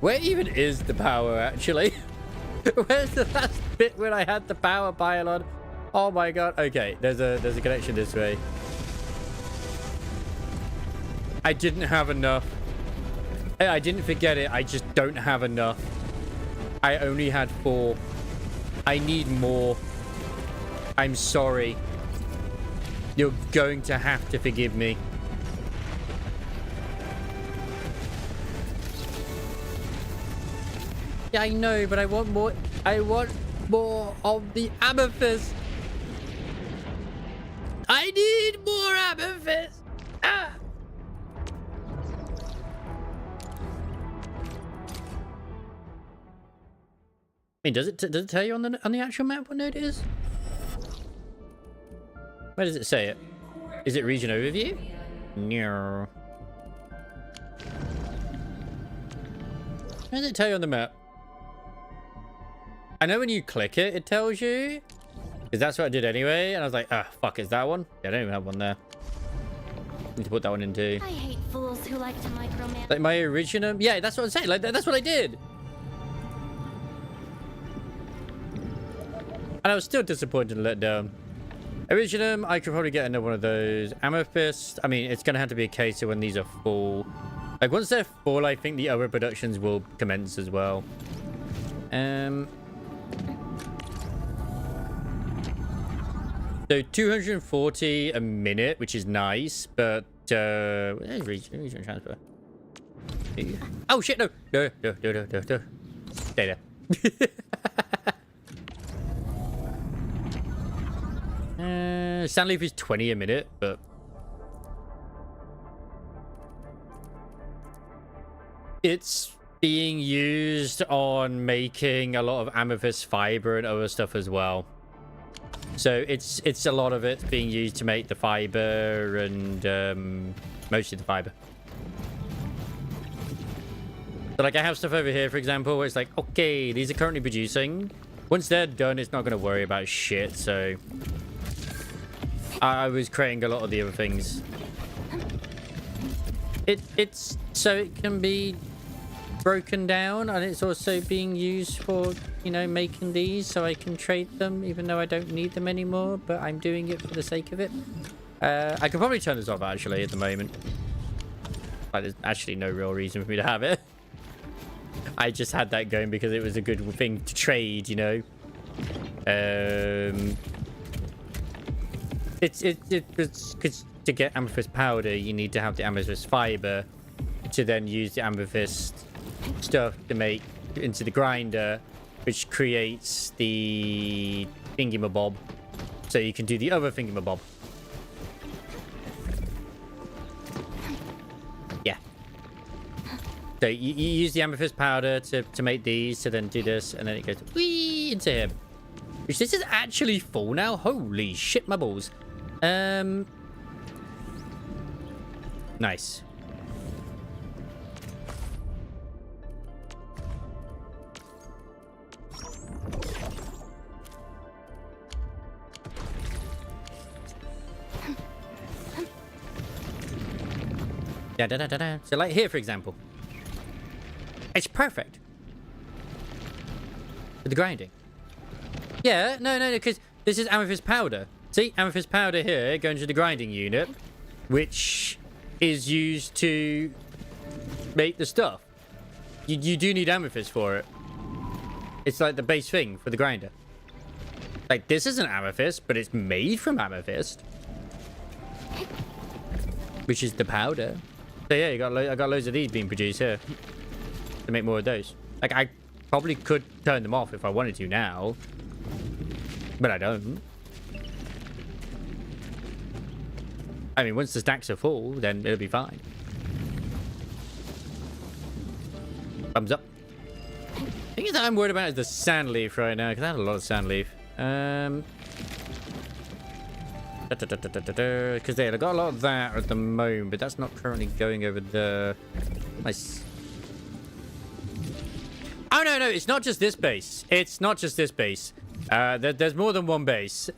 Speaker 1: Where even is the power, actually? Where's the last bit where I had the power pylon? Oh my god. Okay, there's a connection this way. I didn't have enough. I didn't forget it. I just don't have enough. I only had 4. I need more. I'm sorry. You're going to have to forgive me. Yeah, I know, but I want more. I want more of the amethyst. I need more amethyst. Ah. I mean, does it tell you on the actual map what node it is? Where does it say it? Is it region overview? No. Where does it tell you on the map? I know when you click it, it tells you. Because that's what I did anyway. And I was like, ah, fuck, is that one? Yeah, I don't even have one there. Need to put that one in too.
Speaker 2: I hate fools who like to micromanage.
Speaker 1: Like my original. Yeah, that's what I'm saying. Like, that's what I did. And I was still disappointed and let down. Originum, I could probably get another one of those. Amethyst, I mean, it's going to have to be a case of when these are full. Like, once they're full, I think the other productions will commence as well. So 240 a minute, which is nice, but where's region transfer? Oh shit, no. Data. Sandleaf is 20 a minute, but it's being used on making a lot of amethyst fiber and other stuff as well. So it's a lot of it being used to make the fiber and mostly the fiber. So like I have stuff over here, for example, where it's like, okay, these are currently producing. Once they're done, it's not going to worry about shit. So I was creating a lot of the other things. It's so it can be broken down, and it's also being used for, you know, making these so I can trade them, even though I don't need them anymore, but I'm doing it for the sake of it. I could probably turn this off actually at the moment. Like, there's actually no real reason for me to have it. I just had that going because it was a good thing to trade, you know. It's because to get amethyst powder, you need to have the amethyst fiber to then use the amethyst stuff to make into the grinder, which creates the thingamabob, so you can do the other thingamabob. Yeah. So you use the amethyst powder to make these, to then do this, and then it goes whee into him. Which this is actually full now. Holy shit, my balls. Nice. So like here, for example, it's perfect for the grinding. Yeah, no, because this is amethyst powder. See, amethyst powder here going to the grinding unit, which is used to make the stuff. You do need amethyst for it. It's like the base thing for the grinder. Like, this isn't amethyst, but it's made from amethyst, which is the powder. So yeah, I got loads of these being produced here to make more of those. Like, I probably could turn them off if I wanted to now, but I don't. I mean, once the stacks are full, then it'll be fine. Thumbs up. The thing that I'm worried about is the sand leaf right now, because I have a lot of sand leaf. Because they got a lot of that at the moment, but that's not currently going over the... Nice. Oh, no, it's not just this base. It's not just this base. There's more than one base.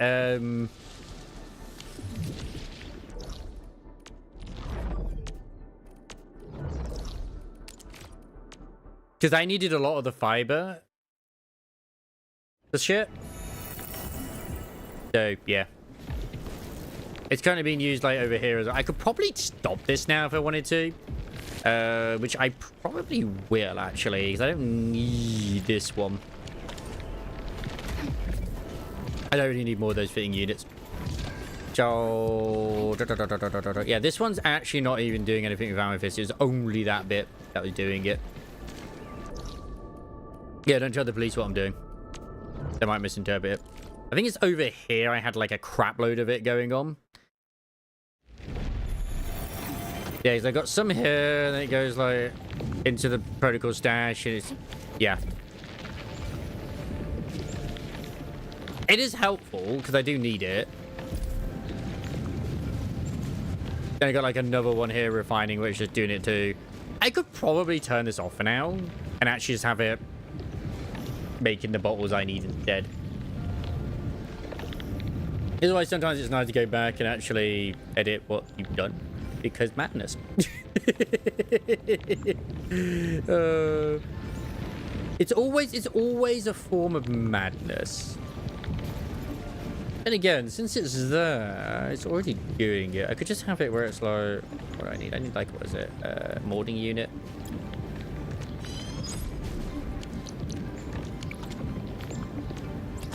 Speaker 1: Because I needed a lot of the fiber. The shit. So, yeah. It's currently being used like over here as well. I could probably stop this now if I wanted to. Which I probably will, actually. Because I don't need this one. I don't really need more of those fitting units. So... yeah, this one's actually not even doing anything with Amethyst. It's only that bit that was doing it. Yeah, don't tell the police what I'm doing. They might misinterpret it. I think it's over here I had like a crap load of it going on. Yeah, because I got some here, and then it goes like into the protocol stash, and it's... yeah. It is helpful, because I do need it. Then I got like another one here, refining, which is doing it too. I could probably turn this off for now, and actually just have it making the bottles I need instead. Otherwise, sometimes it's nice to go back and actually edit what you've done. Because madness. It's always a form of madness. And again, since it's there, it's already doing it. I could just have it where it's like, what do I need? I need like, what is it? Molding unit.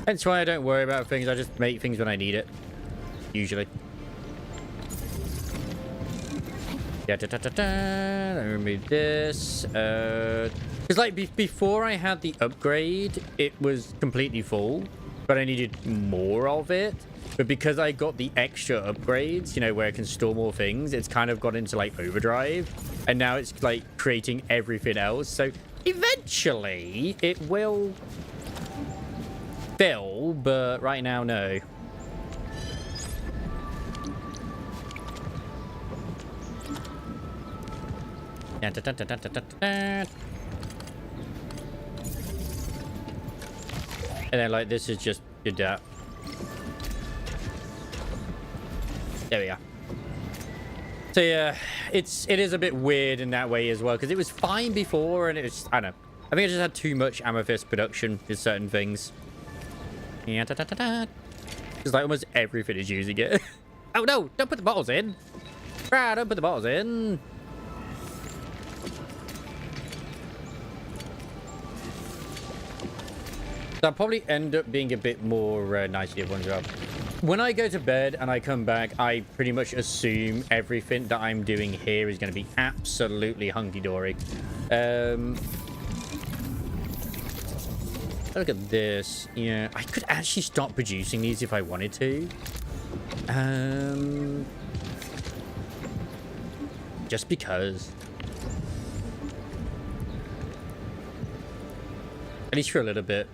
Speaker 1: That's why I don't worry about things. I just make things when I need it. Usually. Yeah, let me remove this. Because like before I had the upgrade, it was completely full, but I needed more of it. But because I got the extra upgrades, you know, where I can store more things, it's kind of got into like overdrive, and now it's like creating everything else. So eventually it will fill, but right now, no. And then like this is just did that. There we are. So yeah, it is a bit weird in that way as well, because it was fine before, and it was, I don't know, I think I just had too much amethyst production with certain things. Yeah, because like almost everything is using it. Oh no, don't put the bottles in. Ah, don't put the bottles in. So I'll probably end up being a bit more nice to everyone's job. When I go to bed and I come back, I pretty much assume everything that I'm doing here is going to be absolutely hunky-dory. Look at this. Yeah, I could actually stop producing these if I wanted to. Just because. At least for a little bit.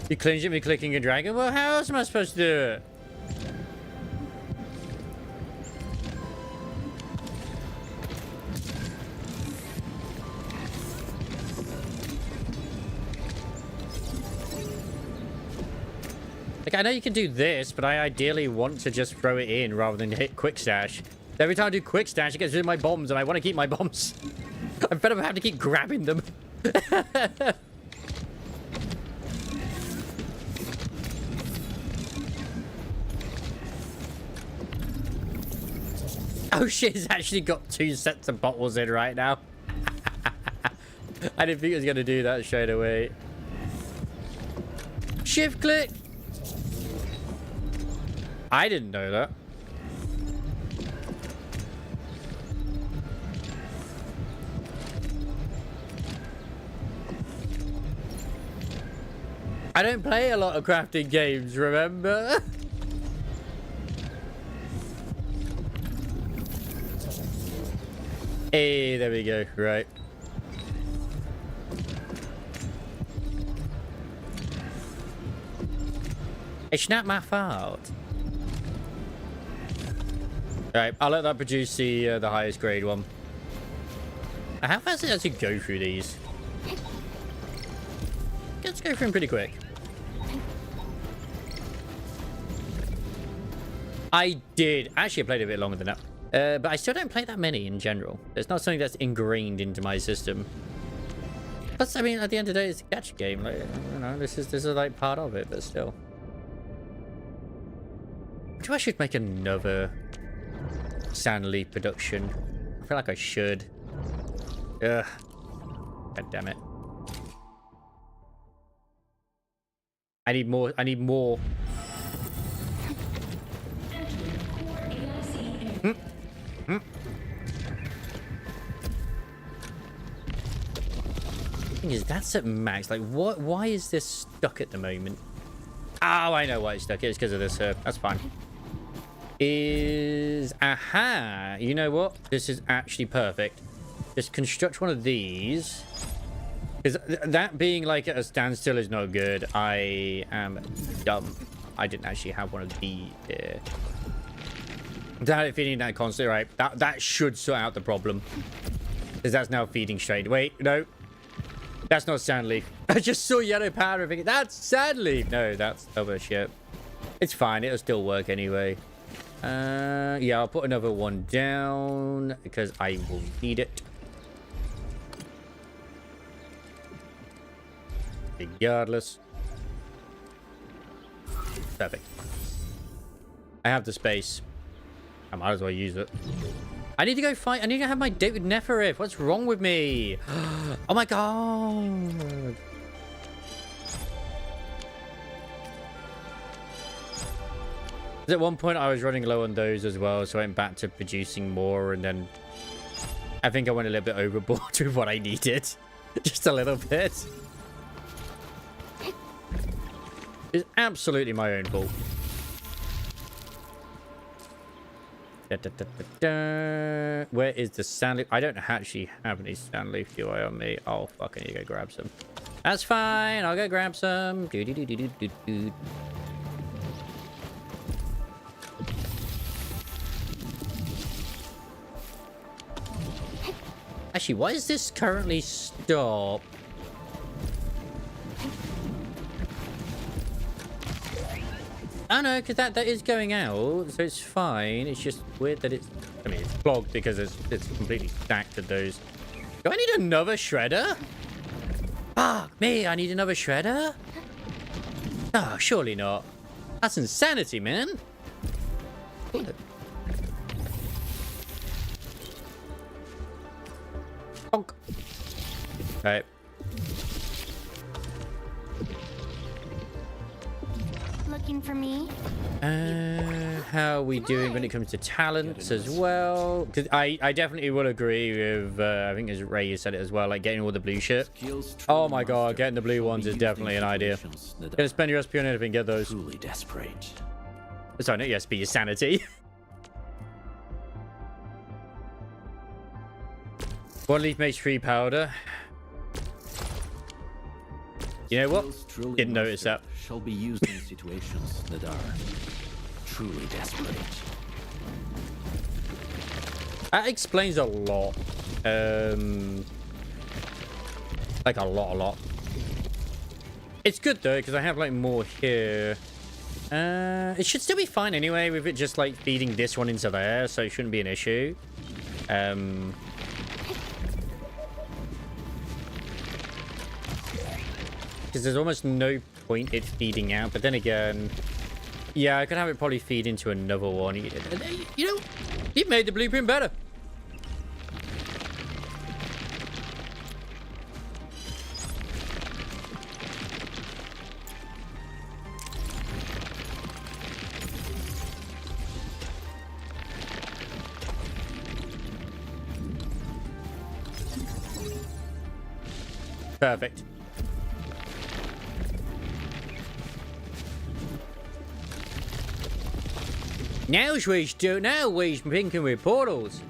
Speaker 1: You clinch it me clicking and dragging? Well, how else am I supposed to do it? Like, I know you can do this, but I ideally want to just throw it in rather than hit quick stash. Every time I do quick stash, it gets rid of my bombs, and I want to keep my bombs. I'm fed up of having to keep grabbing them. Oh shit, it's actually got 2 sets of bottles in right now. I didn't think it was going to do that straight away. Shift click. I didn't know that. I don't play a lot of crafting games, remember? Hey, there we go. Right. It's not my fault. Alright, I'll let that produce the highest grade one. How fast does it actually go through these? Let's go through them pretty quick. I did. Actually, I played a bit longer than that. But I still don't play that many in general. It's not something that's ingrained into my system. Plus, I mean, at the end of the day, it's a gacha game. Like, you know, this is like part of it, but still. I should make another Stanley production. I feel like I should. Ugh. God damn it. I need more. I need more. Thing is, that's at max. Like, what? Why is this stuck at the moment? Oh, I know why it's stuck. It's because of this herb. That's fine. Aha! You know what? This is actually perfect. Just construct one of these. Because that being like at a standstill is not good. I am dumb. I didn't actually have one of these here. That feeding that constantly, right? That should sort out the problem. Because that's now feeding straight. Wait, no. That's not sandleaf. I just saw yellow powder. Thinking, that's sandleaf. No, that's other shit. It's fine. It'll still work anyway. Yeah, I'll put another one down because I will need it. Regardless. Perfect. I have the space. I might as well use it. I need to go fight. I need to have my date with Neferif. What's wrong with me? Oh my god. At one point, I was running low on those as well, so I went back to producing more, and then I think I went a little bit overboard with what I needed. Just a little bit. It's absolutely my own fault. Where is the sandleaf? I don't actually have any sandleaf, do I, on me? Oh, fuck, I need to go grab some. That's fine. I'll go grab some. Actually, why is this currently stopped? Oh no, because that is going out, so it's fine. It's just weird that it's... I mean, it's clogged because it's completely stacked with those. Do I need another shredder? Fuck me, I need another shredder? Oh, surely not. That's insanity, man. Bonk. Right.
Speaker 8: Looking for me?
Speaker 1: How are we doing when it comes to talents as well? Because I definitely will agree with, I think as Ray said it as well, like getting all the blue shit. Oh my god, getting the blue ones is definitely an idea. Gonna spend your SP on anything, get those.
Speaker 6: Truly desperate.
Speaker 1: Sorry, not your SP, your sanity. One leaf makes 3 powder. You know what? Didn't notice that.
Speaker 6: Shall be used in situations that are truly desperate.
Speaker 1: That explains a lot. Like a lot. It's good though, because I have like more here. It should still be fine anyway with it just like feeding this one into there, so it shouldn't be an issue. Because there's almost no point it feeding out, but then again, yeah, I could have it probably feed into another one. You know, you've made the blueprint better. Perfect. Now we're thinking with portals.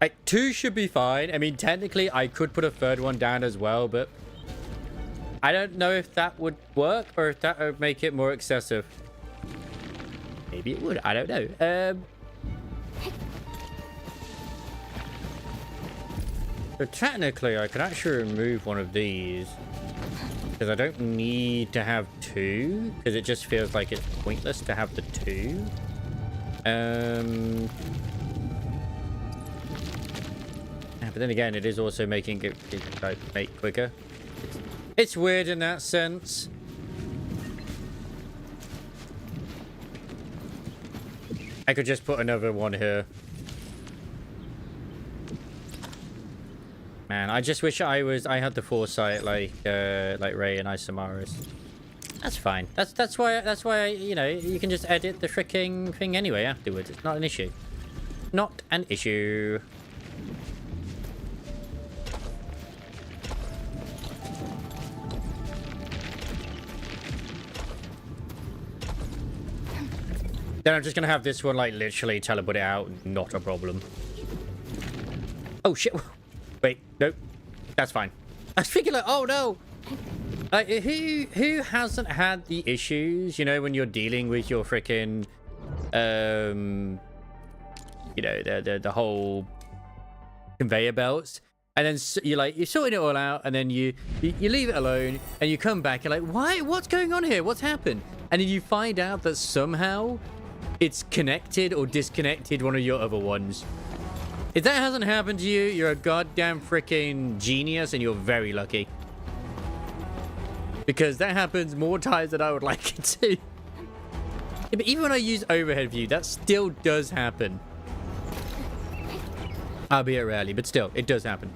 Speaker 1: Like, 2 should be fine. I mean, technically, I could put a 3rd one down as well, but I don't know if that would work or if that would make it more excessive. Maybe it would. I don't know. So technically, I could actually remove one of these. Because I don't need to have 2. Because it just feels like it's pointless to have the 2. But then again, it is also making it like, make quicker. It's weird in that sense. I could just put another one here. Man, I just wish I had the foresight like Ray and Isamaris. That's fine. That's why you know, you can just edit the freaking thing anyway afterwards. It's not an issue. Not an issue. Then I'm just gonna have this one like literally teleport it out. Not a problem. Oh shit. Wait, nope. That's fine. I was thinking like, oh no. Like, who hasn't had the issues, you know, when you're dealing with your freaking, you know, the whole conveyor belts, and then you're sorting it all out, and then you leave it alone, and you come back, you're like, why? What's going on here? What's happened? And then you find out that somehow it's connected or disconnected one of your other ones. If that hasn't happened to you, you're a goddamn freaking genius, and you're very lucky. Because that happens more times than I would like it to. Yeah, but even when I use overhead view, that still does happen. Albeit rarely, but still, it does happen.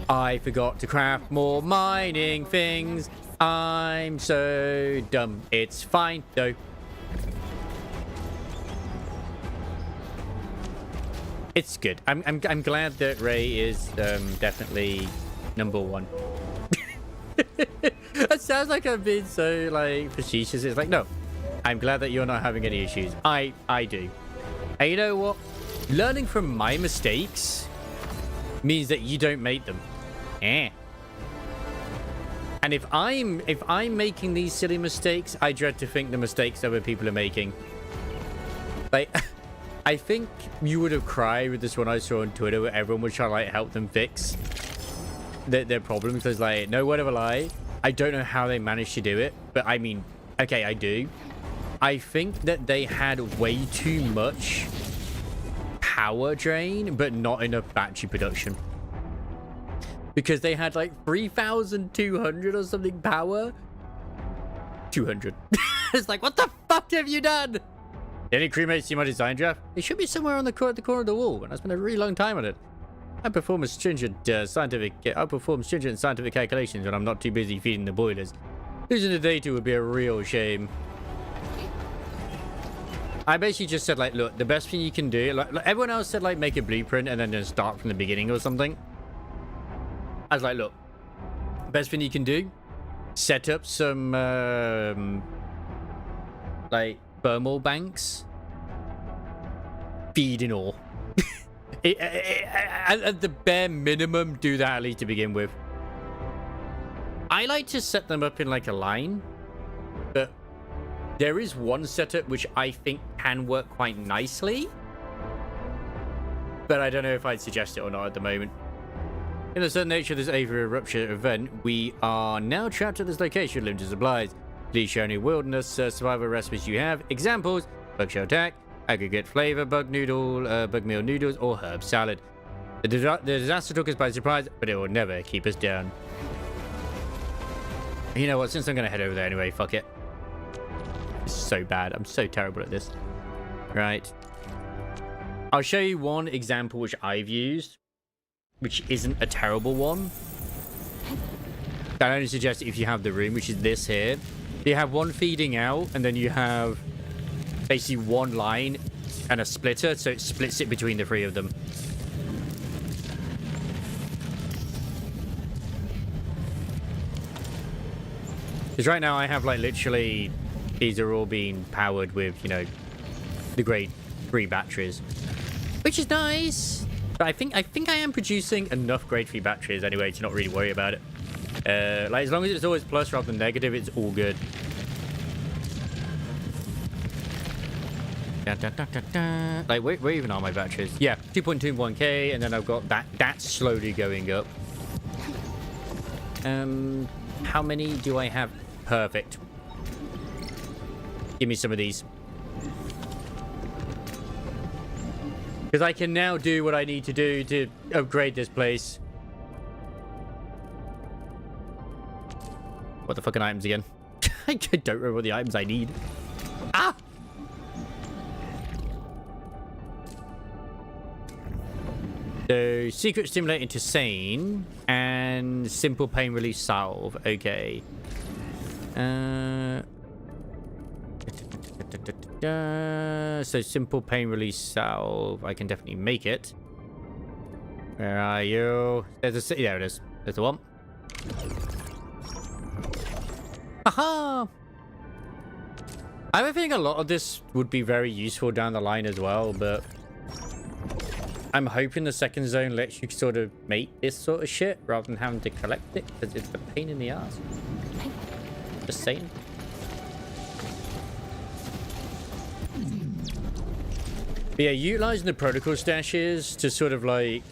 Speaker 1: I forgot to craft more mining things. I'm so dumb. It's fine, though. It's good. I'm glad that Ray is definitely #1. That sounds like I'm being so like facetious. It's like, no, I'm glad that you're not having any issues. I do. And you know what? Learning from my mistakes means that you don't make them. And if I'm making these silly mistakes, I dread to think the mistakes other people are making. Like, I think you would have cried with this one I saw on Twitter where everyone was trying to like help them fix their problems. There's like, no word of a lie, I don't know how they managed to do it, but I mean, okay, I do. I think that they had way too much power drain, but not enough battery production. Because they had like 3,200 or something power. 200. It's like, what the fuck have you done? Any crewmates see my design draft? It should be somewhere on the corner of the wall, and I spent a really long time on it. I perform stringent scientific calculations when I'm not too busy feeding the boilers. Losing the data would be a real shame. I basically just said, like, look, the best thing you can do, like everyone else said, like, make a blueprint and then just start from the beginning or something. I was like, look, best thing you can do, set up some, like, thermal banks. Feeding ore. At the bare minimum, do that at least to begin with. I like to set them up in, like, a line. But there is one setup which I think can work quite nicely. But I don't know if I'd suggest it or not at the moment. In the sudden nature of this Aether eruption event, we are now trapped at this location with limited supplies. Please show any wilderness survival recipes you have. Examples: bugshell attack, aggregate flavor, bug meal noodles, or herb salad. The disaster took us by surprise, but it will never keep us down. You know what? Since I'm going to head over there anyway, fuck it. It's so bad. I'm so terrible at this. Right. I'll show you one example which I've used, which isn't a terrible one. I only suggest if you have the room, which is this here. You have one feeding out, and then you have basically one line and a splitter, so it splits it between the three of them. Because right now I have like literally, these are all being powered with, you know, the grade 3 batteries, which is nice. But I think I am producing enough grade 3 batteries anyway to not really worry about it. Like, as long as it's always plus rather than negative, it's all good. Like, where even are my batteries? Yeah, 2.21k, and then I've got that's slowly going up. How many do I have? Perfect. Give me some of these. Because I can now do what I need to do to upgrade this place. What the fucking items again? I don't remember what the items I need. Ah! So, secret stimulating to sane and simple pain relief salve. Okay. So simple pain relief salve. I can definitely make it. Where are you? There's a there it is. There's the one. Haha! I have a feeling a lot of this would be very useful down the line as well, but I'm hoping the second zone lets you sort of make this sort of shit rather than having to collect it, because it's a pain in the ass. Just saying. But yeah, utilizing the protocol stashes to sort of like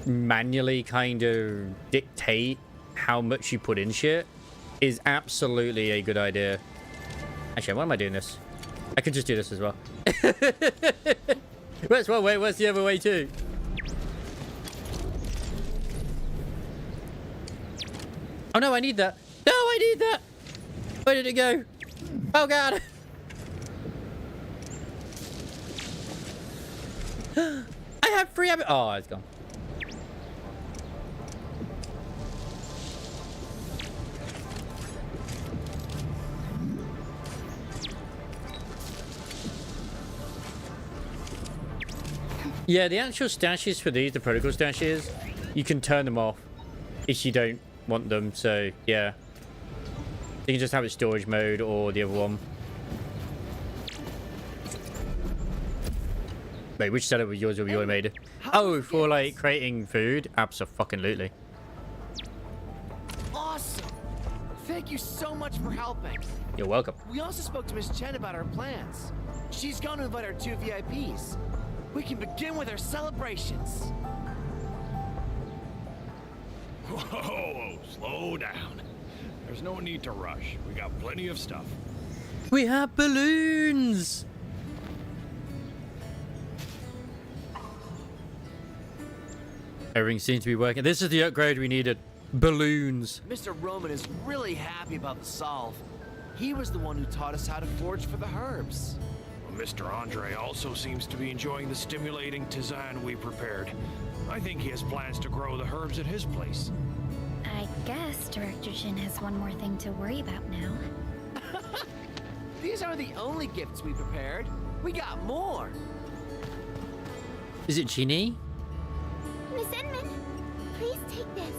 Speaker 1: manually kind of dictate how much you put in shit is absolutely a good idea. Actually, why am I doing this? I could just do this as well. Where's one way? Where's the other way too? Oh no, I need that. No, I need that. Where did it go? Oh god. I have 3 habits. Oh, it's gone. Yeah, the actual stashes for these, the protocol stashes, you can turn them off if you don't want them. So, yeah. You can just have it storage mode or the other one. Wait, which setup was yours or you made it? Oh, for like creating food? Abso-fucking-lutely.
Speaker 7: Awesome! Thank you so much for helping.
Speaker 1: You're welcome.
Speaker 7: We also spoke to Miss Chen about our plans. She's going to invite our 2 VIPs. We can begin with our celebrations.
Speaker 9: Whoa, slow down. There's no need to rush. We got plenty of stuff.
Speaker 1: We have balloons! Everything seems to be working. This is the upgrade we needed. Balloons.
Speaker 7: Mr. Roman is really happy about the solve. He was the one who taught us how to forage for the herbs.
Speaker 9: Mr. Andre also seems to be enjoying the stimulating tisane we prepared. I think he has plans to grow the herbs at his place.
Speaker 3: I guess Director Jin has one more thing to worry about now.
Speaker 7: These aren't the only gifts we prepared. We got more.
Speaker 1: Is it Genie?
Speaker 10: Miss Inman, please take this.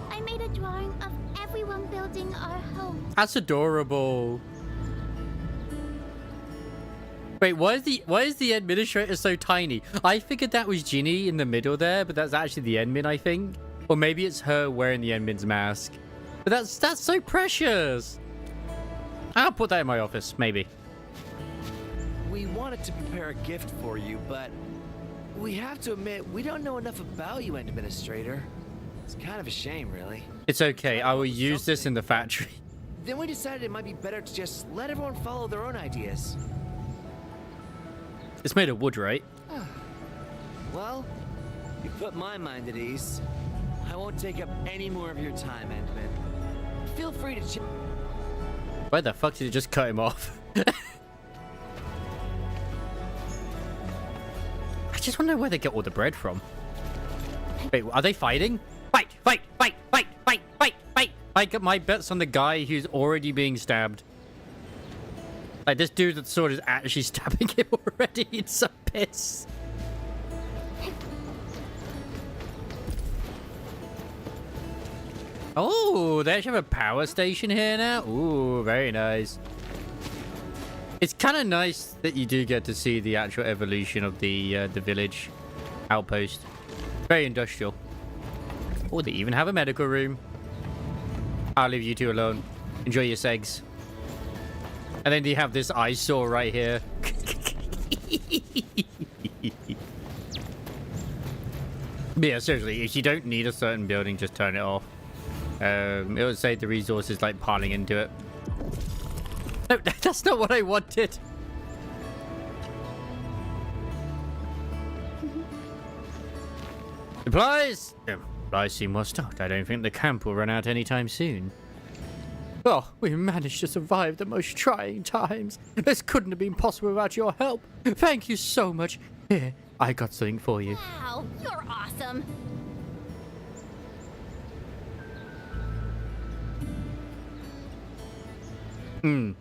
Speaker 10: I made a drawing of everyone building our home.
Speaker 1: That's adorable. Wait, why is the administrator so tiny? I figured that was Ginny in the middle there, but that's actually the admin, I think. Or maybe it's her wearing the admin's mask. But that's so precious. I'll put that in my office, maybe.
Speaker 7: We wanted to prepare a gift for you, but we have to admit we don't know enough about you, Administrator. It's kind of a shame, really.
Speaker 1: It's okay. I will use this in the factory.
Speaker 7: Then we decided it might be better to just let everyone follow their own ideas.
Speaker 1: It's made of wood, right?
Speaker 7: Well, you put my mind at ease. I won't take up any more of your time, Endman. Feel free to
Speaker 1: Why the fuck did it just cut him off? I just wonder where they get all the bread from. Wait, are they fighting? Fight! Fight! Fight! Fight! Fight! Fight! Fight! I got my bets on the guy who's already being stabbed. Like, this dude with the sword is actually stabbing him already. It's so pissed. Oh, they actually have a power station here now. Ooh, very nice. It's kind of nice that you do get to see the actual evolution of the village outpost. Very industrial. Oh, they even have a medical room. I'll leave you two alone. Enjoy your segs. And then you have this eyesore right here. But yeah, seriously, if you don't need a certain building, just turn it off. It would say the resources like piling into it. No, that's not what I wanted. Supplies? Supplies seem well stocked. I don't think the camp will run out anytime soon. Oh, we managed to survive the most trying times. This couldn't have been possible without your help. Thank you so much. Here, I got something for you.
Speaker 10: Wow, you're awesome.
Speaker 1: Well,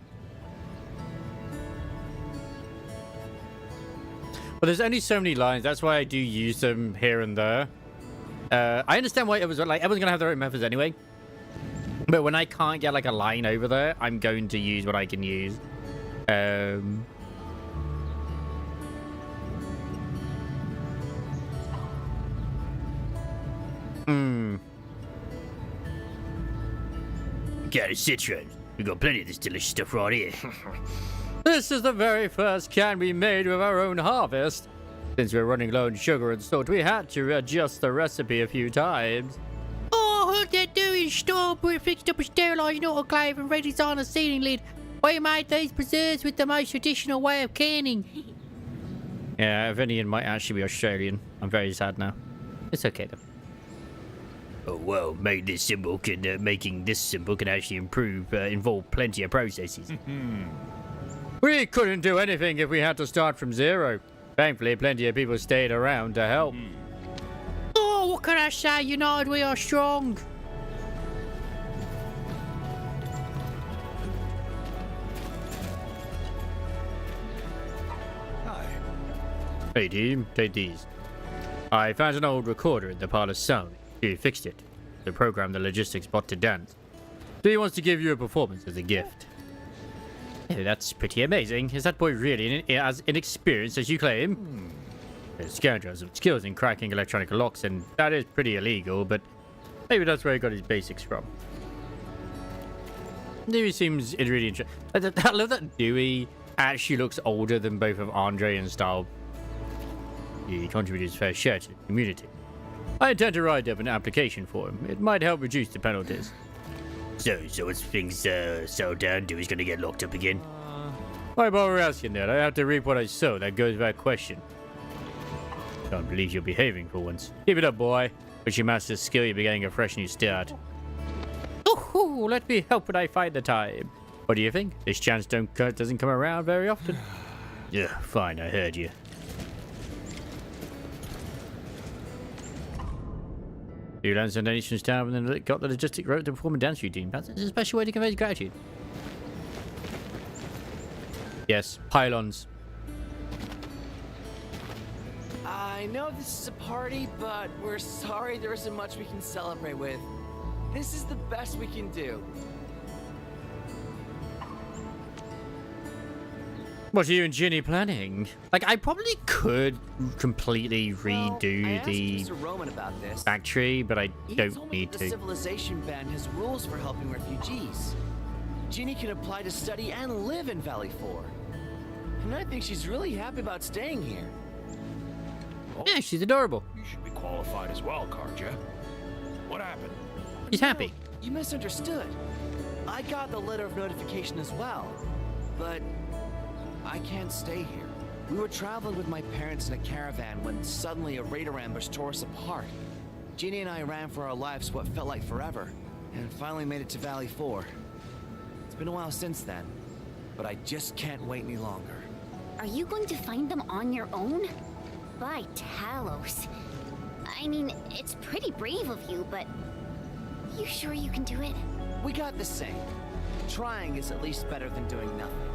Speaker 1: there's only so many lines. That's why I do use them here and there. I understand why it was like everyone's gonna have their own methods anyway. But when I can't get like a line over there, I'm going to use what I can use.
Speaker 5: Got a citron. We got plenty of this delicious stuff right here.
Speaker 1: This is the very first can we made with our own harvest. Since we're running low on sugar and salt, we had to adjust the recipe a few times.
Speaker 4: Oh, I heard they're doing strawberry fixed up a sterilised autoclave and ready on a sealing lid. We made these preserves with the most traditional way of canning.
Speaker 1: Yeah, if anyone might actually be Australian. I'm very sad now. It's okay though.
Speaker 5: Oh well, making this symbol can actually involve plenty of processes.
Speaker 1: We couldn't do anything if we had to start from zero. Thankfully, plenty of people stayed around to help.
Speaker 4: Oh, what can I say? United we are strong.
Speaker 1: Hey team, take these. I found an old recorder in the parlor sound. He fixed it. To program the logistics bot to dance. So he wants to give you a performance as a gift. Hey, that's pretty amazing. Is that boy really as inexperienced as you claim? The scoundrel has some skills in cracking electronic locks, and that is pretty illegal, but maybe that's where he got his basics from. Dewey seems really interesting. I love that Dewey actually looks older than both of Andre and Stahl. He contributed his fair share to the community. I intend to write up an application for him. It might help reduce the penalties.
Speaker 5: So as things settle down, Dewey's gonna get locked up again?
Speaker 1: Why bother asking that? I have to reap what I sow. That goes without question. Can't believe you're behaving for once. Keep it up, boy. With your master's skill, you'll be getting a fresh new start. Oh, let me help when I find the time. What do you think? This chance doesn't come around very often.
Speaker 5: Yeah, fine, I heard you.
Speaker 1: You learned some donations down and then got the logistic route to perform a dance routine. That's a special way to convey gratitude. Yes, pylons.
Speaker 7: I know this is a party, but we're sorry there isn't much we can celebrate with. This is the best we can do.
Speaker 1: What are you and Ginny planning? Like, I probably could completely redo the factory, but I don't need to.
Speaker 7: The civilization band has rules for helping refugees. Ginny can apply to study and live in Valley 4. And I think she's really happy about staying here.
Speaker 1: Yeah, she's adorable.
Speaker 9: You should be qualified as well, Karja. What happened?
Speaker 1: She's happy.
Speaker 7: You misunderstood. I got the letter of notification as well, but I can't stay here. We were traveling with my parents in a caravan when suddenly a raider ambush tore us apart. Ginny and I ran for our lives what felt like forever, and finally made it to Valley 4. It's been a while since then, but I just can't wait any longer.
Speaker 10: Are you going to find them on your own? By Talos. I mean, it's pretty brave of you, but you sure you can do it?
Speaker 7: We got the same. Trying is at least better than doing nothing.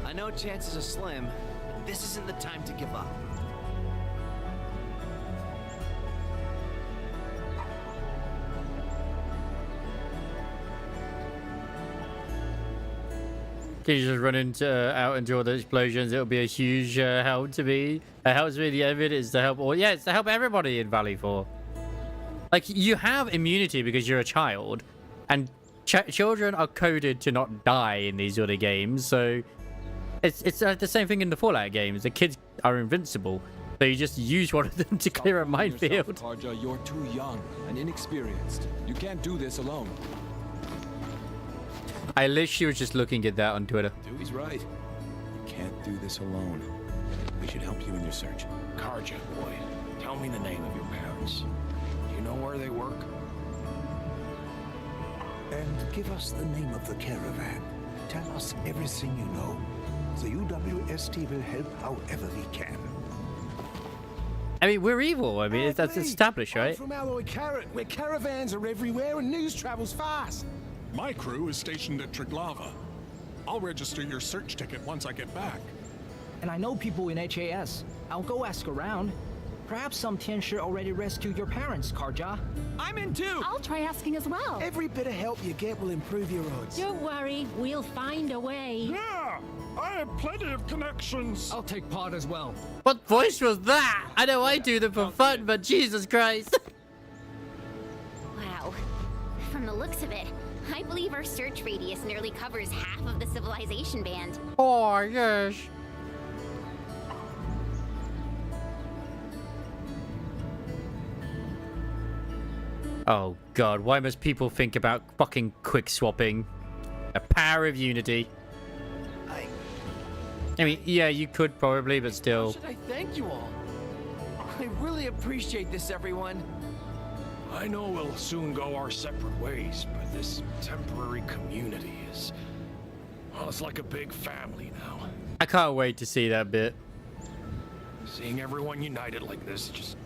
Speaker 7: I know chances are slim, but this isn't the time to give up.
Speaker 1: Can you just run out into all the explosions? It'll be a huge help to me. Helps me. The end of it is to help. Or yeah, it's to help everybody in Valley 4. Like, you have immunity because you're a child, and children are coded to not die in these sort of games. So it's the same thing in the Fallout games. The kids are invincible, so you just use one of them to clear a minefield.
Speaker 11: Karja, you're too young and inexperienced. You can't do this alone.
Speaker 1: I literally was just looking at that on Twitter.
Speaker 11: Dewey's right. You can't do this alone. We should help you in your search.
Speaker 9: Karja, boy, tell me the name of your parents. know where they work?
Speaker 12: And give us the name of the caravan. Tell us everything you know. The UWST will help however we can.
Speaker 1: I mean, we're evil. I mean, that's established, right?
Speaker 13: I'm from Alloy Carrot, where caravans are everywhere and news travels fast.
Speaker 14: My crew is stationed at Triglava. I'll register your search ticket once I get back.
Speaker 15: And I know people in HAS. I'll go ask around. Perhaps some Tianshi already rescued your parents, Karja.
Speaker 13: I'm in too!
Speaker 3: I'll try asking as well.
Speaker 13: Every bit of help you get will improve your odds.
Speaker 3: Don't worry, we'll find a way.
Speaker 14: Yeah! I have plenty of connections.
Speaker 15: I'll take part as well.
Speaker 1: What voice was that? I know I do them for fun, but Jesus Christ.
Speaker 10: Wow. From the looks of it, I believe our search radius nearly covers half of the civilization band.
Speaker 1: Oh, yes. Oh God, why must people think about fucking quick swapping? A power of unity. I mean, yeah, you could probably, but still.
Speaker 7: How should I thank you all? I really appreciate this, everyone.
Speaker 9: I know we'll soon go our separate ways, but this temporary community is... well, it's like a big family now.
Speaker 1: I can't wait to see that bit.
Speaker 9: Seeing everyone united like this, just...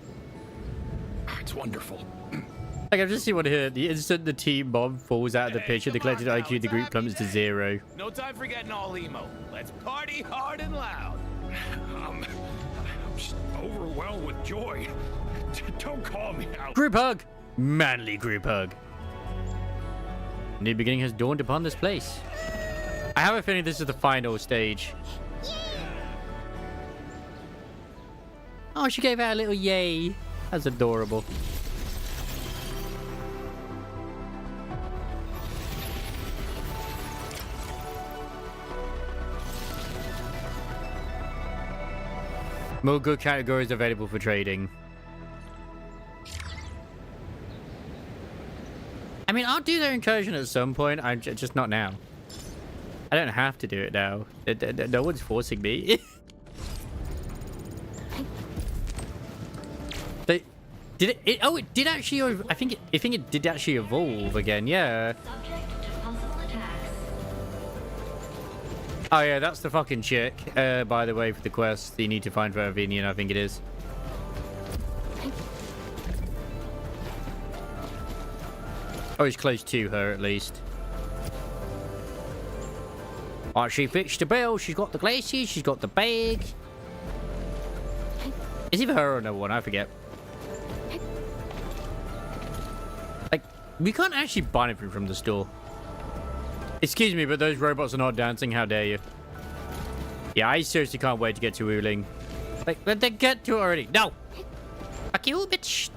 Speaker 9: it's wonderful.
Speaker 1: Like, I've just seen one here. The instant the team bomb falls out of the picture, the collective IQ of the group plummets to 0.
Speaker 7: No time for getting all emo. Let's party hard and loud.
Speaker 9: I'm just overwhelmed with joy. Don't call me out.
Speaker 1: Group hug! Manly group hug. A new beginning has dawned upon this place. I have a feeling this is the final stage. Oh, she gave out a little yay. That's adorable. More good categories available for trading. I mean, I'll do their incursion at some point. I'm just not now. I don't have to do it now. No one's forcing me. They did it. Oh, it did actually. I think it did actually evolve again. Yeah. Oh yeah, that's the fucking chick. By the way, for the quest that you need to find for Arvinian, I think it is. Oh, he's close to her at least. Oh, she fixed the bill. She's got the glasses. She's got the bag. Is it her or no one? I forget. Like, we can't actually buy anything from the store. Excuse me, but those robots are not dancing. How dare you? Yeah, I seriously can't wait to get to Wuling. Like, let them get to it already. No! Fuck you, bitch!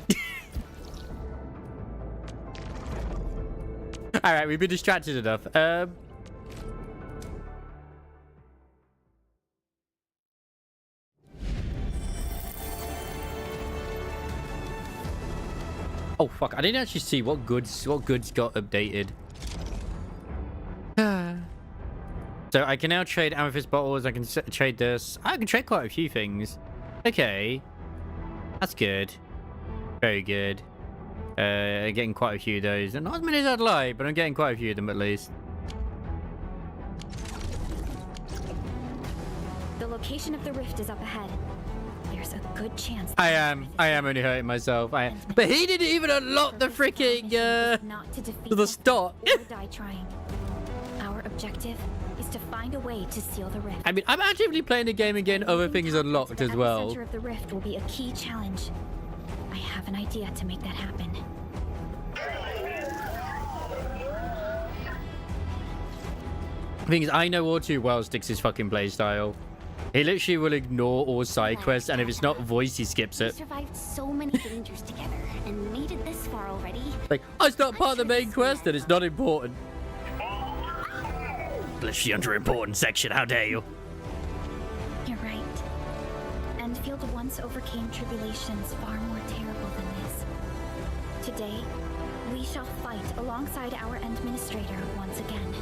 Speaker 1: Alright, we've been distracted enough. Oh, fuck. I didn't actually see what goods got updated. So I can now trade amethyst bottles. I can trade this. I can trade quite a few things. Okay. That's good. Very good. Getting quite a few of those. Not as many as I'd like, but I'm getting quite a few of them at least.
Speaker 3: The location of the rift is up ahead. There's a good chance.
Speaker 1: I am only hurting myself. I am. But he didn't even unlock the freaking the stock.
Speaker 3: Or die trying. Our objective is to find a way to seal the rift.
Speaker 1: I mean, I'm actively playing the game and getting other things unlocked as well.
Speaker 3: The center of the rift will be a key challenge. I have an idea to make that happen.
Speaker 1: The thing is, I know all too well Styx's fucking playstyle. He literally will ignore all side quests, and if it's not voice, he skips it.
Speaker 10: We survived so many dangers together and made it this far already.
Speaker 1: Like, oh, it's not part of the main quest, and it's not important. Bless the under-important section, how dare you?
Speaker 3: You're right. Endfield once overcame tribulations far more terrible than this. Today, we shall fight alongside our administrator once again.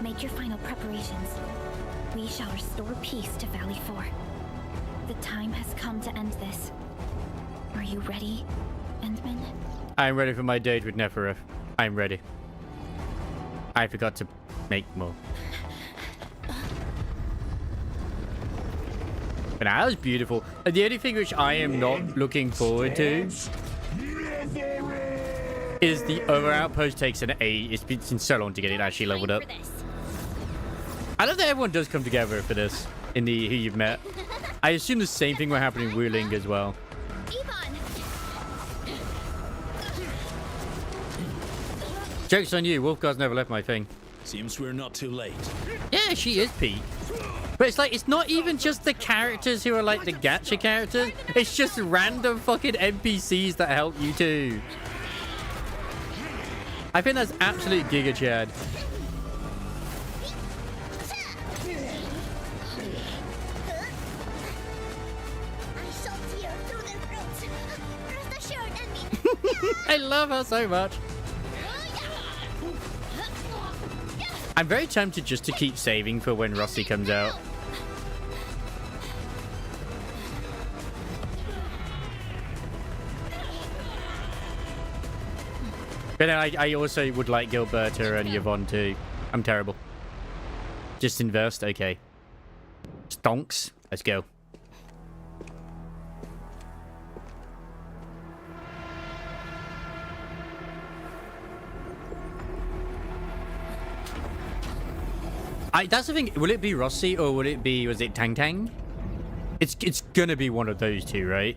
Speaker 3: Make your final preparations. We shall restore peace to Valley 4. The time has come to end this. Are you ready, Endman?
Speaker 1: I'm ready for my date with Neferef. I'm ready. I forgot to make more. But that was beautiful. And the only thing which I am not looking forward to is the other outpost takes an 8. It's been so long to get it actually leveled up. I love that everyone does come together for this in the Who You've Met. I assume the same thing will happen in Wuling as well. Joke's on you. Wolfguard's never left my thing.
Speaker 6: Seems we're not too late.
Speaker 1: Yeah, she is Pete. But it's like, it's not even just the characters who are like the gacha characters. It's just random fucking NPCs that help you too. I think that's absolute Giga Chad. I love her so much. I'm very tempted just to keep saving for when Rossi comes out. But then I also would like Gilberta and Yvonne too. I'm terrible. Just inversed? Okay. Stonks. Let's go. That's the thing. Will it be Rossi or will it be, was it Tang Tang? It's gonna be one of those two, right?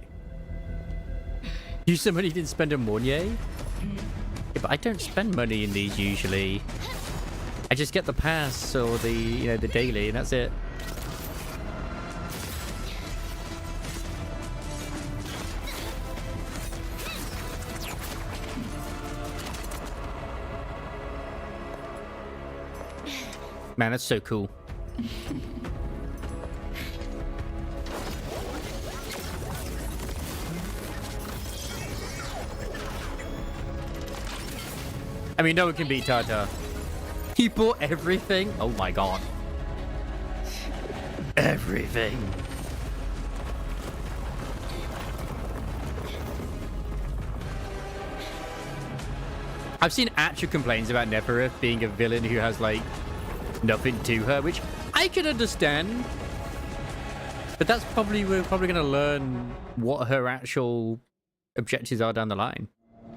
Speaker 1: You somebody didn't spend a Mornier? Yeah, but I don't spend money in these usually. I just get the pass or the, you know, the daily and that's it. Man, that's so cool. I mean, no one can beat Tata. He bought everything? Oh my god. Everything. I've seen actual complaints about Neferef being a villain who has, like, nothing to her, which I can understand. But that's probably, we're probably going to learn what her actual objectives are down the line.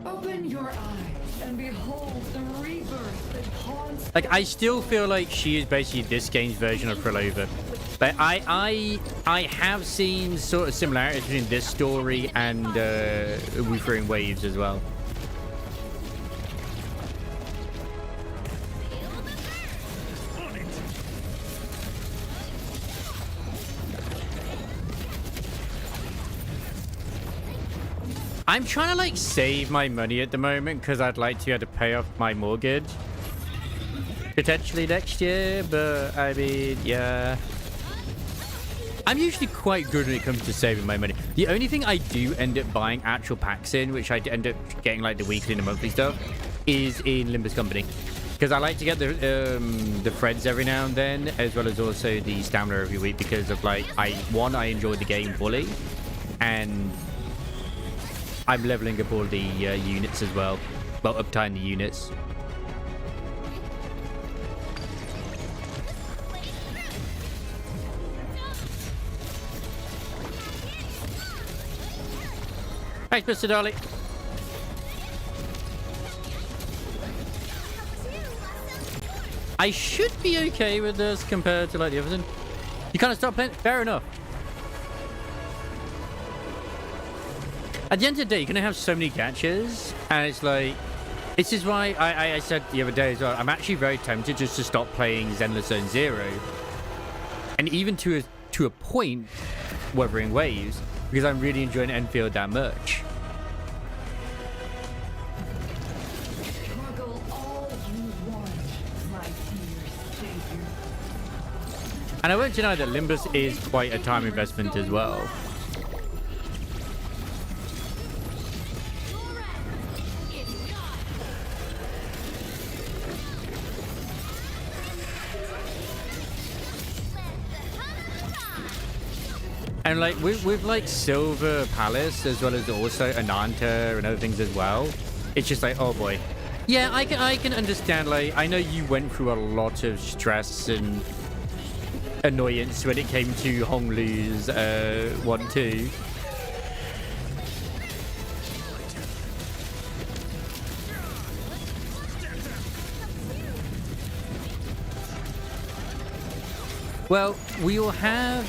Speaker 16: Open your eyes and behold the rebirth that haunts.
Speaker 1: Like, I still feel like she is basically this game's version of Krillova. But I have seen sort of similarities between this story and Wuling Waves as well. I'm trying to like save my money at the moment because I'd like to be able to pay off my mortgage potentially next year, but I mean, yeah. I'm usually quite good when it comes to saving my money. The only thing I do end up buying actual packs in, which I end up getting like the weekly and the monthly stuff, is in Limbus Company. Because I like to get the threads every now and then, as well as also the stamina every week because of like, I enjoy the game fully, and I'm leveling up all the units as well. Well, uptime the units. Thanks, Mr. Dolly. I should be okay with this compared to like the others. You kind of stop playing? Fair enough. At the end of the day, you're going to have so many gachas, and it's like, this is why I said the other day as well, I'm actually very tempted just to stop playing Zenless Zone Zero. And even to a point, Wuthering Waves, because I'm really enjoying Endfield that much. And I won't deny that Limbus is quite a time investment as well. And like with like Silver Palace as well as also Ananta and other things as well, it's just like, oh boy. Yeah, I can understand. Like, I know you went through a lot of stress and annoyance when it came to Honglu's 1-2. Well, we will have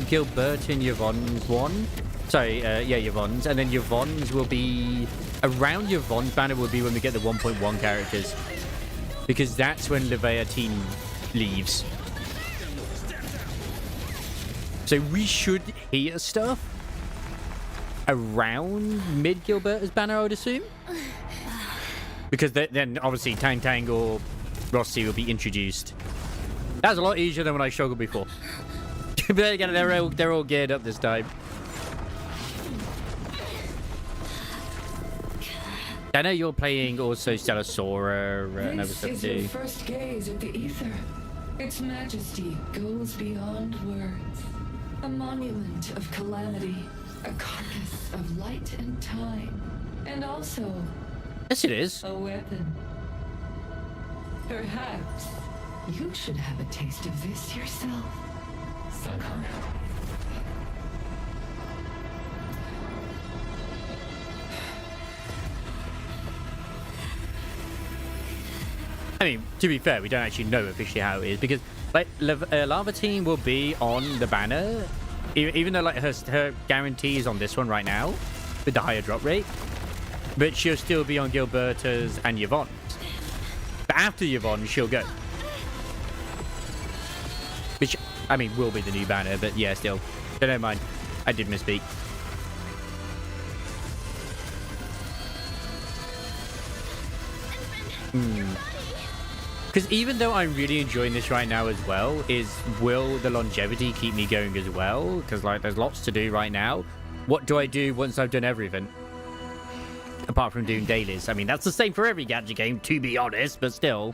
Speaker 1: Gilbert and Yvonne's one. Sorry, yeah, Yvonne's. And then Yvonne's will be... Around Yvonne's banner will be when we get the 1.1 characters. Because that's when Levea team leaves. So we should hear stuff around mid-Gilbert's banner, I would assume. Because then obviously Tang Tang or Rossi will be introduced. That was a lot easier than when I struggled before. But again, they're all geared up this time. I know you're playing also Stellasora and other stuff
Speaker 16: This is
Speaker 1: too.
Speaker 16: your first gaze at the ether. Its majesty goes beyond words. A monument of calamity, a carcass of light and time, and also...
Speaker 1: Yes, it is.
Speaker 16: A weapon. Perhaps you should have a taste of this yourself, Sakura.
Speaker 1: I mean, to be fair, we don't actually know officially how it is because, like, Lava Team will be on the banner, even though like her guarantee is on this one right now with the higher drop rate, but she'll still be on Gilberta's and Yvonne's. But after Yvonne, she'll go, which I mean will be the new banner. But yeah, still, so don't mind. I did misspeak. Because even though I'm really enjoying this right now as well, will the longevity keep me going as well? Because like there's lots to do right now. What do I do once I've done everything? Apart from doing dailies. I mean, that's the same for every gadget game, to be honest, but still.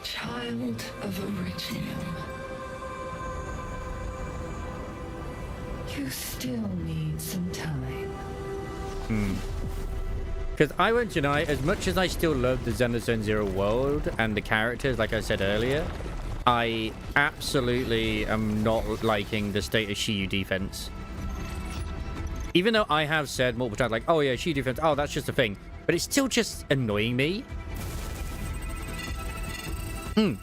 Speaker 16: Child of Originum. You still need some time.
Speaker 1: Because I won't deny, as much as I still love the Xenozone Zero world and the characters, like I said earlier, I absolutely am not liking the state of Shiyu defense. Even though I have said multiple times, like, oh yeah, Shiyu defense, oh, that's just a thing. But it's still just annoying me. I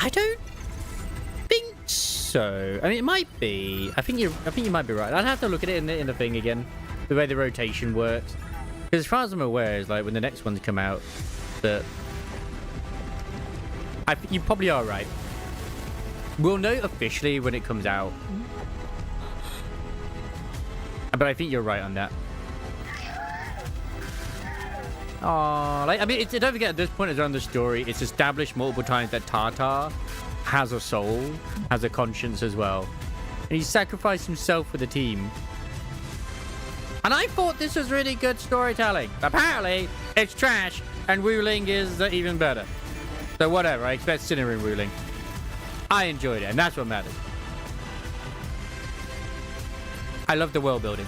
Speaker 1: don't think so. I mean, it might be. I think you might be right. I'd have to look at it in the thing again, the way the rotation works. Because as far as I'm aware, is like when the next ones come out, that you probably are right. We'll know officially when it comes out. But I think you're right on that. Oh, like I mean, don't forget at this point around the story, it's established multiple times that Tartar has a soul, has a conscience as well, and he sacrificed himself for the team. And I thought this was really good storytelling. Apparently, it's trash, and Wuling is even better. So whatever, I expect Sinner in Wuling. I enjoyed it, and that's what matters. I love the world building.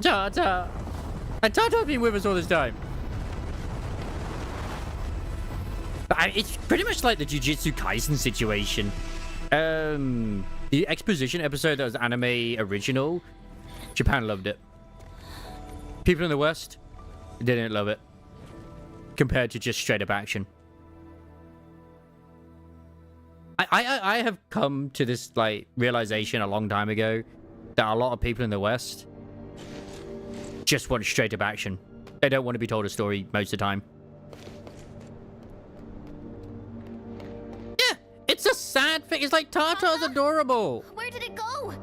Speaker 1: Tata. And Tata's been with us all this time. It's pretty much like the Jujutsu Kaisen situation. The exposition episode that was anime original, Japan loved it. People in the West didn't love it. Compared to just straight up action. I have come to this like realization a long time ago that a lot of people in the West just want straight up action. They don't want to be told a story most of the time. Yeah, it's a sad thing. It's like Tartar's adorable.
Speaker 10: Where did it go?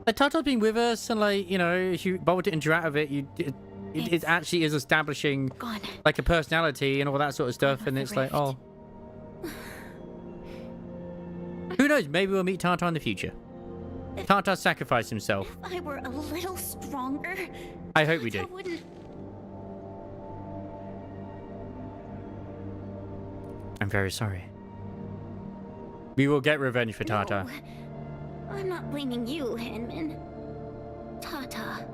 Speaker 1: Like Tartar's been with us, and like, you know, if you bother to interact with it, it actually is establishing like a personality and all that sort of stuff. And it's like, oh, who knows? Maybe we'll meet Tartar in the future. Tartar sacrificed himself.
Speaker 10: If I were a little stronger,
Speaker 1: I hope we do.
Speaker 10: I wouldn't.
Speaker 1: I'm very sorry. We will get revenge for Tartar.
Speaker 10: No, I'm not blaming you, Hinman. Tata.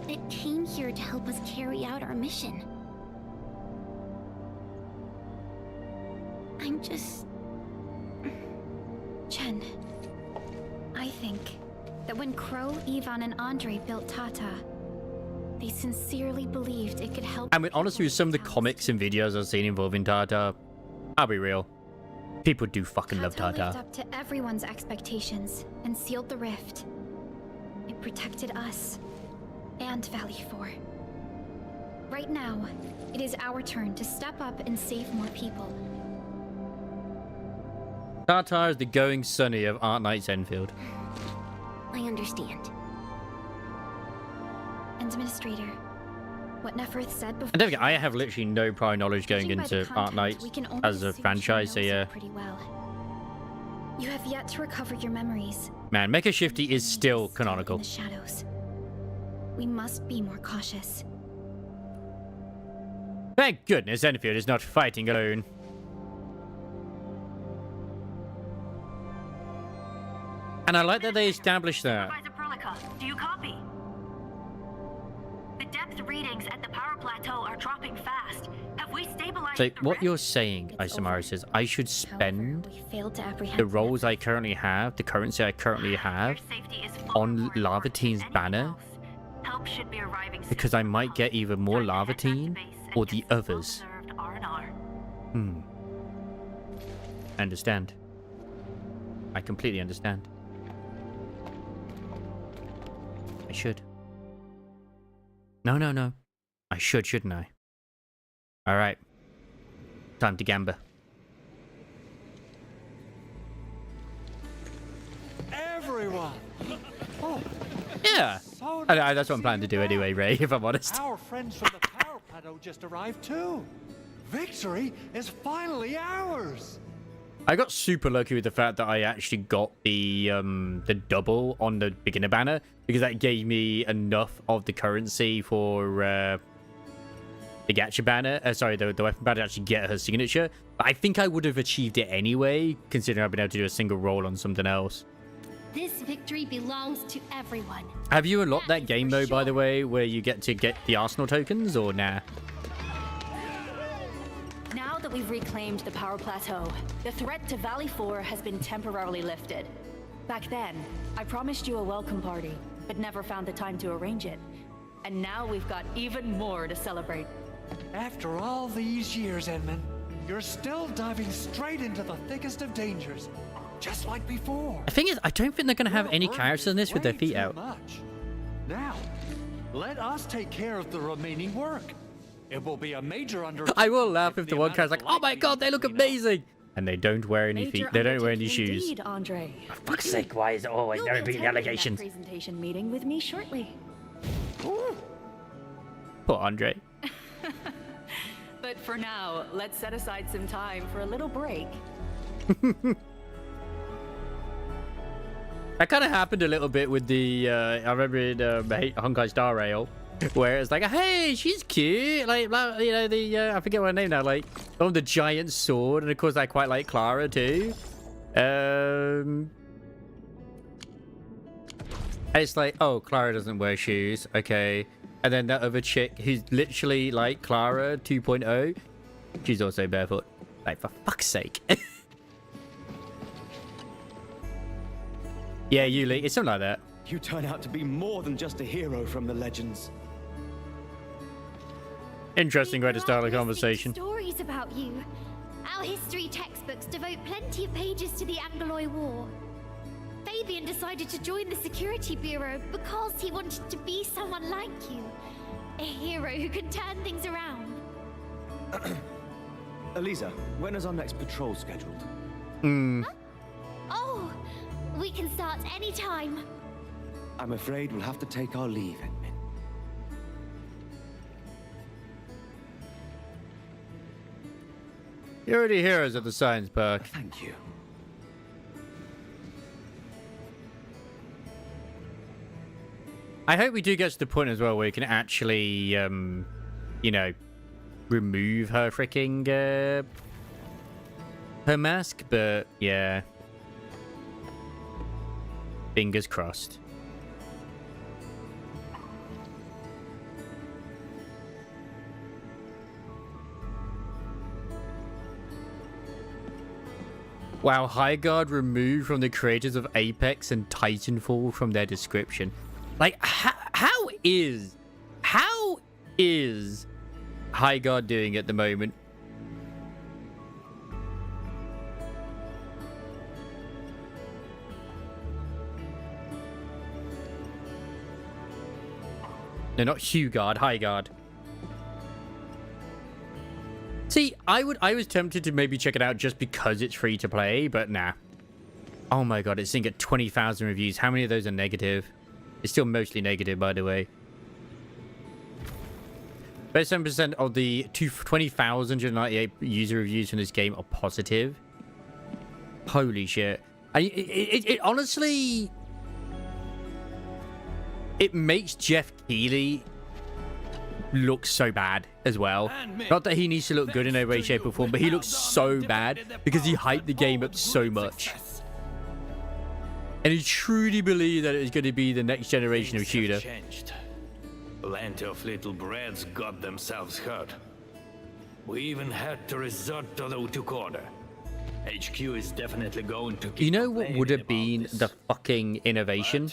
Speaker 10: It came here to help us carry out our mission. I'm just...
Speaker 3: Chen, I think that when Crow, Ivan, and Andre built Tata, they sincerely believed it could help.
Speaker 1: I mean, honestly, with some of the comics and videos I've seen involving Tartar, I'll be real. People do fucking love
Speaker 3: Tata lived
Speaker 1: Tartar.
Speaker 3: up to everyone's expectations and sealed the rift. It protected us and Valley 4. Right now, it is our turn to step up and save more people.
Speaker 1: Tartar is the going Sonny of Arknights Enfield.
Speaker 10: I understand.
Speaker 3: Administrator, what Neferth said before...
Speaker 1: And don't forget, I have literally no prior knowledge going into Arknights as a franchise, so yeah.
Speaker 3: Pretty well. You have yet to recover your memories.
Speaker 1: Man, Mecha Shifty is still canonical.
Speaker 3: In the shadows. We must be more cautious.
Speaker 1: Thank goodness Endfield is not fighting alone. And I like that they established that.
Speaker 8: Do you copy? The depth readings at the power plateau are dropping fast. Have we stabilized
Speaker 1: So
Speaker 8: the
Speaker 1: what you're saying, Isamaru says, I should spend
Speaker 3: We failed to apprehend
Speaker 1: the roles I currently have, the currency I currently have, on Lavateen's banner,
Speaker 8: help should be arriving soon.
Speaker 1: because I might get either more Lavateen or the others. I understand. I completely understand. I should. No. I should, shouldn't I? Alright. Time to gamba.
Speaker 17: Everyone! Oh,
Speaker 1: Yeah!
Speaker 17: so
Speaker 1: That's what I'm planning to do anyway, Ray, if I'm honest.
Speaker 17: Our friends from the power plateau just arrived too. Victory is finally ours!
Speaker 1: I got super lucky with the fact that I actually got the double on the beginner banner, because that gave me enough of the currency for the gacha banner, the weapon banner to actually get her signature. But I think I would have achieved it anyway, considering I've been able to do a single roll on something else.
Speaker 10: This victory belongs to everyone.
Speaker 1: Have you unlocked that game mode, by the way, where you get to get the Arsenal tokens, or nah?
Speaker 18: Now that we've reclaimed the power plateau, the threat to Valley 4 has been temporarily lifted. Back then, I promised you a welcome party, but never found the time to arrange it. And now we've got even more to celebrate.
Speaker 17: After all these years, Edmund, you're still diving straight into the thickest of dangers, just like before.
Speaker 1: The thing is, I don't think they're going to have any characters in this with their feet out.
Speaker 17: Now, let us take care of the remaining work. It will be a major undertaking.
Speaker 1: I will laugh if the one character's like, oh my god, they look amazing! And they don't wear any feet. They don't wear any shoes.
Speaker 18: Indeed, Andre.
Speaker 1: For fuck's sake, why is it always there being allegations?
Speaker 18: Presentation meeting with me shortly.
Speaker 1: Poor Andre.
Speaker 18: But for now, let's set aside some time for a little break.
Speaker 1: That kind of happened a little bit with the, I remember in Honkai Star Rail, where it's like, hey, she's cute, like, you know, the, I forget what her name now, like, oh, the giant sword, and of course I quite like Clara too. And it's like, oh, Clara doesn't wear shoes, okay. And then that other chick who's literally like Clara 2.0, she's also barefoot. Like, for fuck's sake. Yeah, Yuli, it's something like that.
Speaker 7: You turn out to be more than just a hero from the legends.
Speaker 1: Interesting way to start a conversation.
Speaker 10: Stories about you. Our history textbooks devote plenty of pages to the Angaloy War. Fabian decided to join the Security Bureau because he wanted to be someone like you. A hero who can turn things around.
Speaker 7: Eliza, when is our next patrol scheduled?
Speaker 10: Huh? Oh, we can start anytime.
Speaker 7: I'm afraid we'll have to take our leave, Edmund.
Speaker 1: You're already heroes at the science park.
Speaker 7: Thank you.
Speaker 1: I hope we do get to the point as well where we can actually, you know, remove her freaking, her mask, but yeah. Fingers crossed. Wow, Highguard removed from the creators of Apex and Titanfall from their description. Like, how is Highguard doing at the moment? No, not Huguard, Highguard. See, I was tempted to maybe check it out just because it's free to play, but nah. Oh my god, it's sitting at 20,000 reviews. How many of those are negative? It's still mostly negative, by the way. 37% of the 20,098 user reviews from this game are positive. Holy shit. It honestly... It makes Jeff Keighley look so bad as well. Not that he needs to look good in any way, shape, or form, but he looks so bad because he hyped the game up so much. And he truly believed that it was going to be the next generation of shooter.
Speaker 6: Plenty of little brats got themselves hurt. We even had to resort to the took order. HQ is definitely going to keep.
Speaker 1: You know what would have been the fucking innovation?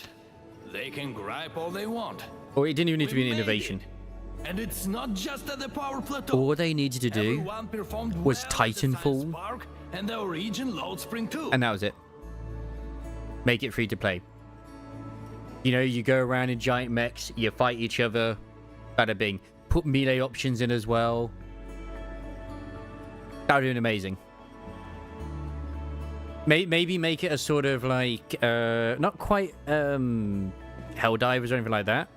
Speaker 6: They can gripe all they want.
Speaker 1: Or it didn't even need to be an innovation.
Speaker 6: And it's not just at the power plateau.
Speaker 1: All they needed to do was Titanfall.
Speaker 6: And the origin load spring too.
Speaker 1: And that was it. Make it free to play. You know, you go around in giant mechs, you fight each other. Bada bing. Put melee options in as well. That would have been amazing. Maybe make it a sort of like, not quite Helldivers or anything like that.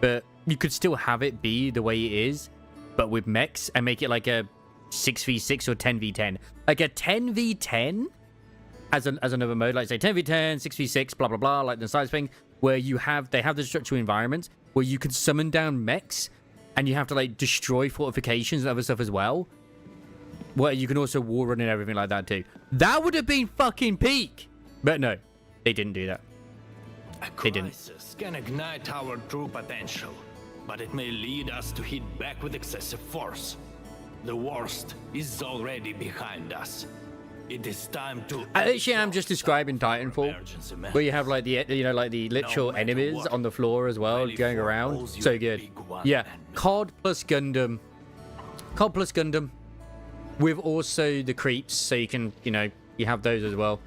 Speaker 1: But you could still have it be the way it is, but with mechs, and make it like a 6v6 or 10v10. Like a 10v10 as another mode, like say 10v10, 6v6, blah blah blah, like the size thing, where they have the structural environments where you can summon down mechs, and you have to like destroy fortifications and other stuff as well. Where you can also war run and everything like that too. That would have been fucking peak, but no, they didn't do that. They didn't.
Speaker 6: Crisis can ignite our true potential, but it may lead us to hit back with excessive force. The worst is already behind us. It is time to.
Speaker 1: Actually, I'm just describing Titanfall, where you have like the like the literal enemies on the floor as well, going around. So good. Yeah, COD plus Gundam. COD plus Gundam, with also the creeps, so you can you have those as well.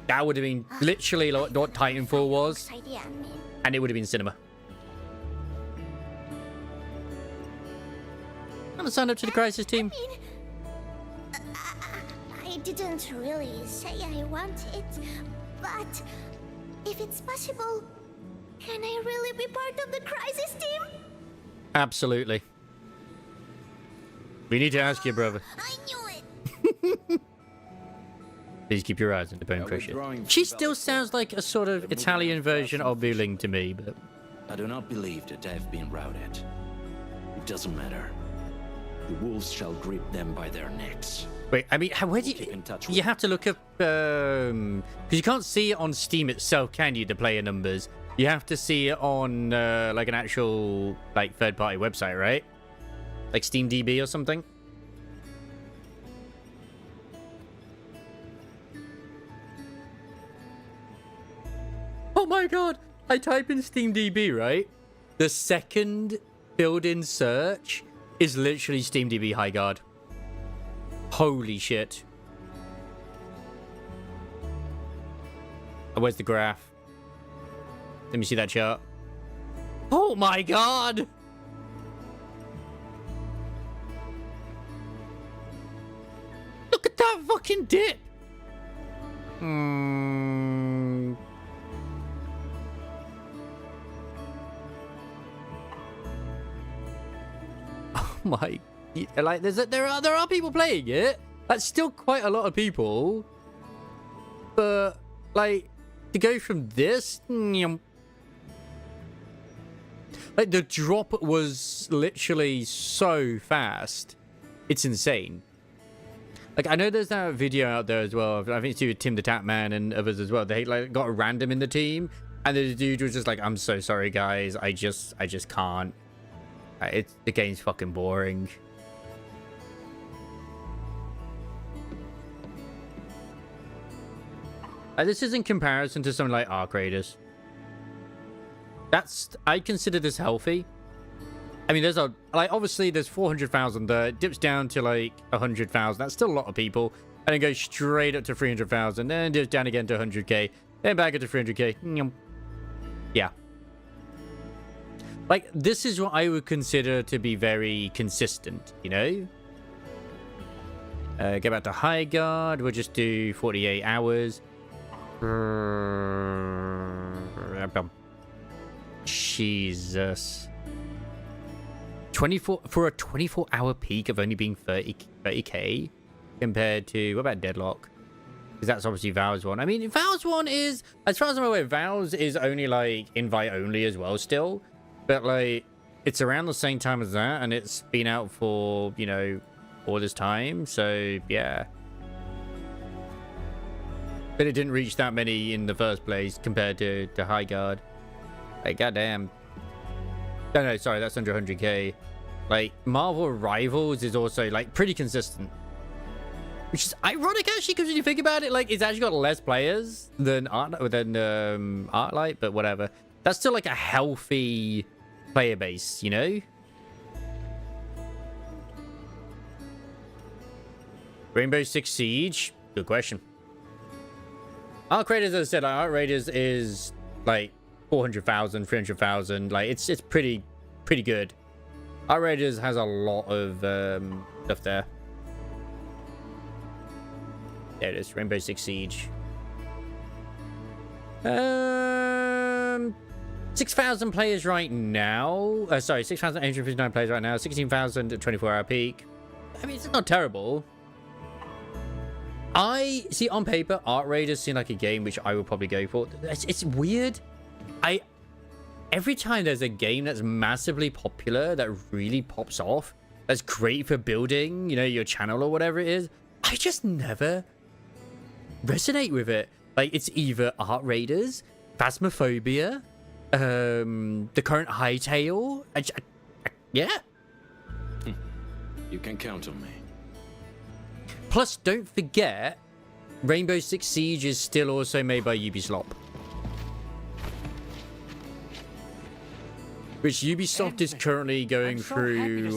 Speaker 1: That would have been literally like what Titanfall was, and it would have been cinema. I'm gonna sign up to the Crisis team.
Speaker 10: I didn't really say I want it, but if it's possible, can I really be part of the Crisis team?
Speaker 1: Absolutely. We need to ask your brother.
Speaker 10: I knew it.
Speaker 1: Please keep your eyes on the Bone Crusher. She still sounds like a sort of Italian version of Wuling to me, but...
Speaker 6: I do not believe that they have been routed. It doesn't matter. The wolves shall grip them by their necks.
Speaker 1: Wait, I mean, where do you... You have to look up... Because you can't see it on Steam itself, can you, the player numbers? You have to see it on, like, an actual, like, third-party website, right? Like SteamDB or something? Oh my god! I type in SteamDB, right? The second built-in search is literally SteamDB Highguard. Holy shit. Oh, where's the graph? Let me see that chart. Oh my god! Look at that fucking dip! Oh my, like there are people playing it. That's still quite a lot of people, but like to go from this, like the drop was literally so fast. It's insane. Like, I know there's that video out there as well. I think it's with Tim the Tap Man and others as well. They like got a random in the team, and the dude was just like, "I'm so sorry, guys. I just can't. The game's fucking boring." This is in comparison to something like Arc Raiders. I consider this healthy. I mean, obviously there's 400,000 there. It dips down to like 100,000. That's still a lot of people. And it goes straight up to 300,000. Then dips down again to 100k. Then back up to 300k. Yeah. Like, this is what I would consider to be very consistent, you know? Go back to High Guard. We'll just do 48 hours. Jesus. 24 for a 24-hour peak of only being 30k compared to, what about Deadlock? Because that's obviously Valve's one. I mean, Valve's one is, as far as I'm aware, Valve's is only like invite only as well still, but like it's around the same time as that, and it's been out for, you know, all this time. So yeah, but it didn't reach that many in the first place compared to High Guard. Like, goddamn. No, sorry, that's under 100k. Like, Marvel Rivals is also like pretty consistent, which is ironic actually, because when you think about it, like, it's actually got less players than Arclight, but whatever. That's still like a healthy player base, you know. Rainbow Six Siege, good question. Arc Raiders, as I said, Arc Raiders is like 400,000, 300,000. Like, it's pretty good. Arc Raiders has a lot of stuff there. There it is, Rainbow Six Siege. 6,000 players right now. Sorry, 6,859 players right now. 16,000 at 24-hour peak. I mean, it's not terrible. I see, on paper, Arc Raiders seem like a game which I would probably go for. It's weird. Every time there's a game that's massively popular, that really pops off, that's great for building, you know, your channel or whatever it is, I just never resonate with it. Like, it's either Arc Raiders, Phasmophobia, the current Hightail. Yeah.
Speaker 9: You can count on me.
Speaker 1: Plus, don't forget, Rainbow Six Siege is still also made by Ubisoft. Which Ubisoft is currently going through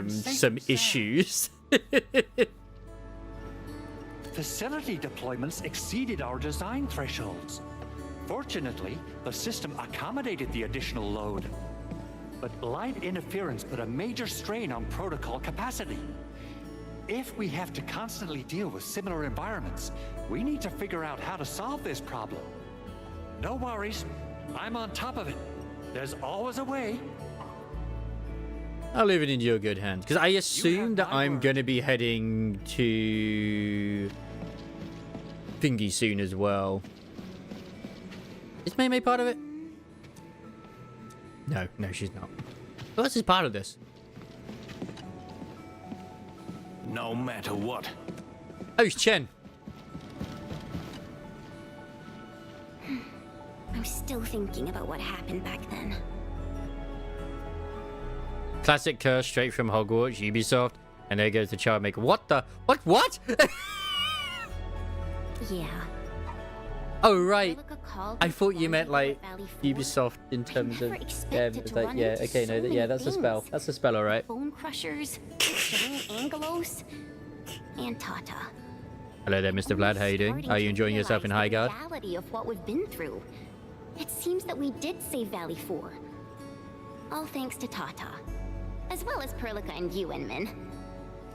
Speaker 1: some issues.
Speaker 17: Facility deployments exceeded our design thresholds. Fortunately, the system accommodated the additional load. But light interference put a major strain on protocol capacity. If we have to constantly deal with similar environments, we need to figure out how to solve this problem. No worries, I'm on top of it. There's always a way.
Speaker 1: I'll leave it in your good hands, because I assume that I'm going to be heading to Thingy soon as well. Is Mei Mei part of it? No, she's not. Who else is part of this?
Speaker 6: No matter what.
Speaker 1: Oh, it's Chen.
Speaker 10: I'm still thinking about what happened back then.
Speaker 1: Classic curse straight from Hogwarts, Ubisoft. And there goes the child maker. What the? What?
Speaker 10: Yeah.
Speaker 1: Oh, right. I thought you meant like Ubisoft in terms of... Yeah, like, yeah, okay, no, yeah, that's a spell. That's a spell, alright.
Speaker 10: Bone Crushers, Angelos, and Tata.
Speaker 1: Hello there, Mr. Vlad. How you doing? Are you enjoying yourself in High Guard?
Speaker 10: The reality of what we've been through. It seems that we did save Valley 4. All thanks to Tata. As well as Perlica and you, Inman.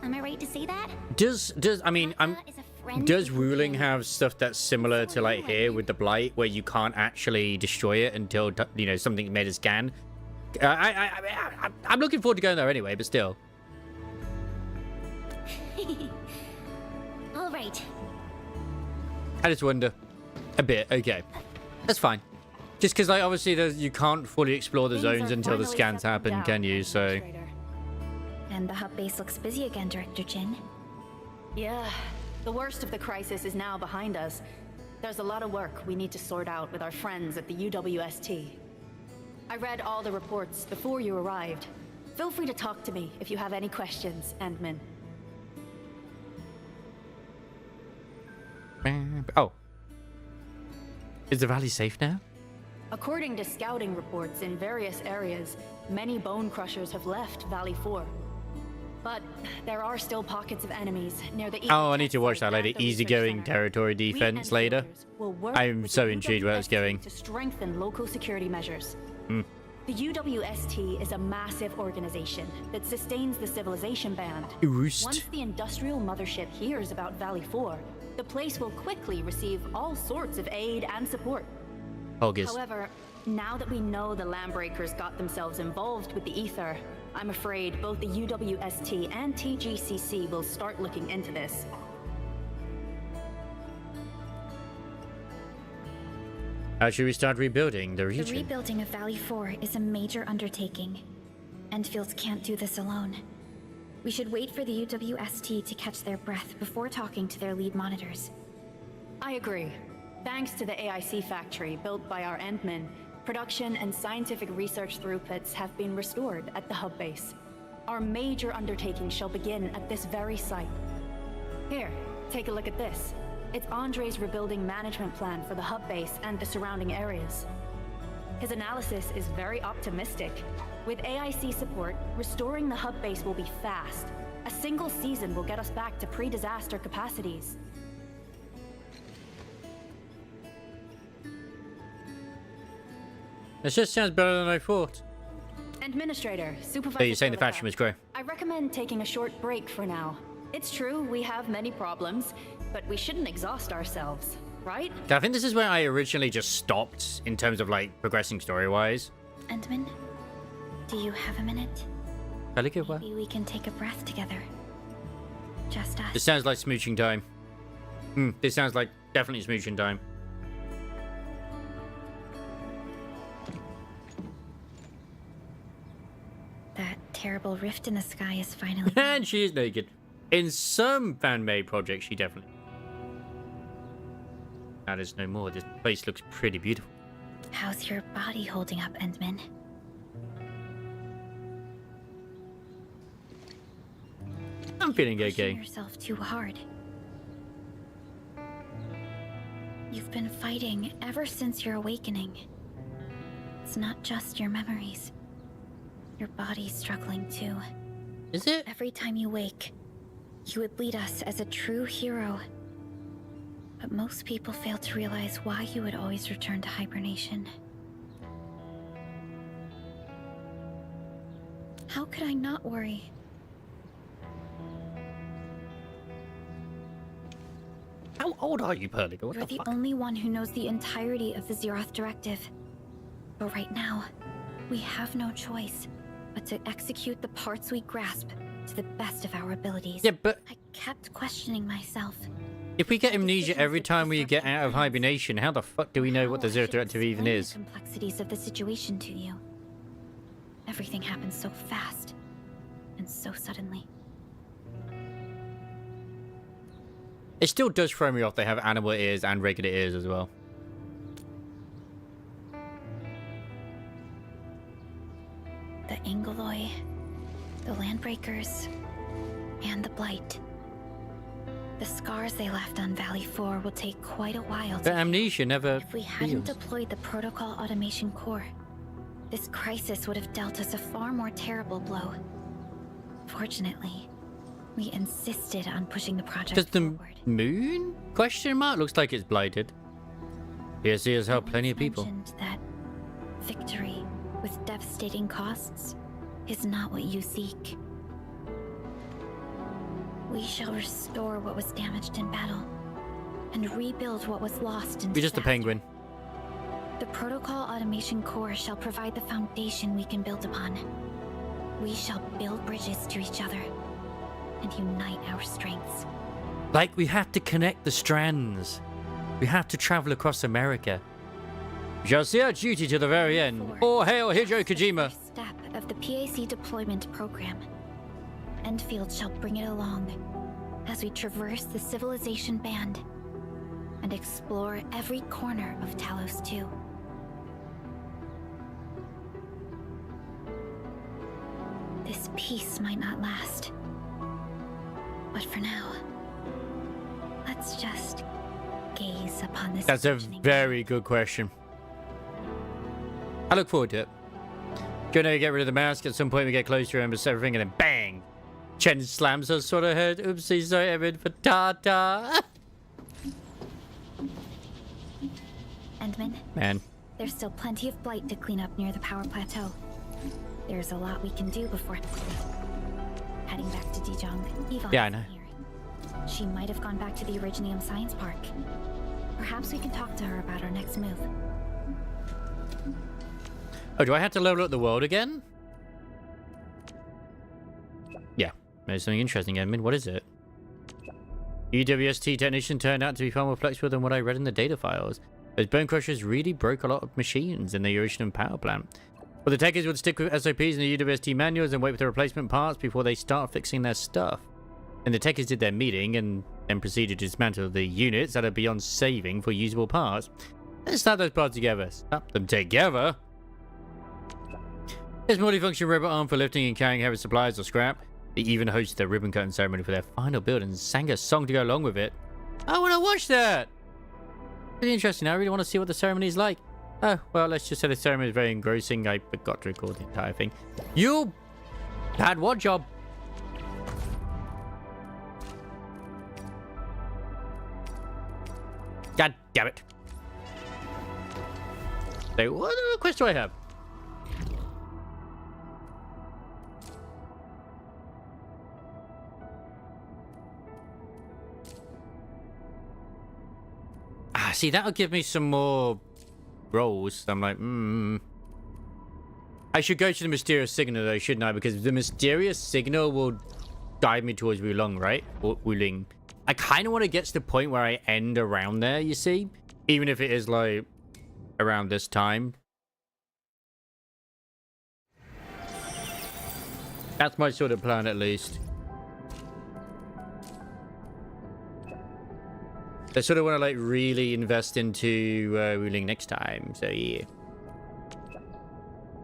Speaker 10: Am I right to say that?
Speaker 1: Does Wuling have stuff that's similar to like here with the Blight, where you can't actually destroy it until, you know, something made a scan? I'm looking forward to going there anyway, but still.
Speaker 10: All right.
Speaker 1: I just wonder a bit. Okay. That's fine. Just because, like, obviously you can't fully explore the
Speaker 3: Things
Speaker 1: zones
Speaker 3: are
Speaker 1: until the
Speaker 3: finally
Speaker 1: scans
Speaker 3: settled
Speaker 1: happen,
Speaker 3: down,
Speaker 1: can you? So.
Speaker 3: Administrator. And the hub base looks busy again, Director Jin.
Speaker 18: Yeah, the worst of the crisis is now behind us. There's a lot of work we need to sort out with our friends at the UWST. I read all the reports before you arrived. Feel free to talk to me if you have any questions, Endman.
Speaker 1: Oh. Is the valley safe now?
Speaker 18: According to scouting reports in various areas, many bone crushers have left Valley 4. But there are still pockets of enemies near the
Speaker 1: Oh, I need to watch that later. Easygoing territory defense later. I'm so intrigued where it's going.
Speaker 18: To strengthen local security measures.
Speaker 1: Hmm.
Speaker 18: The UWST is a massive organization that sustains the civilization band.
Speaker 1: Oost.
Speaker 18: Once the industrial mothership hears about Valley 4, the place will quickly receive all sorts of aid and support.
Speaker 1: Hoggers.
Speaker 18: However, now that we know the Landbreakers got themselves involved with the Ether, I'm afraid both the UWST and TGCC will start looking into this.
Speaker 1: How should we start rebuilding the region?
Speaker 3: The rebuilding of Valley 4 is a major undertaking. Endfield can't do this alone. We should wait for the UWST to catch their breath before talking to their lead monitors.
Speaker 18: I agree. Thanks to the AIC factory built by our Endmen, production and scientific research throughputs have been restored at the hub base. Our major undertaking shall begin at this very site. Here, take a look at this. It's Andre's rebuilding management plan for the hub base and the surrounding areas. His analysis is very optimistic. With AIC support, restoring the hub base will be fast. A single season will get us back to pre-disaster capacities.
Speaker 1: This just sounds better than I thought.
Speaker 18: Administrator, Supervisor.
Speaker 1: Hey, you're saying the faction was great.
Speaker 18: I recommend taking a short break for now. It's true, we have many problems, but we shouldn't exhaust ourselves, right?
Speaker 1: I think this is where I originally just stopped in terms of, like, progressing story-wise.
Speaker 3: Endman, do you have a minute? Maybe we can take a breath together. Just us.
Speaker 1: This sounds like smooching time. This sounds like definitely smooching time.
Speaker 3: That terrible rift in the sky is finally...
Speaker 1: And she is naked. In some fan-made projects, she definitely... Now there's no more. This place looks pretty beautiful.
Speaker 3: How's your body holding up, Endman?
Speaker 1: I'm feeling
Speaker 3: Pushing
Speaker 1: okay.
Speaker 3: yourself too hard. You've been fighting ever since your awakening. It's not just your memories. Your body's struggling too.
Speaker 1: Is it?
Speaker 3: Every time you wake, you would lead us as a true hero. But most people fail to realize why you would always return to hibernation. How could I not worry?
Speaker 1: How old are you, Perlica? What
Speaker 3: You're
Speaker 1: the
Speaker 3: the
Speaker 1: fuck?
Speaker 3: only one who knows the entirety of the Zeroth Directive. But right now, we have no choice but to execute the parts we grasp to the best of our abilities.
Speaker 1: Yeah, but...
Speaker 3: I kept questioning myself.
Speaker 1: If we get amnesia every time we get out of hibernation, how the fuck do we know what the Zeroth Directive even is?
Speaker 3: The complexities of the situation to you. Everything happens so fast and so suddenly.
Speaker 1: It still does throw me off they have animal ears and regular ears as well.
Speaker 3: The Angoloi, the Landbreakers, and the Blight. The scars they left on Valley 4 will take quite a while to
Speaker 1: But amnesia never
Speaker 3: If we hadn't
Speaker 1: heals.
Speaker 3: deployed the Protocol Automation Core, this crisis would have dealt us a far more terrible blow. Fortunately, we insisted on pushing the project
Speaker 1: Does the
Speaker 3: forward.
Speaker 1: moon? Question mark? Looks like it's blighted. PSC has helped plenty of people.
Speaker 3: Mentioned that victory with devastating costs is not what you seek. We shall restore what was damaged in battle and rebuild what was lost in
Speaker 1: You're just a
Speaker 3: disaster.
Speaker 1: penguin.
Speaker 3: The Protocol Automation Core shall provide the foundation we can build upon. We shall build bridges to each other and unite our strengths.
Speaker 1: Like, we have to connect the strands. We have to travel across America. We shall see our duty to the very end. Or hail Hideo Kojima.
Speaker 3: Step of the PAC deployment program. Endfield shall bring it along as we traverse the civilization band and explore every corner of Talos 2. This peace might not last. But for now, let's just gaze upon this.
Speaker 1: That's a very good question. I look forward to it. Gonna get rid of the mask. At some point we get close to him, everything, and then bang! Chen slams her sort of head. Oopsie, sorry, Evan, for ta-ta.
Speaker 3: Endman?
Speaker 1: Man.
Speaker 3: There's still plenty of blight to clean up near the power plateau. There's a lot we can do before heading back to Dijon. Yvonne's
Speaker 1: Yeah, I know.
Speaker 3: here. She might have gone back to the Originium Science Park. Perhaps we can talk to her about our next move.
Speaker 1: Oh, do I have to level up the world again? Yeah, there's something interesting, Edmund. What is it? UWST technician turned out to be far more flexible than what I read in the data files. Those bone crushers really broke a lot of machines in the Eurasian power plant. Well, the techers would stick with SOPs in the UWST manuals and wait for the replacement parts before they start fixing their stuff. And the techers did their meeting and then proceeded to dismantle the units that are beyond saving for usable parts. Let's snap those parts together. Snap them together? There's multifunction robot arm for lifting and carrying heavy supplies or scrap. They even hosted the ribbon cutting ceremony for their final build and sang a song to go along with it. I want to watch that! Really interesting. I really want to see what the ceremony is like. Oh, well, let's just say the ceremony is very engrossing. I forgot to record the entire thing. You had what job? God damn it. So, what quest do I have? Ah, see, that'll give me some more rolls. I'm like, I should go to the mysterious signal though, shouldn't I? Because the mysterious signal will guide me towards Wuling, right? Or Wuling. I kind of want to get to the point where I end around there, you see? Even if it is like around this time. That's my sort of plan, at least. I sort of want to like really invest into Wuling next time, so yeah.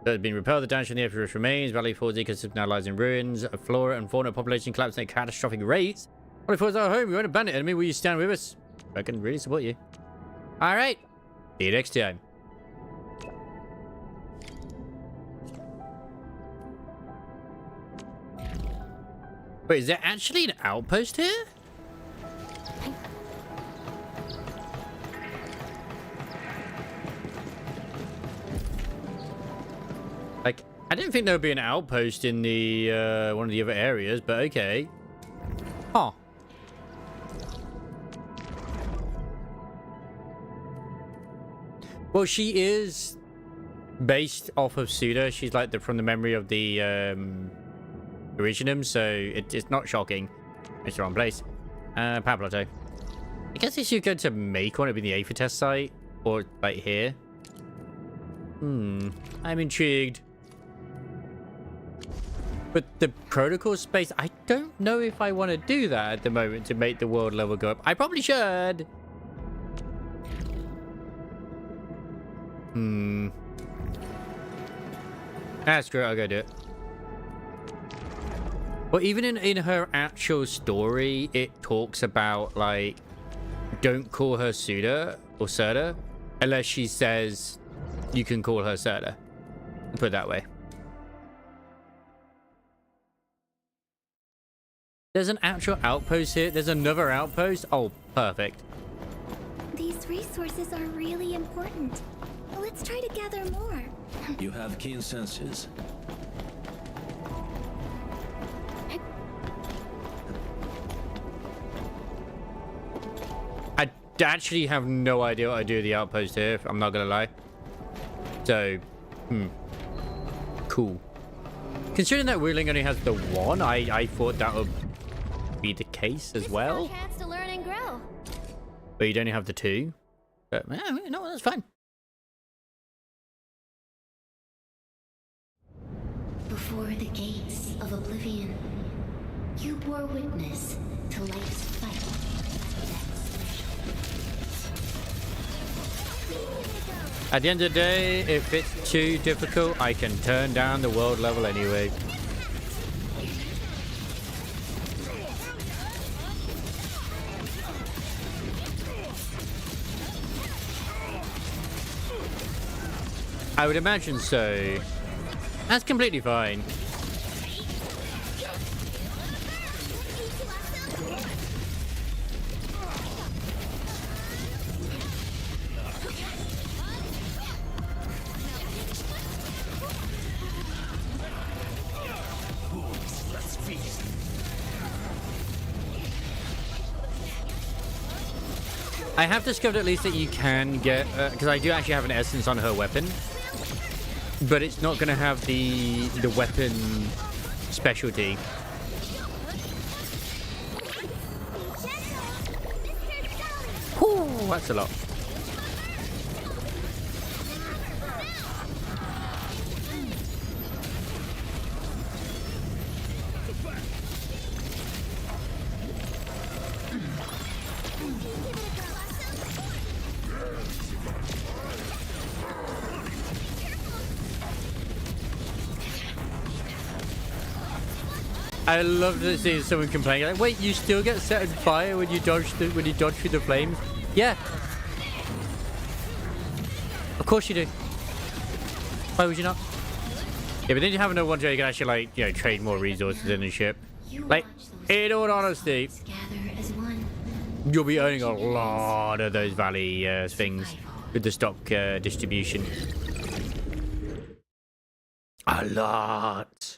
Speaker 1: So it's been repelled, the damage from the Earth's remains. Valley Fall's ecosystem now lies in ruins. A flora and fauna population collapse at catastrophic rates. Valley Fall's our home. We won't abandon it. Enemy, will you stand with us? I can really support you. Alright. See you next time. Wait, is there actually an outpost here? Like, I didn't think there would be an outpost in the one of the other areas, but okay. Huh. Well, she is based off of Suda. She's like from the memory of the Originium, so it's not shocking. It's the wrong place. Power plateau. I guess if you go to make one, it'd be the Aether test site, or like here. I'm intrigued. But the protocol space, I don't know if I want to do that at the moment to make the world level go up. I probably should. Screw it, I'll go do it. Well, even in her actual story, it talks about, like, don't call her Suda or Serta unless she says you can call her Serta. Put it that way. There's an actual outpost here. There's another outpost. Oh, perfect.
Speaker 10: These resources are really important. Let's try to gather more.
Speaker 6: You have keen senses.
Speaker 1: I actually have no idea what I do with the outpost here, I'm not gonna lie. So, cool. Considering that Wuling only has the one, I thought that would be the case as well.
Speaker 10: Chance to learn and grow.
Speaker 1: But you'd only have the two. But no, that's fine.
Speaker 10: Before the gates of oblivion, you bore witness to life's fight.
Speaker 1: At the end of the day, if it's too difficult, I can turn down the world level anyway. I would imagine so. That's completely fine. I have discovered at least that you can get, because I do actually have an essence on her weapon, but it's not going to have the weapon specialty. Whew, that's a lot. I love seeing someone complaining like, "Wait, you still get set on fire when you dodge through the flames?" Yeah, of course you do. Why would you not? Yeah, but then you have another one where you can actually, like, you know, trade more resources in the ship. Like, in all honesty, you'll be earning a lot of those valley things with the stock distribution. A lot.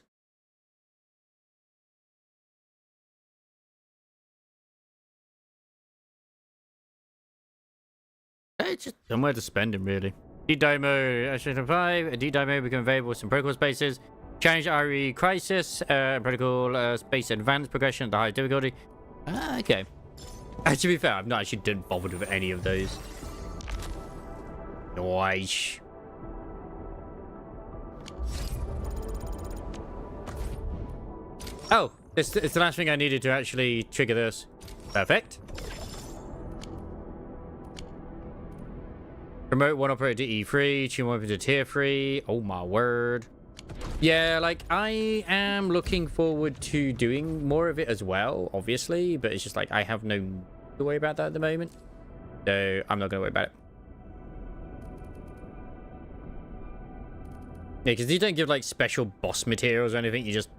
Speaker 1: It's just somewhere to spend them, really. D-Dimo, Station 5, D-Dimo become available with some protocol spaces. Challenge RE Crisis, protocol space advanced progression at the highest difficulty. Okay. To be fair, I've not actually done bothered with any of those. Nice. Oh, it's the last thing I needed to actually trigger this. Perfect. Promote one operator to E3, tune one to tier 3. Oh my word. Yeah, like, I am looking forward to doing more of it as well, obviously, but it's just like I have no to worry about that at the moment. So I'm not gonna worry about it. Yeah, because you don't give like special boss materials or anything, you just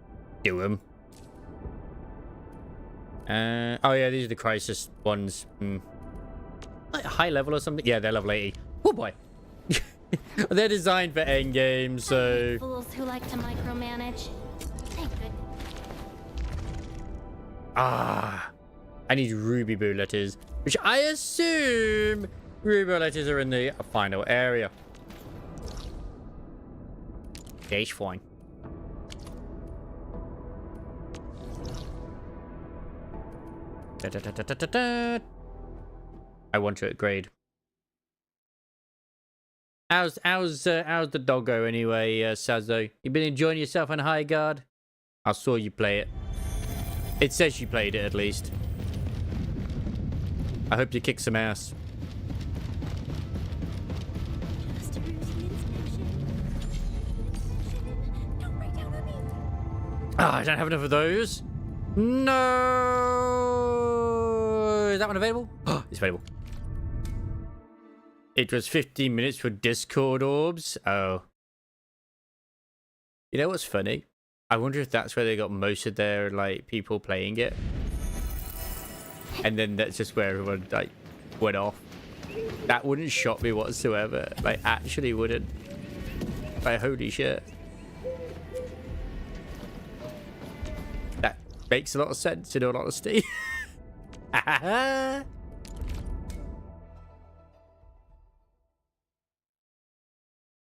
Speaker 1: do them. Oh yeah, these are the crisis ones. Like high level or something? Yeah, they're level 80. Oh boy. They're designed for endgame, so...
Speaker 10: Fools who like to micromanage. Thank goodness.
Speaker 1: Ah, I need ruby bullets, which I assume ruby bullets are in the final area. Okay, it's fine. I want to upgrade. How's the doggo anyway, Sazo? You been enjoying yourself on High Guard? I saw you play it. It says you played it at least. I hope you kick some ass. Ah, I don't have enough of those. No. Is that one available? Oh, it's available. It was 15 minutes for Discord orbs. Oh. You know what's funny? I wonder if that's where they got most of their, like, people playing it. And then that's just where everyone, like, went off. That wouldn't shock me whatsoever. Like, actually wouldn't. Like, holy shit. That makes a lot of sense, in all honesty.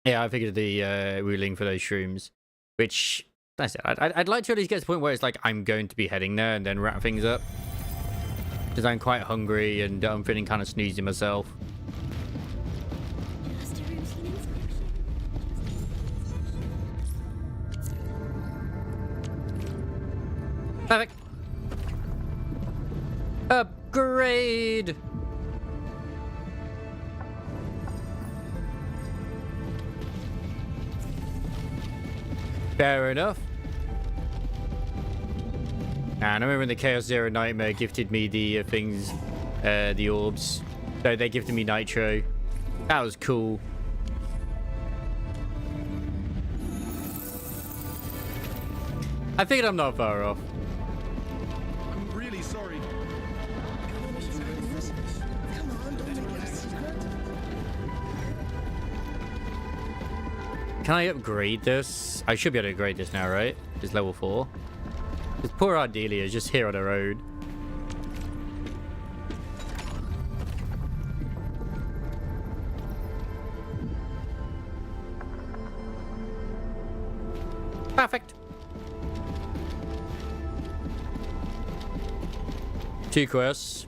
Speaker 1: Yeah, I figured the Wuling for those shrooms, which, I said, I'd like to at least get to the point where it's like I'm going to be heading there and then wrap things up. Because I'm quite hungry and I'm feeling kind of snoozy myself. Perfect. Upgrade. Fair enough. And I remember when the Chaos Zero Nightmare gifted me the things, the orbs. So they gifted me Nitro. That was cool. I figured I'm not far off.
Speaker 13: I'm really sorry.
Speaker 1: Can I upgrade this? I should be able to upgrade this now, right? It's level 4. Because poor Ardelia is just here on her own. Perfect. 2 quests.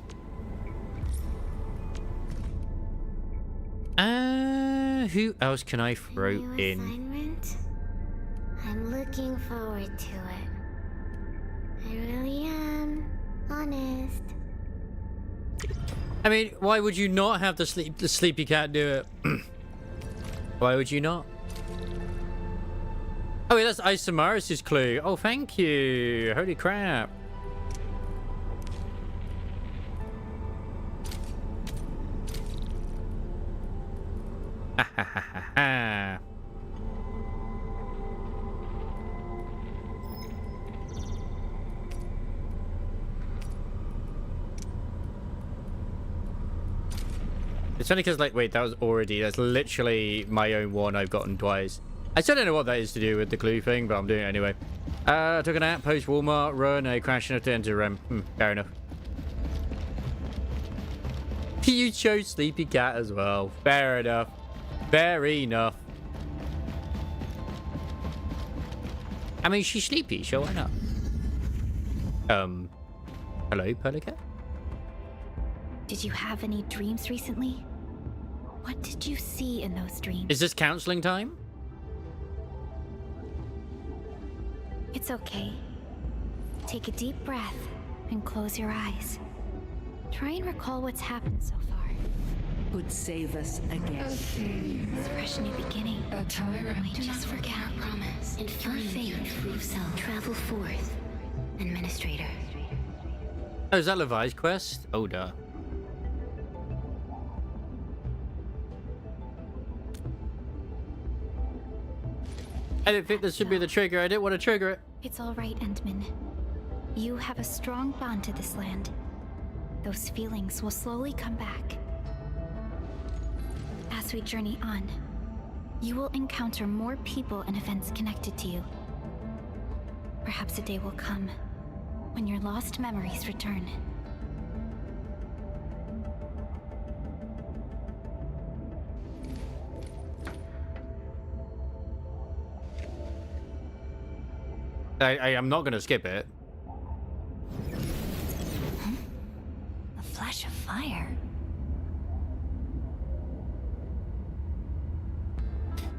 Speaker 1: Who else can I throw in?
Speaker 10: Assignment? I'm looking forward to it. I really am. Honest.
Speaker 1: I mean, why would you not have the sleepy cat do it? Why would you not? Oh, wait, that's Isamaris' clue. Oh, thank you. Holy crap. Ha ha ha ha ha. It's funny because, like, wait, that was already... That's literally my own one I've gotten twice. I still don't know what that is to do with the clue thing, but I'm doing it anyway. Took a nap, post Walmart, run, I crashed enough to enter REM. Fair enough. You chose Sleepy Cat as well. Fair enough. Fair enough. I mean, she's sleepy, so why not? Hello, Pelican?
Speaker 3: Did you have any dreams recently? What did you see in those dreams?
Speaker 1: Is this counseling time?
Speaker 3: It's okay. Take a deep breath and close your eyes. Try and recall what's happened so far.
Speaker 16: Would save us again.
Speaker 3: It's a fresh new beginning.
Speaker 16: A tyrant.
Speaker 10: We just forget our promise and find faith for yourself. Travel forth, Administrator.
Speaker 1: Oh, is that Levi's quest? Oh, duh. I didn't think this should be the trigger. I didn't want to trigger it.
Speaker 3: It's all right, Endman. You have a strong bond to this land. Those feelings will slowly come back. As we journey on, you will encounter more people and events connected to you. Perhaps a day will come when your lost memories return.
Speaker 1: I am not going to skip it.
Speaker 3: A flash of fire.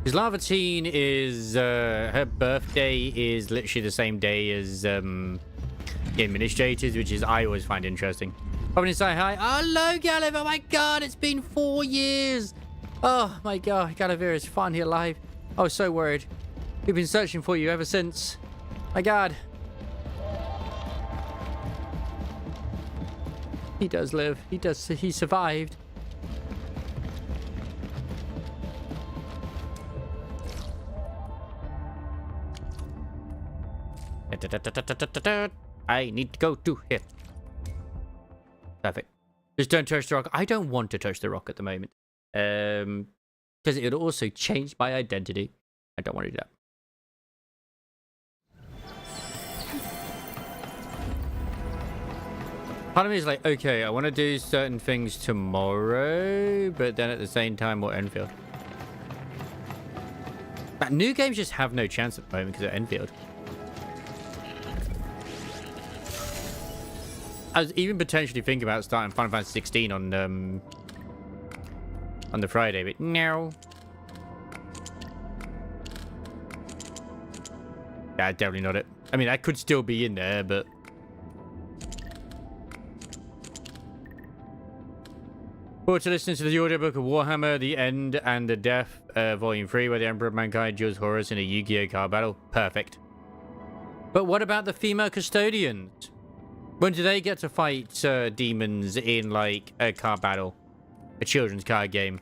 Speaker 1: Because Lavatine is, her birthday is literally the same day as, Administrators, which is, I always find interesting. Probably say hi. Hello, Gallivant. Oh my god, it's been 4 years. Oh my god, Gallivant is finally alive. I was so worried. We've been searching for you ever since. My god. He does live. He survived. I need to go to hit. Perfect. Just don't touch the rock. I don't want to touch the rock at the moment. Because it would also change my identity. I don't want to do that. Part of me is like, okay, I want to do certain things tomorrow, but then at the same time, what Enfield? But new games just have no chance at the moment because of Enfield. I was even potentially thinking about starting Final Fantasy 16 on the Friday, but no. That's definitely not it. I mean, I could still be in there, but Or to listen to the audiobook of Warhammer, The End and the Death, Volume 3, where the Emperor of Mankind duels Horus in a Yu-Gi-Oh card battle. Perfect. But what about the female custodians? When do they get to fight demons in, like, a card battle? A children's card game?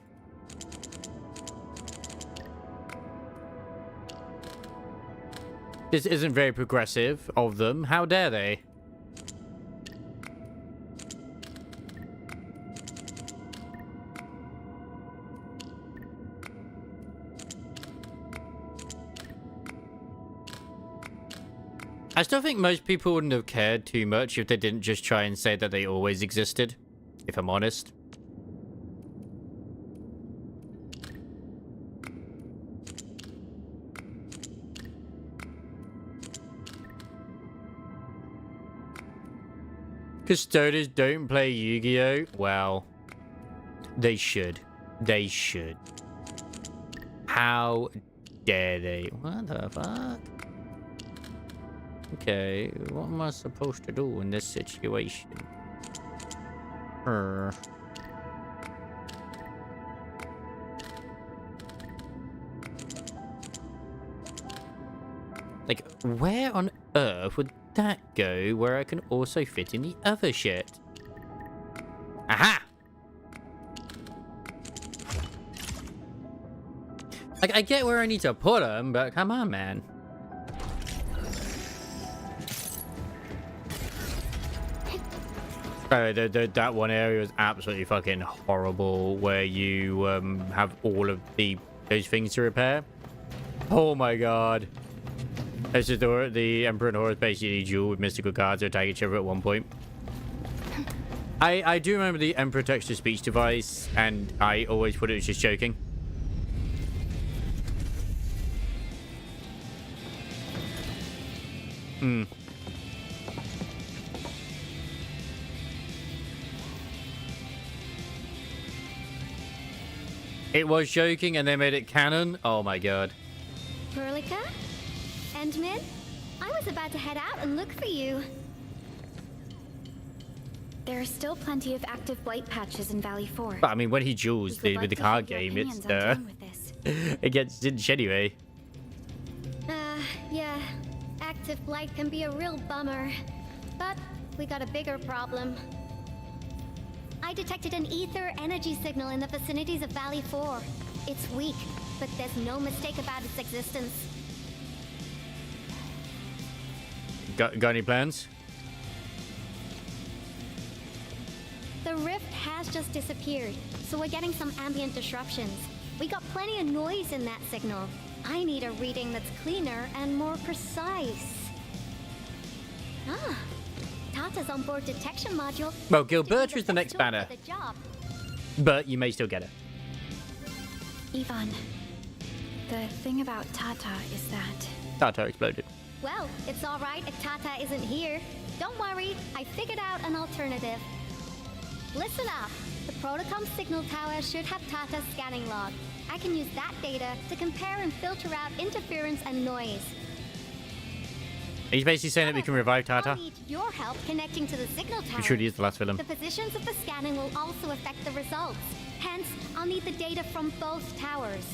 Speaker 1: This isn't very progressive of them. How dare they? I still think most people wouldn't have cared too much if they didn't just try and say that they always existed, if I'm honest. Custodians don't play Yu-Gi-Oh? Well, they should. They should. How dare they? What the fuck? Okay, what am I supposed to do in this situation? Like, where on earth would that go where I can also fit in the other shit? Aha! Like, I get where I need to put them, but come on, man. That one area was absolutely fucking horrible, where you have all of those things to repair. Oh my god. It's just the Emperor and Horus basically duel with mystical cards that attack each other at one point. I do remember the Emperor text-to-speech device, and I always thought it was just joking. It was joking and they made it canon? Oh my god.
Speaker 10: Perlica? Endmin? I was about to head out and look for you.
Speaker 3: There are still plenty of active blight patches in Valley 4.
Speaker 1: But I mean, when he duels with the card game, it's it gets cinched anyway.
Speaker 10: Yeah. Active blight can be a real bummer. But we got a bigger problem. I detected an ether energy signal in the vicinities of Valley 4. It's weak, but there's no mistake about its existence.
Speaker 1: Got any plans?
Speaker 10: The rift has just disappeared, so we're getting some ambient disruptions. We got plenty of noise in that signal. I need a reading that's cleaner and more precise. Ah, Tata's onboard detection module.
Speaker 1: Well, Gilberta is the next banner, but you may still get it.
Speaker 3: Ivan, the thing about Tata is that...
Speaker 1: Tata exploded.
Speaker 10: Well, it's all right if Tata isn't here. Don't worry, I figured out an alternative. Listen up. The Protocom signal tower should have Tata's scanning log. I can use that data to compare and filter out interference and noise.
Speaker 1: He's basically saying that we can revive Tata.
Speaker 10: I'll need your help connecting to the signal tower.
Speaker 1: He truly is the last villain.
Speaker 10: The positions of the scanning will also affect the results. Hence, I'll need the data from both towers.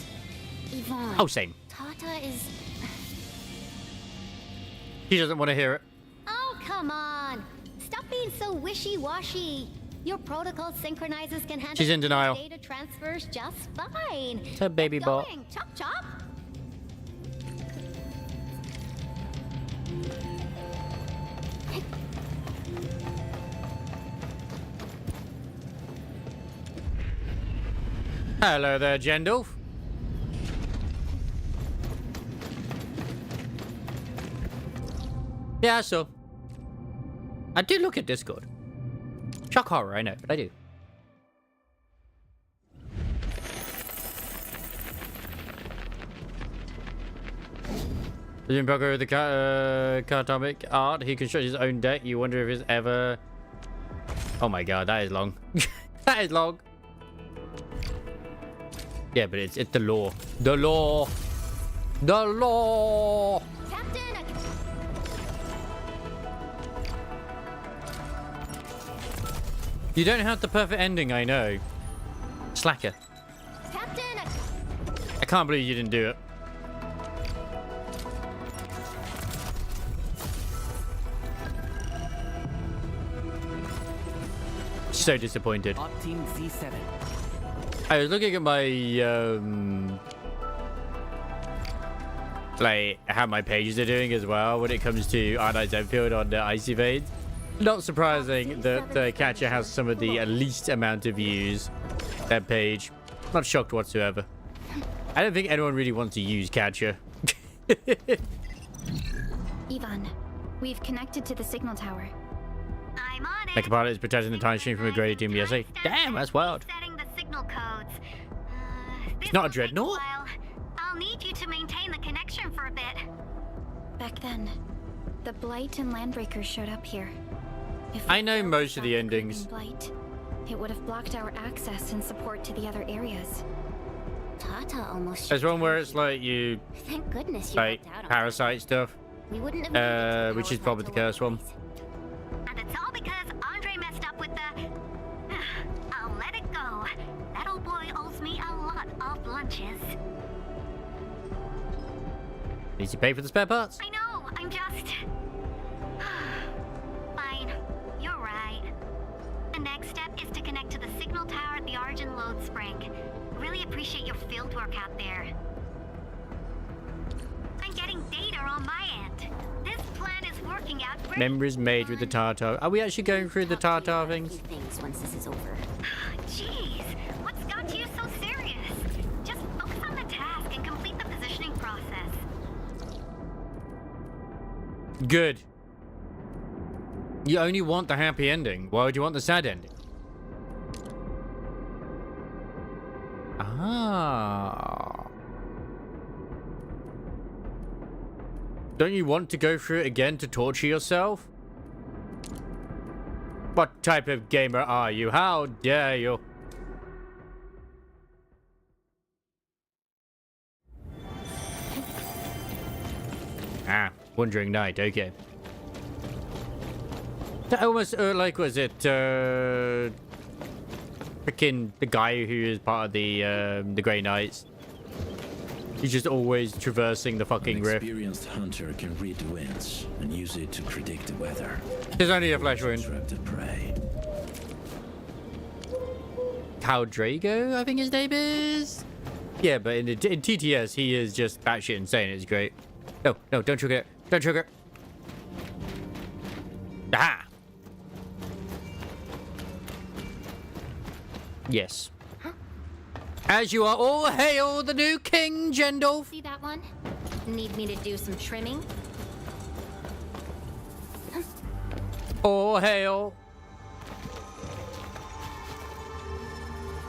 Speaker 3: Yvonne.
Speaker 1: Oh, same.
Speaker 10: Tata is...
Speaker 1: He doesn't want to hear it.
Speaker 10: Oh, come on. Stop being so wishy-washy. Your protocol synchronizers can handle
Speaker 1: She's in denial.
Speaker 10: data transfers just fine.
Speaker 1: It's her baby bot.
Speaker 10: Chop, chop.
Speaker 1: Hello there, Jendolf. Yeah, so I do look at Discord. Shock horror, I know, but I do. Doesn't bugger the cartomic art. He constructs his own deck. You wonder if it's ever... Oh my god, that is long. That is long. Yeah, but it's the law. The law. The law.
Speaker 10: Captain,
Speaker 1: You don't have the perfect ending, I know. slacker.
Speaker 10: Captain,
Speaker 1: I can't believe you didn't do it. So disappointed.
Speaker 19: Op Team Z7.
Speaker 1: I was looking at my like how my pages are doing as well when it comes to Arknights Endfield on the Icy Veins. Not surprising that the Catcher has some of the least amount of views. That page. Not shocked whatsoever. I don't think anyone really wants to use Catcher.
Speaker 3: Ivan, we've connected to the signal tower.
Speaker 8: I'm on it.
Speaker 1: Mechapilot is protecting the time stream from a graded Doom USA. Damn, that's wild.
Speaker 8: Setting the signal codes.
Speaker 1: It's not a dreadnought.
Speaker 8: I'll need you to maintain the connection for a bit.
Speaker 3: Back then, the Blight and Landbreakers showed up here. If
Speaker 1: I know most of the endings.
Speaker 3: Blight, it would have blocked our access and support to the other areas.
Speaker 10: Tata almost.
Speaker 1: There's one where it's like you
Speaker 10: Thank goodness you
Speaker 1: like
Speaker 10: helped out on
Speaker 1: parasite stuff.
Speaker 10: We wouldn't have made it to
Speaker 1: which is
Speaker 10: Power
Speaker 1: probably the
Speaker 10: Plateau
Speaker 1: cursed one.
Speaker 8: And it's all because Andre messed up with the... I'll let it go. That old boy owes me a lot of lunches.
Speaker 1: Needs to pay for the spare parts.
Speaker 8: I know, I'm just... Fine, you're right. The next step is to connect to the signal tower at the Origin Load Spring. Really appreciate your field work out there. I'm getting data on my end. This plan is working out great.
Speaker 1: Memories made with the Tartar. Are we actually going through the Tartar things?
Speaker 10: Things once this is over.
Speaker 8: Jeez, what's got you so serious? Just focus on the task and complete the positioning process.
Speaker 1: Good. You only want the happy ending. Why would you want the sad ending? Ah. Don't you want to go through it again to torture yourself? What type of gamer are you? How dare you? Ah, Wandering Knight, okay. That almost, like, was it, freaking the guy who is part of the Grey Knights. He's just always traversing the fucking
Speaker 20: An
Speaker 1: rift.
Speaker 20: experienced hunter can read the winds and use it to predict the weather.
Speaker 1: There's only a flesh wound.
Speaker 20: Disrupted prey.
Speaker 1: Cal Drago, I think his name is. Yeah, but in TTS, he is just batshit insane. It's great. No, no, don't trigger it. Don't trigger it. Aha! Yes. As you are all hail the new King Jendolf.
Speaker 10: See that one? Need me to do some trimming?
Speaker 1: All hail.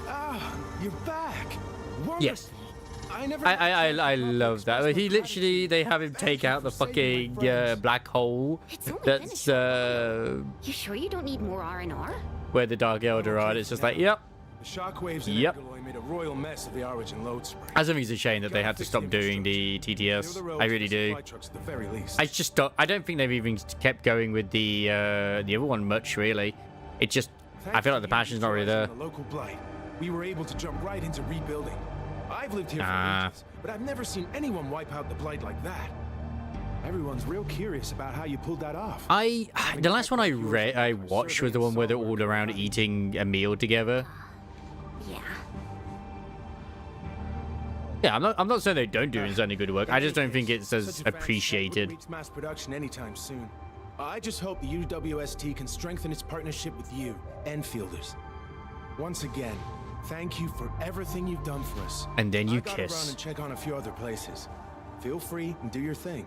Speaker 13: Ah, you're back. Wonderful.
Speaker 1: Yes.
Speaker 13: I
Speaker 1: love that. He literally, they have him take out the fucking black hole. That's
Speaker 10: You sure you don't need more R&R?
Speaker 1: where the Dark Elder are. It's just like, yep.
Speaker 13: The shockwaves in
Speaker 1: Yep.
Speaker 13: Angaloy made a royal mess of the Origin Load Spring.
Speaker 1: I think it's a shame that they had to stop doing the TTS. I really do. I just don't. I don't think they've even kept going with the other one much, really. It just. I feel like the passion's not really there.
Speaker 13: The local blight. We were able to jump right into rebuilding. I've lived here for ages, but I've never seen anyone wipe out the blight like that. Everyone's real curious about how you pulled that off.
Speaker 1: The last one I watched was the one where they're all around eating a meal together.
Speaker 10: Yeah.
Speaker 1: Yeah, I'm not saying they don't do insanely good work. I just don't think it's as appreciated.
Speaker 13: Reach mass production anytime soon. I just hope the UWST can strengthen its partnership with you, Enfielders. Once again, thank you for everything you've done for us.
Speaker 1: And then you
Speaker 13: I gotta
Speaker 1: kiss.
Speaker 13: run and check on a few other places. Feel free and do your thing.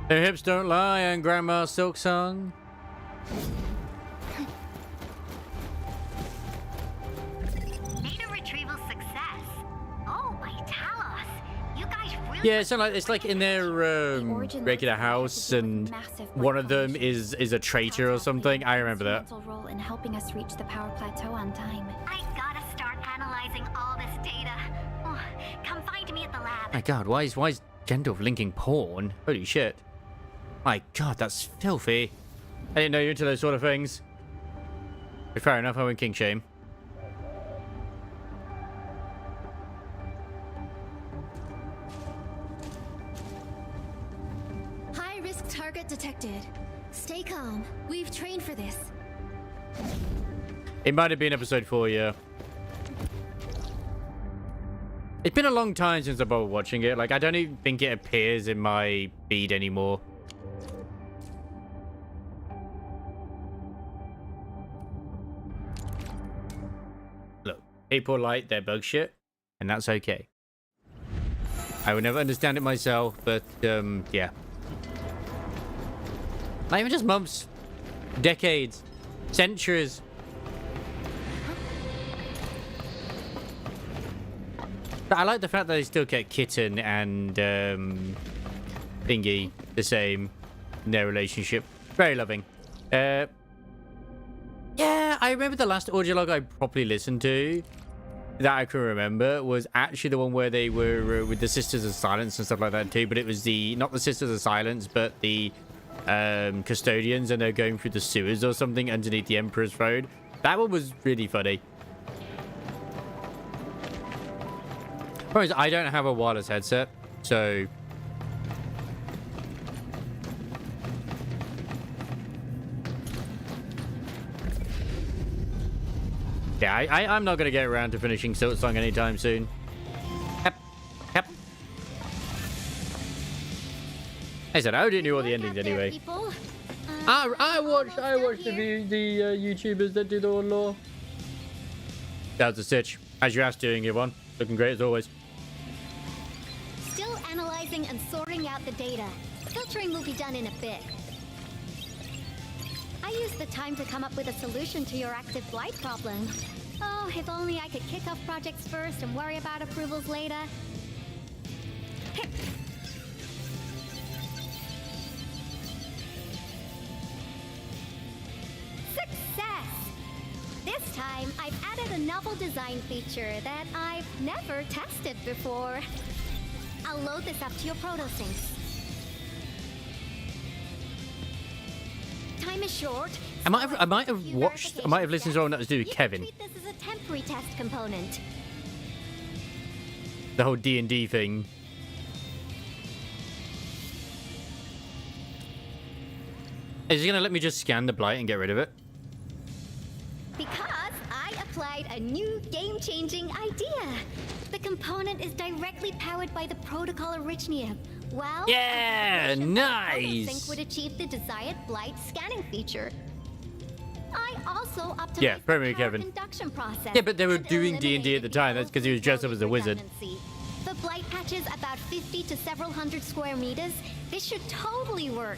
Speaker 1: Their hips don't lie, and Grandma Silk Song.
Speaker 8: Data retrieval success. Oh, my Talos. You guys really...
Speaker 1: Yeah, it's like in their regular house, and one of them is a traitor or something. I remember that.
Speaker 3: Role in helping us reach the power plateau on time.
Speaker 8: I gotta start analyzing all this data. Oh, come find me at the lab.
Speaker 1: My God, why is Gandalf linking porn? Holy shit! My God, that's filthy. I didn't know you into those sort of things. But fair enough, I won't king shame.
Speaker 10: High-risk target detected. Stay calm. We've trained for this.
Speaker 1: It might have been episode 4, yeah. It's been a long time since I've bothered watching it. Like, I don't even think it appears in my feed anymore. Look, people like their bug shit, and that's okay. I will never understand it myself, but, yeah. Not even just months. Decades. Centuries. But I like the fact that they still kept Kitten and Thingy the same in their relationship. Very loving. Yeah, I remember the last audio log I properly listened to that I can remember was actually the one where they were with the Sisters of Silence and stuff like that too. But it was not the Sisters of Silence, but the custodians, and they're going through the sewers or something underneath the Emperor's throne. That one was really funny. Whereas I don't have a wireless headset, so yeah, I'm not gonna get around to finishing Silk Song anytime soon. Yep. I said I already knew all the endings anyway. I watched the YouTubers that do the lore. That was a stitch. As you asked, doing Yvonne, looking great as always.
Speaker 10: Still analyzing and sorting out the data. Filtering will be done in a bit. I used the time to come up with a solution to your active blight problem. Oh, if only I could kick off projects first and worry about approvals later. Success! This time, I've added a novel design feature that I've never tested before. I'll load this up to your protosyncs. Time is short.
Speaker 1: I might have listened to one that was to do with Kevin.
Speaker 10: This is a temporary test component.
Speaker 1: The whole D&D thing. Is he gonna let me just scan the blight and get rid of it?
Speaker 10: Because I applied a new game-changing idea. The component is directly powered by the protocol Arichnium. Well,
Speaker 1: yeah, nice.
Speaker 10: Sync would achieve the desired blight scanning feature. I also optimized
Speaker 1: Premier
Speaker 10: the power
Speaker 1: Kevin.
Speaker 10: conduction process.
Speaker 1: Yeah, but they were doing D&D at the time. That's because he was dressed up as a wizard.
Speaker 10: The blight patches about 50 to several hundred square meters. This should totally work.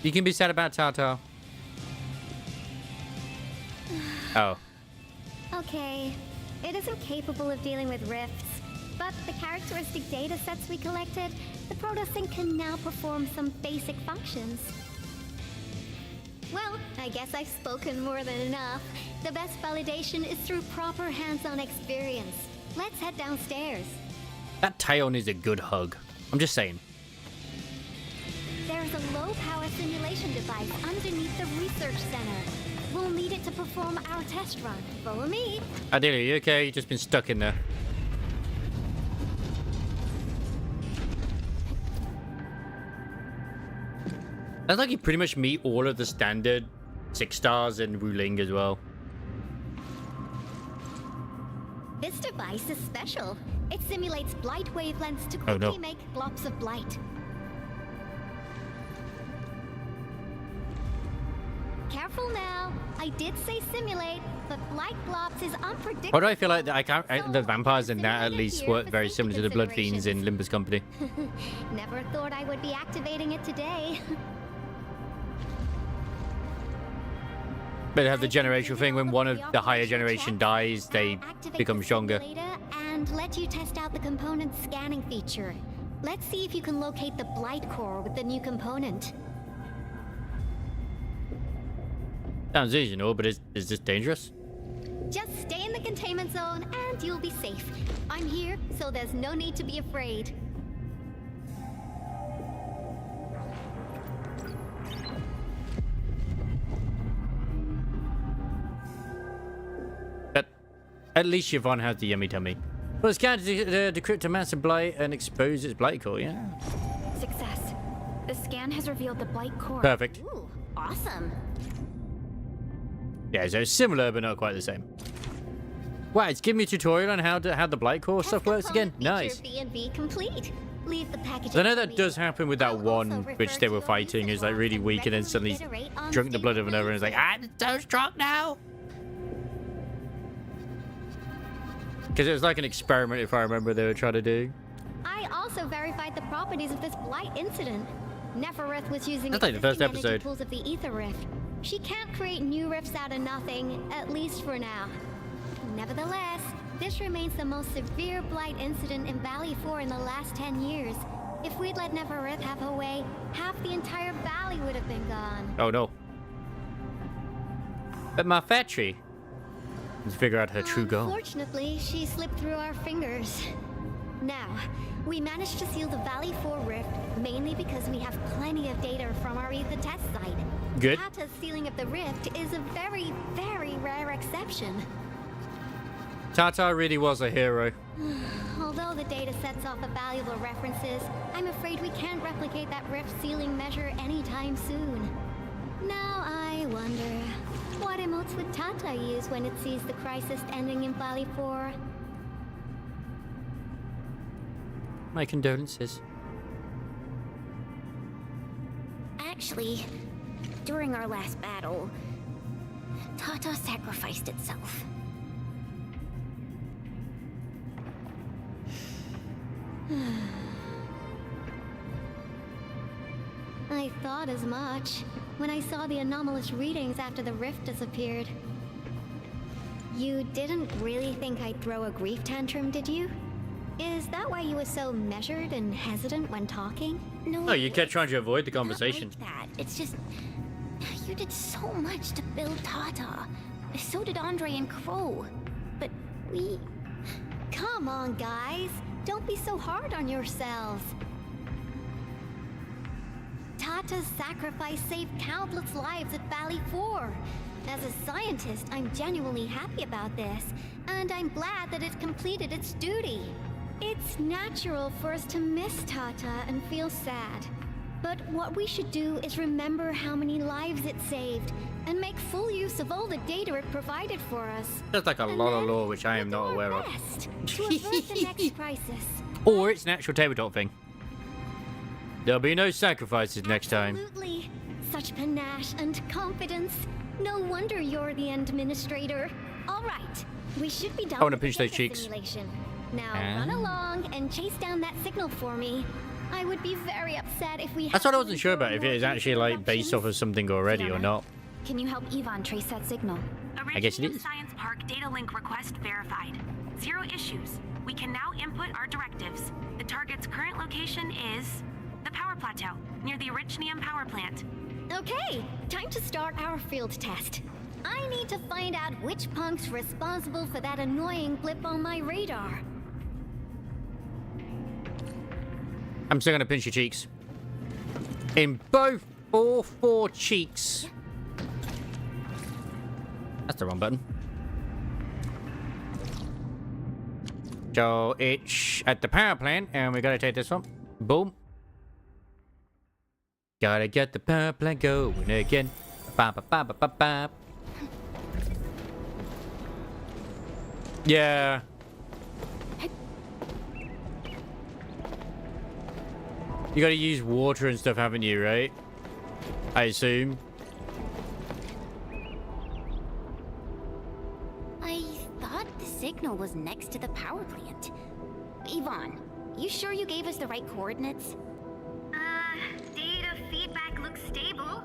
Speaker 1: You can be sad about Tata. Oh.
Speaker 10: Okay, it isn't capable of dealing with rifts, but the characteristic data sets we collected, the protosync can now perform some basic functions. Well, I guess I've spoken more than enough. The best validation is through proper hands-on experience. Let's head downstairs.
Speaker 1: That tail needs a good hug. I'm just saying.
Speaker 10: There's a low-power simulation device underneath the research center. We'll need it to perform our test run. Follow me.
Speaker 1: Adelia, you okay? You've just been stuck in there. That's like you pretty much meet all of the standard 6 stars in Wuling as well.
Speaker 10: This device is special. It simulates blight wavelengths to quickly make globs of blight. Careful now. I did say simulate, but blight globs is unpredictable.
Speaker 1: Why do I feel like the vampires in that at least work very similar to the blood fiends in Limbus Company?
Speaker 10: Never thought I would be activating it today.
Speaker 1: But they have the generational thing. When one of the higher generation dies, they become stronger.
Speaker 10: And let you test out the component scanning feature. Let's see if you can locate the blight core with the new component.
Speaker 1: Sounds easy, no, but is this dangerous?
Speaker 10: Just stay in the containment zone and you'll be safe. I'm here, so there's no need to be afraid.
Speaker 1: At least Yvonne has the yummy tummy. Well, scan to decrypt a massive blight and expose its blight core, yeah.
Speaker 3: Success. The scan has revealed the blight core.
Speaker 1: Perfect.
Speaker 10: Ooh, awesome.
Speaker 1: Yeah, so it's similar, but not quite the same. Wow, it's giving me a tutorial on how the blight core stuff works again. Nice.
Speaker 10: B&B complete. Leave the package.
Speaker 1: I know that does happen with that one which they were fighting, who's like really weak and then suddenly drunk the blood of another and is like, I'm so strong now. Because it was like an experiment, if I remember, they were trying to do.
Speaker 10: I also verified the properties of this blight incident. Nefereth was using
Speaker 1: That's like the first
Speaker 10: existing energy
Speaker 1: episode.
Speaker 10: tools of the Ether Rift. She can't create new rifts out of nothing, at least for now. Nevertheless, this remains the most severe blight incident in Valley 4 in the last 10 years. If we'd let Nefereth have her way, half the entire valley would have been gone.
Speaker 1: Oh no. But my factory. Let's figure out her true goal.
Speaker 10: Unfortunately, she slipped through our fingers. Now, we managed to seal the Valley 4 rift, mainly because we have plenty of data from our Ether test site.
Speaker 1: Good.
Speaker 10: Tata's sealing of the rift is a very, very rare exception.
Speaker 1: Tata really was a hero.
Speaker 10: Although the data sets off valuable references, I'm afraid we can't replicate that rift sealing measure anytime soon. Now I wonder, what emotes would Tata use when it sees the crisis ending in Valley 4?
Speaker 1: My condolences.
Speaker 10: Actually, during our last battle, Tata sacrificed itself. I thought as much when I saw the anomalous readings after the rift disappeared. You didn't really think I'd throw a grief tantrum, did you? Is that why you were so measured and hesitant when talking? No,
Speaker 1: Oh, you kept trying to avoid the conversation.
Speaker 10: not like that. It's just you did so much to build Tata. So did Andre and Crow. But we... Come on, guys. Don't be so hard on yourselves. Tata's sacrifice saved countless lives at Valley 4. As a scientist, I'm genuinely happy about this, and I'm glad that it completed its duty. It's natural for us to miss Tata and feel sad. But what we should do is remember how many lives it saved, and make full use of all the data it provided for us.
Speaker 1: There's like a lot of lore which I am not aware of.
Speaker 10: To avert the next crisis.
Speaker 1: Or it's an actual tabletop thing. There'll be no sacrifices next time.
Speaker 10: Absolutely. Such panache and confidence. No wonder you're the administrator. All right. We should be done.
Speaker 1: I wanna
Speaker 10: with the
Speaker 1: pinch those
Speaker 10: data
Speaker 1: cheeks.
Speaker 10: simulation. Now run along and chase down that signal for me. I would be very upset if we
Speaker 1: That's what I wasn't sure about, if it is actually like based off of something already or not.
Speaker 3: Can you help Yvonne trace that signal?
Speaker 1: I guess it is.
Speaker 19: Science Park data link request verified. 0 issues. We can now input our directives. The target's current location is the power plateau near the Arichnium power plant.
Speaker 10: Okay, time to start our field test. I need to find out which punk's responsible for that annoying blip on my radar.
Speaker 1: I'm still gonna pinch your cheeks. In both all 4 cheeks. That's the wrong button. So it's at the power plant, and we gotta take this one. Boom. Gotta get the power plant going again. Ba ba ba ba ba ba. Yeah. You gotta use water and stuff, haven't you, right? I assume.
Speaker 10: I thought the signal was next to the power plant. Yvonne, you sure you gave us the right coordinates?
Speaker 8: Data feedback looks stable.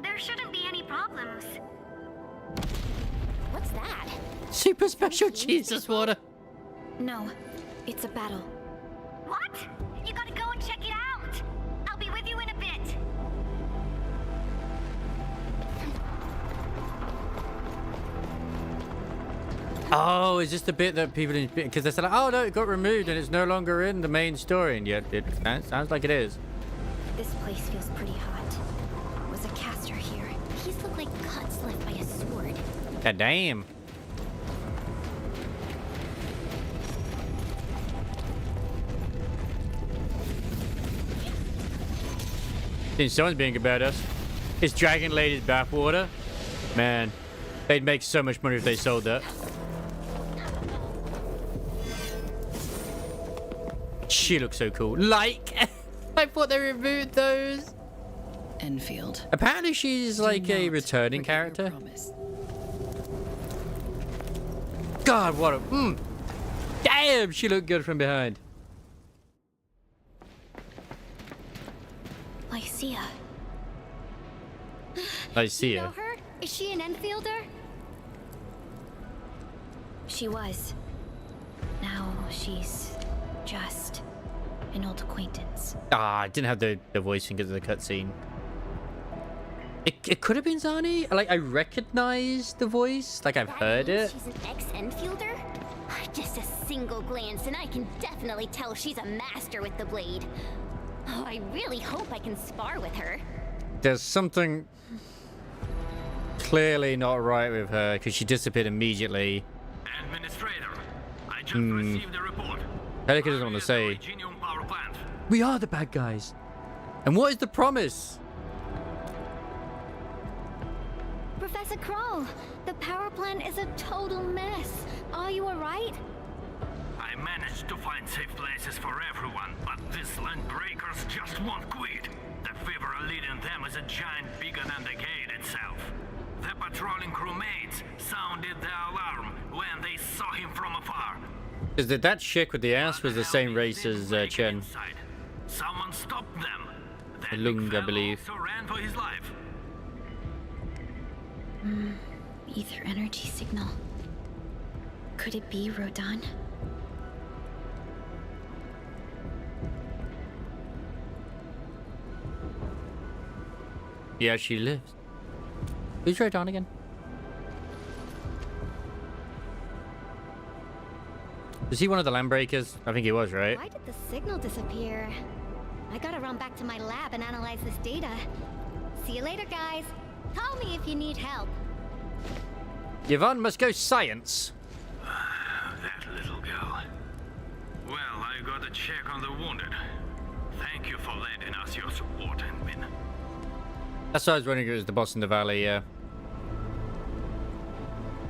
Speaker 8: There shouldn't be any problems.
Speaker 10: What's that?
Speaker 1: Super special Jesus water.
Speaker 3: No, it's a battle.
Speaker 8: What? You gotta go and check it out. I'll be with you in a bit.
Speaker 1: Oh, is this the bit that people didn't... Because they said, like, oh, no, it got removed and it's no longer in the main story. And yet it sounds like it is.
Speaker 3: This place feels pretty hot. Was a caster here?
Speaker 10: These look like cuts left by a sword.
Speaker 1: God damn. Think someone's being about us. It's Dragon Lady's bathwater. Man, they'd make so much money if they sold that. She looks so cool. Like, I thought they removed those.
Speaker 21: Endfield.
Speaker 1: Apparently she's like a returning character. God, what a... Damn, she looked good from behind.
Speaker 3: Lycia.
Speaker 1: Lycia.
Speaker 10: You know her? Is she an Enfielder?
Speaker 3: She was. Now she's just an old acquaintance.
Speaker 1: Ah, I didn't have the voice because of the cutscene. It could have been Zani. Like, I recognize the voice. Like, I've heard it.
Speaker 10: She's an ex-Enfielder? Just a single glance and I can definitely tell she's a master with the blade. Oh, I really hope I can spar with her.
Speaker 1: There's something clearly not right with her because she disappeared immediately.
Speaker 6: Administrator, I just received a report.
Speaker 1: Helica doesn't want to say. We are the bad guys. And what is the promise?
Speaker 10: Professor Kroll, the power plant is a total mess. Are you alright?
Speaker 6: I managed to find safe places for everyone, but these land breakers just won't quit. The fever leading them is a giant bigger than the gate itself. The patrolling crewmates sounded the alarm when they saw him from afar.
Speaker 1: Is that chick with the ass was the same race as Chen?
Speaker 6: Someone stopped them.
Speaker 1: Lung, I believe.
Speaker 6: Also ran for his life.
Speaker 3: Ether energy signal. Could it be Rodan?
Speaker 1: Yeah, she lives. Who's Rodan again? Was he one of the land breakers? I think he was, right?
Speaker 10: Why did the signal disappear? I gotta run back to my lab and analyze this data. See you later, guys. Call me if you need help.
Speaker 1: Yvonne must go science.
Speaker 6: That little girl. Well, I got a check on the wounded. Thank you for lending us your support, Endmin.
Speaker 1: That's why I was wondering if it was the boss in the valley, yeah.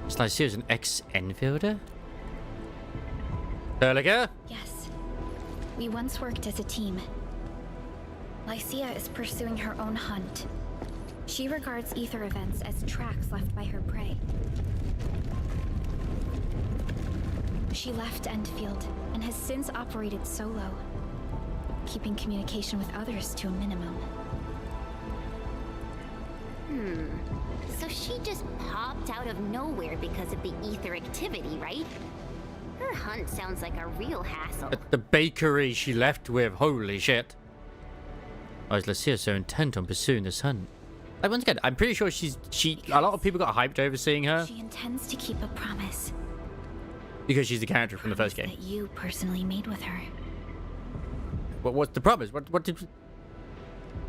Speaker 1: It's like she was an ex-Enfielder? Helica?
Speaker 3: Yes. We once worked as a team. Lycia is pursuing her own hunt. She regards ether events as tracks left by her prey. She left Endfield and has since operated solo, keeping communication with others to a minimum.
Speaker 10: So she just popped out of nowhere because of the ether activity, right? Her hunt sounds like a real hassle.
Speaker 1: At the bakery she left with, holy shit. Why is Lycia so intent on pursuing this hunt? Like, once again, I'm pretty sure a lot of people got hyped over seeing her.
Speaker 3: She intends to keep a promise.
Speaker 1: Because she's the character from the first game.
Speaker 3: That you personally made with her.
Speaker 1: What's the promise? What did...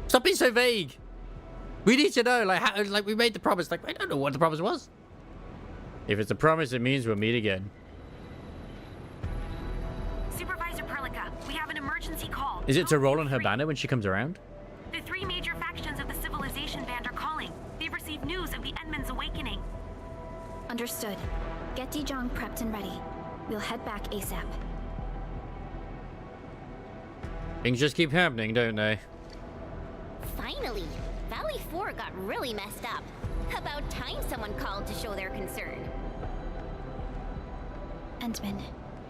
Speaker 1: Stop being so vague! We need to know, like, how, like, we made the promise. Like, I don't know what the promise was. If it's a promise, it means we'll meet again.
Speaker 19: Supervisor Perlica, we have an emergency call.
Speaker 1: Is it to roll on her banner when she comes around?
Speaker 19: The three major factions of the Civilization Band are calling. They've received news of the Endman's awakening.
Speaker 3: Understood. Get Dijong prepped and ready. We'll head back ASAP.
Speaker 1: Things just keep happening, don't they?
Speaker 10: Finally! Valley 4 got really messed up. About time someone called to show their concern.
Speaker 3: Endman,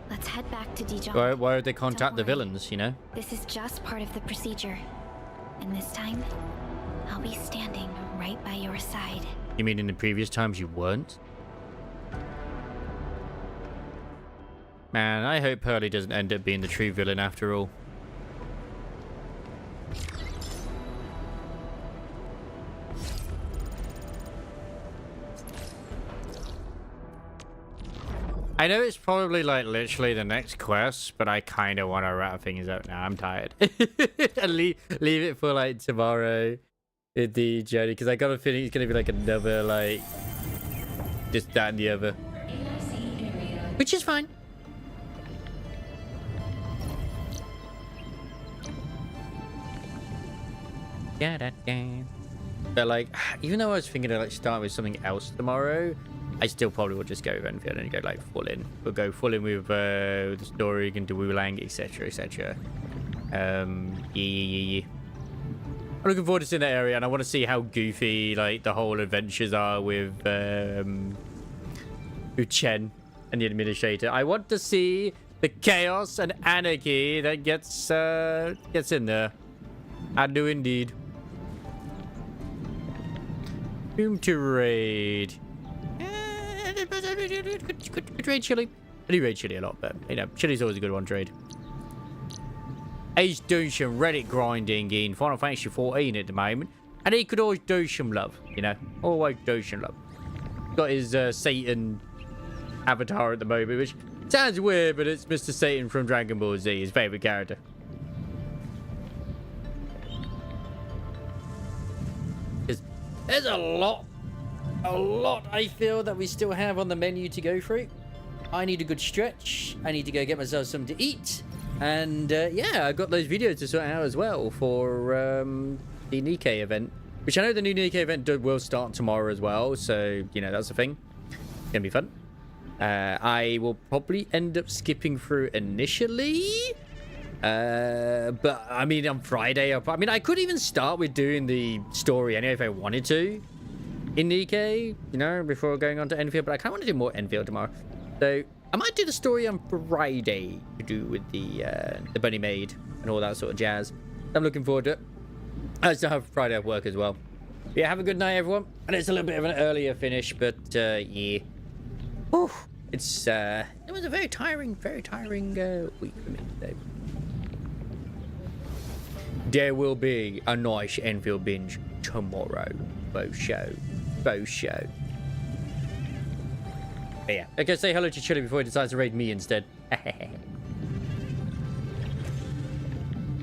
Speaker 3: let's head back to Dijong.
Speaker 1: Why would they contact the villains, you know?
Speaker 3: This is just part of the procedure. And this time, I'll be standing right by your side.
Speaker 1: You mean in the previous times you weren't? Man, I hope Pearly doesn't end up being the true villain after all. I know it's probably like literally the next quest, but I kind of want to wrap things up now. I'm tired. And leave it for like tomorrow in the journey, because I got a feeling it's going to be like another like this, that, and the other. Which is fine. But like, even though I was thinking of like starting with something else tomorrow, I still probably will just go with Endfield and go like full in. We'll go full in with the story, and do Wuling, etc, etc. Yeah. I'm looking forward to seeing that area, and I want to see how goofy like the whole adventures are with Chen and the administrator. I want to see the chaos and anarchy that gets in there. I do indeed. Whom to raid? Good raid, Chili. I do raid Chili a lot, but you know, Chili's always a good one to raid. He's doing some Reddit grinding in Final Fantasy 14 at the moment, and he could always do some love, you know, always do some love. Got his Satan avatar at the moment, which sounds weird, but it's Mr. Satan from Dragon Ball Z, his favorite character. There's a lot I feel that we still have on the menu to go through. I need a good stretch. I need to go get myself something to eat. And yeah, I've got those videos to sort out as well for the Nikkei event, which I know the new Nikkei event will start tomorrow as well. So, you know, that's the thing. It's going to be fun. I will probably end up skipping through initially. But I mean, on Friday, I could even start with doing the story anyway if I wanted to in Nikkei, you know, before going on to Endfield. But I kind of want to do more Endfield tomorrow, so I might do the story on Friday to do with the bunny maid and all that sort of jazz. I'm looking forward to it. I still have Friday at work as well. But yeah, have a good night, everyone. And it's a little bit of an earlier finish, but yeah. Whew. It was a very tiring week for me today. There will be a nice Endfield binge tomorrow. Faux show. But yeah, okay, say hello to Chili before he decides to raid me instead.